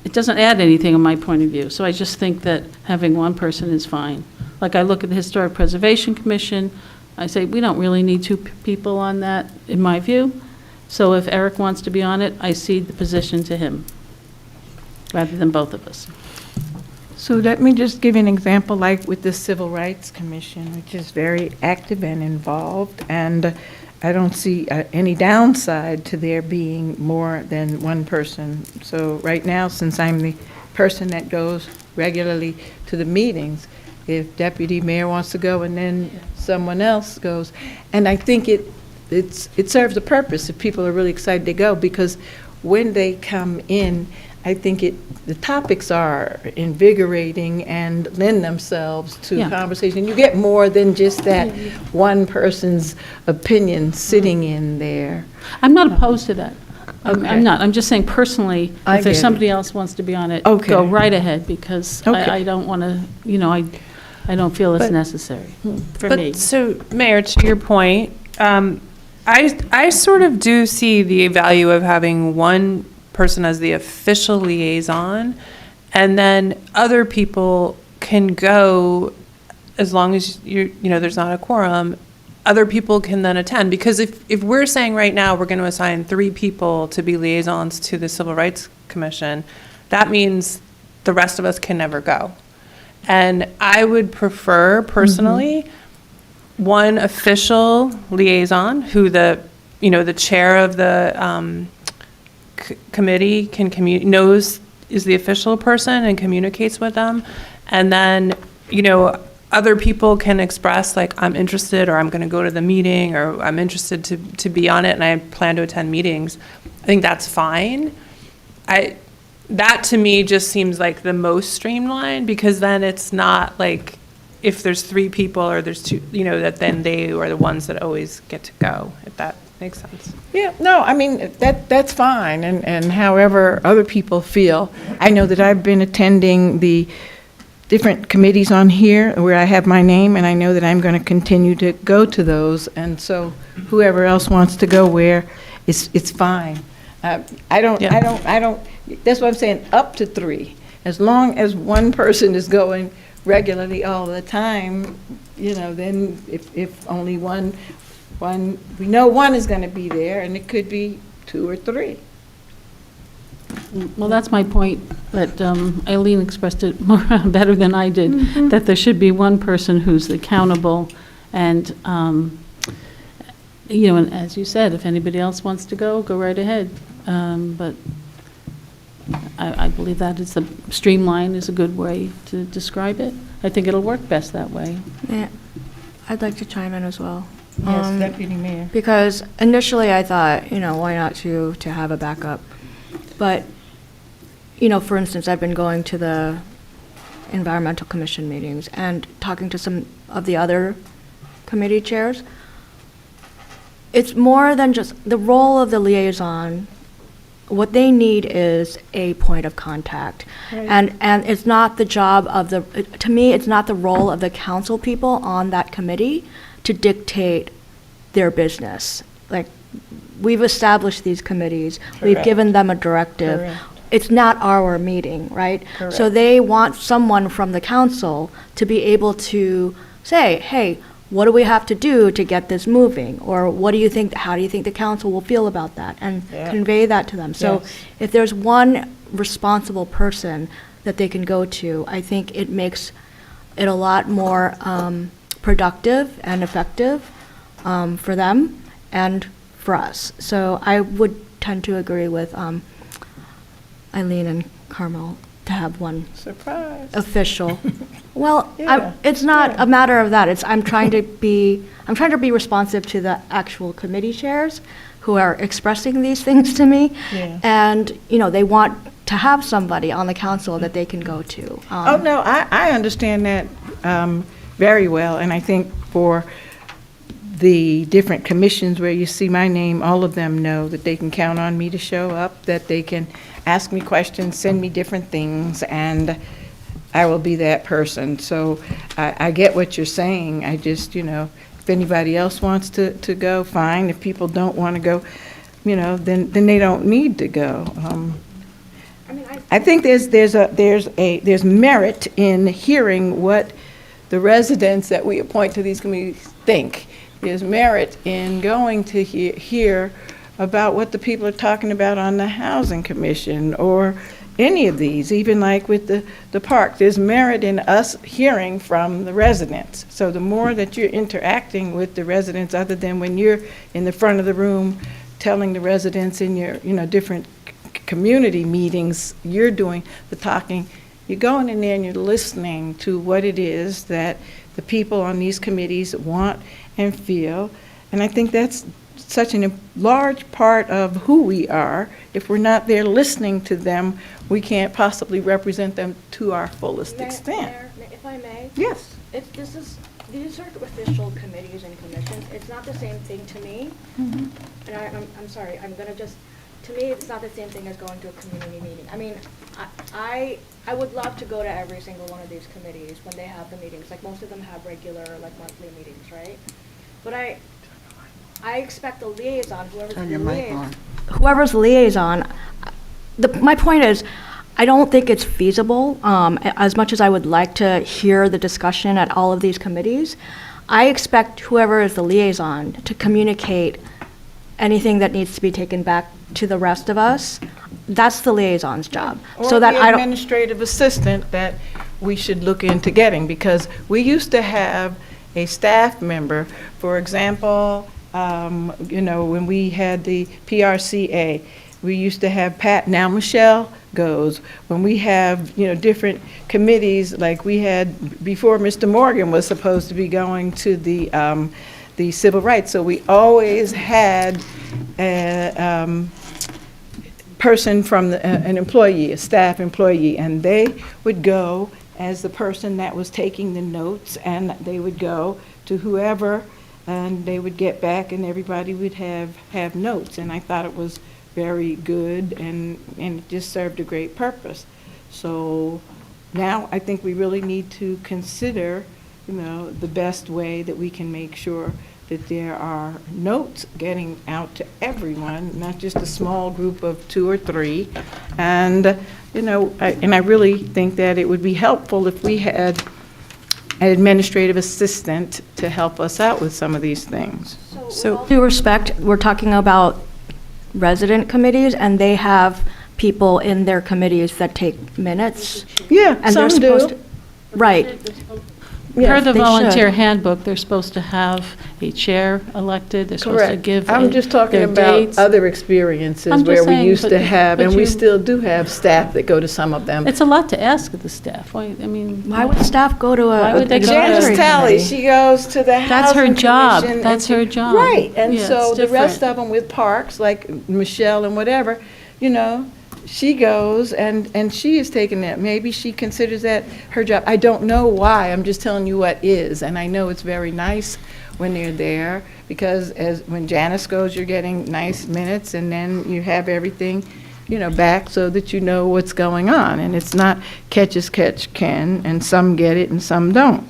It doesn't add anything in my point of view, so I just think that having 1 person is fine. Like, I look at the Historic Preservation Commission, I say, we don't really need two people on that, in my view. So if Eric wants to be on it, I cede the position to him, rather than both of us. So let me just give you an example, like with the Civil Rights Commission, which is very active and involved, and I don't see any downside to there being more than one person. So right now, since I'm the person that goes regularly to the meetings, if Deputy Mayor wants to go and then someone else goes, and I think it serves a purpose if people are really excited to go, because when they come in, I think the topics are invigorating and lend themselves to Yeah. conversation. You get more than just that one person's opinion sitting in there. I'm not opposed to that. Okay. I'm not. I'm just saying personally, I if there's get it. somebody else wants to be on it, Okay. go right ahead, because Okay. I don't want to, I don't feel it's But- necessary for me. But, so, Mayor, to your point, I sort of do see the value of having one person as the official liaison, and then other people can go, as long as there's not a quorum, other people can then attend. Because if we're saying right now we're going to assign 3 people to be liaisons to the Civil Rights Commission, that means the rest of us can never go. And I would prefer, personally, one official liaison who the chair of the committee knows is the official person and communicates with them. And then, other people can express, like, I'm interested, or I'm going to go to the meeting, or I'm interested to be on it and I plan to attend meetings. I think that's fine. That to me just seems like the most streamlined, because then it's not like if there's 3 people or there's 2, that then they are the ones that always get to go, if that makes sense. Yeah, no, I mean, that's fine, and however other people feel. I know that I've been attending the different committees on here where I have my name, and I know that I'm going to continue to go to those, and so whoever else wants to go where, it's fine. I don't, that's what I'm saying, up to 3. As long as one person is going regularly all the time, then if only one, we know one is going to be there, and it could be 2 or 3. Well, that's my point, that Eileen expressed it more better than I did, that there should be one person who's accountable, and, and as you said, if anybody else wants to go right ahead. But I believe that is streamline is a good way to describe it. I think it'll work best that way. Yeah, I'd like to chime in as well. Yes, Deputy Mayor. Because initially I thought, why not to have a backup? But, for instance, I've been going to the Environmental Commission meetings and talking to some of the other committee chairs. It's more than just the role of the liaison. What they need is a point of contact. Right. And it's not the job of to me, it's not the role of the council people on that committee to dictate their business. Like, we've established these committees, we've Correct. given them a directive. Correct. It's not our meeting, right? So Correct. they want someone from the council to be able to say, hey, what do we have to do to get this moving? Or what do you think, how do you think the council will feel about that? And Yeah. convey that to them. So Yes. if there's one responsible person that they can go to, I think it makes it a lot more productive and effective for them and for us. So I would tend to agree with Eileen and Carmel to have one Surprise. official. Well, Yeah, it's not a matter of that. I'm trying to be responsive to the actual committee chairs who are expressing these things to me. Yeah. And, they want to have somebody on the council that they can go to. Oh, no, I understand that very well, and I think for the different commissions where you see my name, all of them know that they can count on me to show up, that they can ask me questions, send me different things, and I will be that person. So I get what you're saying. I just, if anybody else wants to go, fine. If people don't want to go, then they don't need to go. I think there's merit in hearing what the residents that we appoint to these committees think. There's merit in going to hear about what the people are talking about on the Housing Commission or any of these, even like with the park. There's merit in us hearing from the residents. So the more that you're interacting with the residents, other than when you're in the front of the room telling the residents in your, different community meetings, you're doing the talking. You're going in there and you're listening to what it is that the people on these committees want and feel. And I think that's such a large part of who we are. If we're not there listening to them, we can't possibly represent them to our fullest extent. Mayor, if I may? Yes. These are official committees and commissions. It's not the same thing to me. And I'm sorry, to me, it's not the same thing as going to a community meeting. I mean, I would love to go to every single one of these committees when they have the meetings. Like, most of them have regular, like, monthly meetings, right? But I expect the liaison, whoever's the liaison, my point is, I don't think it's feasible, as much as I would like to hear the discussion at all of these committees. I expect whoever is the liaison to communicate anything that needs to be taken back to the rest of us. That's the liaison's job. Or so that the I don't. administrative assistant that we should look into getting, because we used to have a staff member, for example, when we had the PRCA, we used to have Pat, now Michelle goes. When we have, different committees, like we had before, Mr. Morgan was supposed to be going to the civil rights. So we always had a person from an employee, a staff employee, and they would go as the person that was taking the notes, and they would go to whoever, and they would get back, and everybody would have notes. And I thought it was very good, and it just served a great purpose. So now I think we really need to consider, the best way that we can make sure that there are notes getting out to everyone, not just a small group of 2 or 3. And, I really think that it would be helpful if we had an administrative assistant to help us out with some of these things. So with all due respect, we're talking about resident committees, and they have people in their committees that take minutes. Yeah, and some they're supposed do. to, right. Per the they volunteer should. handbook, they're supposed to have a chair elected, they're supposed to Correct. give I'm just talking their about dates. other experiences I'm just where we saying, used but- to have, but and we you- still do have staff that go to some of them. It's a lot to ask of the staff. Why would staff go to Why would they go to Janice every Talley, committee? she goes to the That's her Housing job. Commission, and That's her job. Right, and Yeah, so it's the rest different. of them with parks, like Michelle and whatever, she goes and she is taking that. Maybe she considers that her job. I don't know why, I'm just telling you what is. And I know it's very nice when they're there, because when Janice goes, you're getting nice minutes, and then you have everything, back so that you know what's going on. And it's not catch as catch can, and some get it and some don't.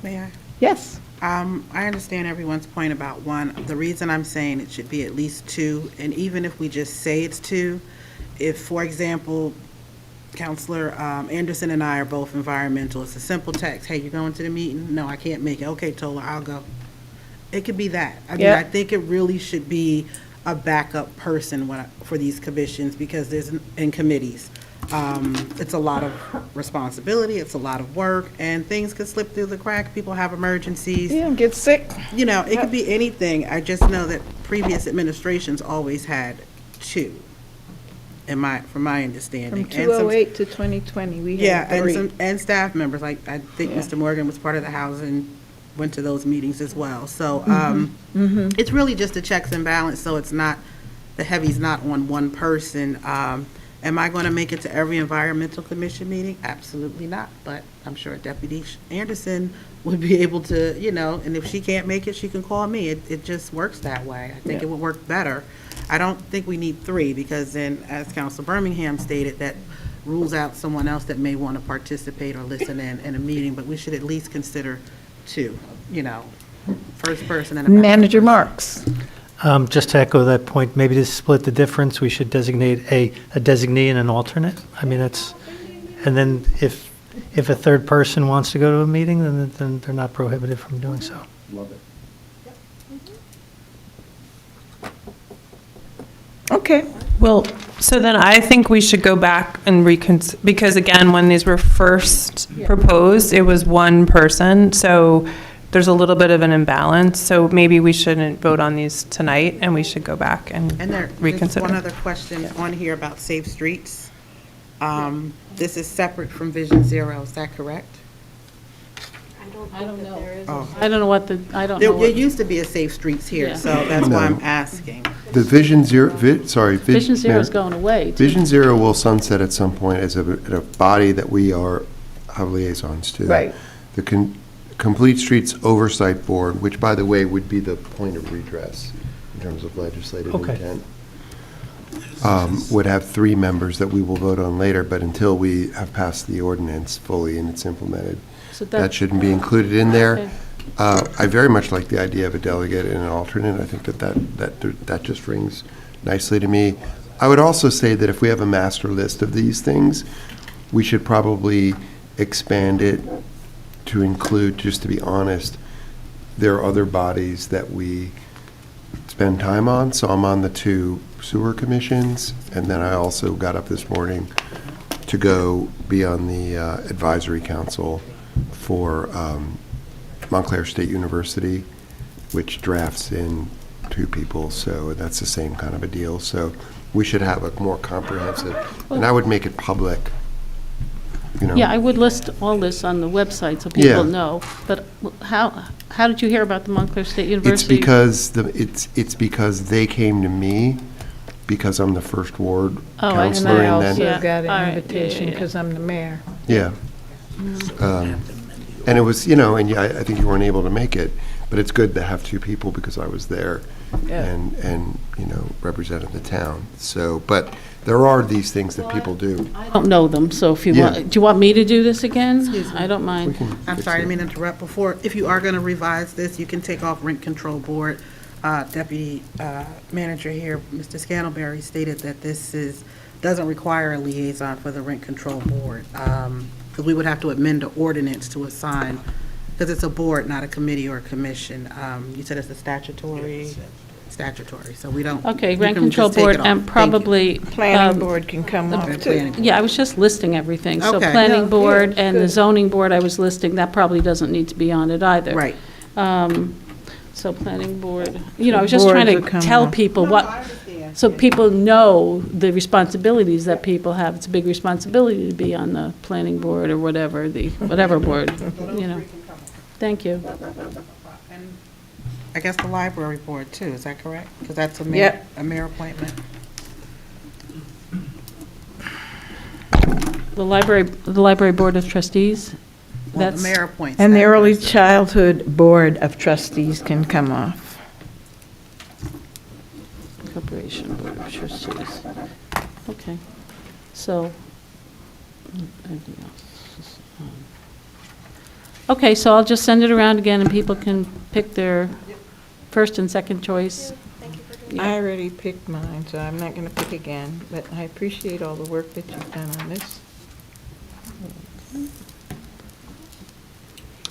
May I? Yes. I understand everyone's point about 1. The reason I'm saying it should be at least 2, and even if we just say it's 2, if, for example, Counselor Anderson and I are both environmental, it's a simple text, hey, you going to the meeting? No, I can't make it. Okay, Tola, I'll go. It could be that. I mean, I think it really should be a backup person for these commissions, because there's, in committees, it's a lot of responsibility, it's a lot of work, and things could slip through the crack. People have emergencies. Yeah, get sick. It could be anything. I just know that previous administrations always had 2, from my understanding. From 2008 to 2020, we Yeah, had 3. and staff members, like, I think Mr. Morgan was part of the housing, went to those meetings as well. So, it's really just a checks and balance, so it's not, the heavy's not on one person. Am I going to make it to every environmental commission meeting? Absolutely not, but I'm sure Deputy Anderson would be able to, and if she can't make it, she can call me. It just works that way. I think it would work better. I don't think we need 3, because then, as Council Birmingham stated, that rules out someone else that may want to participate or listen in a meeting, but we should at least consider 2, first person and a backup Manager person. Marks. Just to echo that point, maybe to split the difference, we should designate a designee and an alternate. I mean, and then if if a third person wants to go to a meeting, then they're not prohibited from doing so. Love it. Okay. Well, so then I think we should go back and because again, when these were first proposed, it was one person, so there's a little bit of an imbalance, so maybe we shouldn't vote on these tonight, and we should go back and There's reconsider. one other question on here about safe streets. This is separate from Vision Zero, is that correct? I don't know. Oh. I don't know what the, I don't know. There what- used to be a safe streets here, Yeah. so that's why No. I'm asking. The Vision Zero, Vision Zero is going away. too. Vision Zero will sunset at some point as a body that we have liaisons to. Right. The Complete Streets Oversight Board, which, by the way, would be the point of redress in terms of legislative Okay. intent, would have 3 members that we will vote on later, but until we have passed the ordinance fully and it's implemented, So that shouldn't be included in there. Okay. I very much like the idea of a delegate and an alternate. I think that just rings nicely to me. I would also say that if we have a master list of these things, we should probably expand it to include, just to be honest, there are other bodies that we spend time on. So I'm on the 2 sewer commissions, and then I also got up this morning to go be on the advisory council for Montclair State University, which drafts in 2 people, so that's the same kind of a deal. So we should have a more comprehensive, and I would make it public, you know. Yeah, I would list all this on the website so Yeah. people know. But how did you hear about the Montclair State It's University? because it's because they came to me, because I'm the first ward Oh, I- counselor, And I and also then, Yeah. got All right. an invitation Yeah, yeah. because I'm the mayor. yeah. And it was, and yeah, I think you weren't able to make it, but it's good to have 2 people because I was there Yeah. and represented the town. So, but there are these things that people do. I don't know them, so if you Yeah. want, do you want me to do this again? Excuse me. I don't We mind. can I'm fix sorry, I it. didn't mean to interrupt before. If you are going to revise this, you can take off Rent Control Board. Deputy Manager here, Mr. Scantlebury, stated that this doesn't require a liaison for the Rent Control Board, because we would have to amend the ordinance to assign, because it's a board, not a committee or a commission. You said it's a statutory, so we don't. Okay, you Rent can Control just take Board it off. and Thank you. probably. Planning board can come off Okay, too. planning board. Yeah, I was just listing everything. So Okay. Planning No, Board good, and the good. Zoning Board I was listing, that probably doesn't need to be on it either. Right. So Planning Board, I was just trying Boards to will come tell off. people No, what, I understand. so people know the responsibilities that people have. It's a big responsibility to be on the Planning Board or whatever board, Thank you. And I guess the library board too, is that correct? Because that's a Yep. mayor appointment. The Library Board of Trustees, Well, the that's, mayor appoints. And the that Early person. Childhood Board of Trustees can come off. Corporation Board of Trustees. Okay, so, anything else? Okay, so I'll just send it around again and people can pick their first and second choice. I already picked mine, so I'm not going to pick again, but I appreciate all the work that you've done on this.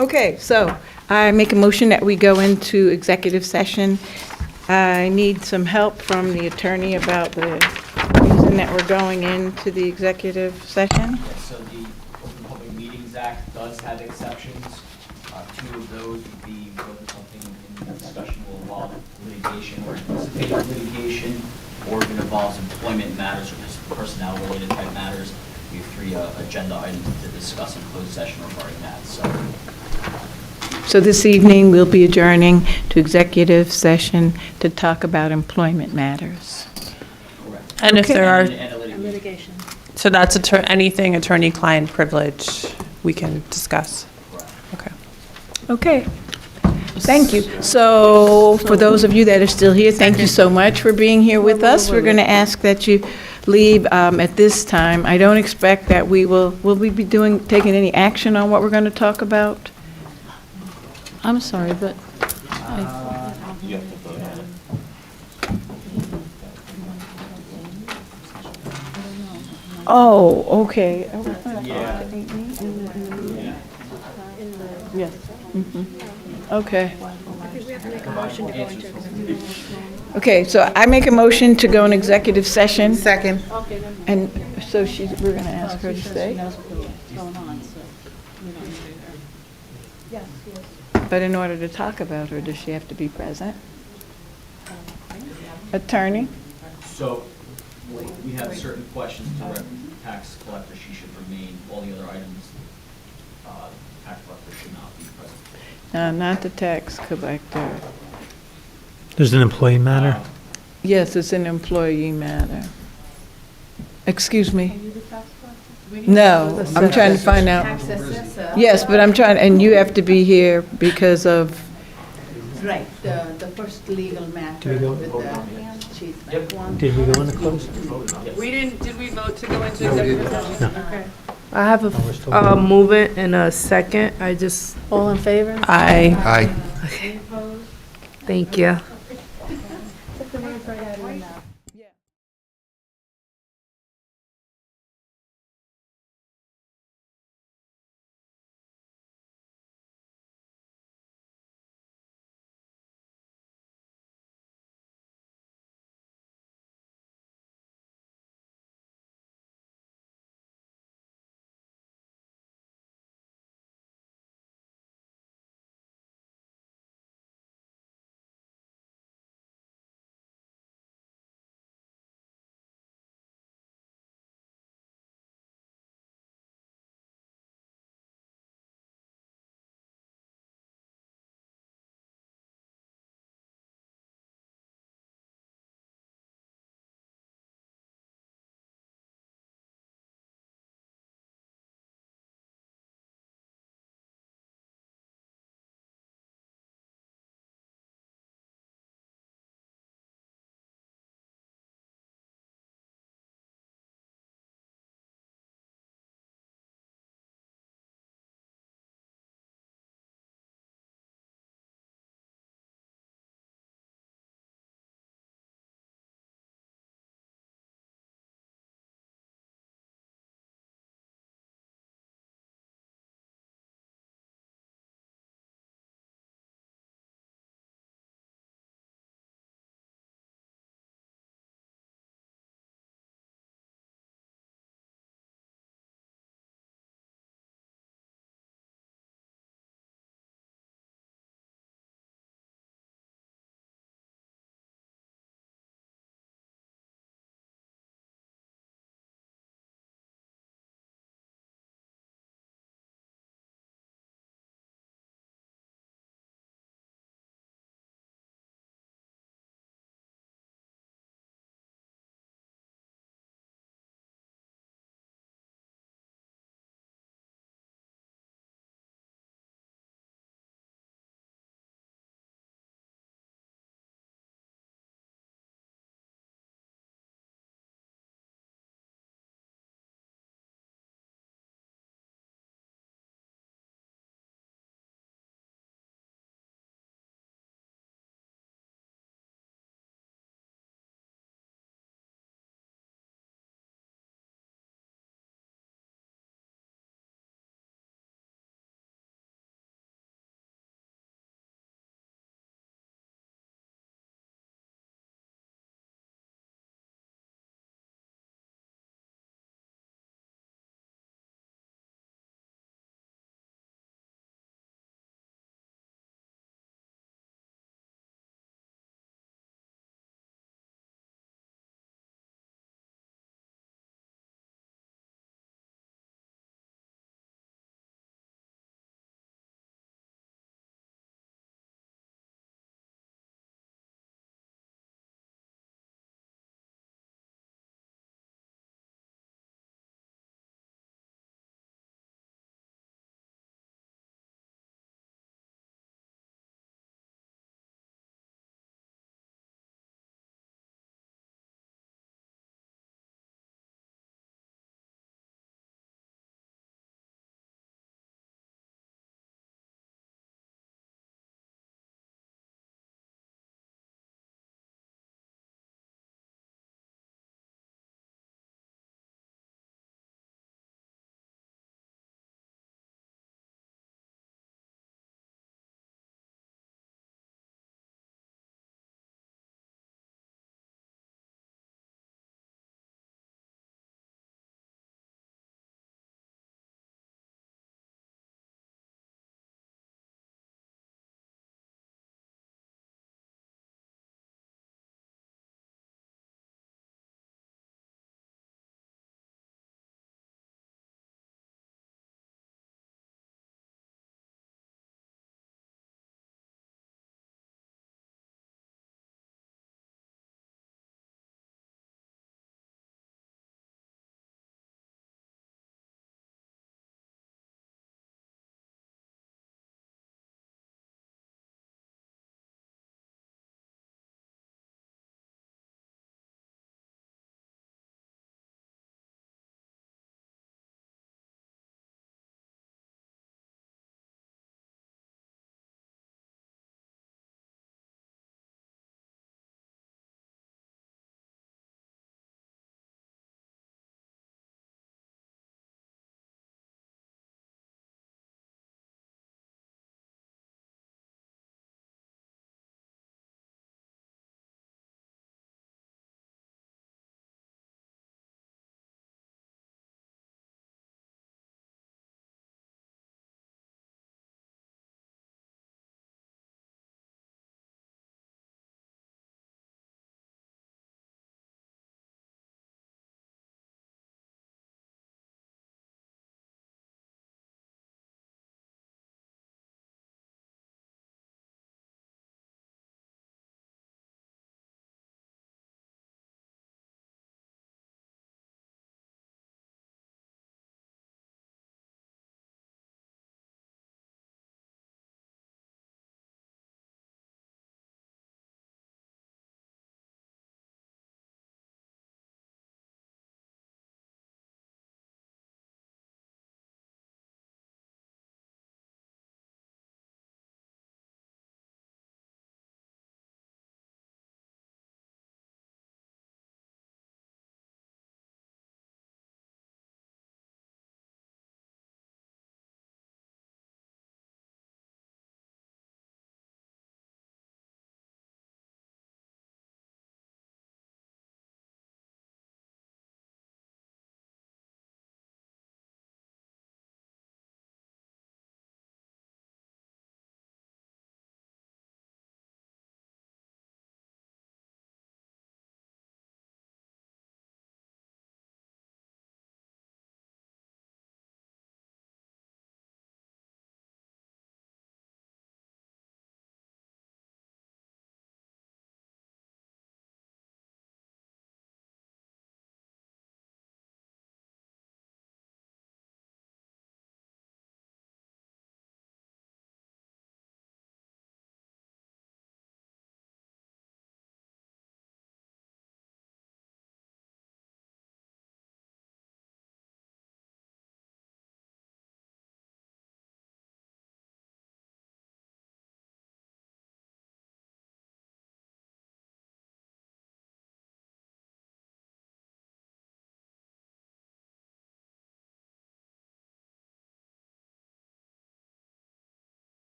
Okay, so I make a motion that we go into executive session. I need some help from the attorney about the reason that we're going into the executive session. So the Open Public Meetings Act does have exceptions. 2 of those would be whether something in the discussion will involve litigation or anticipated litigation, or if it involves employment matters or just personnel-related type matters. We have 3 agenda items to discuss in closed session regarding that, So this evening, we'll be adjourning to executive session to talk about employment matters. correct. And if there are, And a litigation. so that's anything attorney-client privilege we can discuss. Okay. Okay. Thank you. So for those of you that are still here, thank you so much for being here with us. We're going to ask that you leave at this time. I don't expect that will we be taking any action on what we're going to talk about? I'm sorry, but Oh, okay. Yes. Okay. Okay, so I make a motion to go in executive session. Second. And so we're going to ask her to stay? But in order to talk about her, does she have to be present? Attorney? So, we have certain questions directed to the tax collector, she should remain. All the other items, tax collector should not be present. No, not the tax collector. There's an employee matter. Yes, it's an employee matter. Excuse me? No, I'm trying to find out. Yes, but I'm trying, and you have to be here because of, Right, the first legal matter Did we go? with the chief. Did we go into closed? We didn't, did we vote to go into executive session? Okay. I have a movement and a second. I just, All in favor? I, Aye. thank you.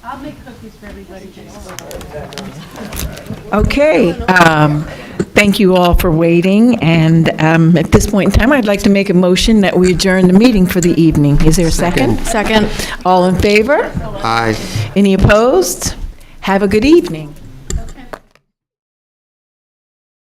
I'll make cookies for everybody. Okay, thank you all for waiting, and at this point in time, I'd like to make a motion that we adjourn the meeting for the evening. Is there a second? Second. All in favor? Aye. Any opposed? Have a good evening.